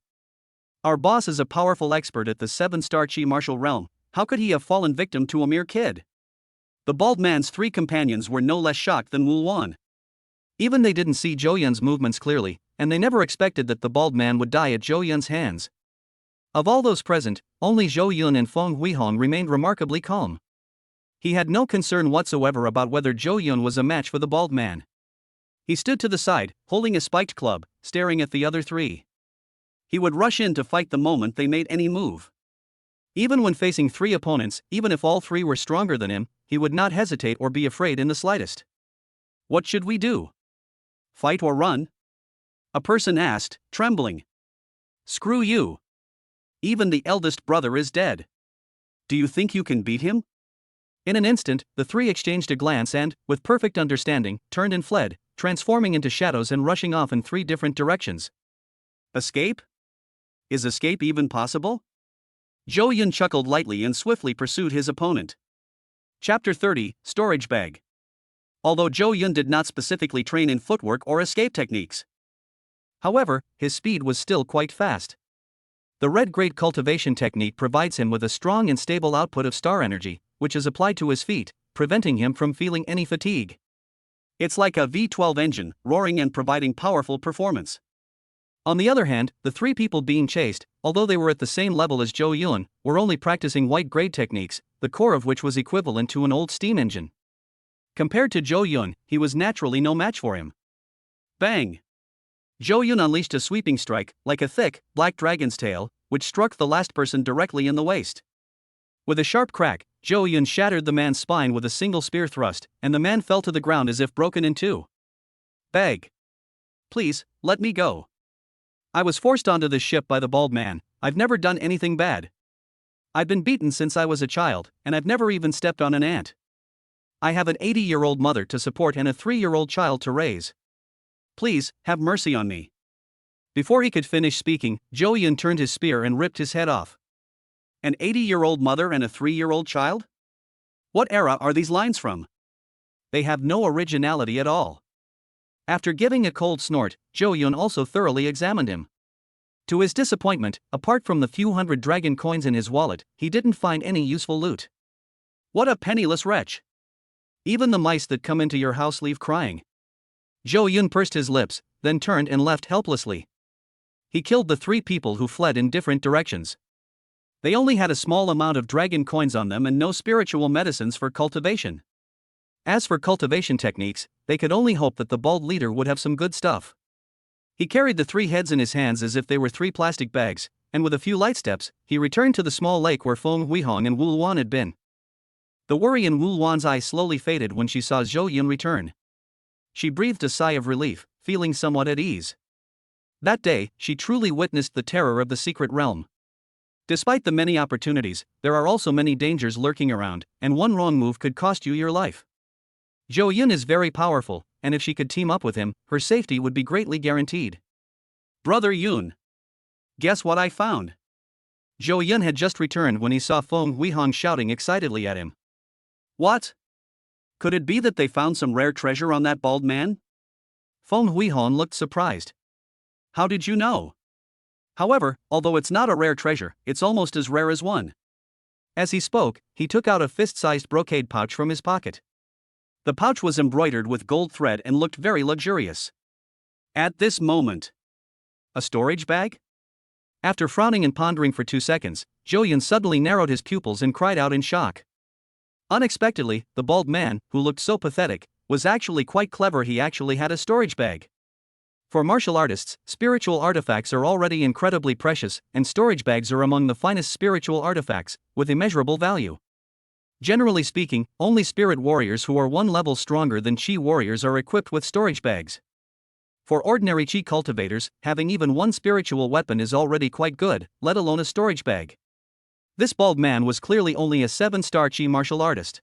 Our boss is a powerful expert at the 7-star Chi martial realm. How could he have fallen victim to a mere kid? The bald man's 3 companions were no less shocked than Wu Wan. Even they didn't see Zhou Yun's movements clearly, and they never expected that the bald man would die at Zhou Yun's hands. Of all those present, only Zhou Yun and Feng Huihong remained remarkably calm. He had no concern whatsoever about whether Zhou Yun was a match for the bald man. He stood to the side, holding a spiked club, staring at the other 3. He would rush in to fight the moment they made any move. Even when facing 3 opponents, even if all 3 were stronger than him, he would not hesitate or be afraid in the slightest. What should we do? Fight or run? A person asked, trembling. Screw you. Even the eldest brother is dead. Do you think you can beat him? In an instant, the 3 exchanged a glance and, with perfect understanding, turned and fled, transforming into shadows and rushing off in 3 different directions. Escape? Is escape even possible? Zhou Yun chuckled lightly and swiftly pursued his opponent. Chapter 30, Storage Bag. Although Zhou Yun did not specifically train in footwork or escape techniques. However, his speed was still quite fast. The red grade cultivation technique provides him with a strong and stable output of star energy, which is applied to his feet, preventing him from feeling any fatigue. It's like a V12 engine, roaring and providing powerful performance. On the other hand, the 3 people being chased, although they were at the same level as Zhou Yun, were only practicing white grade techniques, the core of which was equivalent to an old steam engine. Compared to Zhou Yun, he was naturally no match for him. Bang! Zhou Yun unleashed a sweeping strike, like a thick, black dragon's tail, which struck the last person directly in the waist. With a sharp crack, Zhou Yun shattered the man's spine with a single spear thrust, and the man fell to the ground as if broken in two. Beg. Please, let me go. I was forced onto this ship by the bald man. I've never done anything bad. I've been beaten since I was a child, and I've never even stepped on an ant. I have an 80-year-old mother to support and a 3-year-old child to raise. Please, have mercy on me. Before he could finish speaking, Zhou Yun turned his spear and ripped his head off. An 80-year-old mother and a 3-year-old child? What era are these lines from? They have no originality at all. After giving a cold snort, Zhou Yun also thoroughly examined him. To his disappointment, apart from the few hundred dragon coins in his wallet, he didn't find any useful loot. What a penniless wretch! Even the mice that come into your house leave crying. Zhou Yun pursed his lips, then turned and left helplessly. He killed the 3 people who fled in different directions. They only had a small amount of dragon coins on them and no spiritual medicines for cultivation. As for cultivation techniques, they could only hope that the bald leader would have some good stuff. He carried the 3 heads in his hands as if they were 3 plastic bags, and with a few light steps, he returned to the small lake where Feng Huihong and Wu Luan had been. The worry in Wu Luan's eyes slowly faded when she saw Zhou Yun return. She breathed a sigh of relief, feeling somewhat at ease. That day, she truly witnessed the terror of the secret realm. Despite the many opportunities, there are also many dangers lurking around, and one wrong move could cost you your life. Zhou Yun is very powerful, and if she could team up with him, her safety would be greatly guaranteed. Brother Yun. Guess what I found? Zhou Yun had just returned when he saw Feng Huihong shouting excitedly at him. What? Could it be that they found some rare treasure on that bald man? Feng Huihong looked surprised. How did you know? However, although it's not a rare treasure, it's almost as rare as one. As he spoke, he took out a fist-sized brocade pouch from his pocket. The pouch was embroidered with gold thread and looked very luxurious. At this moment. A storage bag? After frowning and pondering for 2 seconds, Zhou Yun suddenly narrowed his pupils and cried out in shock. Unexpectedly, the bald man, who looked so pathetic, was actually quite clever. He actually had a storage bag. For martial artists, spiritual artifacts are already incredibly precious, and storage bags are among the finest spiritual artifacts, with immeasurable value. Generally speaking, only spirit warriors who are 1 level stronger than chi warriors are equipped with storage bags. For ordinary chi cultivators, having even 1 spiritual weapon is already quite good, let alone a storage bag. This bald man was clearly only a 7-star chi martial artist.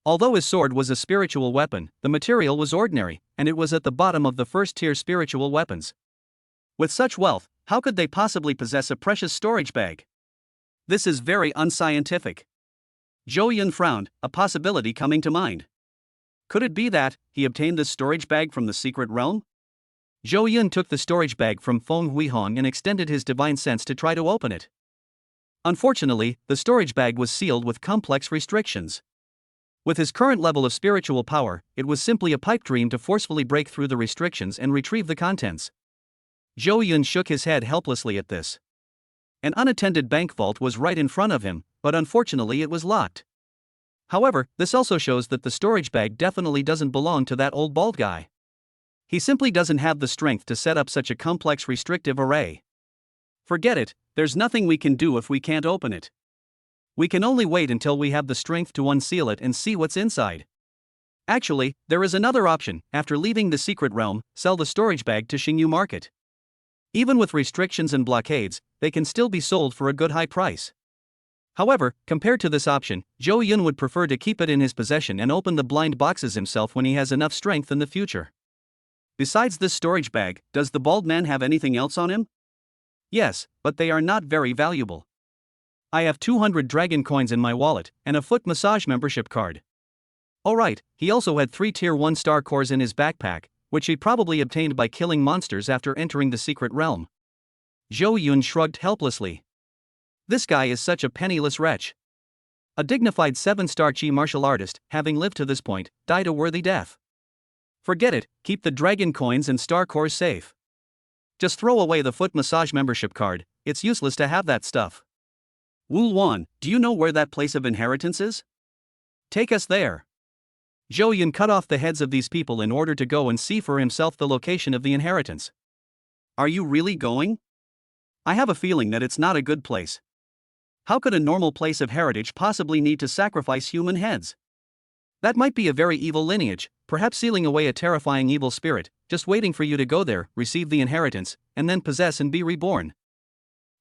Although his sword was a spiritual weapon, the material was ordinary, and it was at the bottom of the first-tier spiritual weapons. With such wealth, how could they possibly possess a precious storage bag? This is very unscientific. Zhou Yun frowned, a possibility coming to mind. Could it be that he obtained this storage bag from the secret realm? Zhou Yun took the storage bag from Feng Huihong and extended his divine sense to try to open it. Unfortunately, the storage bag was sealed with complex restrictions. With his current level of spiritual power, it was simply a pipe dream to forcefully break through the restrictions and retrieve the contents. Zhou Yun shook his head helplessly at this. An unattended bank vault was right in front of him, but unfortunately it was locked. However, this also shows that the storage bag definitely doesn't belong to that old bald guy. He simply doesn't have the strength to set up such a complex restrictive array. Forget it, there's nothing we can do if we can't open it. We can only wait until we have the strength to unseal it and see what's inside. Actually, there is another option. After leaving the secret realm, sell the storage bag to Xingyu Market. Even with restrictions and blockades, they can still be sold for a good high price. However, compared to this option, Zhou Yun would prefer to keep it in his possession and open the blind boxes himself when he has enough strength in the future. Besides this storage bag, does the bald man have anything else on him? Yes, but they are not very valuable. I have 200 dragon coins in my wallet, and a foot massage membership card. Alright, he also had 3 tier 1 star cores in his backpack, which he probably obtained by killing monsters after entering the secret realm. Zhou Yun shrugged helplessly. This guy is such a penniless wretch. A dignified 7-star chi martial artist, having lived to this point, died a worthy death. Forget it, keep the dragon coins and star cores safe. Just throw away the foot massage membership card, it's useless to have that stuff. Wu Luan, do you know where that place of inheritance is? Take us there. Zhou Yun cut off the heads of these people in order to go and see for himself the location of the inheritance. Are you really going? I have a feeling that it's not a good place. How could a normal place of heritage possibly need to sacrifice human heads? That might be a very evil lineage, perhaps sealing away a terrifying evil spirit, just waiting for you to go there, receive the inheritance, and then possess and be reborn.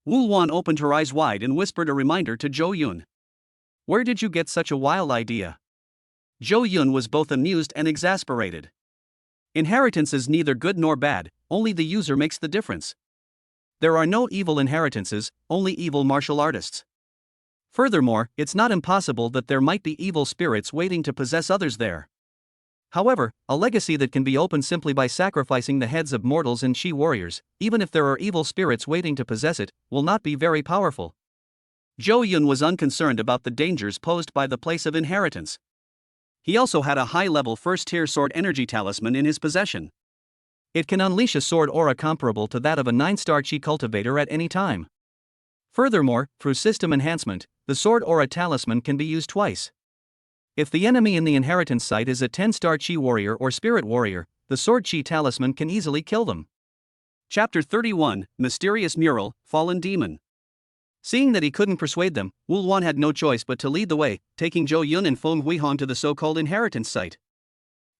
Wulwan opened her eyes wide and whispered a reminder to Zhou Yun. Where did you get such a wild idea? Zhou Yun was both amused and exasperated. Inheritance is neither good nor bad, only the user makes the difference. There are no evil inheritances, only evil martial artists. Furthermore, it's not impossible that there might be evil spirits waiting to possess others there. However, a legacy that can be opened simply by sacrificing the heads of mortals and Shi warriors, even if there are evil spirits waiting to possess it, will not be very powerful. Zhou Yun was unconcerned about the dangers posed by the place of inheritance. He also had a high-level first-tier sword energy talisman in his possession. It can unleash a sword aura comparable to that of a 9-star Chi cultivator at any time. Furthermore, through system enhancement, the sword aura talisman can be used twice. If the enemy in the inheritance site is a 10-star Chi warrior or spirit warrior, the sword Chi talisman can easily kill them. Chapter 31, Mysterious Mural, Fallen Demon. Seeing that he couldn't persuade them, Wulwan had no choice but to lead the way, taking Zhou Yun and Feng Huihong to the so-called inheritance site.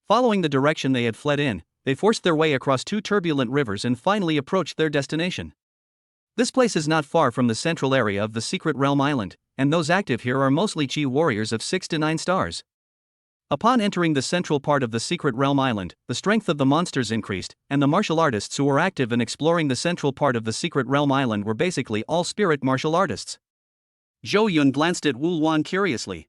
Following the direction they had fled in, they forced their way across 2 turbulent rivers and finally approached their destination. This place is not far from the central area of the Secret Realm Island, and those active here are mostly Chi warriors of 6 to 9 stars. Upon entering the central part of the Secret Realm Island, the strength of the monsters increased, and the martial artists who were active in exploring the central part of the Secret Realm Island were basically all spirit martial artists. Zhou Yun glanced at Wulwan curiously.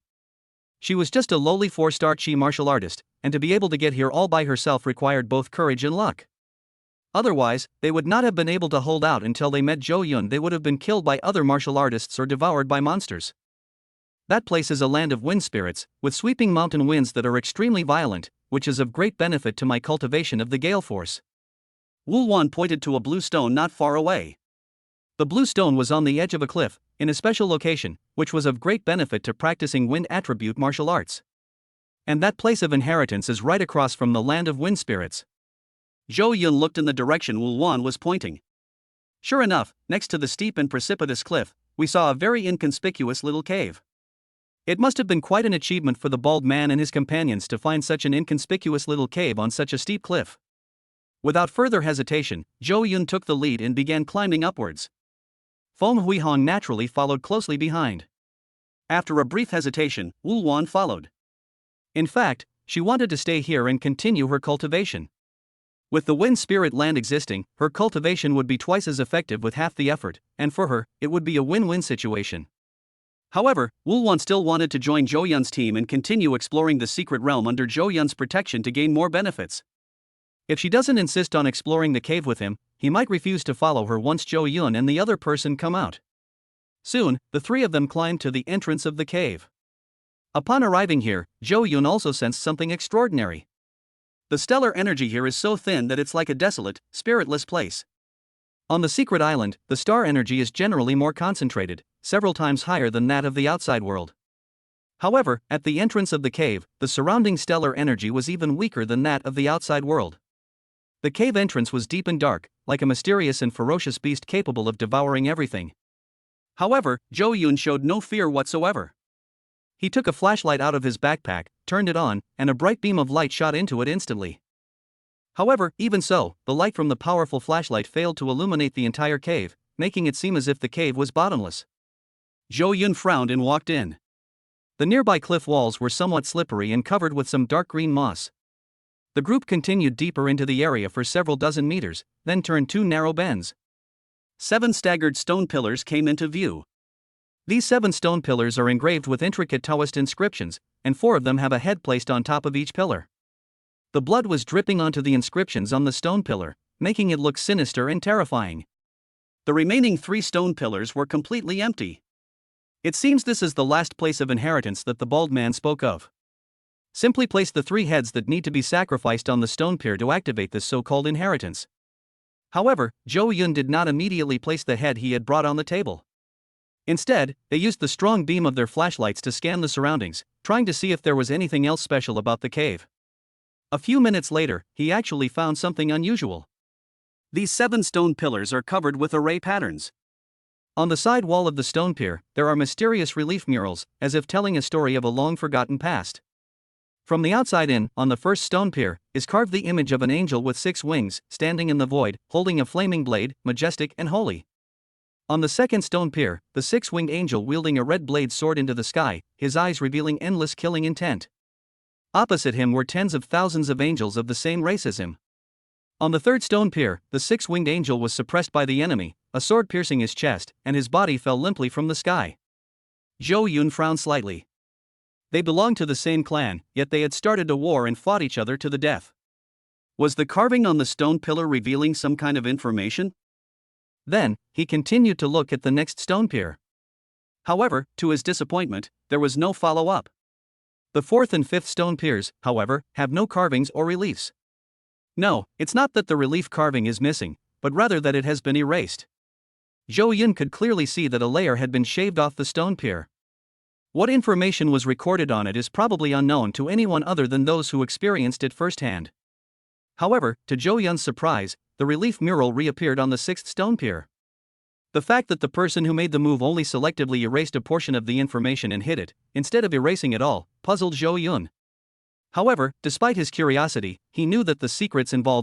She was just a lowly 4-star Chi martial artist, and to be able to get here all by herself required both courage and luck. Otherwise, they would not have been able to hold out until they met Zhou Yun. They would have been killed by other martial artists or devoured by monsters. That place is a land of wind spirits, with sweeping mountain winds that are extremely violent, which is of great benefit to my cultivation of the gale force. Wulwan pointed to a blue stone not far away. The blue stone was on the edge of a cliff, in a special location, which was of great benefit to practicing wind attribute martial arts. And that place of inheritance is right across from the land of wind spirits. Zhou Yun looked in the direction Wulwan was pointing. Sure enough, next to the steep and precipitous cliff, we saw a very inconspicuous little cave. It must have been quite an achievement for the bald man and his companions to find such an inconspicuous little cave on such a steep cliff. Without further hesitation, Zhou Yun took the lead and began climbing upwards. Feng Huihong naturally followed closely behind. After a brief hesitation, Wulwan followed. In fact, she wanted to stay here and continue her cultivation. With the wind spirit land existing, her cultivation would be twice as effective with half the effort, and for her, it would be a win-win situation. However, Wulwan still wanted to join Zhou Yun's team and continue exploring the secret realm under Zhou Yun's protection to gain more benefits. If she doesn't insist on exploring the cave with him, he might refuse to follow her once Zhou Yun and the other person come out. Soon, the 3 of them climbed to the entrance of the cave. Upon arriving here, Zhou Yun also sensed something extraordinary. The stellar energy here is so thin that it's like a desolate, spiritless place. On the secret island, the star energy is generally more concentrated, several times higher than that of the outside world. However, at the entrance of the cave, the surrounding stellar energy was even weaker than that of the outside world. The cave entrance was deep and dark, like a mysterious and ferocious beast capable of devouring everything. However, Zhou Yun showed no fear whatsoever. He took a flashlight out of his backpack, turned it on, and a bright beam of light shot into it instantly. However, even so, the light from the powerful flashlight failed to illuminate the entire cave, making it seem as if the cave was bottomless. Zhou Yun frowned and walked in. The nearby cliff walls were somewhat slippery and covered with some dark green moss. The group continued deeper into the area for several dozen meters, then turned 2 narrow bends. 7 staggered stone pillars came into view. These 7 stone pillars are engraved with intricate Taoist inscriptions, and 4 of them have a head placed on top of each pillar. The blood was dripping onto the inscriptions on the stone pillar, making it look sinister and terrifying. The remaining 3 stone pillars were completely empty. It seems this is the last place of inheritance that the bald man spoke of. Simply place the 3 heads that need to be sacrificed on the stone pier to activate this so-called inheritance. However, Zhou Yun did not immediately place the head he had brought on the table. Instead, they used the strong beam of their flashlights to scan the surroundings, trying to see if there was anything else special about the cave. A few minutes later, he actually found something unusual. These 7 stone pillars are covered with array patterns. On the side wall of the stone pier, there are mysterious relief murals, as if telling a story of a long-forgotten past. From the outside in, on the first stone pier, is carved the image of an angel with 6 wings, standing in the void, holding a flaming blade, majestic and holy. On the second stone pier, the 6-winged angel wielding a red blade soared into the sky, his eyes revealing endless killing intent. Opposite him were tens of thousands of angels of the same race as him. On the third stone pier, the 6-winged angel was suppressed by the enemy, a sword piercing his chest, and his body fell limply from the sky. Zhou Yun frowned slightly. They belonged to the same clan, yet they had started a war and fought each other to the death. Was the carving on the stone pillar revealing some kind of information? Then, he continued to look at the next stone pier. However, to his disappointment, there was no follow-up. The fourth and fifth stone piers, however, have no carvings or reliefs. No, it's not that the relief carving is missing, but rather that it has been erased. Zhou Yun could clearly see that a layer had been shaved off the stone pier. What information was recorded on it is probably unknown to anyone other than those who experienced it firsthand. However, to Zhou Yun's surprise, the relief mural reappeared on the sixth stone pier. The fact that the person who made the move only selectively erased a portion of the information and hid it, instead of erasing it all, puzzled Zhou Yun. However, despite his curiosity, he knew that the secrets involved